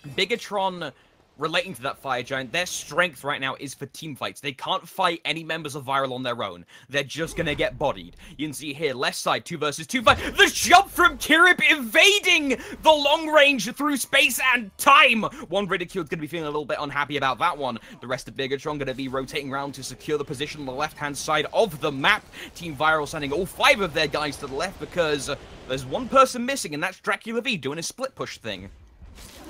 Bigatron, relating to that Fire Giant, their strength right now is for team fights. They can't fight any members of Viral on their own. They're just gonna get bodied. You can see here, left side, 2 versus 2 fight. The jump from Kirib evading the long range through space and time. One Ridicule's gonna be feeling a little bit unhappy about that one. The rest of Bigatron gonna be rotating around to secure the position on the left-hand side of the map. Team Viral sending all 5 of their guys to the left because there's one person missing, and that's Dracula V doing a split push thing.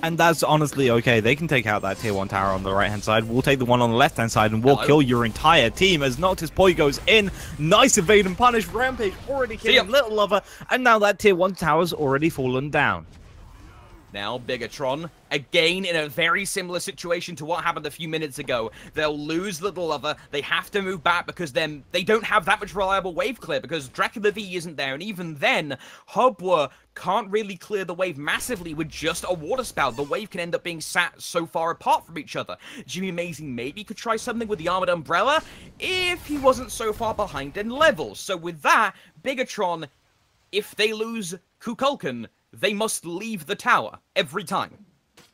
And that's honestly okay. They can take out that tier 1 tower on the right-hand side. We'll take the one on the left-hand side, and we'll kill your entire team as Noctis Poi goes in. Nice evade and punish. Rampage already killing Little Lover, and now that tier 1 tower's already fallen down. Now Bigatron, again in a very similar situation to what happened a few minutes ago. They'll lose Little Lover. They have to move back because then they don't have that much reliable wave clear because Dracula V isn't there. And even then, Hubwa can't really clear the wave massively with just a water spout. The wave can end up being sat so far apart from each other. Jimmy Amazing maybe could try something with the Armored Umbrella if he wasn't so far behind in levels. So with that, Bigatron, if they lose Kukulkan, they must leave the tower every time.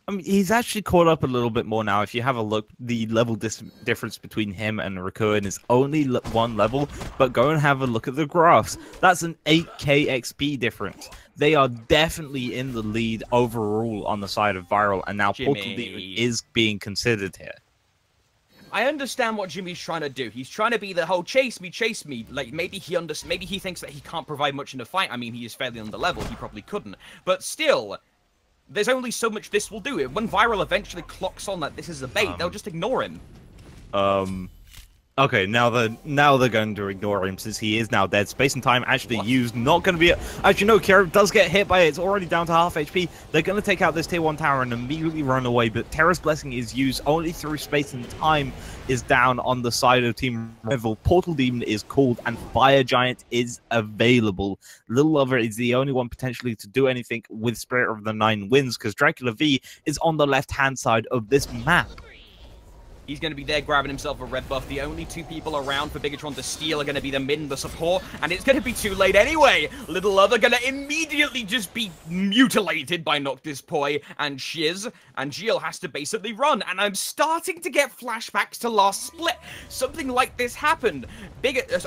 I mean, he's actually caught up a little bit more now. If you have a look, the level difference between him and Raccoon is only one level, but go and have a look at the graphs. That's an 8k XP difference. They are definitely in the lead overall on the side of Viral, and now Portal Demon is being considered here. I understand what Jimmy's trying to do. He's trying to be the whole chase me. Like, maybe he thinks that he can't provide much in a fight. I mean, he is fairly under level. He probably couldn't. But still, there's only so much this will do. When Viral eventually clocks on that this is a bait, they'll just ignore him. Okay, now they're going to ignore him since he is now dead. Space and time actually used. Not going to be. Actually, no. Kira does get hit by it. It's already down to half HP. They're going to take out this tier 1 tower and immediately run away. But Terra's Blessing is used only through space and time is down on the side of Team Rival. Portal Demon is called and Fire Giant is available. Little Lover is the only one potentially to do anything with Spirit of the Nine Winds because Dracula V is on the left-hand side of this map. He's going to be there grabbing himself a red buff. The only two people around for Bigatron to steal are going to be the mid and the support, and it's going to be too late anyway. Little Lover going to immediately just be mutilated by Noctis Poi and Shiz, and Gilles has to basically run, and I'm starting to get flashbacks to last split. Something like this happened.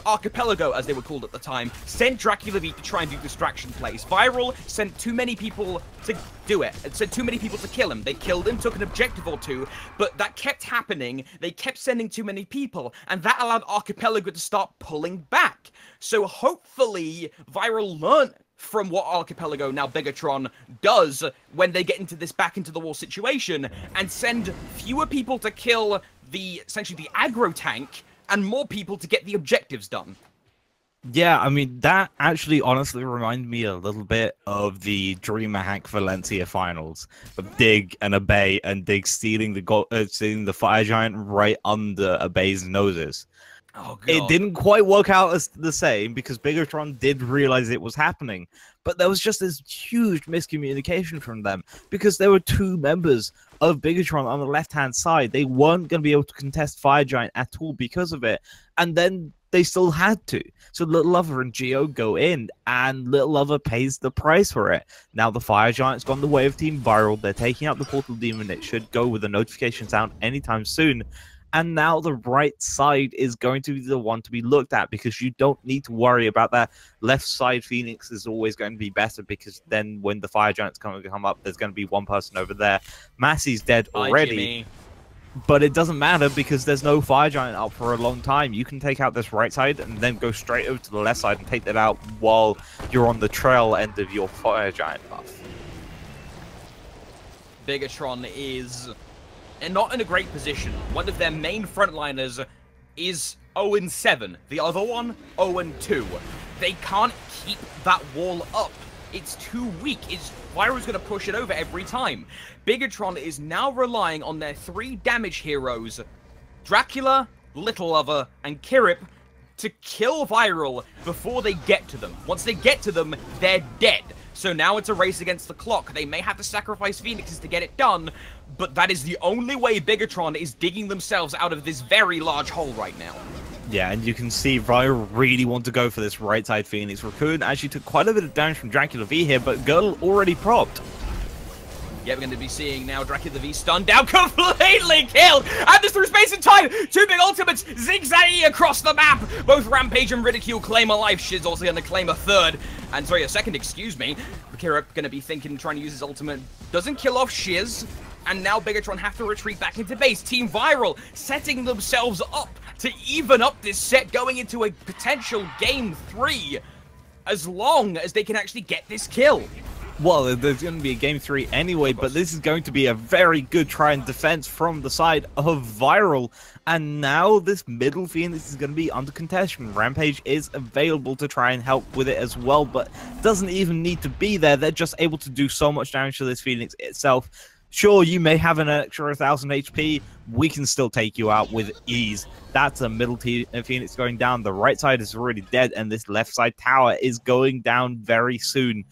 Archipelago, as they were called at the time, sent Dracula V to try and do distraction plays. Viral sent too many people to do it. It sent too many people to kill him. They killed him, took an objective or two, but that kept happening. They kept sending too many people, and that allowed Archipelago to start pulling back. So hopefully Viral learned from what Archipelago, now Bigatron, does when they get into this back into the wall situation and send fewer people to kill essentially the aggro tank and more people to get the objectives done. Yeah, I mean, that actually honestly reminded me a little bit of the DreamHack Valencia finals of Dig and Abey, and Dig stealing the Fire Giant right under Abey's noses. Oh, God. It didn't quite work out as the same because Bigatron did realize it was happening, but there was just this huge miscommunication from them because there were two members of Bigatron on the left-hand side. They weren't going to be able to contest Fire Giant at all because of it, and then they still had to. So Little Lover and Geo go in, and Little Lover pays the price for it. Now the Fire Giant's gone the way of Team Viral. They're taking out the Portal Demon. It should go with a notification sound anytime soon. And now the right side is going to be the one to be looked at because you don't need to worry about that. Left side Phoenix is always going to be better because then when the Fire Giant's come up, there's going to be one person over there. Massey's dead already. But it doesn't matter because there's no Fire Giant up for a long time. You can take out this right side and then go straight over to the left side and take that out while you're on the trail end of your Fire Giant buff. Bigatron is not in a great position. One of their main frontliners is 0-7. The other one, 0-2. They can't keep that wall up. It's too weak. Viral's going to push it over every time. Bigatron is now relying on their 3 damage heroes, Dracula, Little Lover, and Kirip, to kill Viral before they get to them. Once they get to them, they're dead. So now it's a race against the clock. They may have to sacrifice Phoenixes to get it done, but that is the only way Bigatron is digging themselves out of this very large hole right now. Yeah, and you can see Viral really want to go for this right side Phoenix. Raccoon actually took quite a bit of damage from Dracula V here, but Girdle already propped. Yeah, we're going to be seeing now Dracula V stunned down, completely killed! And this through space and time! 2 big ultimates zigzagging across the map! Both Rampage and Ridicule claim a life. Shiz also going to claim a second, excuse me. Kira going to be trying to use his ultimate. Doesn't kill off Shiz. And now Bigatron have to retreat back into base. Team Viral setting themselves up to even up this set going into a potential Game 3. As long as they can actually get this kill. Well, there's going to be a Game 3 anyway, but this is going to be a very good try and defense from the side of Viral. And now this middle Phoenix is going to be under contention. Rampage is available to try and help with it as well, but doesn't even need to be there. They're just able to do so much damage to this Phoenix itself. Sure, you may have an extra 1,000 HP. We can still take you out with ease. That's a middle Phoenix going down. The right side is already dead, and this left side tower is going down very soon.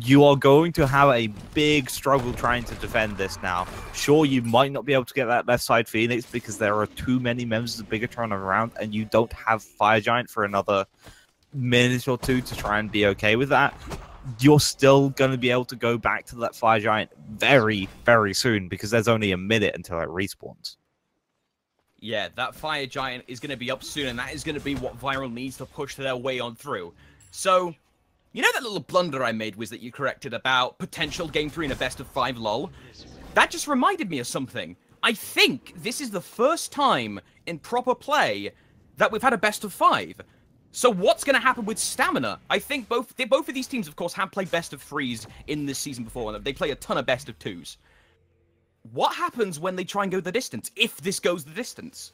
You are going to have a big struggle trying to defend this now. Sure, you might not be able to get that left side Phoenix because there are too many members of Bigatron around, and you don't have Fire Giant for another minute or two to try and be okay with that. you're still going to be able to go back to that Fire Giant very, very soon because there's only a minute until it respawns. Yeah, that Fire Giant is going to be up soon, and that is going to be what Viral needs to push their way on through. So, you know that little blunder I made was that you corrected about potential Game 3 in a best-of-5 lull? That just reminded me of something. I think this is the first time in proper play that we've had a best-of-5. So what's going to happen with stamina? I think both of these teams, of course, have played best-of-3s in this season before, and they play a ton of best-of-2s. What happens when they try and go the distance, if this goes the distance?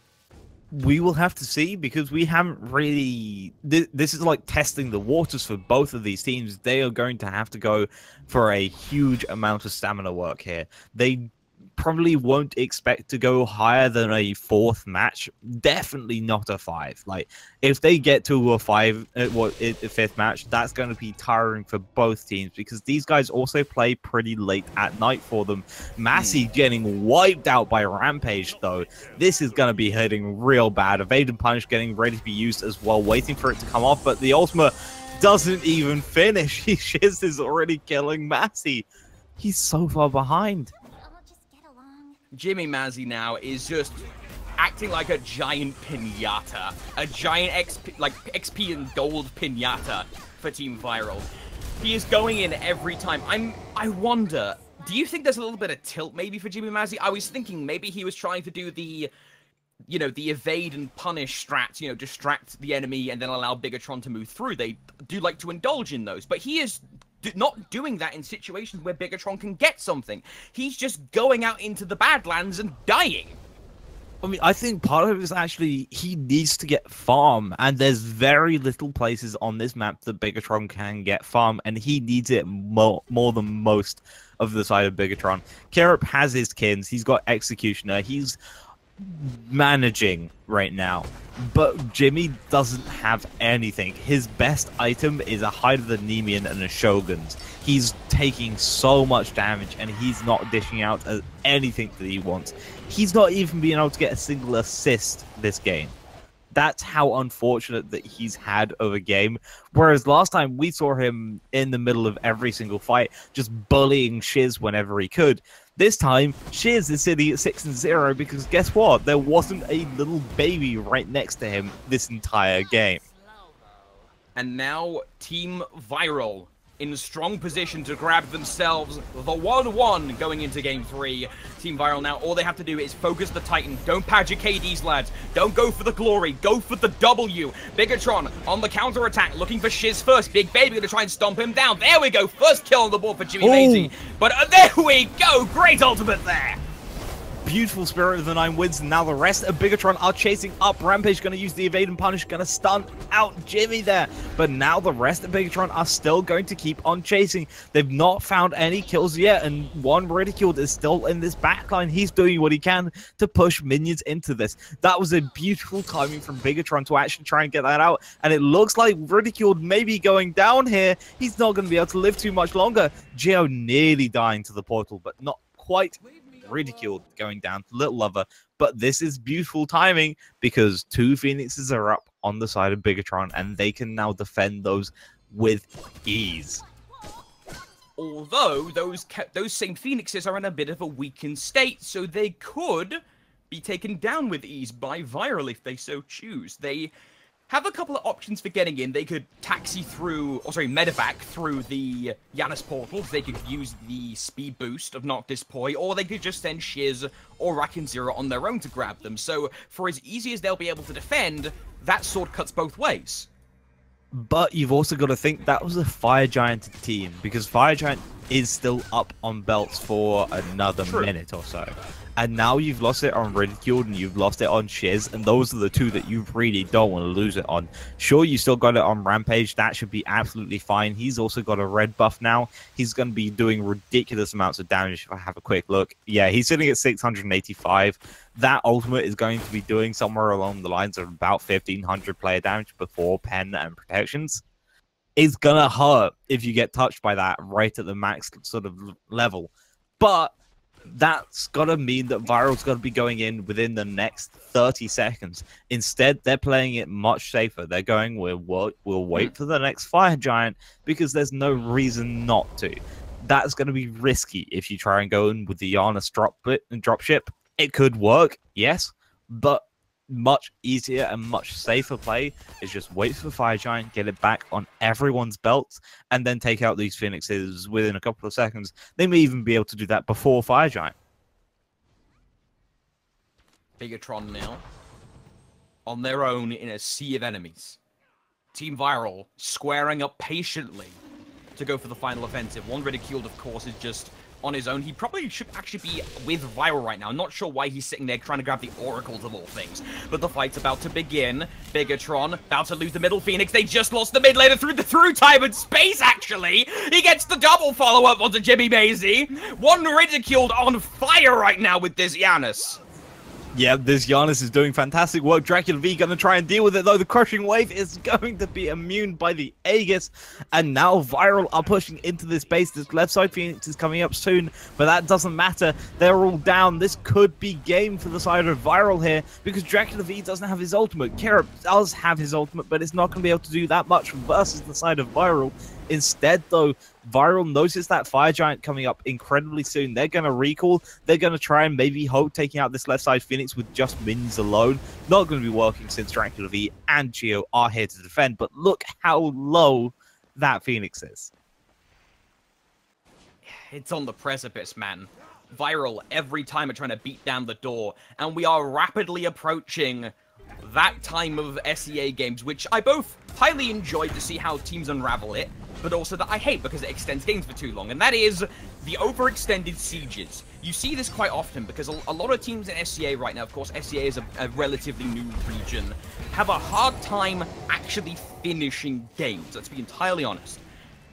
We will have to see, because we haven't really... This is like testing the waters for both of these teams. They are going to have to go for a huge amount of stamina work here. They probably won't expect to go higher than a 4th match. Definitely not a 5. Like, if they get to a 5th match, that's going to be tiring for both teams, because these guys also play pretty late at night for them. Massey getting wiped out by Rampage, though. This is going to be hitting real bad. Evade and Punish getting ready to be used as well, waiting for it to come off, but the ultimate doesn't even finish. Shiz is already killing Massey. He's so far behind. Jimmy Mazzy now is just acting like a giant pinata. A giant XP and gold pinata for Team Viral. He is going in every time. I wonder, do you think there's a little bit of tilt maybe for Jimmy Mazzy? I was thinking maybe he was trying to do the, you know, the evade and punish strat, you know, distract the enemy and then allow Bigatron to move through. They do like to indulge in those, but he is not doing that in situations where Bigatron can get something. He's just going out into the Badlands and dying. I mean, I think part of it is actually he needs to get farm, and there's very little places on this map that Bigatron can get farm, and he needs it more than most of the side of Bigatron. Kerup has his kins, he's got Executioner, he's managing right now, but Jimmy doesn't have anything. His best item is a Hide of the Nemean and a Shogun's. He's taking so much damage and he's not dishing out anything that he wants. He's not even being able to get a single assist this game. That's how unfortunate that he's had of a game. Whereas last time we saw him in the middle of every single fight, just bullying Shiz whenever he could. This time, Shiz is sitting at 6-0 because guess what? There wasn't a little baby right next to him this entire game. And now Team Viral in a strong position to grab themselves the 1-1 going into Game 3. Team Viral now, all they have to do is focus the Titan. Don't pad your KDs, lads. Don't go for the glory. Go for the W. Bigatron on the counter-attack, looking for Shiz first. Big Baby gonna try and stomp him down. There we go. First kill on the board for Jimmy Mazy. But there we go. Great ultimate there. Beautiful Spirit of the Nine wins, and now the rest of Bigatron are chasing up. Rampage going to use the Evade and Punish, going to stun out Jimmy there. But now the rest of Bigatron are still going to keep on chasing. They've not found any kills yet, and one Ridiculed is still in this backline. He's doing what he can to push minions into this. That was a beautiful timing from Bigatron to actually try and get that out, and it looks like Ridiculed may be going down here. He's not going to be able to live too much longer. Geo nearly dying to the portal, but not quite. Ridiculed going down to Little Lover, but this is beautiful timing because 2 Phoenixes are up on the side of Bigatron and they can now defend those with ease. Although those same Phoenixes are in a bit of a weakened state, so they could be taken down with ease by Viral if they so choose. They have a couple of options for getting in. They could taxi through, or sorry, medevac through the Yanis portals. They could use the speed boost of Noctis Poi, or they could just send Shiz or Rakin Zero on their own to grab them. So, for as easy as they'll be able to defend, that sword cuts both ways. But you've also got to think that was a Fire Giant team, because Fire Giant is still up on belts for another minute or so. And now you've lost it on Ridiculed and you've lost it on Shiz, and those are the 2 that you really don't want to lose it on. Sure, you still got it on Rampage. That should be absolutely fine. He's also got a red buff now. He's going to be doing ridiculous amounts of damage if I have a quick look. Yeah, he's sitting at 685. That ultimate is going to be doing somewhere along the lines of about 1,500 player damage before pen and protections. It's going to hurt if you get touched by that right at the max sort of level. But that's got to mean that Viral's got to be going in within the next 30 seconds. Instead, they're playing it much safer. They're going, we'll wait for the next Fire Giant because there's no reason not to. That's going to be risky if you try and go in with the Giannis dropship. It could work, yes, but much easier and much safer play is just wait for Fire Giant, get it back on everyone's belts, and then take out these Phoenixes within a couple of seconds. They may even be able to do that before Fire Giant. Bigatron now on their own in a sea of enemies. Team Viral squaring up patiently to go for the final offensive. One Ridiculed, of course, is just on his own. He probably should actually be with Viral right now. I'm not sure why he's sitting there trying to grab the oracles of all things. But the fight's about to begin. Bigatron about to lose the middle Phoenix. They just lost the mid laner through time and space, actually. He gets the double follow-up onto Jimmy Maisie. One Ridiculed on fire right now with this Giannis. Yeah, this Giannis is doing fantastic work. Dracula V going to try and deal with it, though. The Crushing Wave is going to be immune by the Aegis. And now Viral are pushing into this base. This left side Phoenix is coming up soon, but that doesn't matter. They're all down. This could be game for the side of Viral here, because Dracula V doesn't have his ultimate. Kerep does have his ultimate, but it's not going to be able to do that much versus the side of Viral. Instead, though, Viral notices that Fire Giant coming up incredibly soon. They're going to recall. They're going to try and maybe hope taking out this left side Phoenix with just minions alone. Not going to be working since Dracula V and Geo are here to defend. But look how low that Phoenix is. It's on the precipice, man. Viral every time are trying to beat down the door. And we are rapidly approaching that time of SEA games, which I both highly enjoyed to see how teams unravel it, but also that I hate because it extends games for too long, and that is the overextended sieges. You see this quite often because a lot of teams in SCA right now, of course SCA is a relatively new region, have a hard time actually finishing games. Let's be entirely honest.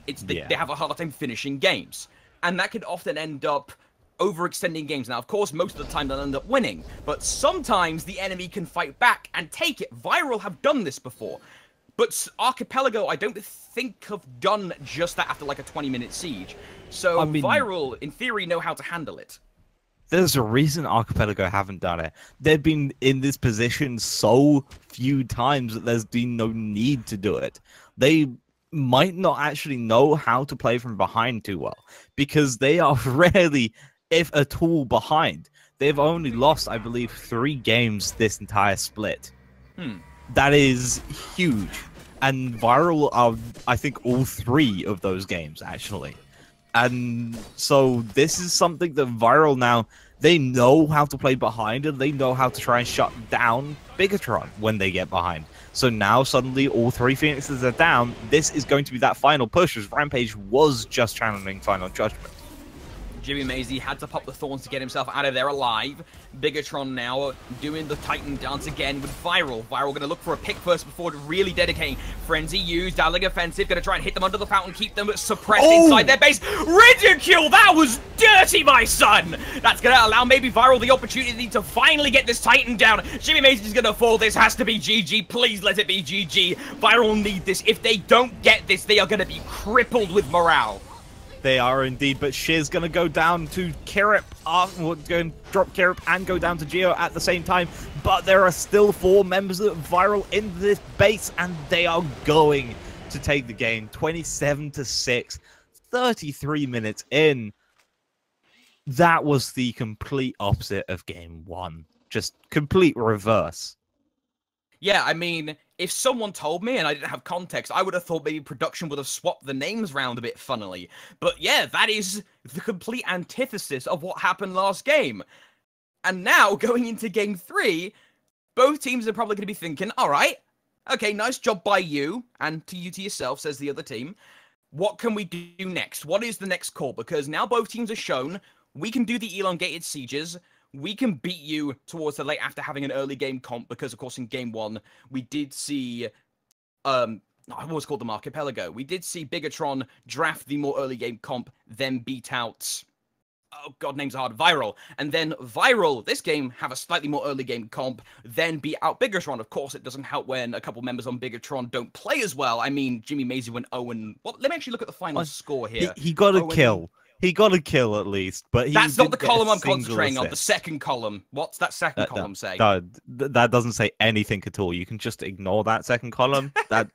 They have a hard time finishing games, and that could often end up overextending games. Now, of course, most of the time they'll end up winning, but sometimes the enemy can fight back and take it. Viral have done this before, but Archipelago, I don't think have done just that after like a 20-minute siege. So I mean, Viral, in theory, know how to handle it. There's a reason Archipelago haven't done it. They've been in this position so few times that there's been no need to do it. They might not actually know how to play from behind too well, because they are rarely, if at all, behind. They've only lost, I believe, 3 games this entire split. That is huge. And Viral are, I think, all 3 of those games, actually. And so this is something that Viral now, they know how to play behind, and they know how to try and shut down Bigatron when they get behind. So now suddenly all 3 Phoenixes are down. This is going to be that final push, as Rampage was just channeling Final Judgment. Jimmy Maisie had to pop the thorns to get himself out of there alive. Bigatron now doing the Titan dance again with Viral. Viral going to look for a pick first before really dedicating. Frenzy used, dialing offensive, going to try and hit them under the fountain, keep them suppressed inside their base. Ridicule! That was dirty, my son! That's going to allow maybe Viral the opportunity to finally get this Titan down. Jimmy Maisie's going to fall. This has to be GG. Please let it be GG. Viral need this. If they don't get this, they are going to be crippled with morale. They are indeed, but Shiz going to go down to Kerep, going to drop Kerep and go down to Geo at the same time, but there are still 4 members of Viral in this base, and they are going to take the game 27-6, 33 minutes in. That was the complete opposite of game 1, just complete reverse. Yeah, I mean, if someone told me and I didn't have context, I would have thought maybe production would have swapped the names around a bit funnily. But yeah, that is the complete antithesis of what happened last game. And now, going into game 3, both teams are probably going to be thinking, all right, okay, nice job by you, and to you to yourself, says the other team. What can we do next? What is the next call? Because now both teams are shown we can do the elongated sieges. We can beat you towards the late after having an early game comp, because, of course, in game 1, we did see, I always called them Archipelago. We did see Bigatron draft the more early game comp, then beat out, oh god, names are hard, Viral. And then Viral, this game, have a slightly more early game comp, then beat out Bigatron. Of course, it doesn't help when a couple members on Bigatron don't play as well. I mean, Jimmy Maisie went 0 and... Well, let me actually look at the final score here. He got a kill. He got a kill at least, but he That's not the didn't get a column I'm single concentrating on. The assist. second column. What's that second column say? That doesn't say anything at all. You can just ignore that second column. That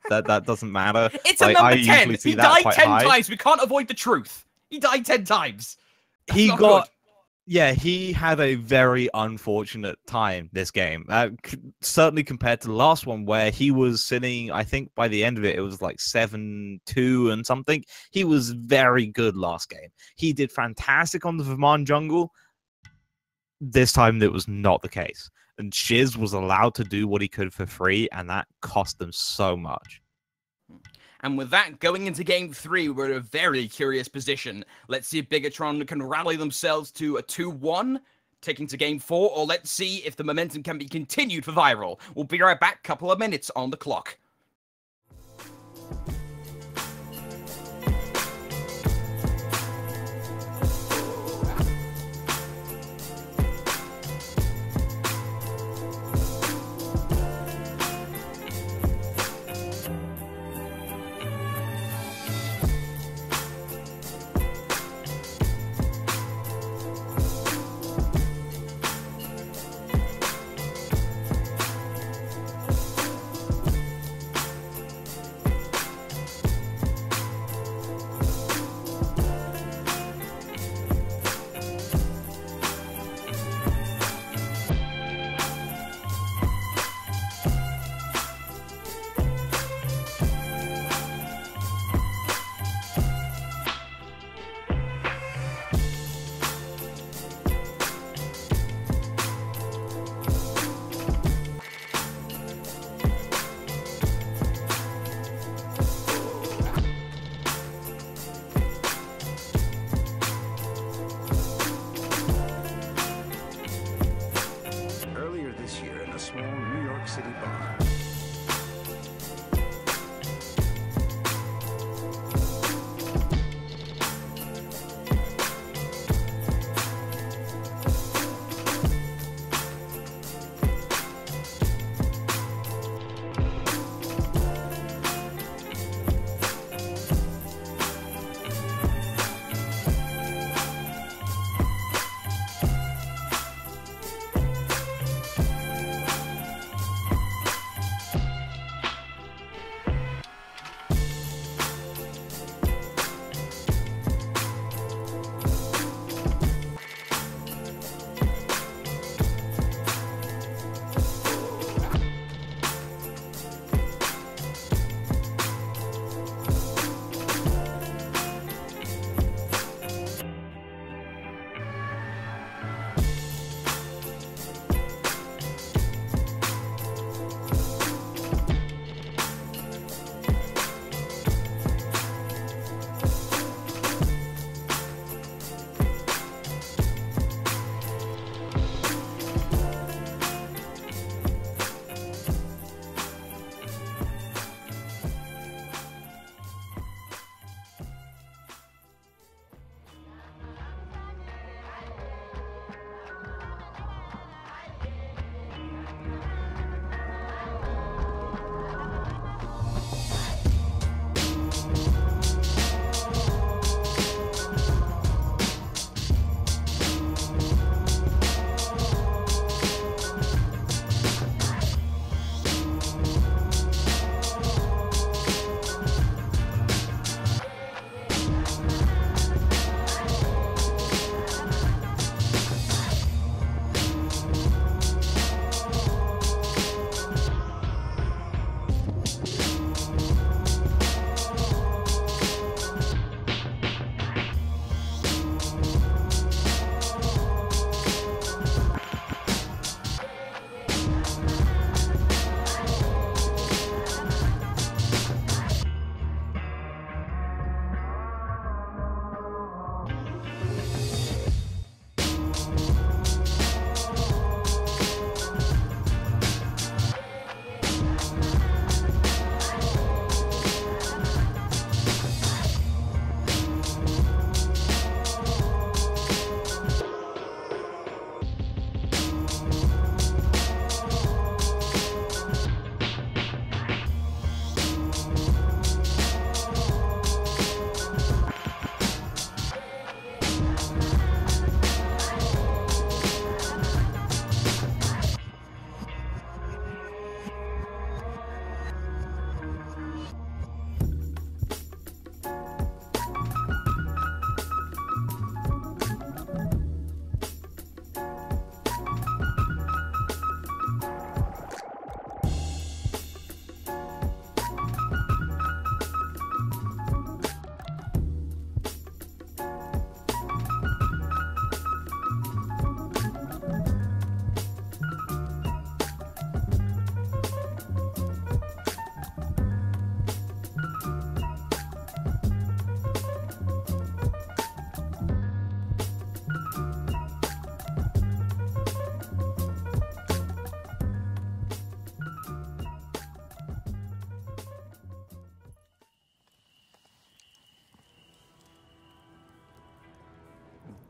doesn't matter. It's Like, a I number 10. usually see He that died quite 10 high. times. We can't avoid the truth. He died 10 times. That's He not got good. Yeah, he had a very unfortunate time this game. Certainly compared to the last one, where he was sitting, I think by the end of it, it was like 7-2 and something. He was very good last game. He did fantastic on the Vermont jungle. This time, it was not the case. And Shiz was allowed to do what he could for free, and that cost them so much. And with that, going into Game 3, we're in a very curious position. Let's see if Bigatron can rally themselves to a 2-1, taking to Game 4, or let's see if the momentum can be continued for Viral. We'll be right back, couple of minutes on the clock.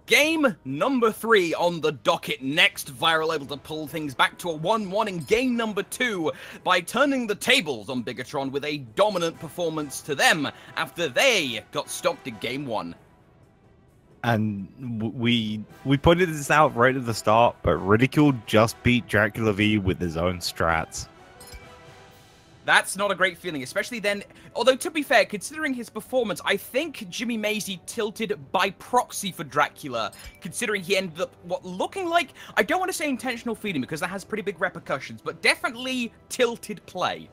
Game number 3 on the docket next. Viral able to pull things back to a 1-1 in game number 2 by turning the tables on Bigatron with a dominant performance to them after they got stopped in game 1. And we pointed this out right at the start, but Ridicule just beat Dracula V with his own strats. That's not a great feeling, especially then. Although, to be fair, considering his performance, I think Jimmy Mazie tilted by proxy for Dracula, considering he ended up what looking like, I don't want to say intentional feeding because that has pretty big repercussions, but definitely tilted play.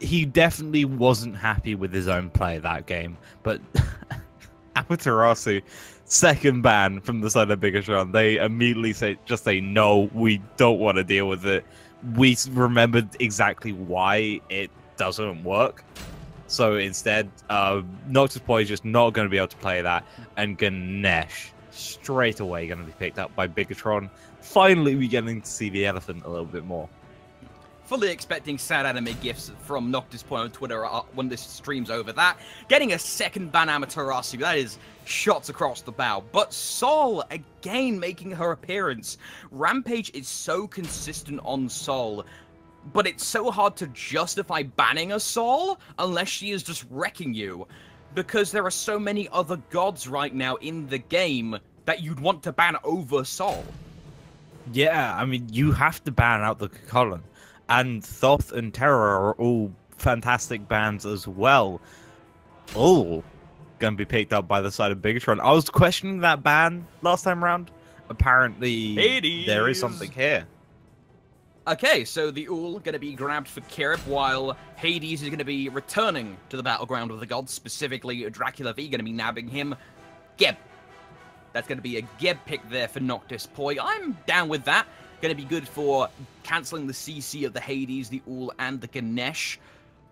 He definitely wasn't happy with his own play that game, but Amaterasu, second ban from the side of Bigatron, they immediately say, no, we don't want to deal with it. We remembered exactly why it doesn't work. So instead, Noctis Boy is just not going to be able to play that, and Ganesh straight away going to be picked up by Bigatron. Finally, we're getting to see the elephant a little bit more. Fully expecting sad anime gifs from Noctis Point on Twitter when this stream's over. That getting a second ban Amaterasu, that is shots across the bow. But Sol again making her appearance. Rampage is so consistent on Sol, but it's so hard to justify banning a Sol unless she is just wrecking you, because there are so many other gods right now in the game that you'd want to ban over Sol. Yeah, I mean, you have to ban out the Cucullin. And Thoth and Terror are all fantastic bans as well. All going to be picked up by the side of Bigatron. I was questioning that ban last time around. Apparently, Hades. There is something here. Okay, so the Ool going to be grabbed for Kirip, while Hades is going to be returning to the battleground of the gods, specifically Dracula V going to be nabbing him. Geb. That's going to be a Geb pick there for Noctis Poi. I'm down with that. Going to be good for cancelling the CC of the Hades, the Ool, and the Ganesh.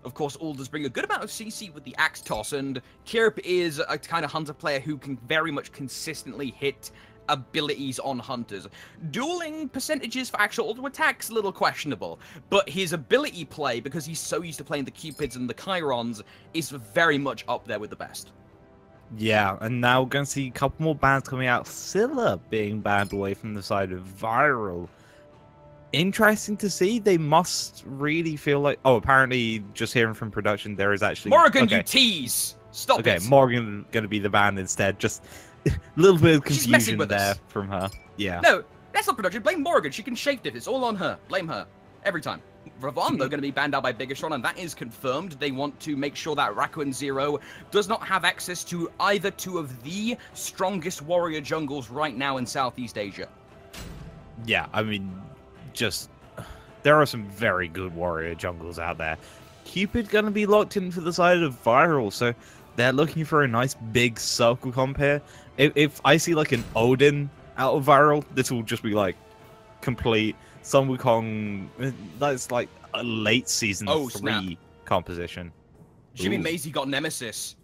Of course, Ool does bring a good amount of CC with the Axe Toss, and Kirip is a kind of hunter player who can very much consistently hit abilities on hunters. Dueling percentages for actual auto attacks, a little questionable, but his ability play, because he's so used to playing the Cupids and the Chirons, is very much up there with the best. Yeah, and now we're going to see a couple more bans coming out. Scylla being banned away from the side of Viral. Interesting to see. They must really feel like... Oh, apparently, just hearing from production, there is actually... Morgan, you tease! Stop it! Okay, Morgan going to be the ban instead. Just a little bit of confusion there us. from her. Yeah. No, that's not production. Blame Morgan. She can shapeshift. It's all on her. Blame her. Every time. Ravon, though, going to be banned out by Bigatron, and that is confirmed. They want to make sure that Raku Zero does not have access to either two of the strongest warrior jungles right now in Southeast Asia. Yeah, I mean, just... There are some very good warrior jungles out there. Cupid going to be locked in for the side of Viral, so they're looking for a nice big circle comp here. If I see, like, an Odin out of Viral, this will just be, like, complete... Sun Wukong, that's like a late season 3 composition. Jimmy Mazie got Nemesis.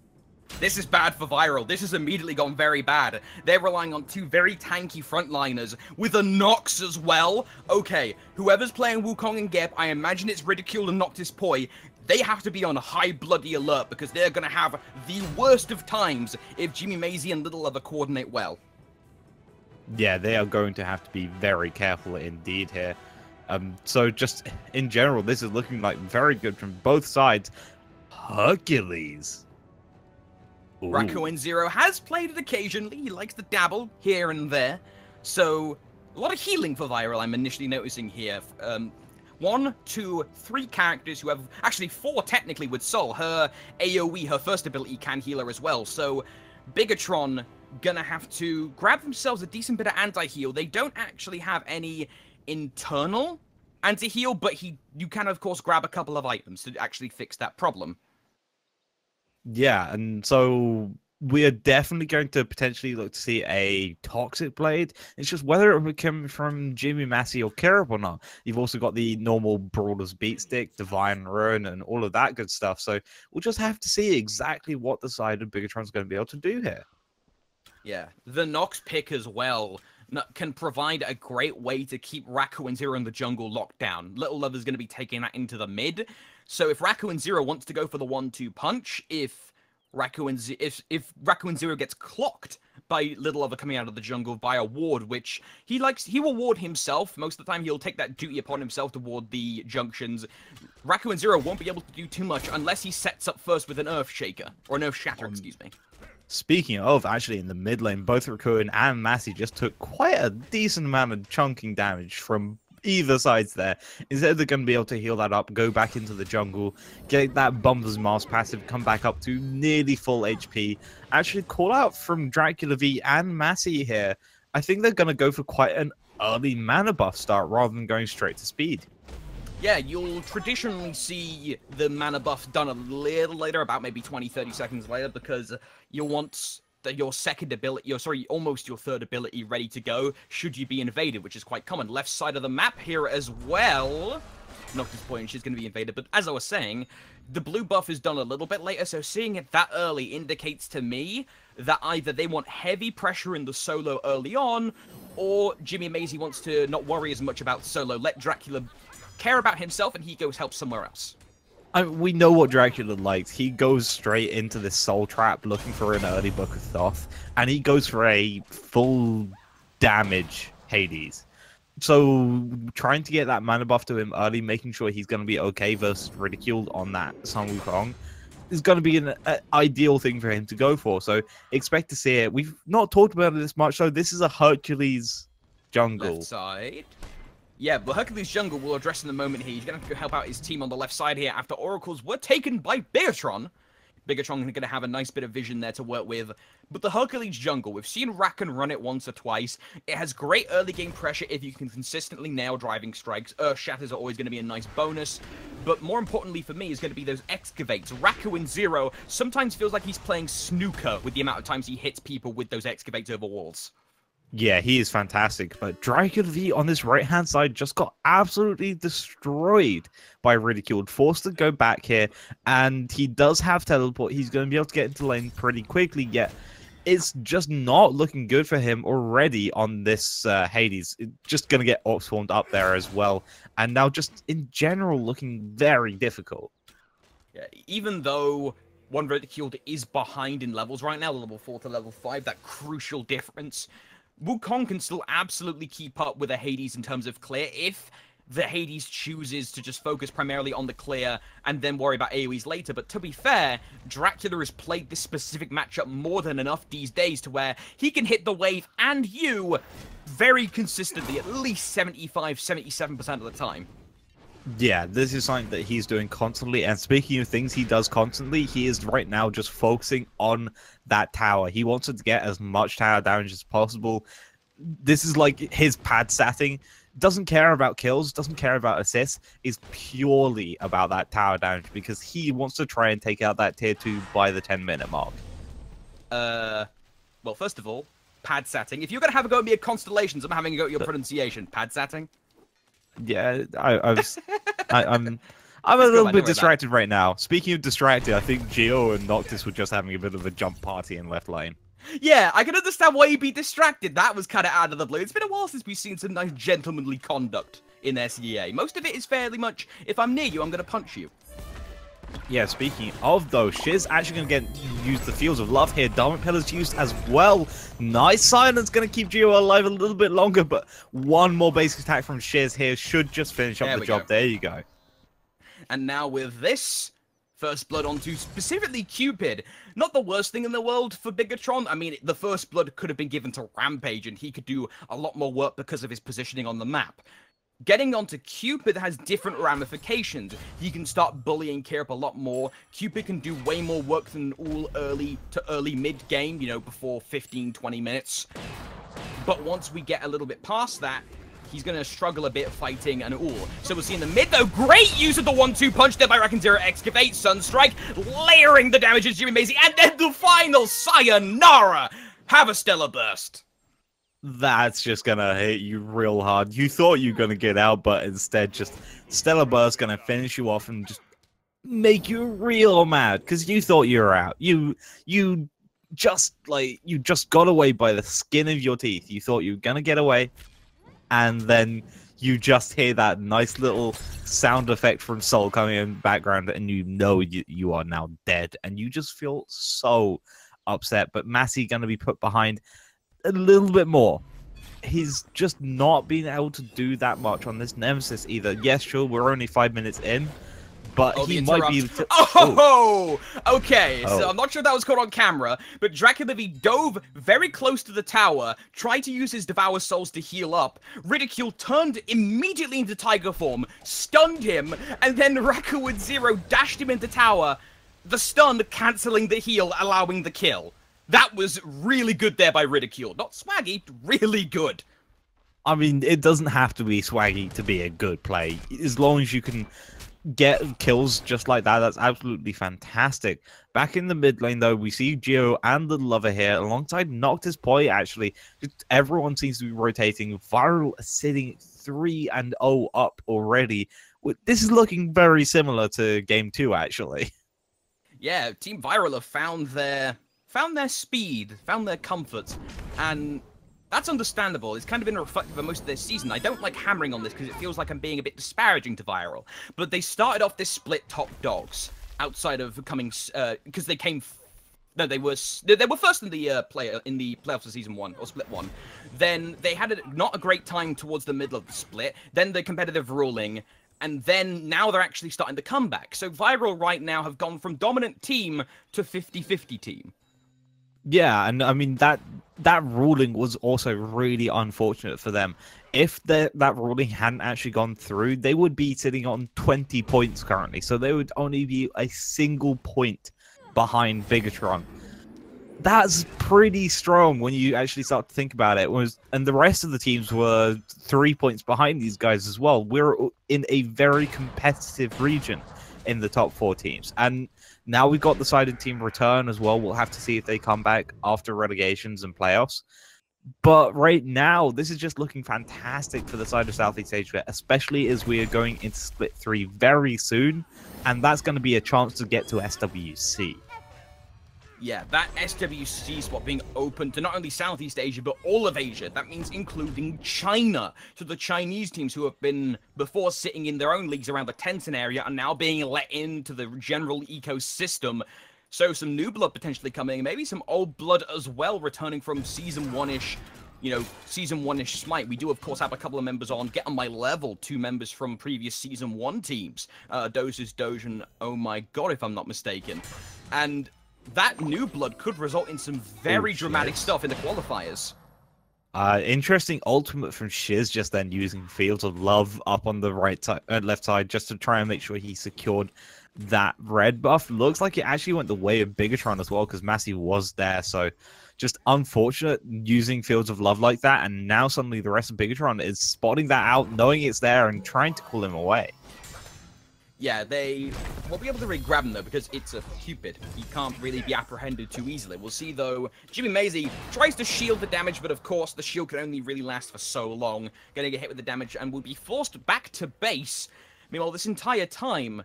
This is bad for Viral. This has immediately gone very bad. They're relying on two very tanky frontliners with a Nox as well. Okay, whoever's playing Wukong and Geb, I imagine it's Ridicule and Noctis Poi. They have to be on high bloody alert because they're going to have the worst of times if Jimmy Mazie and Little Lover coordinate well. Yeah, they are going to have to be very careful indeed here. So just in general, this is looking like very good from both sides. Hercules. Raku Zero has played it occasionally. He likes to dabble here and there. So a lot of healing for Viral I'm initially noticing here. 1, 2, 3 characters who have... Actually, 4 technically with Sol. Her AoE, her first ability, can heal her as well. So Bigatron... gonna have to grab themselves a decent bit of anti-heal. They don't actually have any internal anti-heal, but you can, of course, grab a couple of items to actually fix that problem. Yeah, and so we are definitely going to potentially look to see a Toxic Blade. It's just whether it will come from Jimmy Massey or Kirip or not. You've also got the normal Brawler's Beatstick, Divine Ruin, and all of that good stuff. So we'll just have to see exactly what the side of Bigatron's going to be able to do here. Yeah, the Nox pick as well can provide a great way to keep Raku and Zero in the jungle locked down. Little Lover's going to be taking that into the mid. So if Raku and Zero wants to go for the 1-2 punch, if Raku and Zero gets clocked by little other coming out of the jungle via ward, which he likes. He will ward himself. Most of the time, he'll take that duty upon himself to ward the junctions. Raku and Zero won't be able to do too much unless he sets up first with an Earth Shaker, or an Earth Shatter, excuse me. Speaking of, actually, in the mid lane, both Raccoon and Massey just took quite a decent amount of chunking damage from either sides there. Instead, they're going to be able to heal that up, go back into the jungle, get that Bumper's Mask passive, come back up to nearly full HP. Actually, call out from Dracula V and Massey here. I think they're going to go for quite an early mana buff start rather than going straight to speed. Yeah, you'll traditionally see the mana buff done a little later, about maybe 20-30 seconds later, because you want your second ability, almost your third ability ready to go should you be invaded, which is quite common. Left side of the map here as well. Noctur's point, she's going to be invaded, but as I was saying, the blue buff is done a little bit later, so seeing it that early indicates to me that either they want heavy pressure in the solo early on, or Jimmy Maisie wants to not worry as much about solo, let Dracula care about himself and he goes help somewhere else. We know what Dracula likes. He goes straight into this soul trap looking for an early Book of Thoth, and he goes for a full damage Hades. So trying to get that mana buff to him early, making sure he's going to be okay versus Ridiculed on that Sun Wukong is going to be an ideal thing for him to go for. So expect to see it. We've not talked about it this much, so this is a Hercules jungle. Left side. Yeah, but Hercules jungle we'll address in a moment here. He's going to have to go help out his team on the left side here after Oracles were taken by Bigatron. Bigatron going to have a nice bit of vision there to work with. But the Hercules jungle, we've seen Rakan run it once or twice. It has great early game pressure if you can consistently nail driving strikes. Earth Shatters are always going to be a nice bonus. But more importantly for me is going to be those excavates. Raku in Zero sometimes feels like he's playing snooker with the amount of times he hits people with those excavates over walls. Yeah, he is fantastic, but Dracula V on this right-hand side just got absolutely destroyed by Ridiculed, forced to go back here, and he does have teleport. He's going to be able to get into lane pretty quickly, yet it's just not looking good for him already on this Hades. It's just going to get Oxformed up there as well, and now just in general looking very difficult. Yeah, even though one Ridiculed is behind in levels right now, level 4 to level 5, that crucial difference, Wukong can still absolutely keep up with a Hades in terms of clear if the Hades chooses to just focus primarily on the clear and then worry about AoEs later. But to be fair, Dracula has played this specific matchup more than enough these days to where he can hit the wave and you very consistently, at least 75-77% of the time. Yeah, this is something that he's doing constantly, and speaking of things he does constantly, he is right now just focusing on that tower. He wants it to get as much tower damage as possible. This is like his pad setting. Doesn't care about kills, doesn't care about assists, is purely about that tower damage because he wants to try and take out that tier 2 by the 10-minute mark. Well, first of all, pad setting. If you're going to have a go at me at Constellations, I'm having a go at your pronunciation. Pad setting? Yeah, I'm a little bit distracted right now. Speaking of distracted, I think Geo and Noctis were just having a bit of a jump party in left lane. Yeah, I can understand why you'd be distracted. That was kind of out of the blue. It's been a while since we've seen some nice gentlemanly conduct in SEA. Most of it is fairly much, if I'm near you, I'm going to punch you. Yeah, speaking of though, Shiz actually going to use the Fields of Love here. Dormant Pillars used as well. Nice silence, going to keep Geo alive a little bit longer, but one more basic attack from Shiz here should just finish up the job. There you go. And now with this, First Blood onto specifically Cupid. Not the worst thing in the world for Bigatron. I mean, the First Blood could have been given to Rampage, and he could do a lot more work because of his positioning on the map. Getting onto Cupid has different ramifications. He can start bullying Kirp a lot more. Cupid can do way more work than all early to early mid game, you know, before 15-20 minutes. But once we get a little bit past that, he's going to struggle a bit fighting and all. So we'll see in the mid, though, great use of the 1-2 punch there by Rakan Zero Excavate, Sunstrike, layering the damage of Jimmy Maisie, and then the final Sayonara! Have a Stellar Burst. That's just gonna hit you real hard. You thought you were gonna get out, but instead just Stellar Burst gonna finish you off and just make you real mad because you thought you were out. You just got away by the skin of your teeth. You thought you were gonna get away, and then you just hear that nice little sound effect from Soul coming in the background, and you know you are now dead, and you just feel so upset, but Massey going to be put behind a little bit more. He's just not been able to do that much on this Nemesis either. Yes, sure, we're only 5 minutes in, but he might be... Okay, so I'm not sure that was caught on camera, but Draculivi dove very close to the tower, tried to use his Devour Souls to heal up. Ridicule turned immediately into Tiger form, stunned him, and then Rakuwood Zero dashed him into tower. The stun cancelling the heal, allowing the kill. That was really good there by Ridicule. Not swaggy, really good. I mean, it doesn't have to be swaggy to be a good play. As long as you can get kills just like that, that's absolutely fantastic. Back in the mid lane, though, we see Geo and the Lover here, alongside Noctis Poi, actually. Just everyone seems to be rotating. Viral sitting 3-0 up already. This is looking very similar to Game 2, actually. Yeah, Team Viral have found their speed, found their comfort, and that's understandable. It's kind of been reflective of most of their season. I don't like hammering on this because it feels like I'm being a bit disparaging to Viral, but they started off this split top dogs outside of becoming because they came. No, they were first in the playoffs of season 1 or split 1. Then they had not a great time towards the middle of the split. Then the competitive ruling. And then now they're actually starting to come back. So Viral right now have gone from dominant team to 50-50 team. Yeah, and I mean, that ruling was also really unfortunate for them. If that ruling hadn't actually gone through, they would be sitting on 20 points currently. So they would only be a single point behind Bigatron. That's pretty strong when you actually start to think about it. And the rest of the teams were 3 points behind these guys as well. We're in a very competitive region in the top 4 teams. And now we've got the sided team return as well. We'll have to see if they come back after relegations and playoffs. But right now, this is just looking fantastic for the side of Southeast Asia, especially as we are going into Split 3 very soon. And that's going to be a chance to get to SWC. Yeah, that SWC spot being open to not only Southeast Asia, but all of Asia. That means including China. So the Chinese teams who have been before sitting in their own leagues around the Tencent area are now being let into the general ecosystem. So some new blood potentially coming, maybe some old blood as well, returning from Season 1-ish, Season 1-ish Smite. We do, of course, have a couple of members on Get On My Level, 2 members from previous Season 1 teams. Doze's Doge and Oh My God, if I'm not mistaken. And that new blood could result in some very dramatic stuff in the qualifiers. Interesting ultimate from Shiz just then using Fields of Love up on the left side just to try and make sure he secured that red buff. Looks like it actually went the way of Bigatron as well because Massey was there. So just unfortunate using Fields of Love like that. And now suddenly the rest of Bigatron is spotting that out, knowing it's there and trying to call him away. Yeah, they won't be able to really grab him, though, because it's a Cupid. He can't really be apprehended too easily. We'll see, though, Jimmy Maisie tries to shield the damage, but of course, the shield can only really last for so long. Gonna get hit with the damage and will be forced back to base. Meanwhile, this entire time,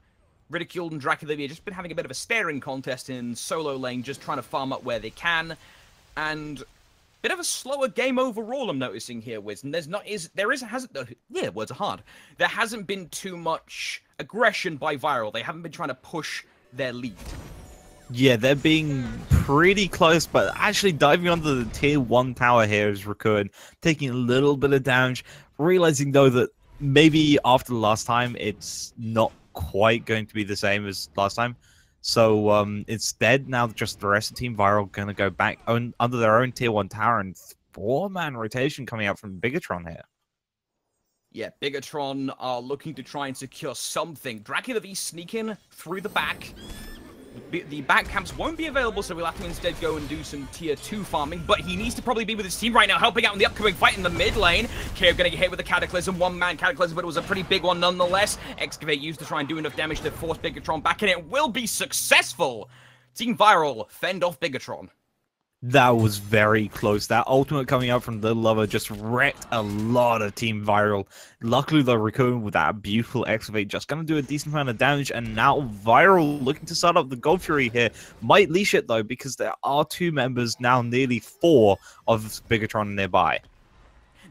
Ridicule and Dracula have just been having a bit of a staring contest in solo lane, just trying to farm up where they can. And bit of a slower game overall, I'm noticing here, Wiz. And words are hard. There hasn't been too much aggression by Viral. They haven't been trying to push their lead. Yeah, they're being pretty close, but actually diving onto the tier 1 tower here is Raccoon, taking a little bit of damage, realizing though that maybe after the last time, it's not quite going to be the same as last time. So instead, now just the rest of Team Viral going to go back under their own tier 1 tower, and 4-man rotation coming out from Bigatron here. Yeah, Bigatron are looking to try and secure something. Dracula V sneaking through the back. The back camps won't be available, so we'll have to instead go and do some tier 2 farming, but he needs to probably be with his team right now, helping out in the upcoming fight in the mid lane. KO gonna get hit with a Cataclysm, 1-man Cataclysm, but it was a pretty big one nonetheless. Excavate used to try and do enough damage to force Bigatron back, and it will be successful! Team Viral fend off Bigatron. That was very close. That ultimate coming out from the Lover just wrecked a lot of Team Viral. Luckily, the Raccoon with that beautiful excavate just going to do a decent amount of damage. And now Viral looking to start up the Gold Fury here. Might leash it though, because there are 2 members, now nearly 4 of Bigatron nearby.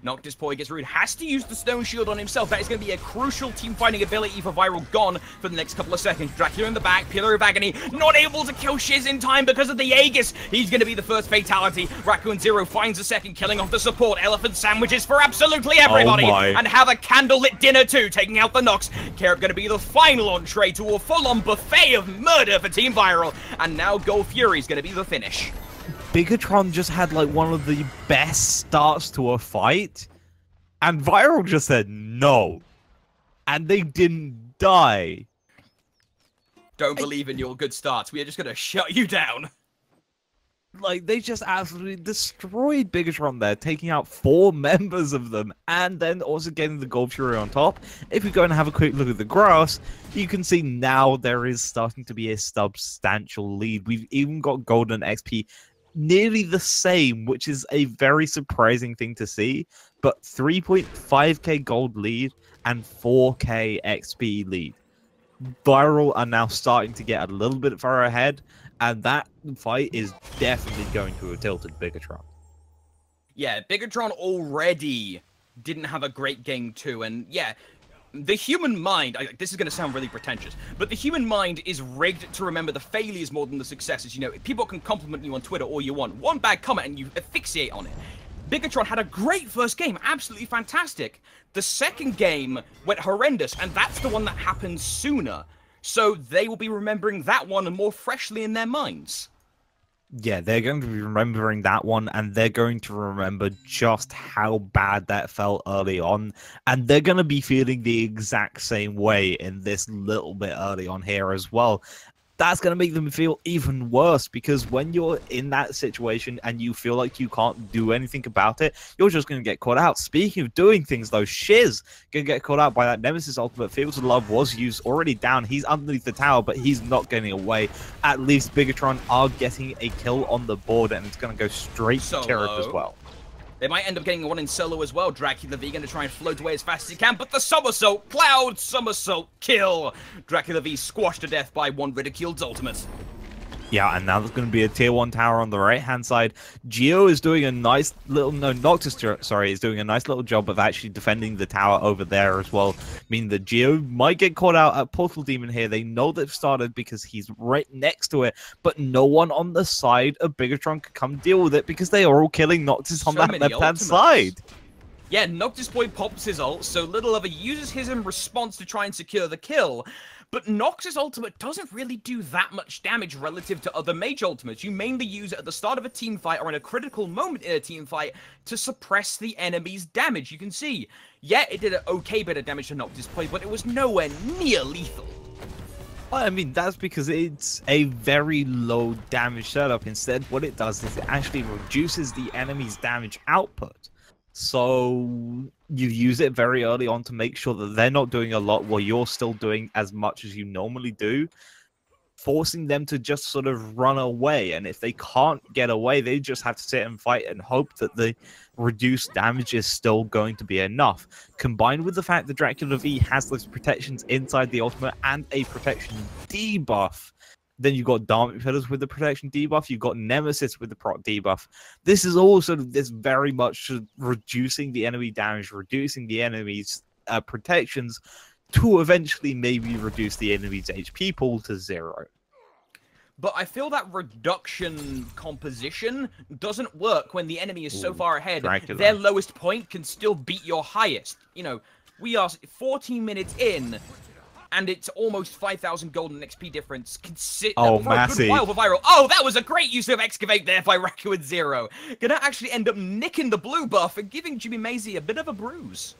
Noctis Poi gets rude, has to use the Stone Shield on himself. That is going to be a crucial team fighting ability for Viral, gone for the next couple of seconds. Dracula in the back, Pillar of Agony, not able to kill Shiz in time because of the Aegis. He's going to be the first fatality. Raccoon Zero finds a second, killing off the support. Elephant sandwiches for absolutely everybody. And have a candlelit dinner too, taking out the Nox. Carib going to be the final entree to a full-on buffet of murder for Team Viral. And now Gold Fury's going to be the finish. Bigatron just had like one of the best starts to a fight, and Viral just said no, and they didn't die. Don't believe in your good starts. We are just going to shut you down. Like, they just absolutely destroyed Bigatron there, taking out 4 members of them, and then also getting the Gold Fury on top. If we go and have a quick look at the graphs, you can see now there is starting to be a substantial lead. We've even got Golden XP nearly the same, which is a very surprising thing to see, but 3.5k gold lead and 4k XP lead. Viral are now starting to get a little bit far ahead, and that fight is definitely going to have tilted Bigatron. Yeah, Bigatron already didn't have a great game too, and yeah, the human mind, this is going to sound really pretentious, but the human mind is rigged to remember the failures more than the successes. You know, people can compliment you on Twitter all you want. One bad comment and you asphyxiate on it. Bigatron had a great first game, absolutely fantastic. The second game went horrendous, and that's the one that happened sooner. So they will be remembering that one more freshly in their minds. Yeah, they're going to be remembering that one, and they're going to remember just how bad that felt early on, and they're going to be feeling the exact same way in this little bit early on here as well. That's going to make them feel even worse, because when you're in that situation and you feel like you can't do anything about it, you're just going to get caught out. Speaking of doing things, though, Shiz going to get caught out by that Nemesis ultimate. Fields of Love was used, already down. He's underneath the tower, but he's not getting away. At least Bigatron are getting a kill on the board, and it's going to go straight to Carib as well. They might end up getting one in solo as well. Dracula V going to try and float away as fast as he can, but the somersault, Cloud somersault, kill. Dracula V squashed to death by one Ridiculed's ultimate. Yeah, and now there's going to be a tier 1 tower on the right-hand side. Geo is doing a nice little... No, Noctis, sorry, is doing a nice little job of actually defending the tower over there as well. Meaning that Geo might get caught out at Portal Demon here. They know they've started because he's right next to it, but no one on the side of Bigatron can come deal with it because they are all killing Noctis on that left-hand side. Yeah, Noctis Boy pops his ult, so Little Lover uses his in response to try and secure the kill. But Nox's ultimate doesn't really do that much damage relative to other mage ultimates. You mainly use it at the start of a team fight or in a critical moment in a team fight to suppress the enemy's damage. You can see, yeah, it did an okay bit of damage to Noctis Boy, but it was nowhere near lethal. I mean, that's because it's a very low damage setup. Instead, what it does is it actually reduces the enemy's damage output. So you use it very early on to make sure that they're not doing a lot while you're still doing as much as you normally do, forcing them to just sort of run away. And if they can't get away, they just have to sit and fight and hope that the reduced damage is still going to be enough. Combined with the fact that Dracula V has those protections inside the ultimate and a protection debuff, then you've got Dark Pillars with the protection debuff. You've got Nemesis with the proc debuff. This is all sort of this very much reducing the enemy damage, reducing the enemy's protections to eventually maybe reduce the enemy's HP pool to 0. But I feel that reduction composition doesn't work when the enemy is so far ahead. Dracula. Their lowest point can still beat your highest. You know, we are 14 minutes in, and it's almost 5,000 golden XP difference. Oh, massive. For Viral. Oh, that was a great use of Excavate there by Raccoon Zero. Gonna actually end up nicking the blue buff and giving Jimmy Maisie a bit of a bruise.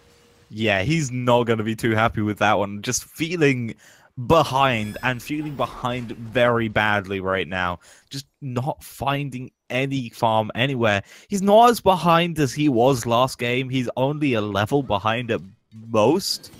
Yeah, he's not going to be too happy with that one. Just feeling behind, and feeling behind very badly right now. Just not finding any farm anywhere. He's not as behind as he was last game. He's only a level behind at most.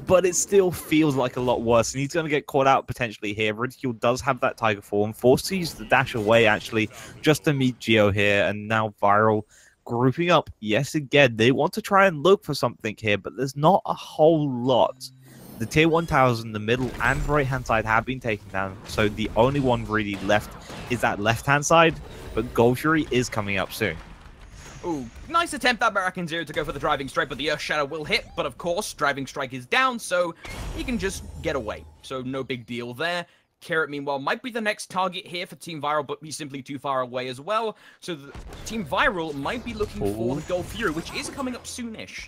But it still feels like a lot worse, and he's going to get caught out potentially here. Ridicule does have that Tiger form, forced to use the dash away, actually, just to meet Geo here, and now Viral grouping up. Yes, again, they want to try and look for something here, but there's not a whole lot. The tier 1 towers in the middle and right-hand side have been taken down, so the only one really left is that left-hand side, but Gold Fury is coming up soon. Ooh, nice attempt that American Zero to go for the Driving Strike, but the Earth Shadow will hit. But of course, Driving Strike is down, so he can just get away. So no big deal there. Carrot, meanwhile, might be the next target here for Team Viral, but he's simply too far away as well. So Team Viral might be looking for the Gold Fury, which is coming up soonish.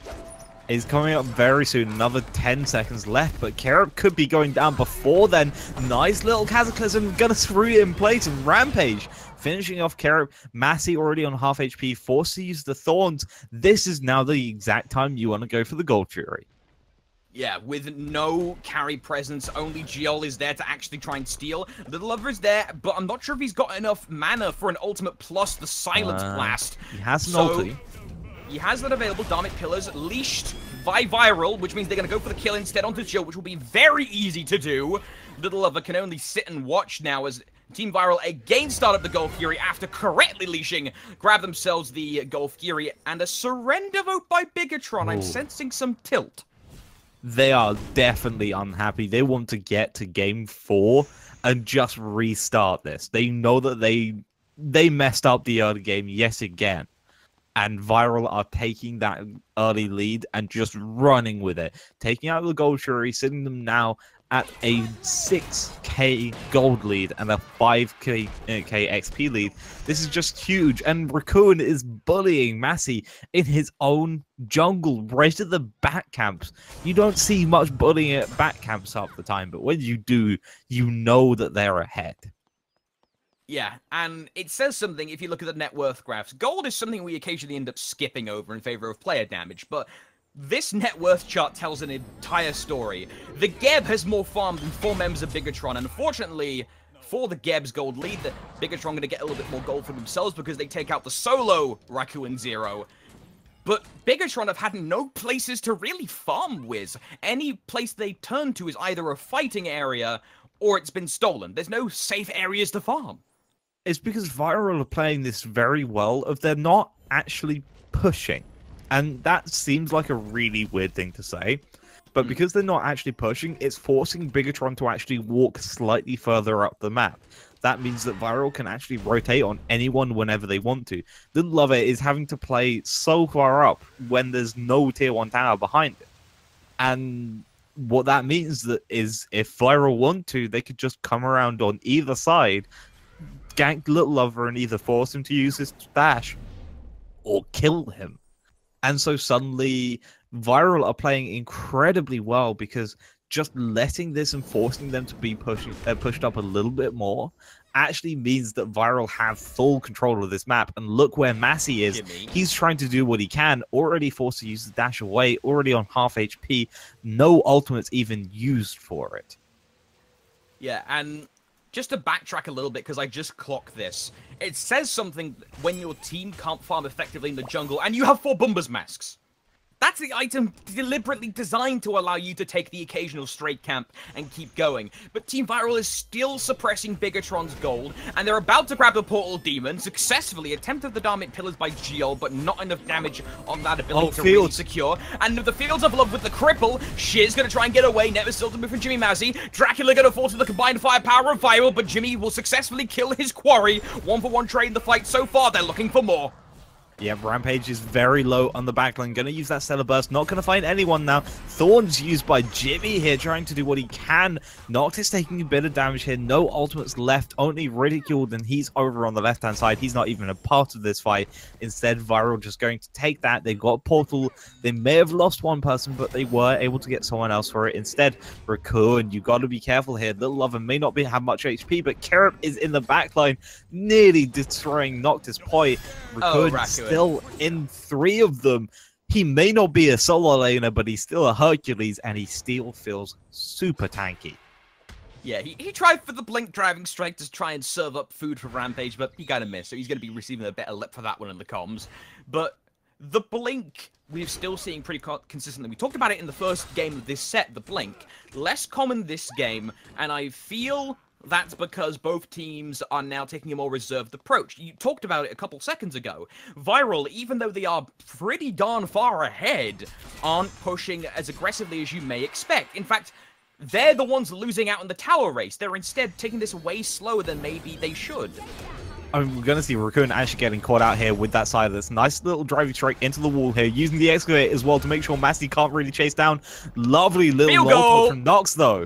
Is coming up very soon. Another 10 seconds left, but Carrot could be going down before then. Nice little Cataclysm, gonna screw it in place, and Rampage finishing off Carrot. Massey already on half HP, forced to use the Thorns. This is now the exact time you want to go for the Gold Fury. Yeah, with no carry presence, only Giol is there to actually try and steal. Little Lover is there, but I'm not sure if he's got enough mana for an ultimate plus the Silence Blast. He has an ulti. He has that available. Dharmic Pillars, leashed by Viral, which means they're going to go for the kill instead onto Giol, which will be very easy to do. Little Lover can only sit and watch now as Team Viral again start up the Gold Fury after correctly leashing, grab themselves the Gold Fury, and a surrender vote by Bigatron. I'm sensing some tilt. They are definitely unhappy. They want to get to game 4 and just restart this. They know that they messed up the early game yet again. And Viral are taking that early lead and just running with it. Taking out the Gold Fury, sitting them now at a 6k gold lead and a 5k XP lead. This is just huge, and Raccoon is bullying Massey in his own jungle, right at the back camps. You don't see much bullying at back camps half the time, but when you do, you know that they're ahead. Yeah, and it says something if you look at the net worth graphs. Gold is something we occasionally end up skipping over in favor of player damage, but this net worth chart tells an entire story. The Geb has more farm than 4 members of Bigatron, and unfortunately, for the Geb's gold lead, the Bigatron going to get a little bit more gold for themselves because they take out the solo Raccoon Zero. But Bigatron have had no places to really farm Wiz. Any place they turn to is either a fighting area or it's been stolen. There's no safe areas to farm. It's because Viral are playing this very well of they're not actually pushing. And that seems like a really weird thing to say. But because they're not actually pushing, it's forcing Bigatron to actually walk slightly further up the map. That means that Viral can actually rotate on anyone whenever they want to. Little Lover is having to play so far up when there's no tier 1 tower behind it. And what that means is if Viral want to, they could just come around on either side, gank Little Lover and either force him to use his dash or kill him. And so suddenly, Viral are playing incredibly well because just letting this and forcing them to be pushed up a little bit more actually means that Viral have full control of this map. And look where Massey is. He's trying to do what he can, already forced to use the dash away, already on half HP, no ultimates even used for it. Yeah, and just to backtrack a little bit, because I just clocked this, it says something when your team can't farm effectively in the jungle, and you have 4 Boomber's masks. That's the item deliberately designed to allow you to take the occasional straight camp and keep going. But Team Viral is still suppressing Bigatron's gold, and they're about to grab the Portal Demon, successfully attempted the Dharmic Pillars by Giol, but not enough damage on that ability to really secure. And the Fields of Love with the Cripple, Shiz gonna try and get away, Nevis still to move from Jimmy Mazzy, Dracula gonna fall to the combined firepower of Viral, but Jimmy will successfully kill his quarry. 1-for-1 trade in the fight so far, they're looking for more. Yeah, Rampage is very low on the backline. Going to use that Stellar Burst. Not going to find anyone now. Thorns used by Jimmy here, trying to do what he can. Noctis taking a bit of damage here. No ultimates left. Only Ridiculed, and he's over on the left-hand side. He's not even a part of this fight. Instead, Viral just going to take that. They've got Portal. They may have lost one person, but they were able to get someone else for it. Instead, Raccoon, you got to be careful here. Little Lover may not have much HP, but Carrot is in the backline, nearly destroying Noctis' point. Raccoon still in 3 of them. He may not be a solo laner, but he's still a Hercules, and he still feels super tanky. Yeah, he tried for the Blink Driving Strike to try and serve up food for Rampage, but he got a miss, so he's going to be receiving a better lip for that one in the comms. But the Blink, we're still seeing pretty consistently. We talked about it in the first game of this set, the Blink. Less common this game, and I feel that's because both teams are now taking a more reserved approach. You talked about it a couple seconds ago. Viral, even though they are pretty darn far ahead, aren't pushing as aggressively as you may expect. In fact, they're the ones losing out in the tower race. They're instead taking this way slower than maybe they should. I mean, we're going to see Raccoon actually getting caught out here with that silence. Nice little driving strike into the wall here, using the excavator as well to make sure Massey can't really chase down. Lovely little ultimate from Nox, though.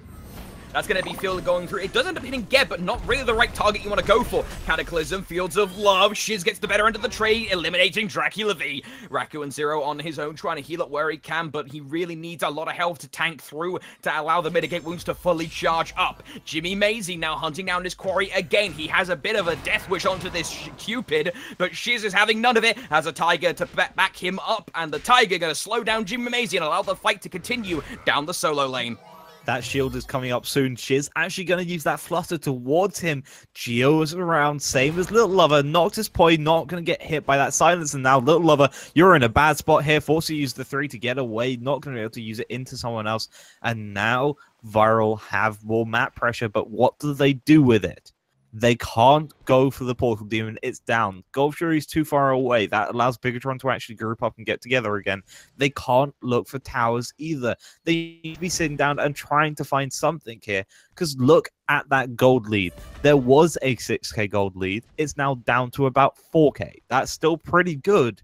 That's going to be Field going through. It does end up hitting Geb, but not really the right target you want to go for. Cataclysm, Fields of Love. Shiz gets the better end of the trade, eliminating Dracula V. Raccoon Zero on his own, trying to heal up where he can, but he really needs a lot of health to tank through to allow the mitigate wounds to fully charge up. Jimmy Maisie now hunting down his quarry again. He has a bit of a death wish onto this Cupid, but Shiz is having none of it. Has a Tiger to back him up, and the Tiger going to slow down Jimmy Maisie and allow the fight to continue down the solo lane. That shield is coming up soon. Shiz actually going to use that flutter towards him. Geo is around, same as Little Lover. Noctis Poi not going to get hit by that silence. And now, Little Lover, you're in a bad spot here. Forced to use the 3 to get away. Not going to be able to use it into someone else. And now, Viral have more map pressure. But what do they do with it? They can't go for the Portal Demon. It's down. Golf Fury's too far away. That allows Bigatron to actually group up and get together again. They can't look for towers either. They need to be sitting down and trying to find something here. Because look at that gold lead. There was a 6k gold lead. It's now down to about 4k. That's still pretty good.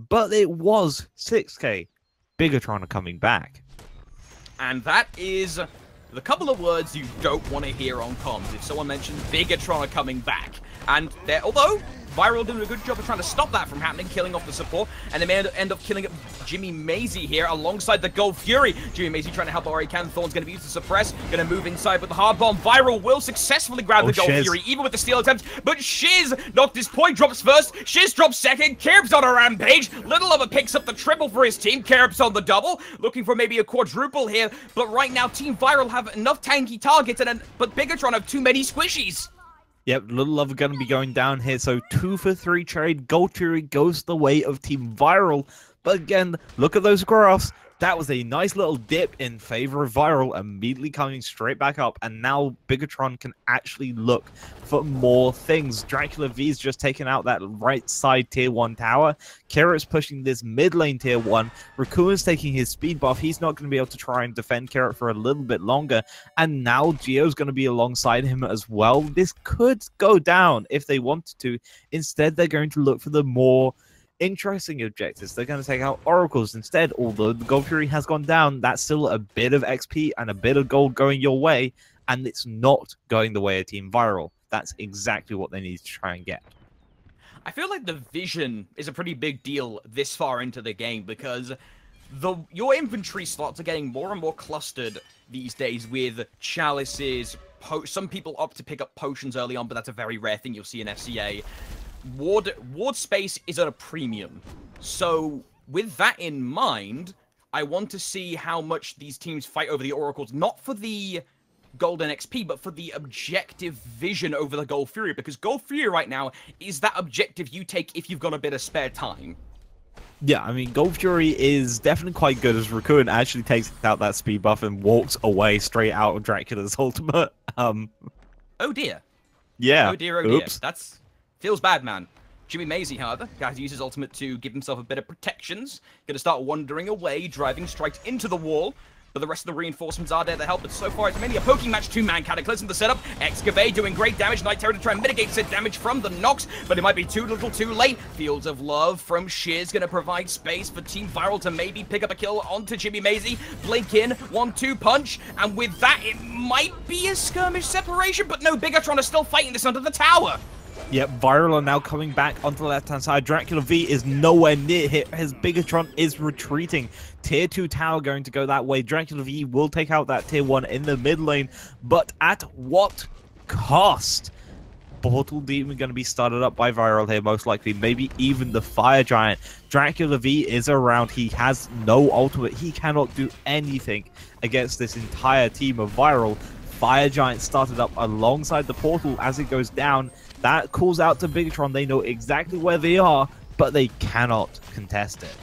But it was 6k. Bigatron are coming back. And that is the couple of words you don't want to hear on comms. If someone mentions Bigatron are coming back. And they're, although Viral doing a good job of trying to stop that from happening, killing off the support, and they may end up killing Jimmy Maisie here alongside the Gold Fury. Jimmy Maisie trying to help where he can. Thorn's going to be used to suppress. Going to move inside with the hard bomb. Viral will successfully grab the Gold Fury, even with the steal attempt. But Shiz knocked his point, drops first. Shiz drops second. Kerp's on a rampage. Little Lover picks up the triple for his team. Kerp's on the double, looking for maybe a quadruple here. But right now, Team Viral have enough tanky targets, but Bigatron have too many squishies. Yep, Little Lover going to be going down here. So 2 for 3 trade. Gold Fury goes the way of Team Viral. But again, look at those graphs. That was a nice little dip in favor of Viral, immediately coming straight back up. And now Bigatron can actually look for more things. Dracula V's just taken out that right side tier 1 tower. Carrot's pushing this mid lane tier 1. Raccoon's taking his speed buff. He's not going to be able to try and defend Carrot for a little bit longer. And now Geo's going to be alongside him as well. This could go down if they wanted to. Instead, they're going to look for the more interesting objectives. They're going to take out Oracles instead. Although the Gold Fury has gone down, that's still a bit of XP and a bit of gold going your way, and it's not going the way of Team Viral. That's exactly what they need to try and get. I feel like the vision is a pretty big deal this far into the game, because your inventory slots are getting more and more clustered these days with chalices. Some people opt to pick up potions early on, but that's a very rare thing you'll see in FCA. Ward space is at a premium. So with that in mind, I want to see how much these teams fight over the Oracles, not for the golden XP, but for the objective vision over the Gold Fury, because Gold Fury right now is that objective you take if you've got a bit of spare time. Yeah, I mean, Gold Fury is definitely quite good as Raccoon actually takes out that speed buff and walks away straight out of Dracula's ultimate. Oh dear. Yeah. Oh dear, oh dear. That's feels bad, man. Jimmy Maisie, however, has to use his ultimate to give himself a bit of protections. Gonna start wandering away, driving straight into the wall. But the rest of the reinforcements are there to help. But so far, it's mainly a poking match. 2-man Cataclysm the setup. Excavate doing great damage. Night Terror to try and mitigate said damage from the Nox. But it might be too little too late. Fields of Love from Shiz going to provide space for Team Viral to maybe pick up a kill onto Jimmy Maisie. Blink in. 1-2 punch. And with that, it might be a skirmish separation. But no, Bigatron is still fighting this under the tower. Yep, Viral are now coming back onto the left-hand side. Dracula V is nowhere near hit. His Bigatron is retreating. Tier 2 tower going to go that way. Dracula V will take out that tier 1 in the mid lane. But at what cost? Portal Demon going to be started up by Viral here, most likely. Maybe even the Fire Giant. Dracula V is around. He has no ultimate. He cannot do anything against this entire team of Viral. Fire Giant started up alongside the portal as it goes down. That calls out to Bigatron. They know exactly where they are, but they cannot contest it.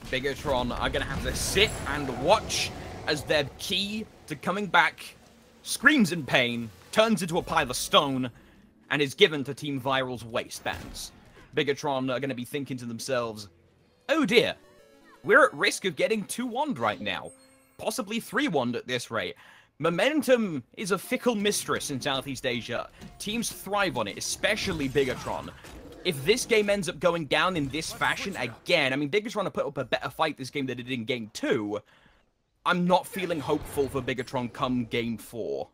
Bigatron are going to have to sit and watch as their key to coming back screams in pain, turns into a pile of stone, and is given to Team Viral's waistbands. Bigatron are going to be thinking to themselves, oh dear, we're at risk of getting 2-1'd right now. Possibly 3-1'd at this rate. Momentum is a fickle mistress in Southeast Asia. Teams thrive on it, especially Bigatron. If this game ends up going down in this fashion again, I mean, Bigatron have put up a better fight this game than it did in Game 2. I'm not feeling hopeful for Bigatron come Game 4.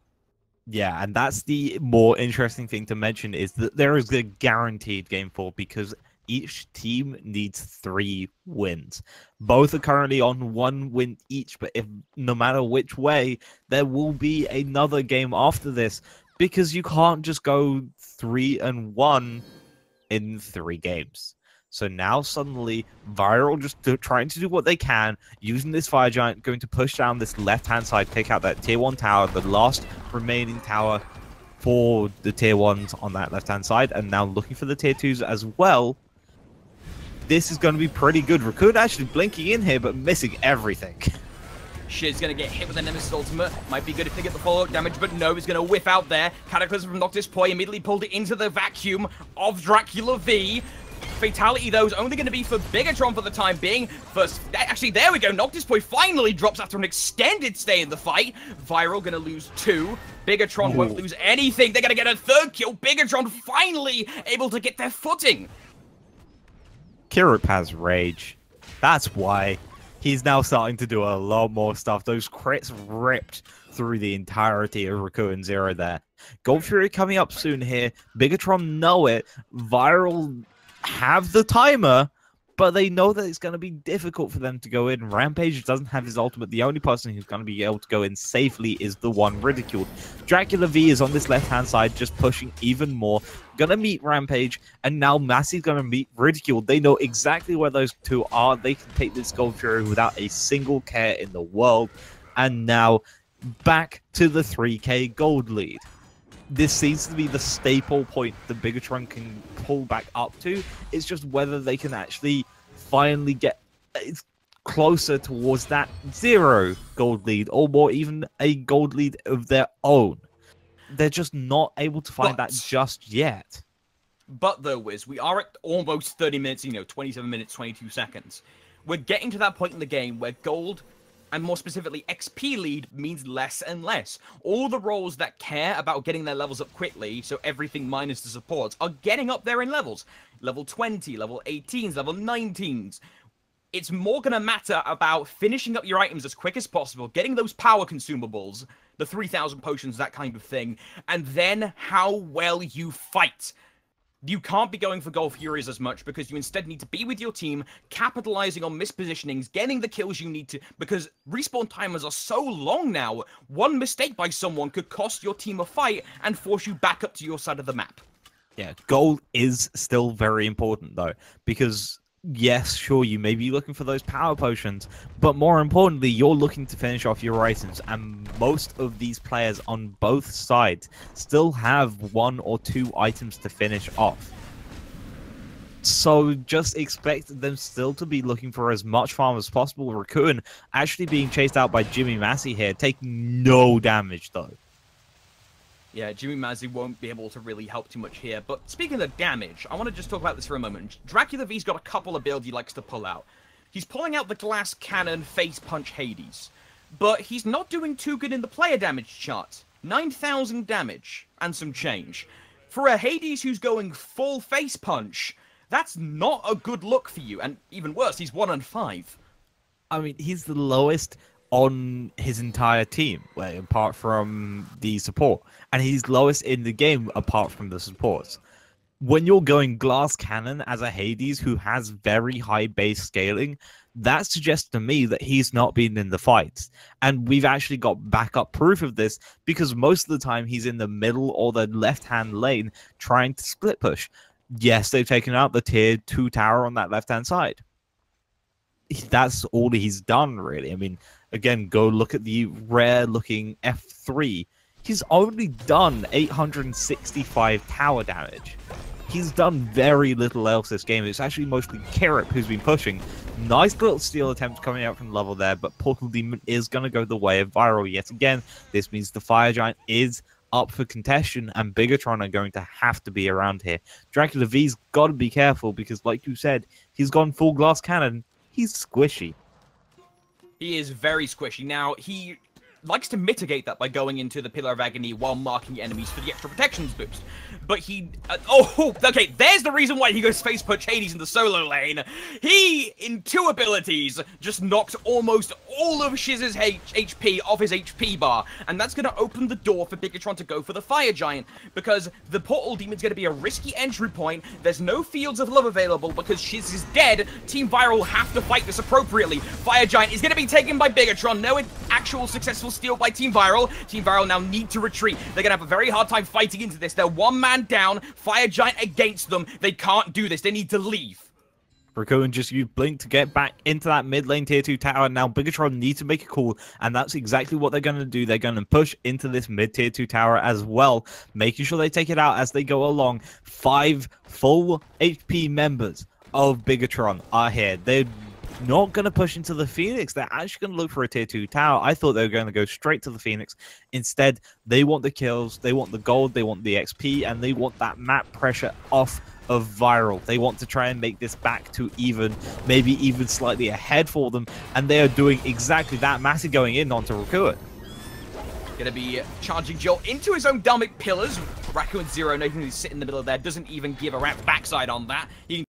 Yeah, and that's the more interesting thing to mention is that there is a guaranteed Game 4 because each team needs 3 wins. Both are currently on 1 win each, but if no matter which way, there will be another game after this because you can't just go 3-1 in 3 games. So now suddenly Viral just trying to do what they can, using this Fire Giant, going to push down this left-hand side, take out that tier 1 tower, the last remaining tower for the tier 1s on that left-hand side, and now looking for the tier 2s as well. This is going to be pretty good. Raccoon actually blinking in here, but missing everything. Shit's gonna get hit with a Nemesis ultimate. Might be good if they get the follow-up damage, but no, he's gonna whiff out there. Cataclysm from Noctis Poi immediately pulled it into the vacuum of Dracula V. Fatality, though, is only going to be for Bigatron for the time being. First, actually, there we go. Noctis Poi finally drops after an extended stay in the fight. Viral going to lose 2. Bigatron won't lose anything. They're going to get a 3rd kill. Bigatron finally able to get their footing. Kirup has rage. That's why. He's now starting to do a lot more stuff. Those crits ripped through the entirety of Raccoon Zero there. Gold Fury coming up soon here. Bigatron know it. Viral have the timer, but they know that it's going to be difficult for them to go in. Rampage doesn't have his ultimate. The only person who's going to be able to go in safely is the one ridiculed. Dracula V is on this left-hand side, just pushing even more. Going to meet Rampage, and now Massey's going to meet Ridiculed. They know exactly where those two are. They can take this Gold Fury without a single care in the world. And now, back to the 3k gold lead. This seems to be the staple point that Bigatron can pull back up to. It's just whether they can actually finally get closer towards that 0 gold lead, or more, even a gold lead of their own. They're just not able to find that just yet. But though, Wiz, we are at almost 30 minutes, 27 minutes, 22 seconds. We're getting to that point in the game where gold, and more specifically XP lead, means less and less. All the roles that care about getting their levels up quickly, so everything minus the supports, are getting up there in levels. Level 20, level 18s, level 19s. It's more going to matter about finishing up your items as quick as possible, getting those power consumables, the 3,000 potions, that kind of thing, and then how well you fight. You can't be going for Gold Furies as much because you instead need to be with your team, capitalizing on mispositionings, getting the kills you need to, because respawn timers are so long now, one mistake by someone could cost your team a fight and force you back up to your side of the map. Yeah, gold is still very important though, because yes, sure, you may be looking for those power potions, but more importantly, you're looking to finish off your items, and most of these players on both sides still have 1 or 2 items to finish off. So just expect them still to be looking for as much farm as possible. Raccoon actually being chased out by Jimmy Massey here, taking no damage though. Yeah, Jimmy Massey won't be able to really help too much here. But speaking of damage, I want to just talk about this for a moment. Dracula V's got a couple of builds he likes to pull out. He's pulling out the Glass Cannon Face Punch Hades. But he's not doing too good in the player damage chart. 9,000 damage and some change. For a Hades who's going full Face Punch, that's not a good look for you. And even worse, he's 1-5. I mean, he's the lowest on his entire team, apart from the support, and he's lowest in the game apart from the supports. When you're going Glass Cannon as a Hades who has very high base scaling, that suggests to me that he's not been in the fights, and we've actually got backup proof of this because most of the time he's in the middle or the left-hand lane trying to split push. Yes, they've taken out the tier 2 tower on that left-hand side. That's all he's done, really. I mean, again, go look at the rare-looking F3. He's only done 865 tower damage. He's done very little else this game. It's actually mostly Kirup who's been pushing. Nice little steal attempt coming out from level there, but Portal Demon is going to go the way of Viral yet again. This means the Fire Giant is up for contention, and Bigatron are going to have to be around here. Dracula V's got to be careful because, like you said, he's gone full Glass Cannon. He's squishy. He is very squishy. Now, likes to mitigate that by going into the Pillar of Agony while marking enemies for the extra protections boost. But he... okay, there's the reason why he goes Face Punch Hades in the solo lane. He, in 2 abilities, just knocked almost all of Shiz's HP off his HP bar. And that's going to open the door for Bigatron to go for the Fire Giant. Because the Portal Demon's going to be a risky entry point. There's no Fields of Love available because Shiz is dead. Team Viral will have to fight this appropriately. Fire Giant is going to be taken by Bigatron. No actual successful steal by Team Viral. Team Viral now need to retreat. They're going to have a very hard time fighting into this. They're 1 man down. Fire Giant against them. They can't do this. They need to leave. Rakun just used Blink to get back into that mid lane tier 2 tower. Now Bigatron needs to make a call, and that's exactly what they're going to do. They're going to push into this mid tier 2 tower as well, making sure they take it out as they go along. 5 full HP members of Bigatron are here. They're not going to push into the Phoenix. They're actually going to look for a tier 2 tower. I thought they were going to go straight to the Phoenix. Instead, they want the kills, they want the gold, they want the XP, and they want that map pressure off of Viral. They want to try and make this back to even, maybe even slightly ahead for them, and they are doing exactly that. Massey going in onto Rakun. Gonna be charging Joel into his own Dharmic Pillars. Raccoon Zero, nothing to sit in the middle there, doesn't even give a rat's backside on that. He can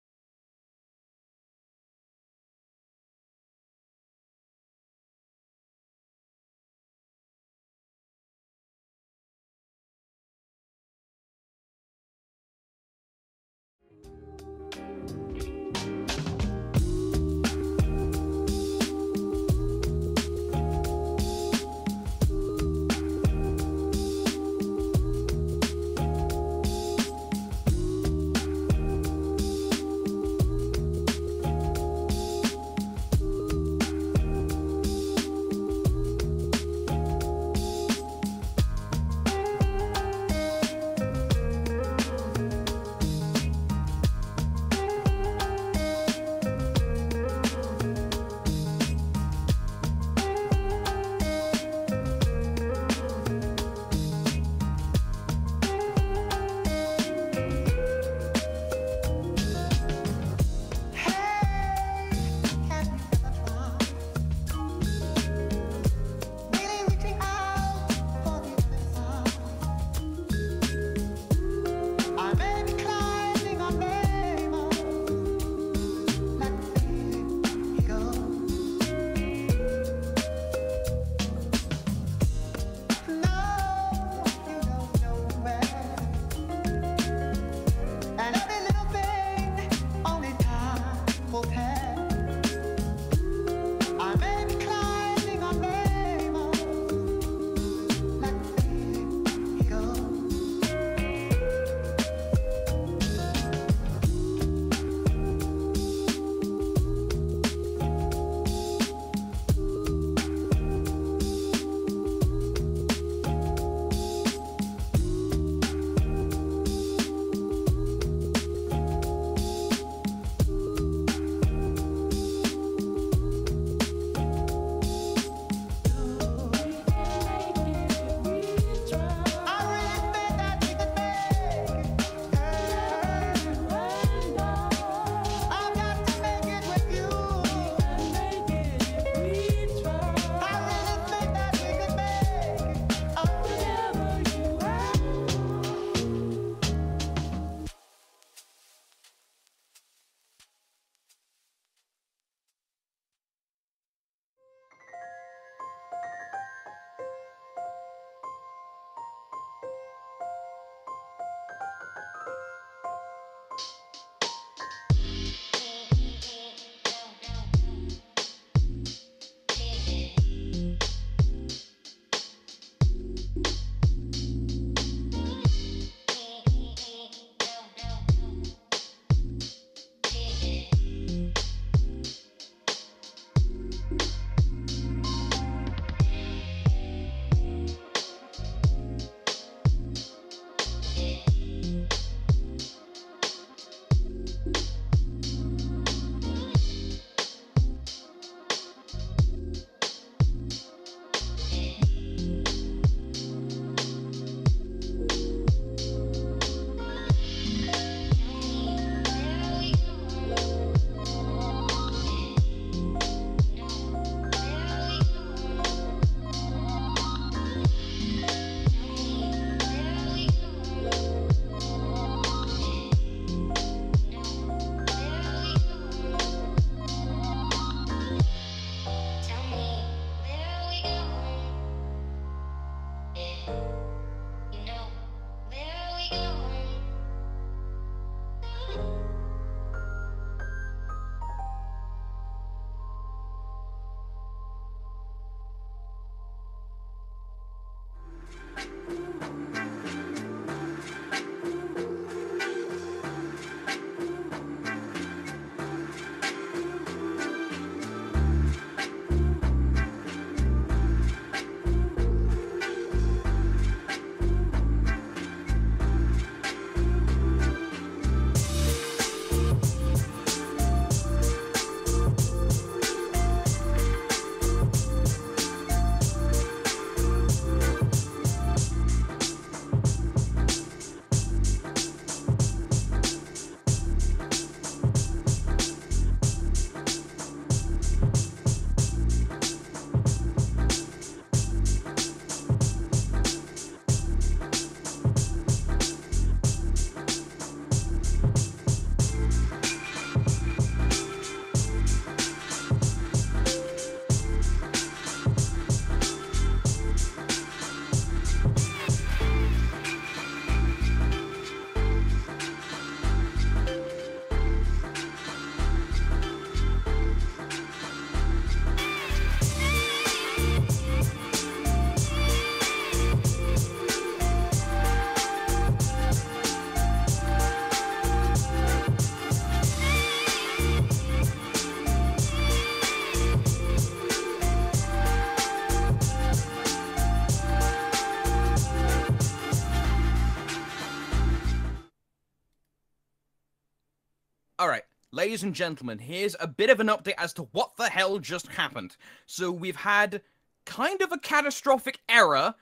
ladies and gentlemen, here's a bit of an update as to what the hell just happened. So we've had kind of a catastrophic error,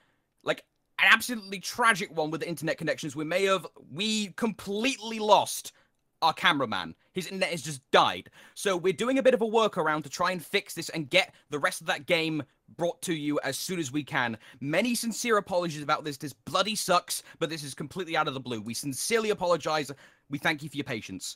like an absolutely tragic one with the internet connections. We completely lost our cameraman. His internet has just died. So we're doing a bit of a workaround to try and fix this and get the rest of that game brought to you as soon as we can. Many sincere apologies about this. This bloody sucks, but this is completely out of the blue. We sincerely apologize. We thank you for your patience.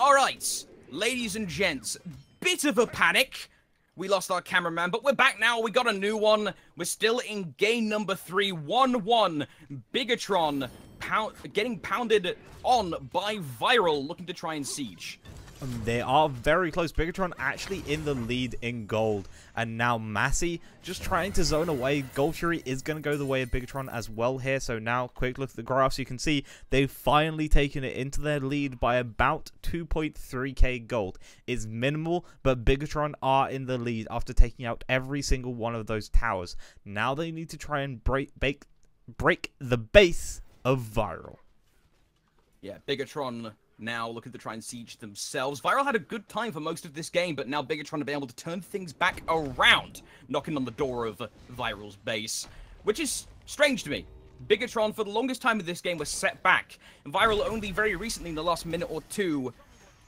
All right, ladies and gents, bit of a panic. We lost our cameraman, but we're back now. We got a new one. We're still in game number 3, 1-1. Bigatron getting pounded on by Viral, looking to try and siege. They are very close. Bigatron actually in the lead in gold. And now Massey just trying to zone away. Gold Fury is going to go the way of Bigatron as well here. So now, quick look at the graphs. You can see they've finally taken it into their lead by about 2.3k gold. It's minimal, but Bigatron are in the lead after taking out every single one of those towers. Now they need to try and break the base of Viral. Yeah, Bigatron now looking to try and siege themselves. Viral had a good time for most of this game, but now Bigatron to be able to turn things back around, knocking on the door of Viral's base, which is strange to me. Bigatron, for the longest time of this game, was set back. And Viral only very recently, in the last minute or two,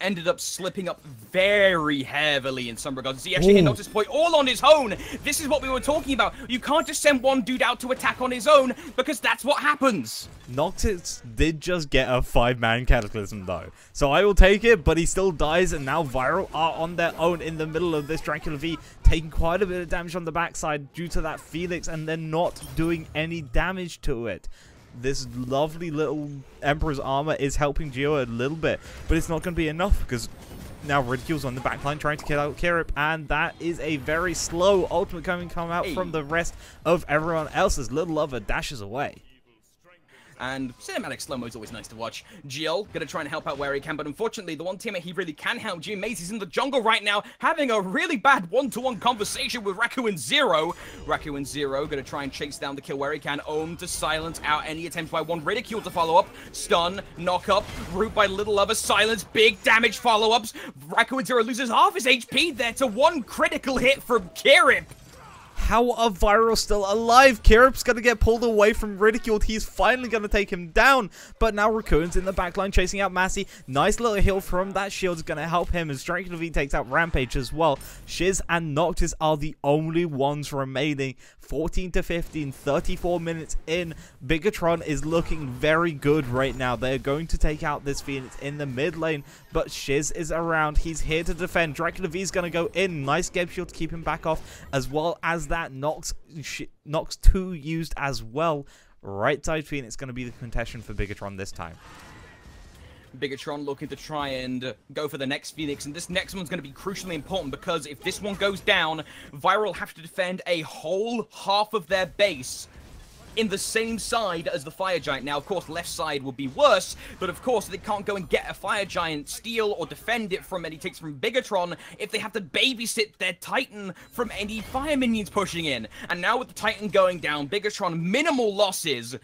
ended up slipping up very heavily in some regards. He actually hit Noctis point all on his own. This is what we were talking about. You can't just send one dude out to attack on his own, because that's what happens. Noctis did just get a 5-man Cataclysm though, so I will take it, but he still dies, and now Viral are on their own in the middle of this Dracula V, taking quite a bit of damage on the backside due to that Felix, and then not doing any damage to it. This lovely little Emperor's armor is helping Geo a little bit, but it's not going to be enough because now Ridicule's on the backline trying to kill out Kirip, and that is a very slow ultimate come out from the rest of everyone else as Little Lover dashes away. And cinematic slow-mo is always nice to watch. Gio gonna try and help out where he can, but unfortunately, the one teammate he really can help, Geomaze, is in the jungle right now, having a really bad one-to-one conversation with Raccoon Zero. Raccoon Zero gonna try and chase down the kill where he can, Ohm to silence out any attempt by one Ridicule to follow up, stun, knock up, root by Little Lover, silence, big damage follow-ups. Raccoon Zero loses half his HP there to one critical hit from Kirip. How are Viral still alive? Kirip's going to get pulled away from Ridicule. He's finally going to take him down. But now Raccoon's in the backline chasing out Massey. Nice little heal from that shield is going to help him as Dracula V takes out Rampage as well. Shiz and Noctis are the only ones remaining. 14 to 15, 34 minutes in. Bigatron is looking very good right now. They're going to take out this Phoenix in the mid lane. But Shiz is around. He's here to defend. Dracula V is going to go in. Nice Geb shield to keep him back off, as well as that Nox 2 used as well. Right side Phoenix going to be the contention for Bigatron this time. Bigatron looking to try and go for the next Phoenix, and this next one's going to be crucially important because if this one goes down, Viral have to defend a whole half of their base in the same side as the Fire Giant. Now, of course, left side will be worse, but of course, they can't go and get a Fire Giant, steal or defend it from any takes from Bigatron if they have to babysit their Titan from any Fire minions pushing in. And now with the Titan going down, Bigatron minimal losses.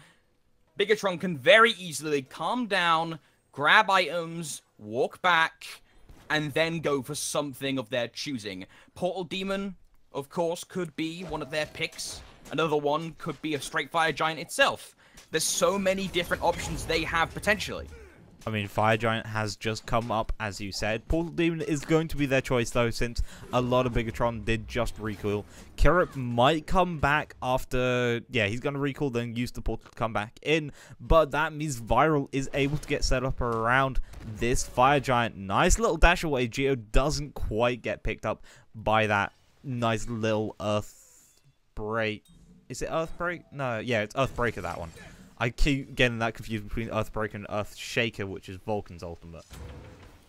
Bigatron can very easily calm down, grab items, walk back, and then go for something of their choosing. Portal Demon, of course, could be one of their picks. Another one could be a straight Fire Giant itself. There's so many different options they have potentially. I mean, Fire Giant has just come up, as you said. Portal Demon is going to be their choice, though, since a lot of Bigatron did just recoil. Kirip might come back after... Yeah, he's going to recoil, then use the portal to come back in. But that means Viral is able to get set up around this Fire Giant. Nice little dash away. Geo doesn't quite get picked up by that nice little Earth Break. Is it Earthbreak? No, yeah, it's Earthbreaker, that one. I keep getting that confused between Earthbreaker and Earthshaker, which is Vulcan's ultimate.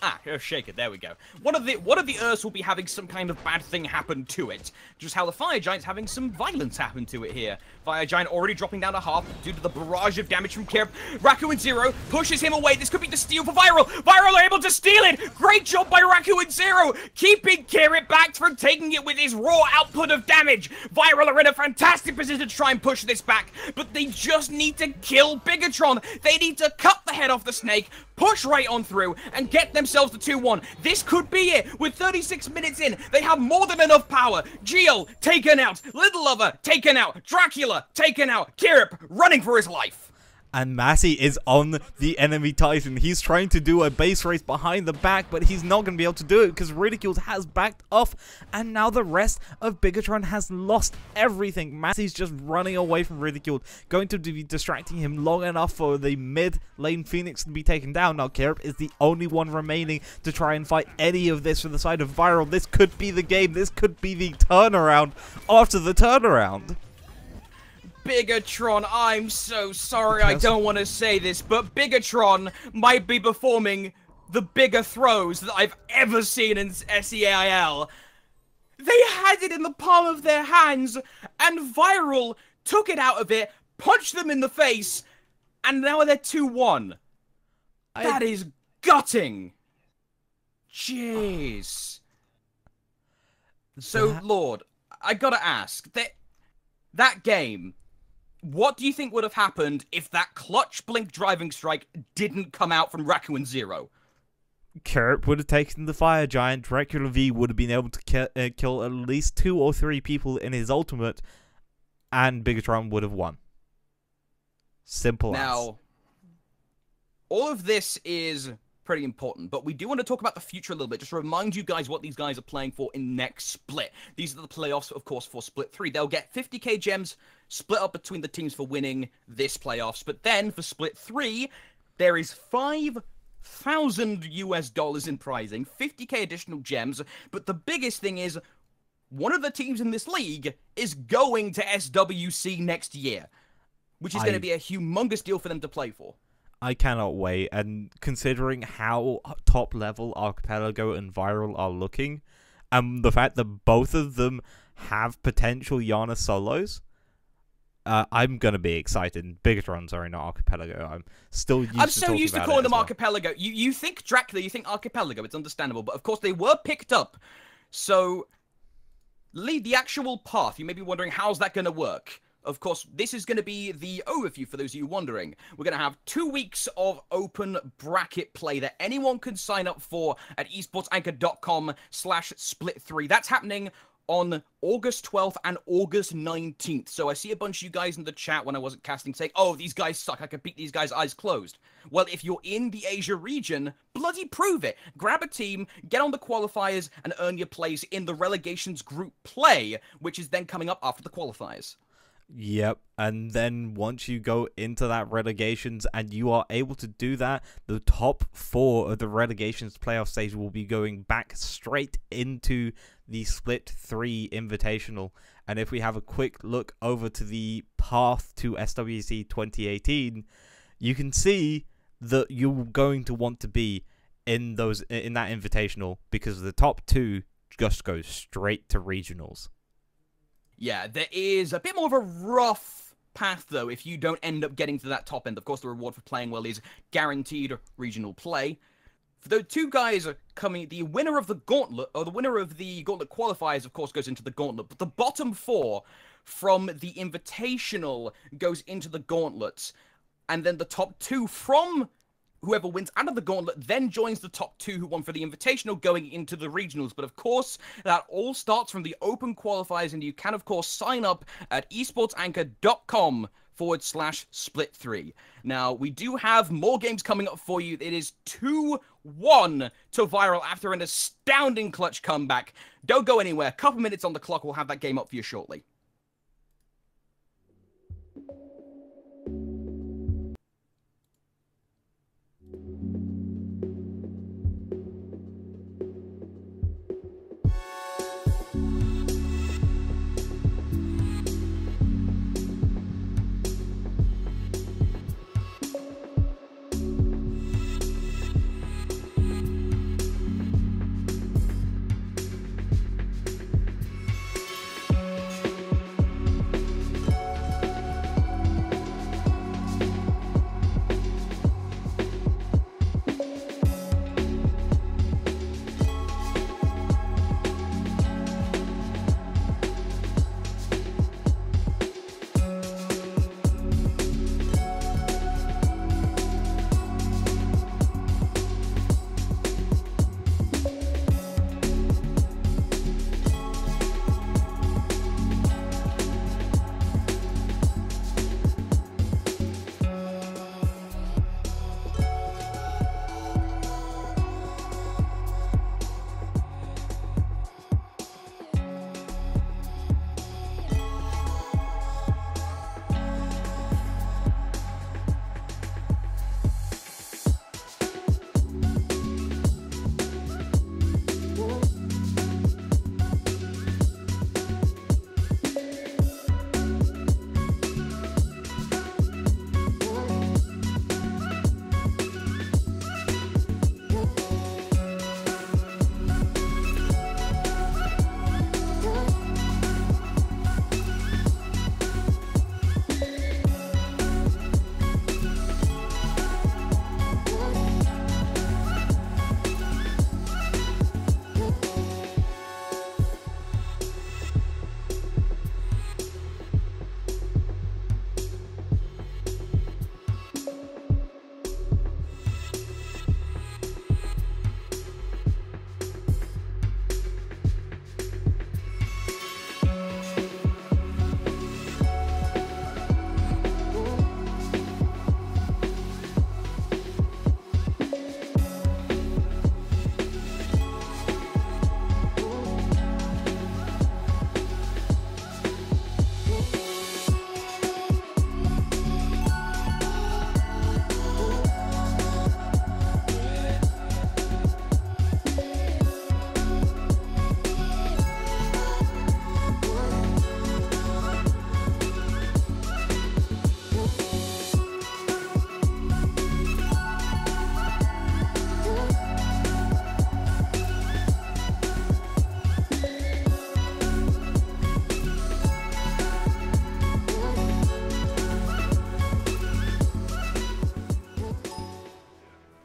Ah, Earthshaker, there we go. One of the Earths will be having some kind of bad thing happen to it. Just how the Fire Giant's having some violence happen to it here. Fire Giant already dropping down a half due to the barrage of damage from Kirip. Raccoon Zero pushes him away. This could be the steal for Viral. Viral are able to steal it. Great job by Raccoon Zero, keeping Kirip back from taking it with his raw output of damage. Viral are in a fantastic position to try and push this back, but they just need to kill Bigatron. They need to cut the head off the snake, push right on through, and get themselves to 2-1. This could be it. With 36 minutes in, they have more than enough power. Geo taken out. Little Lover taken out. Dracula taken out. Kirip running for his life. And Massey is on the enemy Titan. He's trying to do a base race behind the back, but he's not going to be able to do it because Ridiculed has backed off. And now the rest of Bigatron has lost everything. Massey's just running away from Ridiculed, going to be distracting him long enough for the mid lane Phoenix to be taken down. Now Kerp is the only one remaining to try and fight any of this for the side of Viral. This could be the game. This could be the turnaround after the turnaround. Bigatron, I'm so sorry, I don't want to say this, but Bigatron might be performing the bigger throws that I've ever seen in SEAIL. They had it in the palm of their hands, and Viral took it out of it, punched them in the face, and now they're 2-1. That is gutting. Jeez. So, Lord, I gotta ask, that game... what do you think would have happened if that clutch blink driving strike didn't come out from Raccoon Zero? Kerp would have taken the Fire Giant, Dracula V would have been able to kill at least 2 or 3 people in his ultimate, and Bigatron would have won. Simple as. Now, all of this is pretty important, but we do want to talk about the future a little bit, just to remind you guys what these guys are playing for in next split. These are the playoffs, of course, for Split 3. They'll get 50k gems split up between the teams for winning this playoffs, but then for Split 3, there is $5,000 in prizing, 50k additional gems, but the biggest thing is, one of the teams in this league is going to SWC next year, which is going to be a humongous deal for them to play for. I cannot wait, and considering how top level Archipelago and Viral are looking, and the fact that both of them have potential Yana solos, I'm gonna be excited. Bigatron, sorry, not Archipelago. I'm still used to calling them Archipelago. You think Dracula, you think Archipelago. It's understandable, but of course they were picked up. So, lead the actual path. You may be wondering, how's that gonna work? Of course, this is going to be the overview for those of you wondering. We're going to have 2 weeks of open bracket play that anyone can sign up for at esportsanchor.com/split3. That's happening on August 12th and August 19th. So I see a bunch of you guys in the chat when I wasn't casting saying, oh, these guys suck, I can beat these guys eyes closed. Well, if you're in the Asia region, bloody prove it. Grab a team, get on the qualifiers, and earn your place in the relegations group play, which is then coming up after the qualifiers. Yep, and then once you go into that relegations and you are able to do that, the top 4 of the relegations playoff stage will be going back straight into the Split 3 Invitational. And if we have a quick look over to the path to SWC 2018, you can see that you're going to want to be in that Invitational, because the top 2 just go straight to regionals. Yeah, there is a bit more of a rough path, though, if you don't end up getting to that top end. Of course, the reward for playing well is guaranteed regional play. For the 2 guys coming, the winner of the gauntlet, or the winner of the gauntlet qualifiers, of course, goes into the gauntlet. But the bottom 4 from the invitational goes into the gauntlets. And then the top 2 from whoever wins out of the gauntlet then joins the top 2 who won for the invitational going into the regionals. But of course, that all starts from the open qualifiers, and you can, of course, sign up at esportsanchor.com/split3. Now, we do have more games coming up for you. It is 2-1 to Viral after an astounding clutch comeback. Don't go anywhere. A couple minutes on the clock. We'll have that game up for you shortly.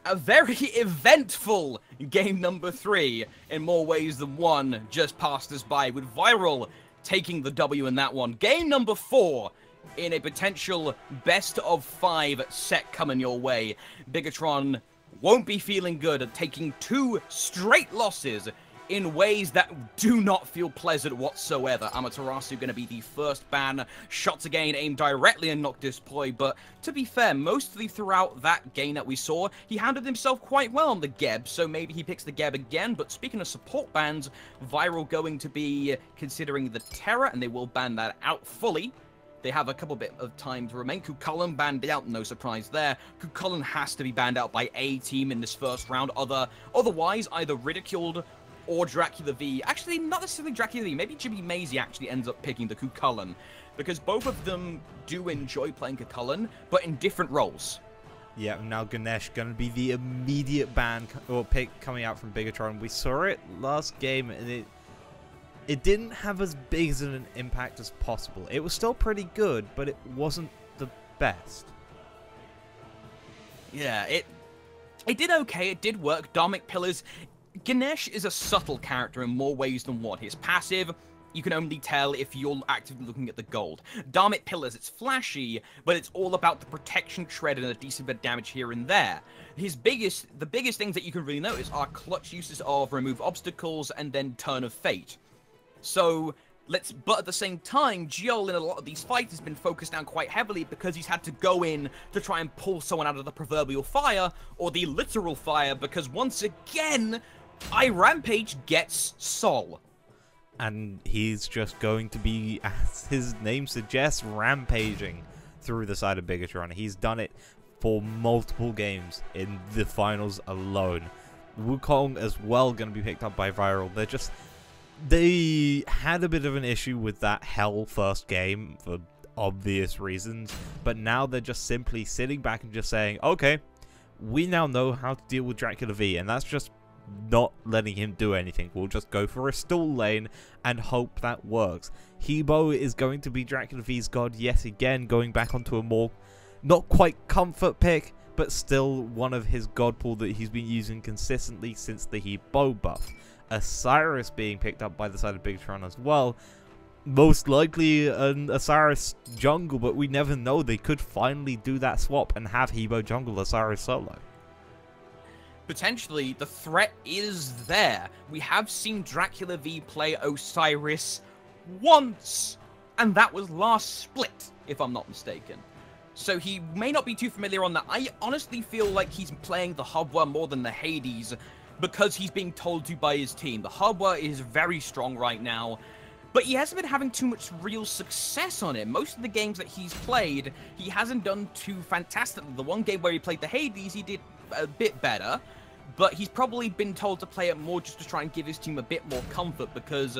A very eventful game number 3 in more ways than one just passed us by, with Viral taking the W in that one. Game number 4 in a potential best of 5 set coming your way. Bigatron won't be feeling good at taking 2 straight losses in ways that do not feel pleasant whatsoever. Amaterasu going to be the first ban. Shots again aimed directly in Noctis Ploy, but to be fair, mostly throughout that game that we saw, he handled himself quite well on the Geb, so maybe he picks the Geb again. But speaking of support bans, Viral going to be considering the Terror, and they will ban that out fully. They have a couple bit of time to remain. Kukulkan banned out, no surprise there. Kukulkan has to be banned out by a team in this first round. Otherwise, either ridiculed or Dracula V. Actually, not necessarily Dracula V. Maybe Jimmy Maisie actually ends up picking the Kukulkan, because both of them do enjoy playing Kukulkan, but in different roles. Yeah, now Ganesh going to be the immediate ban or pick coming out from Bigatron. We saw it last game, and it didn't have as big as an impact as possible. It was still pretty good, but it wasn't the best. Yeah, it did okay. It did work. Dharmic Pillars. Ganesh is a subtle character in more ways than one. His passive, you can only tell if you're actively looking at the gold. Dharmic Pillars, it's flashy, but it's all about the protection shred and a decent bit of damage here and there. The biggest things that you can really notice are clutch uses of remove obstacles and then turn of fate. So, but at the same time, Jiol in a lot of these fights has been focused down quite heavily because he's had to go in to try and pull someone out of the proverbial fire, or the literal fire, because once again, Rampage gets Sol. And he's just going to be, as his name suggests, rampaging through the side of Bigatron. He's done it for multiple games in the finals alone. Wukong as well going to be picked up by Viral. They had a bit of an issue with that Hell first game for obvious reasons, but now they're just simply sitting back and just saying, okay, we now know how to deal with Dracula V, and that's just not letting him do anything. We'll just go for a stall lane and hope that works. Hebo is going to be Dracula V's god yet again, going back onto a more not quite comfort pick, but still one of his god pool that he's been using consistently since the Hebo buff. Osiris being picked up by the side of Bigatron as well. Most likely an Osiris jungle, but we never know. They could finally do that swap and have Hebo jungle Osiris solo. Potentially, the threat is there. We have seen Dracula V play Osiris once, and that was last split, if I'm not mistaken. So he may not be too familiar on that. I honestly feel like he's playing the Hubwa more than the Hades, because he's being told to by his team. The Hubwa is very strong right now, but he hasn't been having too much real success on it. Most of the games that he's played, he hasn't done too fantastically. The one game where he played the Hades, he did a bit better, but he's probably been told to play it more just to try and give his team a bit more comfort, because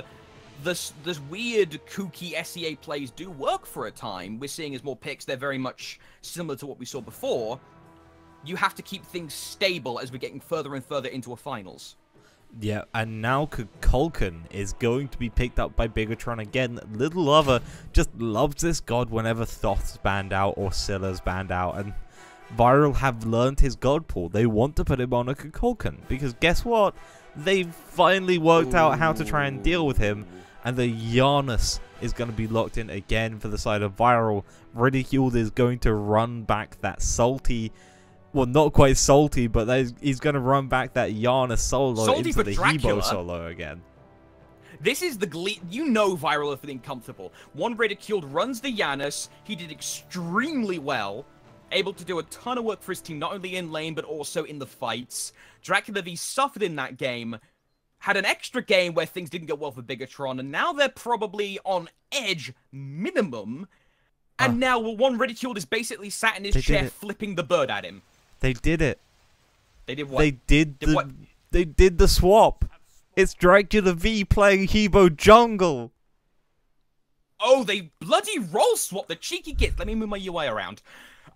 this weird, kooky SEA plays do work for a time. We're seeing as more picks, they're very much similar to what we saw before. You have to keep things stable as we're getting further and further into a finals. Yeah, and now Kukulkan is going to be picked up by Bigatron again. Little Lover just loves this god whenever Thoth's banned out or Scylla's banned out, and Viral have learned his god pool. They want to put him on a Kukulkan, because guess what? They've finally worked out how to try and deal with him, and the Giannis is going to be locked in again for the side of Viral. Ridiculed is going to run back that salty... Well, not quite salty, but he's going to run back that Giannis solo Salty into the Dracula. Hebo solo again. This is the glee. You know Viral are feeling comfortable. One Ridiculed runs the Giannis. He did extremely well. Able to do a ton of work for his team, not only in lane, but also in the fights. Dracula V suffered in that game. Had an extra game where things didn't go well for Bigatron, and now they're probably on edge minimum. And now one Ridiculed is basically sat in his chair flipping the bird at him. They did it. They did what? They did the swap. It's Dracula V playing Hebo jungle. Oh, they bloody roll swap, the cheeky git. Let me move my UI around.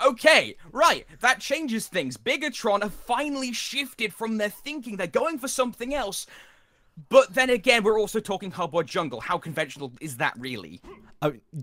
Okay, right, that changes things. Bigatron have finally shifted from their thinking. They're going for something else. But then again, we're also talking hardboard jungle. How conventional is that really?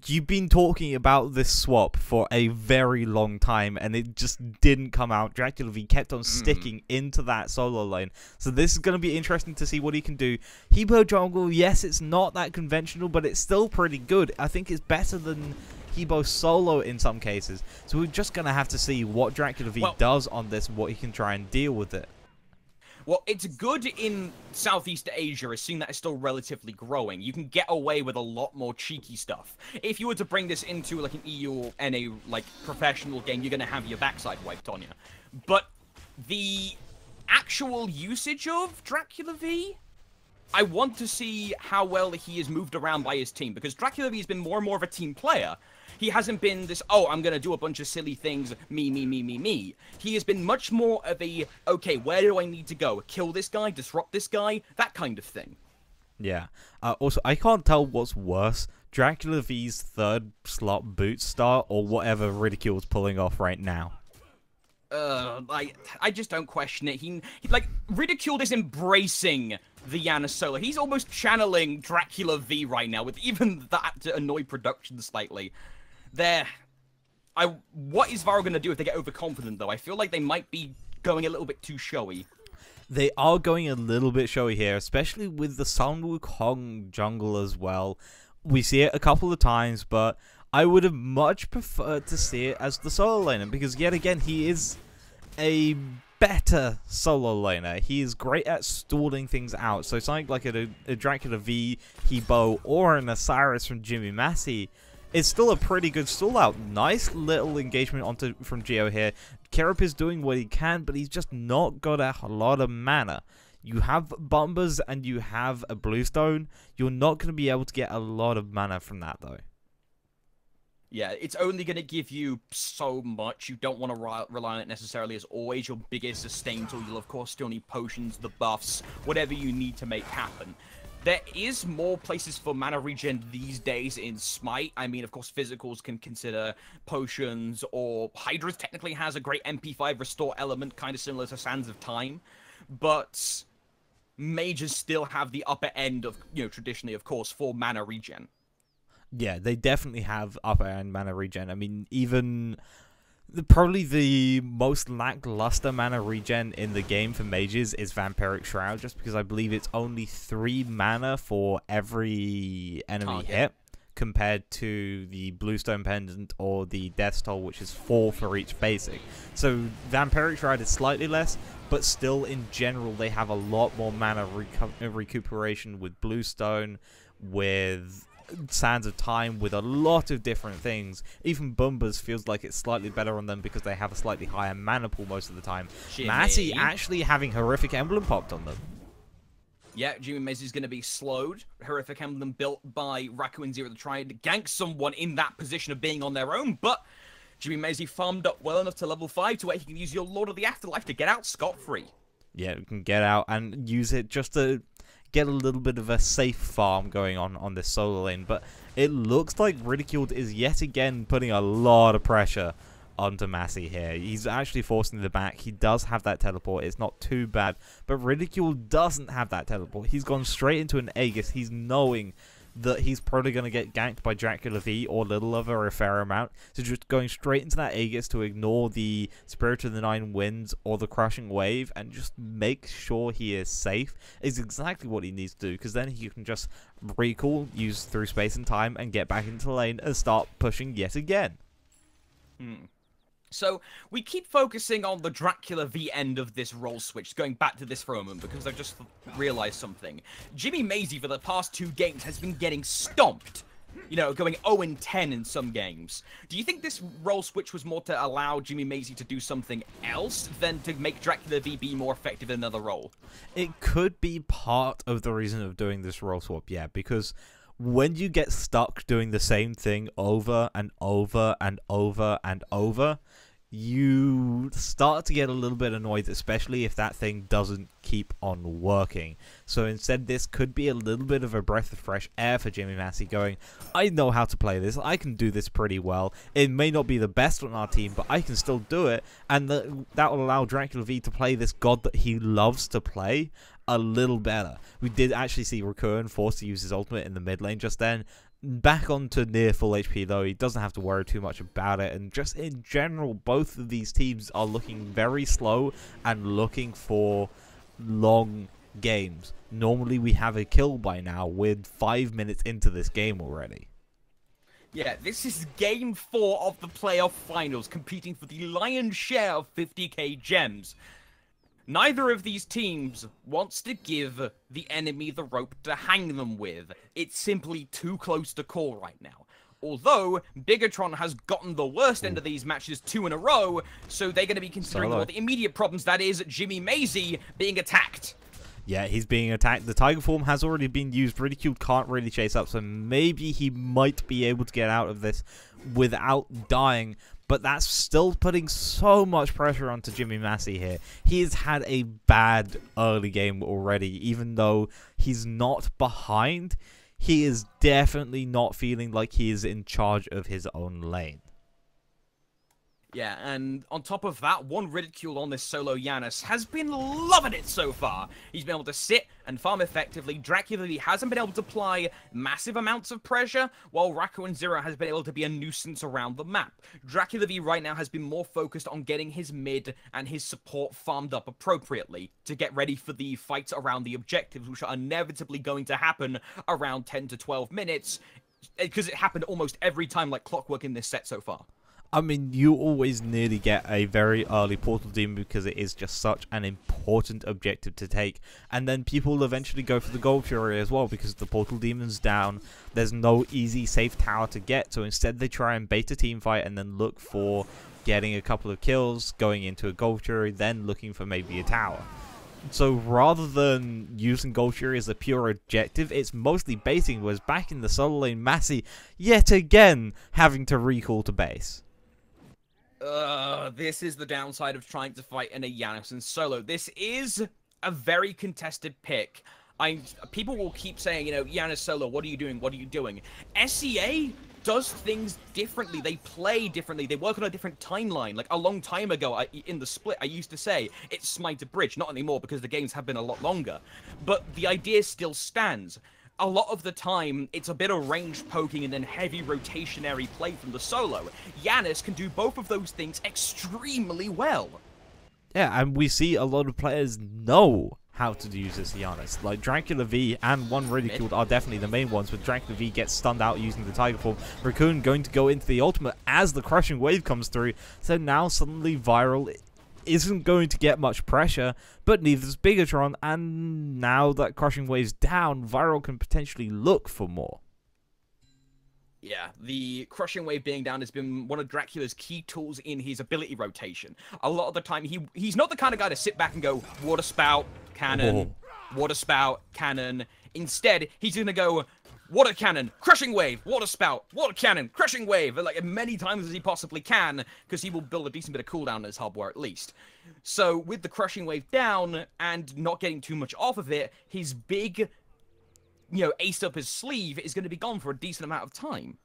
You've been talking about this swap for a very long time, and it just didn't come out. Dracula V kept on sticking into that solo lane. So this is going to be interesting to see what he can do. Hebo jungle, yes, it's not that conventional, but it's still pretty good. I think it's better than Hebo solo in some cases. So we're just going to have to see what Dracula V does on this and what he can try and deal with it. Well, it's good in Southeast Asia, seeing that it's still relatively growing. You can get away with a lot more cheeky stuff. If you were to bring this into like an EU or NA like professional game, you're gonna have your backside wiped on you. But the actual usage of Dracula V, I want to see how well he is moved around by his team, because Dracula V has been more and more of a team player. He hasn't been this, oh, I'm going to do a bunch of silly things, me, me, me, me, me. He has been much more of a, okay, where do I need to go? Kill this guy, disrupt this guy, that kind of thing. Yeah. Also, I can't tell what's worse, Dracula V's third slot boot start or whatever Ridicule's pulling off right now. I just don't question it. He like, Ridicule is embracing the Yana solo. He's almost channeling Dracula V right now, with even that to annoy production slightly. What is Varo gonna do if they get overconfident, though? I feel like they might be going a little bit too showy. They are going a little bit showy here, especially with the Sun Wukong jungle as well. We see it a couple of times, but I would have much preferred to see it as the solo laner, because yet again, he is a better solo laner. He is great at stalling things out, so something like a Dracula V, Hebo, or an Osiris from Jimmy Massey is still a pretty good stall out. Nice little engagement from Geo here. Kerop is doing what he can, but he's just not got a lot of mana. You have Bombers and you have a Bluestone. You're not going to be able to get a lot of mana from that, though. Yeah, it's only going to give you so much. You don't want to rely on it necessarily as always your biggest sustain tool. You'll, of course, still need potions, the buffs, whatever you need to make happen. There is more places for mana regen these days in Smite. I mean, of course, physicals can consider potions, or Hydra's technically has a great MP5 restore element, kind of similar to Sands of Time. But mages still have the upper end of, traditionally, of course, for mana regen. Yeah, they definitely have upper end mana regen. I mean, even probably the most lackluster mana regen in the game for mages is Vampiric Shroud, just because I believe it's only 3 mana for every enemy hit, compared to the Bluestone Pendant or the Death's Toll, which is 4 for each basic. So Vampiric Shroud is slightly less, but still in general they have a lot more mana recuperation with Bluestone, with Sands of Time, with a lot of different things. Even Bombers feels like it's slightly better on them because they have a slightly higher mana pool most of the time. Massey actually having Horrific Emblem popped on them. Yeah, Jimmy Macy's going to be slowed. Horrific Emblem built by Raccoon Zero to try and gank someone in that position of being on their own, but Jimmy Macy farmed up well enough to level 5 to where he can use your Lord of the Afterlife to get out scot-free. Yeah, you can get out and use it just to get a little bit of a safe farm going on this solo lane, but it looks like Ridiculed is yet again putting a lot of pressure onto Massey here. He's actually forcing the back. He does have that teleport. It's not too bad, but Ridicule doesn't have that teleport. He's gone straight into an Aegis. He's knowing that he's probably going to get ganked by Dracula V or Little Lover a fair amount. So just going straight into that Aegis to ignore the Spirit of the Nine Winds or the Crushing Wave and just make sure he is safe is exactly what he needs to do, because then he can just recall, use through space and time, and get back into the lane and start pushing yet again. So, we keep focusing on the Dracula V end of this role switch, going back to this for a moment, because I've just realized something. Jimmy Macy, for the past 2 games, has been getting stomped. Going 0-10 in some games. Do you think this role switch was more to allow Jimmy Macy to do something else than to make Dracula V be more effective in another role? It could be part of the reason of doing this role swap, yeah, because when you get stuck doing the same thing over and over and over and over, you start to get a little bit annoyed, especially if that thing doesn't keep on working. So instead, this could be a little bit of a breath of fresh air for Jimmy Massey, going, I know how to play this, I can do this pretty well. It may not be the best on our team, but I can still do it, and that will allow Dracula V to play this god that he loves to play, a little better. We did actually see Raccoon forced to use his ultimate in the mid lane just then. Back onto near full HP though, he doesn't have to worry too much about it, and just in general, both of these teams are looking very slow and looking for long games. Normally we have a kill by now. We're 5 minutes into this game already. Yeah, this is game 4 of the playoff finals, competing for the lion's share of 50k gems. Neither of these teams wants to give the enemy the rope to hang them with. It's simply too close to call right now. Although, Bigatron has gotten the worst end of these matches 2 in a row, so they're going to be considering the immediate problems, that is Jimmy Maisie being attacked. Yeah, he's being attacked. The Tiger form has already been used. Ridiculed can't really chase up, so maybe he might be able to get out of this without dying. But that's still putting so much pressure onto Jimmy Massey here. He has had a bad early game already, even though he's not behind. He is definitely not feeling like he is in charge of his own lane. Yeah, and on top of that, one ridicule on this solo Janus has been loving it so far. He's been able to sit and farm effectively. Dracula hasn't been able to apply massive amounts of pressure, while Racco and Zero has been able to be a nuisance around the map. Dracula right now has been more focused on getting his mid and his support farmed up appropriately to get ready for the fights around the objectives, which are inevitably going to happen around 10 to 12 minutes, because it happened almost every time like clockwork in this set so far. I mean, you always nearly get a very early Portal Demon because it is just such an important objective to take. And then people will eventually go for the Gold Fury as well because the Portal Demon's down. There's no easy, safe tower to get. So instead they try and bait a team fight and then look for getting a couple of kills, going into a Gold Fury, then looking for maybe a tower. So rather than using Gold Fury as a pure objective, it's mostly baiting, whereas back in the solo lane, Massey, yet again, having to recall to base. This is the downside of trying to fight in a Janus and solo. This is a very contested pick. People will keep saying, you know, Janus solo, what are you doing? What are you doing? SEA does things differently. They play differently. They work on a different timeline. Like a long time ago, in the split, I used to say it's Smite to Bridge. Not anymore because the games have been a lot longer. But the idea still stands. A lot of the time, it's a bit of range poking and then heavy rotationary play from the solo. Janus can do both of those things extremely well. Yeah, and we see a lot of players know how to use this Janus. Like Dracula V and one Ridiculed are definitely the main ones, but Dracula V gets stunned out using the Tiger form. Raccoon going to go into the ultimate as the crushing wave comes through. So now suddenly Viral isn't going to get much pressure, but neither is Bigatron, and now that crushing wave's down, Viral can potentially look for more. Yeah, the crushing wave being down has been one of Dracula's key tools in his ability rotation. A lot of the time, he's not the kind of guy to sit back and go, water spout, cannon, water spout, cannon. Instead, he's going to go, water cannon, crushing wave, water spout, water cannon, crushing wave, like as many times as he possibly can, because he will build a decent bit of cooldown in his hub war at least. So with the crushing wave down and not getting too much off of it, his big, you know, ace up his sleeve is going to be gone for a decent amount of time.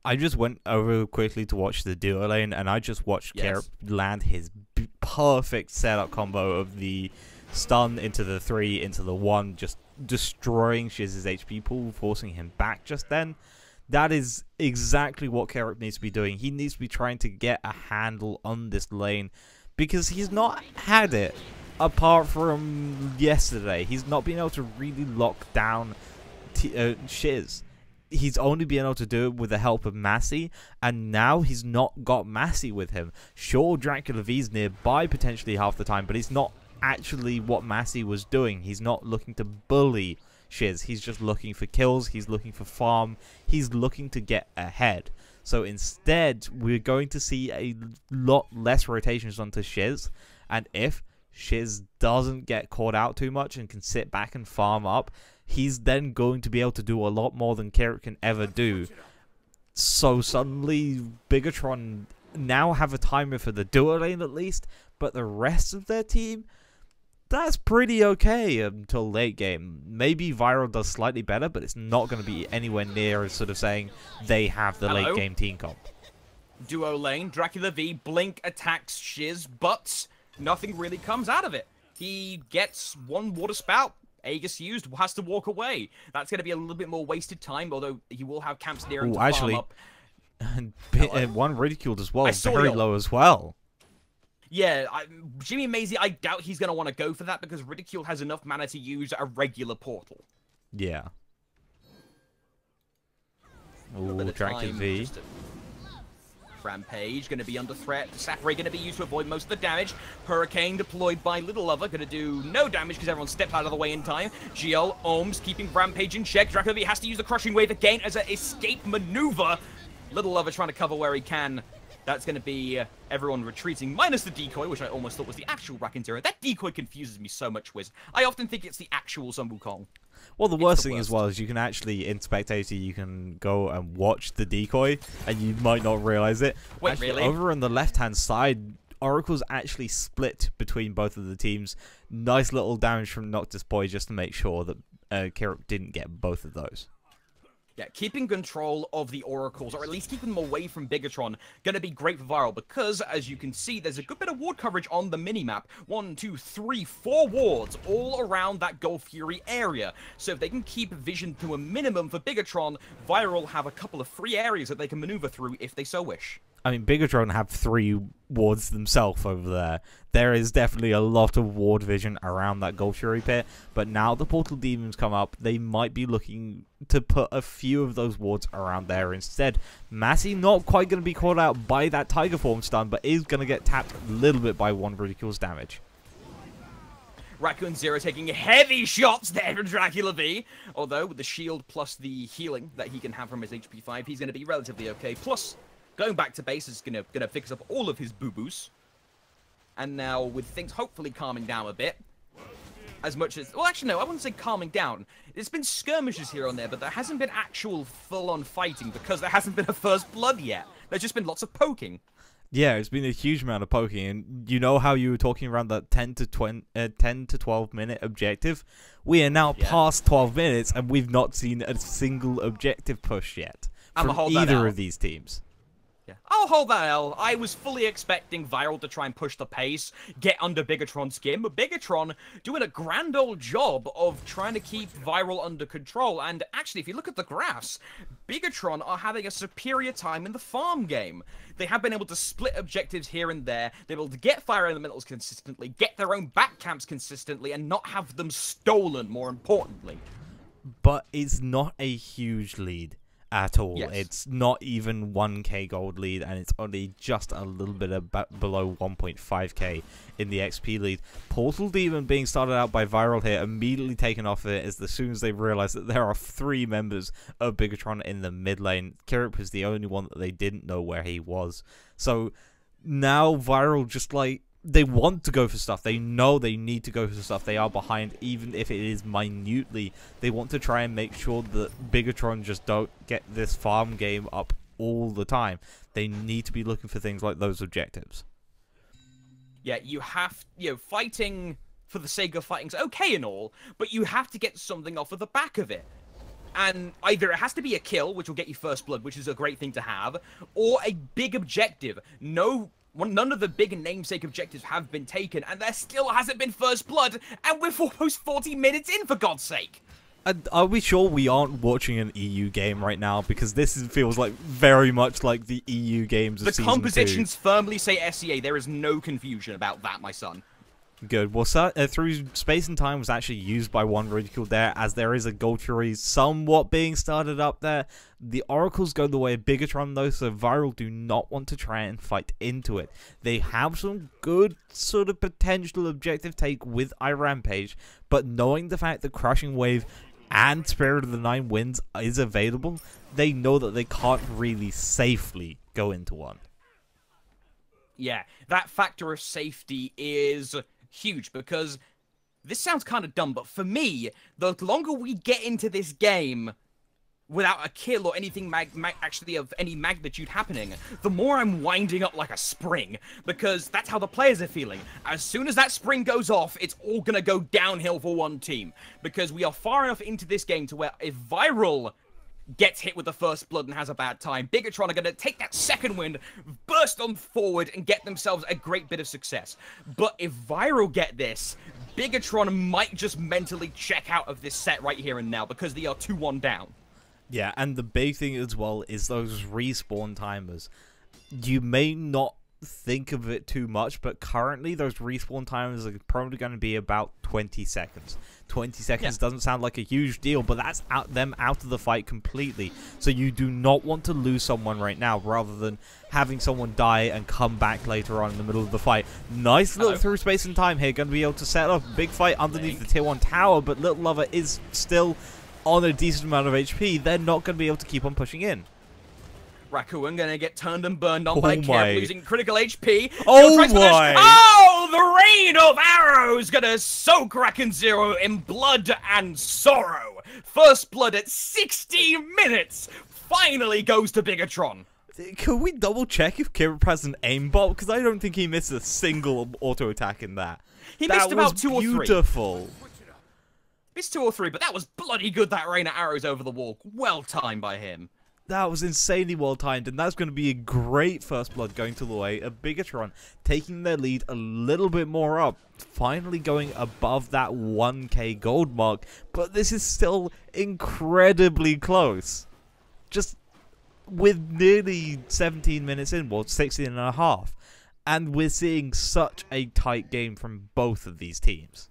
I just went over quickly to watch the duo lane, and I just watched Kerr land his perfect setup combo of the stun into the 3, into the 1, just destroying Shiz's HP pool, forcing him back just then. That is exactly what Carrot needs to be doing. He needs to be trying to get a handle on this lane, because he's not had it apart from yesterday. He's not been able to really lock down Shiz. He's only been able to do it with the help of Massey, and now he's not got Massey with him. Sure, Dracula V's nearby potentially half the time, but he's not actually what Massey was doing. He's not looking to bully Shiz. He's just looking for kills. He's looking for farm. He's looking to get ahead. So instead, we're going to see a lot less rotations onto Shiz, and if Shiz doesn't get caught out too much and can sit back and farm up, he's then going to be able to do a lot more than Carrot can ever do. So suddenly, Bigatron now have a timer for the duo lane at least, but the rest of their team, that's pretty okay until late game. Maybe Viral does slightly better, but it's not going to be anywhere near as sort of saying they have the late game team comp. Duo lane, Dracula V, Blink attacks Shiz, but nothing really comes out of it. he gets one water spout. Aegis used, has to walk away. That's going to be a little bit more wasted time, although he will have camps near him to farm up. And one ridiculed as well, very low as well. Yeah, Jimmy Maisie, I doubt he's going to want to go for that because Ridicule has enough mana to use a regular portal. Yeah. Ooh, Attractive V. Rampage going to be under threat. Sakurai going to be used to avoid most of the damage. Hurricane deployed by Little Lover going to do no damage because everyone stepped out of the way in time. GL Ohms keeping Rampage in check. Dracula has to use the Crushing Wave again as an escape maneuver. Little Lover trying to cover where he can. That's going to be everyone retreating, minus the decoy, which I almost thought was the actual Rakan Zero. That decoy confuses me so much, Wiz. I often think it's the actual Sun Wukong. Well, the worst thing as well is you can actually, in Spectator, you can go and watch the decoy, and you might not realize it. Wait, actually, really? Over on the left-hand side, Oracle's actually split between both of the teams. Nice little damage from Noctis Boy just to make sure that Kiruk didn't get both of those. Yeah, keeping control of the Oracles, or at least keeping them away from Bigatron, going to be great for Viral because, as you can see, there's a good bit of ward coverage on the minimap. 1, 2, 3, 4 wards all around that Gulf Fury area. So if they can keep vision to a minimum for Bigatron, Viral have a couple of free areas that they can maneuver through if they so wish. I mean, Bigatron have 3 wards themselves over there. There is definitely a lot of ward vision around that Gulf Fury pit, but now the Portal Demons come up, they might be looking to put a few of those wards around there instead. Massey not quite going to be caught out by that Tiger Form stun, but is going to get tapped a little bit by one Ridicule's damage. Raccoon Zero taking heavy shots there from Dracula V. Although, with the shield plus the healing that he can have from his HP 5, he's going to be relatively okay. Plus, going back to base is gonna fix up all of his boo-boos. And now, with things hopefully calming down a bit, as much as... Well, actually, no, I wouldn't say calming down. There's been skirmishes here and there, but there hasn't been actual full-on fighting because there hasn't been a first blood yet. There's just been lots of poking. Yeah, it's been a huge amount of poking, and you know how you were talking around that 10 to 12 minute objective? We are now past 12 minutes, and we've not seen a single objective push yet from either of these teams. Yeah. I'll hold that L. I was fully expecting Viral to try and push the pace, get under Bigatron's skin, but Bigatron doing a grand old job of trying to keep Viral under control. And actually, if you look at the graphs, Bigatron are having a superior time in the farm game. They have been able to split objectives here and there. They're able to get fire elementals consistently, get their own back camps consistently, and not have them stolen, more importantly. But it's not a huge lead at all. Yes. It's not even 1k gold lead, and it's only just a little bit below 1.5k in the XP lead. Portal Demon being started out by Viral here, immediately taken off it as soon as they realize that there are 3 members of Bigatron in the mid lane. Kirip was the only one that they didn't know where he was. So now Viral just like, they want to go for stuff. They know they need to go for stuff. They are behind, even if it is minutely. They want to try and make sure that Bigatron just don't get this farm game up all the time. They need to be looking for things like those objectives. Yeah, you have, fighting for the sake of fighting is okay and all, but you have to get something off of the back of it. And either it has to be a kill, which will get you first blood, which is a great thing to have, or a big objective. None of the big namesake objectives have been taken, and there still hasn't been first blood, and we're almost 40 minutes in, for God's sake! And are we sure we aren't watching an EU game right now? Because this feels like very much like the EU games of Season 2. The compositions firmly say SEA. There is no confusion about that, my son. Good. Well, through space and time was actually used by one Ridicule there, as there is a Gold Fury somewhat being started up there. The Oracles go the way of Bigatron, though, so Viral do not want to try and fight into it. They have some good sort of potential objective take with iRampage, but knowing the fact that Crushing Wave and Spirit of the Nine Winds is available, they know that they can't really safely go into one. Yeah, that factor of safety is huge, because this sounds kind of dumb, but for me, the longer we get into this game without a kill or anything actually of any magnitude happening, the more I'm winding up like a spring, because that's how the players are feeling. As soon as that spring goes off, it's all gonna go downhill for one team, because we are far enough into this game to where if Viral gets hit with the first blood and has a bad time. Bigatron are going to take that second wind, burst on forward, and get themselves a great bit of success. But if Viral get this, Bigatron might just mentally check out of this set right here and now because they are 2-1 down. Yeah, and the big thing as well is those respawn timers. You may not think of it too much, but currently those respawn timers are probably going to be about 20 seconds. 20 seconds doesn't sound like a huge deal, but that's them out of the fight completely. So you do not want to lose someone right now, rather than having someone die and come back later on in the middle of the fight. Nice little through space and time here, going to be able to set up a big fight underneath the tier 1 tower, but Little Lover is still on a decent amount of HP. They're not going to be able to keep on pushing in. Raccoon gonna get turned and burned on by Kip, losing critical HP. Oh my! Oh, the rain of arrows gonna soak Raccoon Zero in blood and sorrow. First blood at 60 minutes finally goes to Bigatron. Can we double check if Kirip has an aimbot? Because I don't think he missed a single auto attack in that. He missed about 2 or 3. Beautiful. Missed 2 or 3, but that was bloody good. That rain of arrows over the wall, well timed by him. That was insanely well timed, and that's going to be a great first blood going to the way of Bigatron, taking their lead a little bit more up, finally going above that 1k gold mark, but this is still incredibly close. Just with nearly 17 minutes in, well, 16 and a half, and we're seeing such a tight game from both of these teams.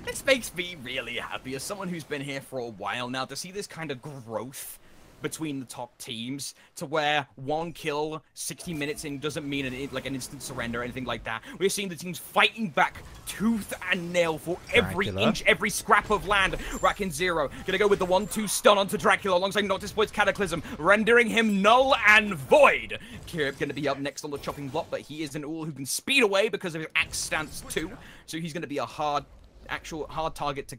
This makes me really happy as someone who's been here for a while now to see this kind of growth between the top teams, to where 1 kill 60 minutes in doesn't mean an instant surrender or anything like that. We're seeing the teams fighting back tooth and nail for every inch, every scrap of land. Raccoon Zero gonna go with the 1-2 stun onto Dracula alongside Noctisboid's Cataclysm, rendering him null and void. Kirip gonna be up next on the chopping block, but he is an Ul who can speed away because of his axe stance too, so he's gonna be a hard target to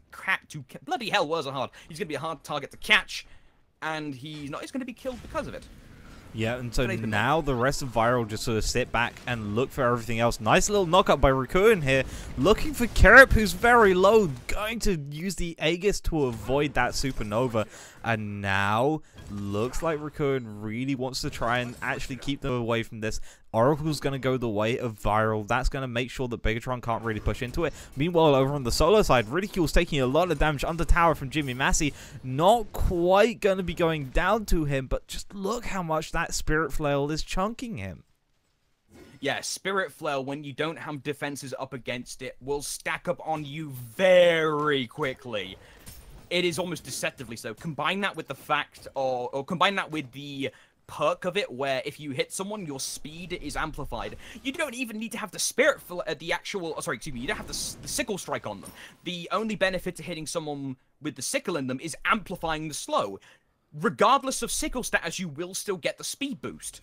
bloody hell, words are hard. He's gonna be a hard target to catch, and he's going to be killed because of it. Yeah, and so now the rest of Viral just sort of sit back and look for everything else. Nice little knockup by Raccoon here, looking for Kirip, who's very low, going to use the Aegis to avoid that supernova. And now, looks like Raccoon really wants to try and actually keep them away from this. Oracle's going to go the way of Viral. That's going to make sure that Bigatron can't really push into it. Meanwhile, over on the solo side, Ridicule's taking a lot of damage under tower from Jimmy Massey. Not quite going to be going down to him, but just look how much that Spirit Flail is chunking him. Yeah, Spirit Flail, when you don't have defenses up against it, will stack up on you very quickly. It is almost deceptively so. Combine that with the fact, or combine that with the perk of it, where if you hit someone, your speed is amplified. You don't even need to have the Spirit, you don't have the Sickle Strike on them. The only benefit to hitting someone with the Sickle in them is amplifying the slow. Regardless of Sickle status, you will still get the speed boost.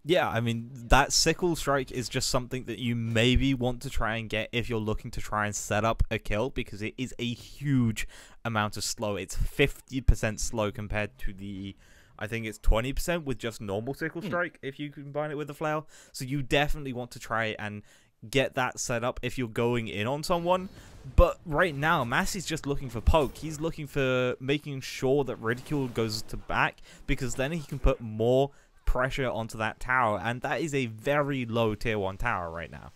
Yeah, I mean, that Sickle Strike is just something that you maybe want to try and get if you're looking to try and set up a kill, because it is a huge amount of slow. It's 50% slow compared to the, I think it's 20% with just normal Sickle Strike if you combine it with the Flail. So you definitely want to try and get that set up if you're going in on someone. But right now, Massey's just looking for poke. He's looking for making sure that Ridicule goes to back, because then he can put more pressure onto that tower, and that is a very low tier 1 tower right now.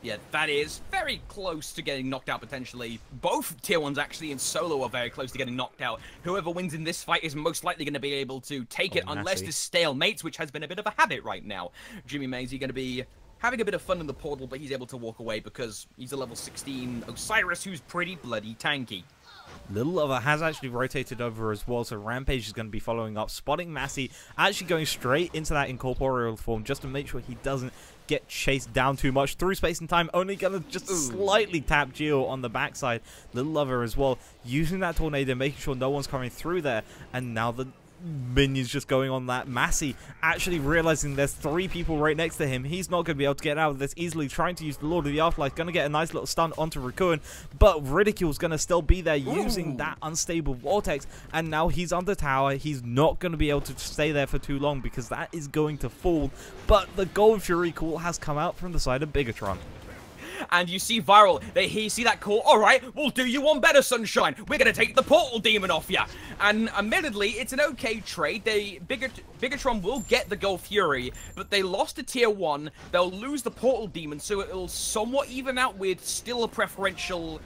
Yeah, that is very close to getting knocked out potentially. Both tier 1s actually in solo are very close to getting knocked out. Whoever wins in this fight is most likely going to be able to take it, unless this stalemates, which has been a bit of a habit right now. Jimmy Maisie going to be having a bit of fun in the portal, but he's able to walk away because he's a level 16 Osiris who's pretty bloody tanky. Little Lover has actually rotated over as well, so Rampage is going to be following up, spotting Massey, actually going straight into that incorporeal form just to make sure he doesn't get chased down too much through space and time. Only going to just slightly tap Geo on the backside. Little Lover as well, using that tornado, making sure no one's coming through there, and now the minions just going on that. Massey actually realizing there's 3 people right next to him. He's not going to be able to get out of this easily, trying to use the Lord of the Afterlife. Going to get a nice little stun onto Raccoon, but Ridicule's going to still be there using that unstable vortex, and now he's under tower. He's not going to be able to stay there for too long because that is going to fall, but the Gold Fury call has come out from the side of Bigatron. And you see Viral, you see that call, alright, we'll do you one better, Sunshine. We're gonna take the Portal Demon off ya. And admittedly, it's an okay trade. Bigatron will get the Gold Fury, but they lost to Tier 1. They'll lose the Portal Demon, so it'll somewhat even out with still a preferential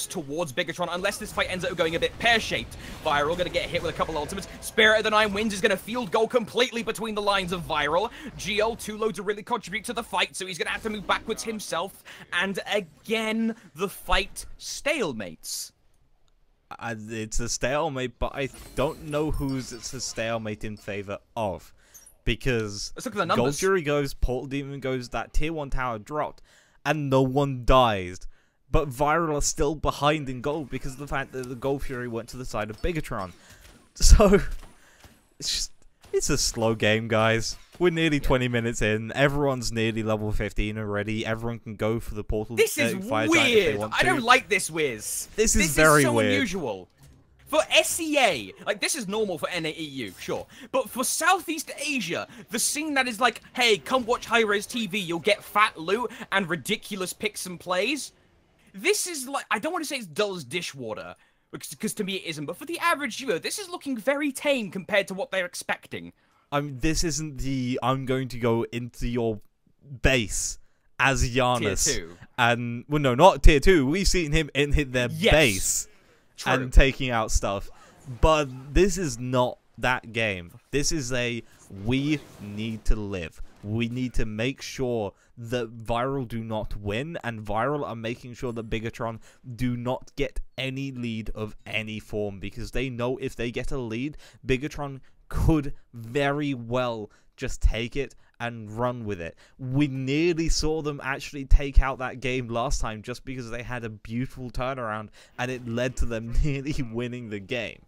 towards Bigatron, unless this fight ends up going a bit pear-shaped. Viral gonna get hit with a couple ultimates. Spirit of the Nine Winds is gonna field goal completely between the lines of Viral. GL too low to really contribute to the fight, so he's gonna have to move backwards himself. And again, the fight stalemates. It's a stalemate, but I don't know who's it's a stalemate in favor of. Because let's look at the numbers. Gold Fury goes, Portal Demon goes, that Tier 1 tower dropped, and no one dies. But Viral are still behind in gold because of the fact that the Gold Fury went to the side of Bigatron. So, it's a slow game, guys. We're nearly 20 minutes in. Everyone's nearly level 15 already. Everyone can go for the portal. This is weird. I don't like this, Wiz. This is very so weird. Unusual. For SEA, like, this is normal for NAEU, sure. But for Southeast Asia, the scene that is like, hey, come watch high-res TV, you'll get fat loot and ridiculous picks and plays. This is like, I don't want to say it's dull as dishwater, because to me it isn't, but for the average viewer, this is looking very tame compared to what they're expecting. This isn't the, I'm going to go into your base as Giannis. Tier 2. And, well, no, not Tier 2. We've seen him hit their base. True. And taking out stuff. But this is not that game. This is we need to live. We need to make sure that Viral do not win, and Viral are making sure that Bigatron do not get any lead of any form, because they know if they get a lead, Bigatron could very well just take it and run with it. We nearly saw them actually take out that game last time just because they had a beautiful turnaround and it led to them nearly winning the game.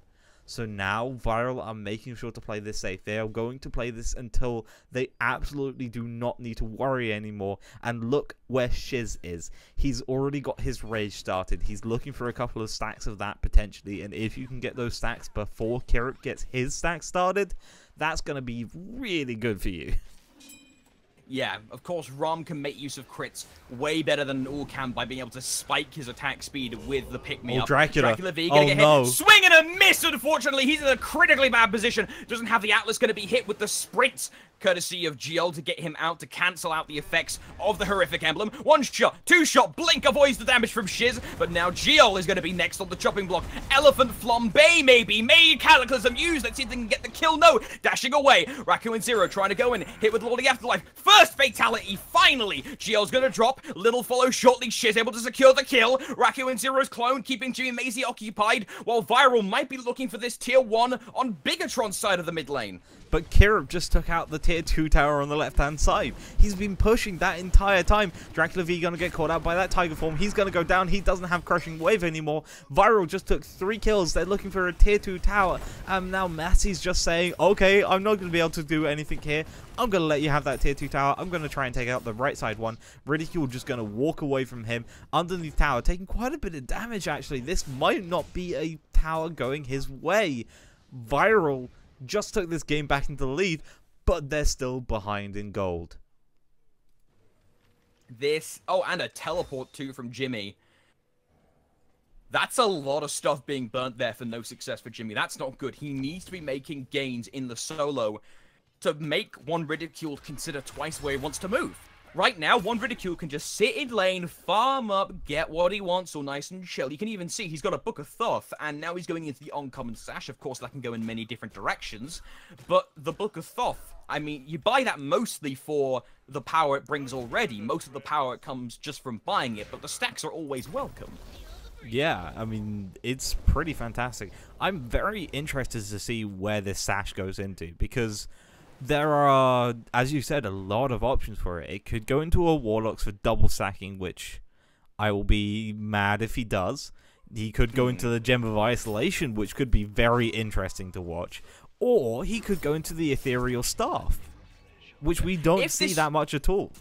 So now Viral are making sure to play this safe. They are going to play this until they absolutely do not need to worry anymore. And look where Shiz is. He's already got his rage started. He's looking for a couple of stacks of that potentially. And if you can get those stacks before Kirip gets his stack started, that's going to be really good for you. Yeah, of course, Rom can make use of crits way better than All can by being able to spike his attack speed with the pick-me-up. Dracula V gonna get no. hit. Swing and a miss, unfortunately. He's in a critically bad position. Doesn't have the Atlas going to be hit with the sprint, courtesy of GL to get him out to cancel out the effects of the horrific emblem. One shot, two shot, blink avoids the damage from Shiz, but now GL is going to be next on the chopping block. Elephant Flambe maybe, made Cataclysm use, let's see if they can get the kill, no, dashing away. Raccoon Zero trying to go in, hit with Lord of the Afterlife, first fatality, finally. GL's going to drop, Little follows shortly, Shiz able to secure the kill. Raccoon Zero's clone keeping Jimmy Maisie occupied, while Viral might be looking for this tier 1 on Bigatron's side of the mid lane. But Kirip just took out the tier 2 tower on the left-hand side. He's been pushing that entire time. Dracula V gonna get caught out by that Tiger form. He's gonna go down. He doesn't have Crushing Wave anymore. Viral just took 3 kills. They're looking for a tier 2 tower. And now Massey's just saying, okay, I'm not gonna be able to do anything here. I'm gonna let you have that tier 2 tower. I'm gonna try and take out the right side one. Ridicule just gonna walk away from him underneath tower, taking quite a bit of damage actually. This might not be a tower going his way. Viral just took this game back into the lead, but they're still behind in gold. Oh, and a teleport too from Jimmy. That's a lot of stuff being burnt there for no success for Jimmy. That's not good. He needs to be making gains in the solo to make one Ridicule consider twice where he wants to move. Right now, one Ridicule can just sit in lane, farm up, get what he wants, all nice and chill. You can even see he's got a Book of Thoth, and now he's going into the Uncommon Sash. Of course, that can go in many different directions. But the Book of Thoth, I mean, you buy that mostly for the power it brings already. Most of the power comes just from buying it, but the stacks are always welcome. Yeah, I mean, it's pretty fantastic. I'm very interested to see where this Sash goes into, because there are, as you said, a lot of options for it. It could go into a Warlocks for double stacking, which I will be mad if he does. He could go into the Gem of Isolation, which could be very interesting to watch. Or he could go into the Ethereal Staff, which we don't see that much at all.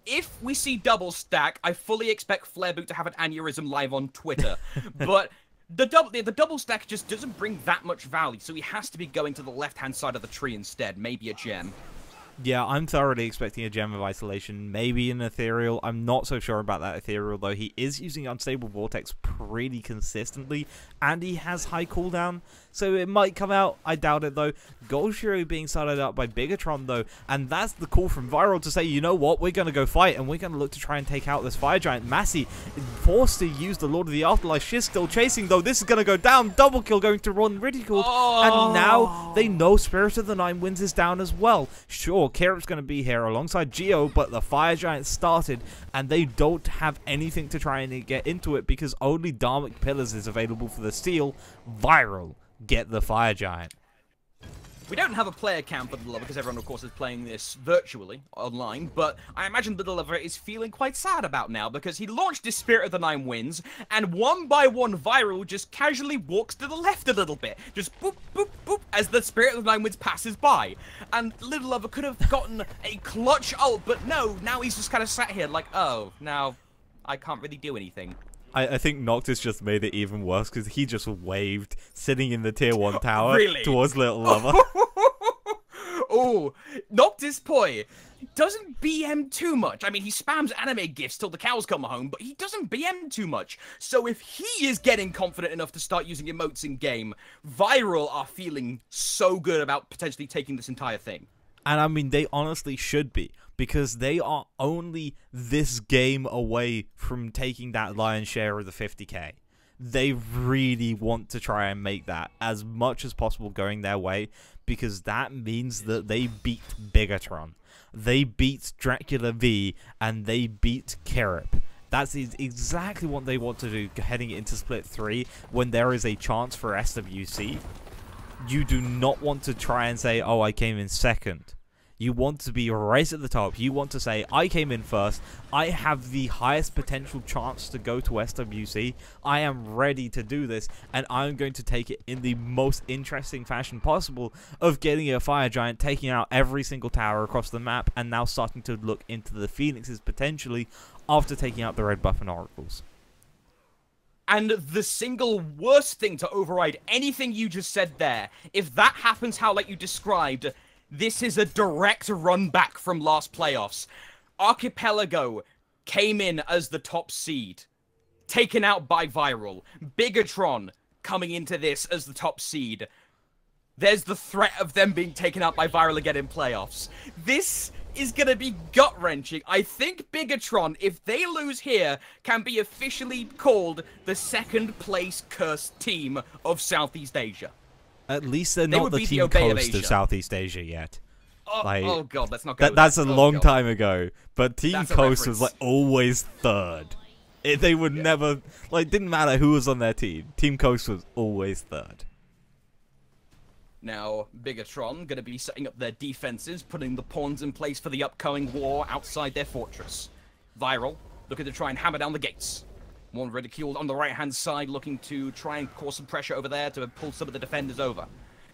If we see double stack, I fully expect Flareboot to have an aneurysm live on Twitter. But the double stack just doesn't bring that much value, so he has to be going to the left-hand side of the tree instead. Maybe a gem. Yeah, I'm thoroughly expecting a Gem of Isolation, maybe an Ethereal. I'm not so sure about that Ethereal, though. He is using Unstable Vortex pretty consistently, and he has high cooldown, so it might come out. I doubt it, though. Golshiro being started up by Bigatron, though, and that's the call from Viral to say, you know what, we're going to go fight, and we're going to look to try and take out this Fire Giant. Massey forced to use the Lord of the Afterlife. She's still chasing, though. This is going to go down. Double kill going to Ron Ridiculed, and now they know Spirit of the Nine Winds is down as well. Sure, Kirip's going to be here alongside Geo, but the Fire Giant started, and they don't have anything to try and get into it because only Dharmic Pillars is available for the steal. Viral, get the Fire Giant. We don't have a player cam for Little Lover because everyone, of course, is playing this virtually, online, but I imagine Little Lover is feeling quite sad about now because he launched his Spirit of the Nine Winds, and one by one, Viral just casually walks to the left a little bit. Just boop, boop, boop, as the Spirit of the Nine Winds passes by. And Little Lover could have gotten a clutch ult, but no, now he's just kind of sat here like, oh, now I can't really do anything. I think Noctis just made it even worse because he just waved, sitting in the tier 1 tower Really? towards Little Lover. Oh, Noctis Poi doesn't BM too much. I mean, he spams anime gifs till the cows come home, but he doesn't BM too much. So if he is getting confident enough to start using emotes in game, Viral are feeling so good about potentially taking this entire thing. And I mean, they honestly should be, because they are only this game away from taking that lion's share of the 50k. They really want to try and make that as much as possible going their way, because that means that they beat Bigatron, they beat Dracula V, and they beat Kirip. That's exactly what they want to do heading into Split 3 when there is a chance for SWC. You do not want to try and say, oh, I came in second. You want to be right at the top. You want to say, I came in first. I have the highest potential chance to go to SWC. I am ready to do this, and I'm going to take it in the most interesting fashion possible of getting a Fire Giant, taking out every single tower across the map, and now starting to look into the Phoenixes potentially after taking out the Red Buff and Oracles. And the single worst thing to override anything you just said there, if that happens how like you described, this is a direct run back from last playoffs. Archipelago came in as the top seed, taken out by Viral. Bigatron coming into this as the top seed. There's the threat of them being taken out by Viral again in playoffs. This is going to be gut-wrenching. I think Bigatron, if they lose here, can be officially called the second place cursed team of Southeast Asia. At least they're not the Team Coast of Southeast Asia yet. Oh god, let's not go with that's that. a long time ago. But Team Coast was like always third. They would never, like, didn't matter who was on their team. Team Coast was always third. Now, Bigatron going to be setting up their defenses, putting the pawns in place for the upcoming war outside their fortress. Viral looking to try and hammer down the gates. One ridiculed on the right-hand side, looking to try and cause some pressure over there to pull some of the defenders over.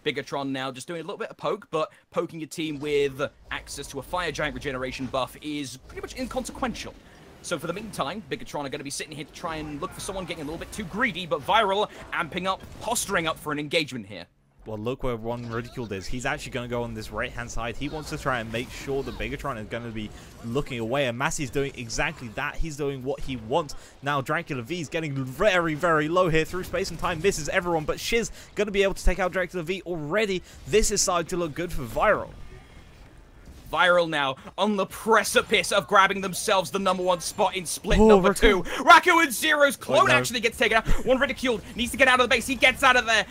Bigatron now just doing a little bit of poke, but poking your team with access to a Fire Giant regeneration buff is pretty much inconsequential. So for the meantime, Bigatron are going to be sitting here to try and look for someone getting a little bit too greedy, but Viral amping up, posturing up for an engagement here. Well, look where Ron Ridiculed is. He's actually going to go on this right-hand side. He wants to try and make sure that Bigatron is going to be looking away. And Massey's doing exactly that. He's doing what he wants. Now, Dracula V is getting very, very low here through space and time. Misses everyone, but Shiz going to be able to take out Dracula V already. This is starting to look good for Viral. Viral now on the precipice of grabbing themselves the #1 spot in split Oh, number 2. Raku and Zero's clone actually gets taken out. One ridiculed, needs to get out of the base. He gets out of there.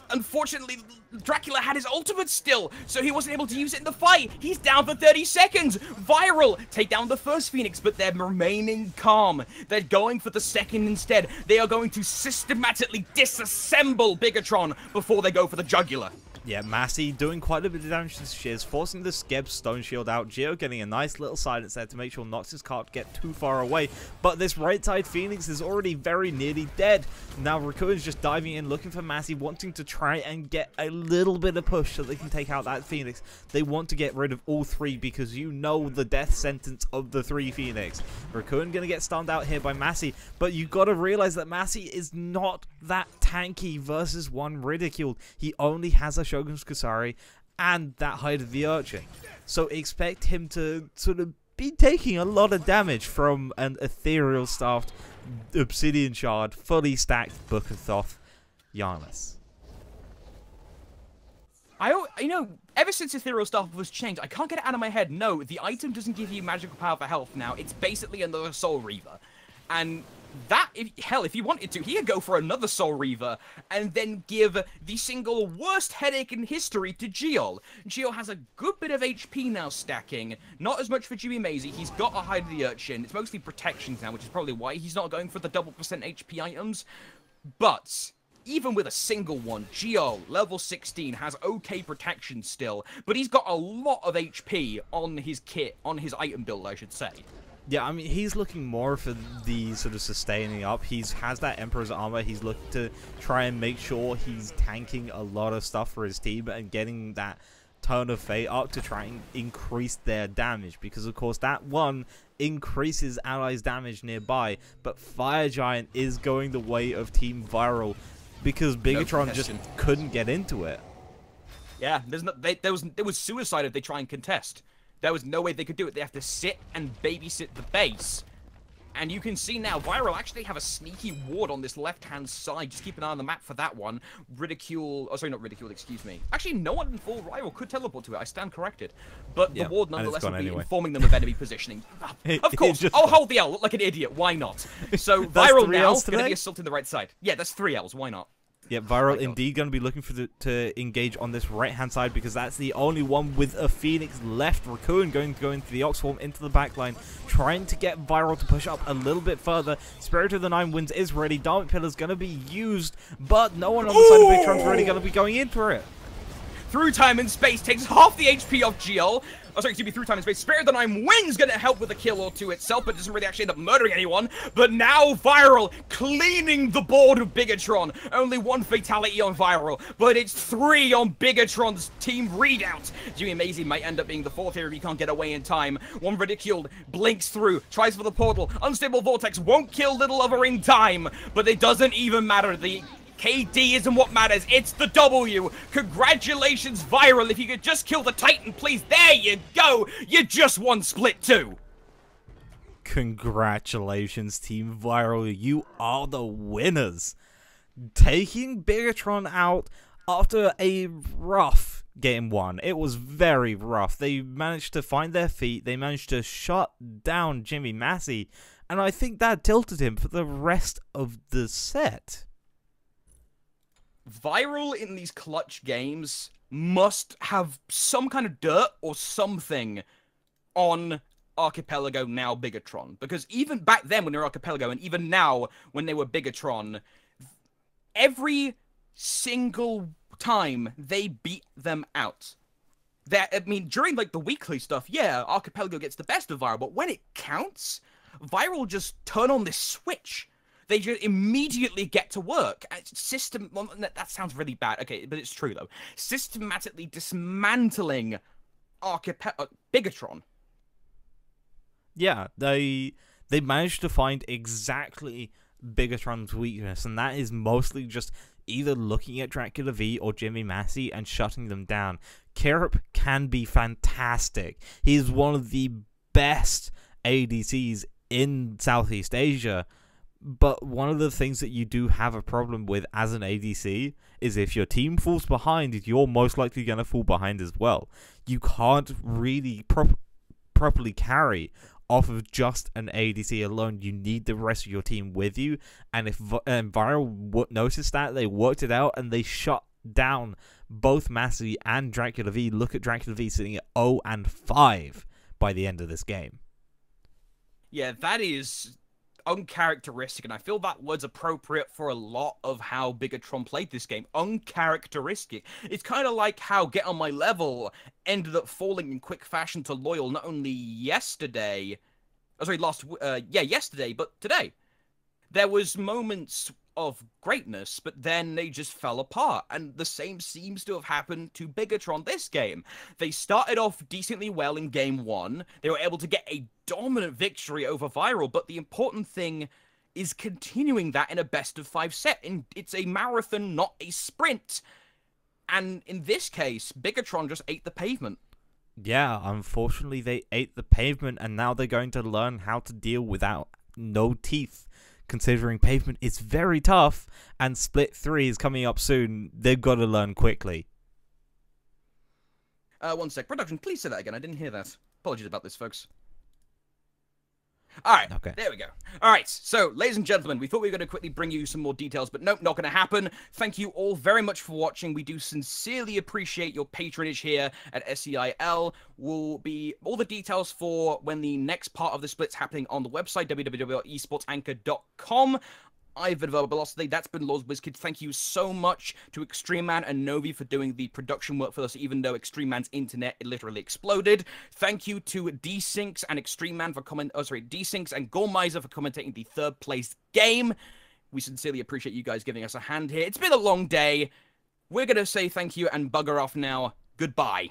Unfortunately, Dracula had his ultimate still, so he wasn't able to use it in the fight. He's down for 30 seconds. Viral take down the first Phoenix, but they're remaining calm. They're going for the second instead. They are going to systematically disassemble Bigatron before they go for the jugular. Yeah, Massey doing quite a bit of damage to Shiz, forcing the Skeb Stone Shield out. Geo getting a nice little silence there to make sure Noxus can't get too far away. But this right side Phoenix is already very nearly dead. Now Rakuin's just diving in, looking for Massey, wanting to try and get a little bit of push so they can take out that Phoenix. They want to get rid of all three because you know the death sentence of the 3 Phoenix. Rakuin gonna get stunned out here by Massey, but you gotta realize that Massey is not that tanky versus one Ridiculed. He only has a Shogun's Kusari, and that Hide of the Urchin. So expect him to sort of be taking a lot of damage from an Ethereal Staffed Obsidian Shard, fully stacked Book of Thoth Yarnus. You know, ever since Ethereal Staff was changed, I can't get it out of my head. No, the item doesn't give you magical power for health now. It's basically another Soul Reaver. And that, hell, if he wanted to, he could go for another Soul Reaver and then give the single worst headache in history to Geol. Geol has a good bit of HP now stacking. Not as much for Jimmy Maisie. He's got a Hide of the Urchin. It's mostly protections now, which is probably why he's not going for the double % HP items. But even with a single one, Geol, level 16, has okay protection still, but he's got a lot of HP on his kit, on his item build, I should say. Yeah, I mean, he's looking more for the sort of sustaining up. Has that Emperor's Armor. He's looking to try and make sure he's tanking a lot of stuff for his team and getting that Turn of Fate up to try and increase their damage. Because, of course, that one increases allies' damage nearby, but Fire Giant is going the way of Team Viral because Bigatron just couldn't get into it. Yeah, there was suicide if they try and contest. There was no way they could do it. They have to sit and babysit the base. And you can see now, Viral actually have a sneaky ward on this left-hand side. Just keep an eye on the map for that one. Ridicule... Oh, sorry, not Ridicule, excuse me. Actually, no one in full Rival could teleport to it. I stand corrected. But the ward, nonetheless, will be informing them of enemy positioning. Of course, I'll hold the L, look like an idiot. Why not? So, Viral now is going to be assaulting the right side. Yeah, that's 3 Ls. Why not? Yeah, Viral indeed going to be looking for to engage on this right-hand side because that's the only one with a Phoenix left. Raccoon going to go into the Oxform, into the backline, trying to get Viral to push up a little bit further. Spirit of the Nine Winds is ready. Dark Pillar's going to be used, but no one on the side of Bigatron's really going to be going in for it. Through time and space takes half the HP off Geol. Oh, sorry, excuse me, through time and space. Spirit of the Nine Winds gonna help with a kill or two itself, but doesn't really actually end up murdering anyone. But now Viral cleaning the board of Bigatron. Only 1 fatality on Viral, but it's 3 on Bigatron's team readout. Jimmy Maisie might end up being the 4th here if he can't get away in time. One ridiculed, blinks through, tries for the portal. Unstable Vortex won't kill Little Lover in time, but it doesn't even matter. The KD isn't what matters, it's the W. Congratulations, Viral. If you could just kill the Titan, please. There you go. You just won Split 2. Congratulations, Team Viral. You are the winners. Taking Bigatron out after a rough Game 1. It was very rough. They managed to find their feet. They managed to shut down Jimmy Massey. And I think that tilted him for the rest of the set. Viral in these clutch games must have some kind of dirt or something on Archipelago, now Bigatron. Because even back then when they were Archipelago, and even now when they were Bigatron, every single time they beat them out. I mean, during like the weekly stuff, yeah, Archipelago gets the best of Viral, but when it counts, Viral just turn on this switch. They just immediately get to work. Well, that sounds really bad. Okay, but it's true, though. Systematically dismantling Bigatron. Yeah, they managed to find exactly Bigatron's weakness, and that is mostly just either looking at Dracula V or Jimmy Massey and shutting them down. Kirip can be fantastic. He's one of the best ADCs in Southeast Asia. But one of the things that you do have a problem with as an ADC is if your team falls behind, you're most likely going to fall behind as well. You can't really properly carry off of just an ADC alone. You need the rest of your team with you. And if Viral noticed that, they worked it out and they shut down both Massey and Dracula V. Look at Dracula V sitting at 0-5 by the end of this game. Yeah, that is uncharacteristic, and I feel that word's appropriate for a lot of how Bigatron played this game. Uncharacteristic. It's kind of like how Get On My Level ended up falling in quick fashion to Loyal not only yesterday, yesterday, but today. There was moments of greatness, but then they just fell apart, and the same seems to have happened to Bigatron this game. They started off decently well in Game 1. They were able to get a dominant victory over Viral, but the important thing is continuing that in a best-of-5 set. And it's a marathon, not a sprint. And in this case, Bigatron just ate the pavement. Yeah, unfortunately they ate the pavement, and now they're going to learn how to deal without no teeth. Considering pavement is very tough, and Split 3 is coming up soon, they've got to learn quickly. One sec. Production, please say that again. I didn't hear that. Apologies about this, folks. Alright, Okay. There we go. Alright, so, ladies and gentlemen, we thought we were going to quickly bring you some more details, but nope, not going to happen. Thank you all very much for watching. We do sincerely appreciate your patronage here at SEIL. Will be all the details for when the next part of the split's happening on the website, www.esportsanchor.com. I've been Verbal Velocity, that's been Lord WizKid. Thank you so much to Extreme Man and Novi for doing the production work for us, even though Extreme Man's internet literally exploded. Thank you to Desyncs and Extreme Man for Desyncs and Gormizer for commentating the third place game. We sincerely appreciate you guys giving us a hand here. It's been a long day. We're gonna say thank you and bugger off now. Goodbye.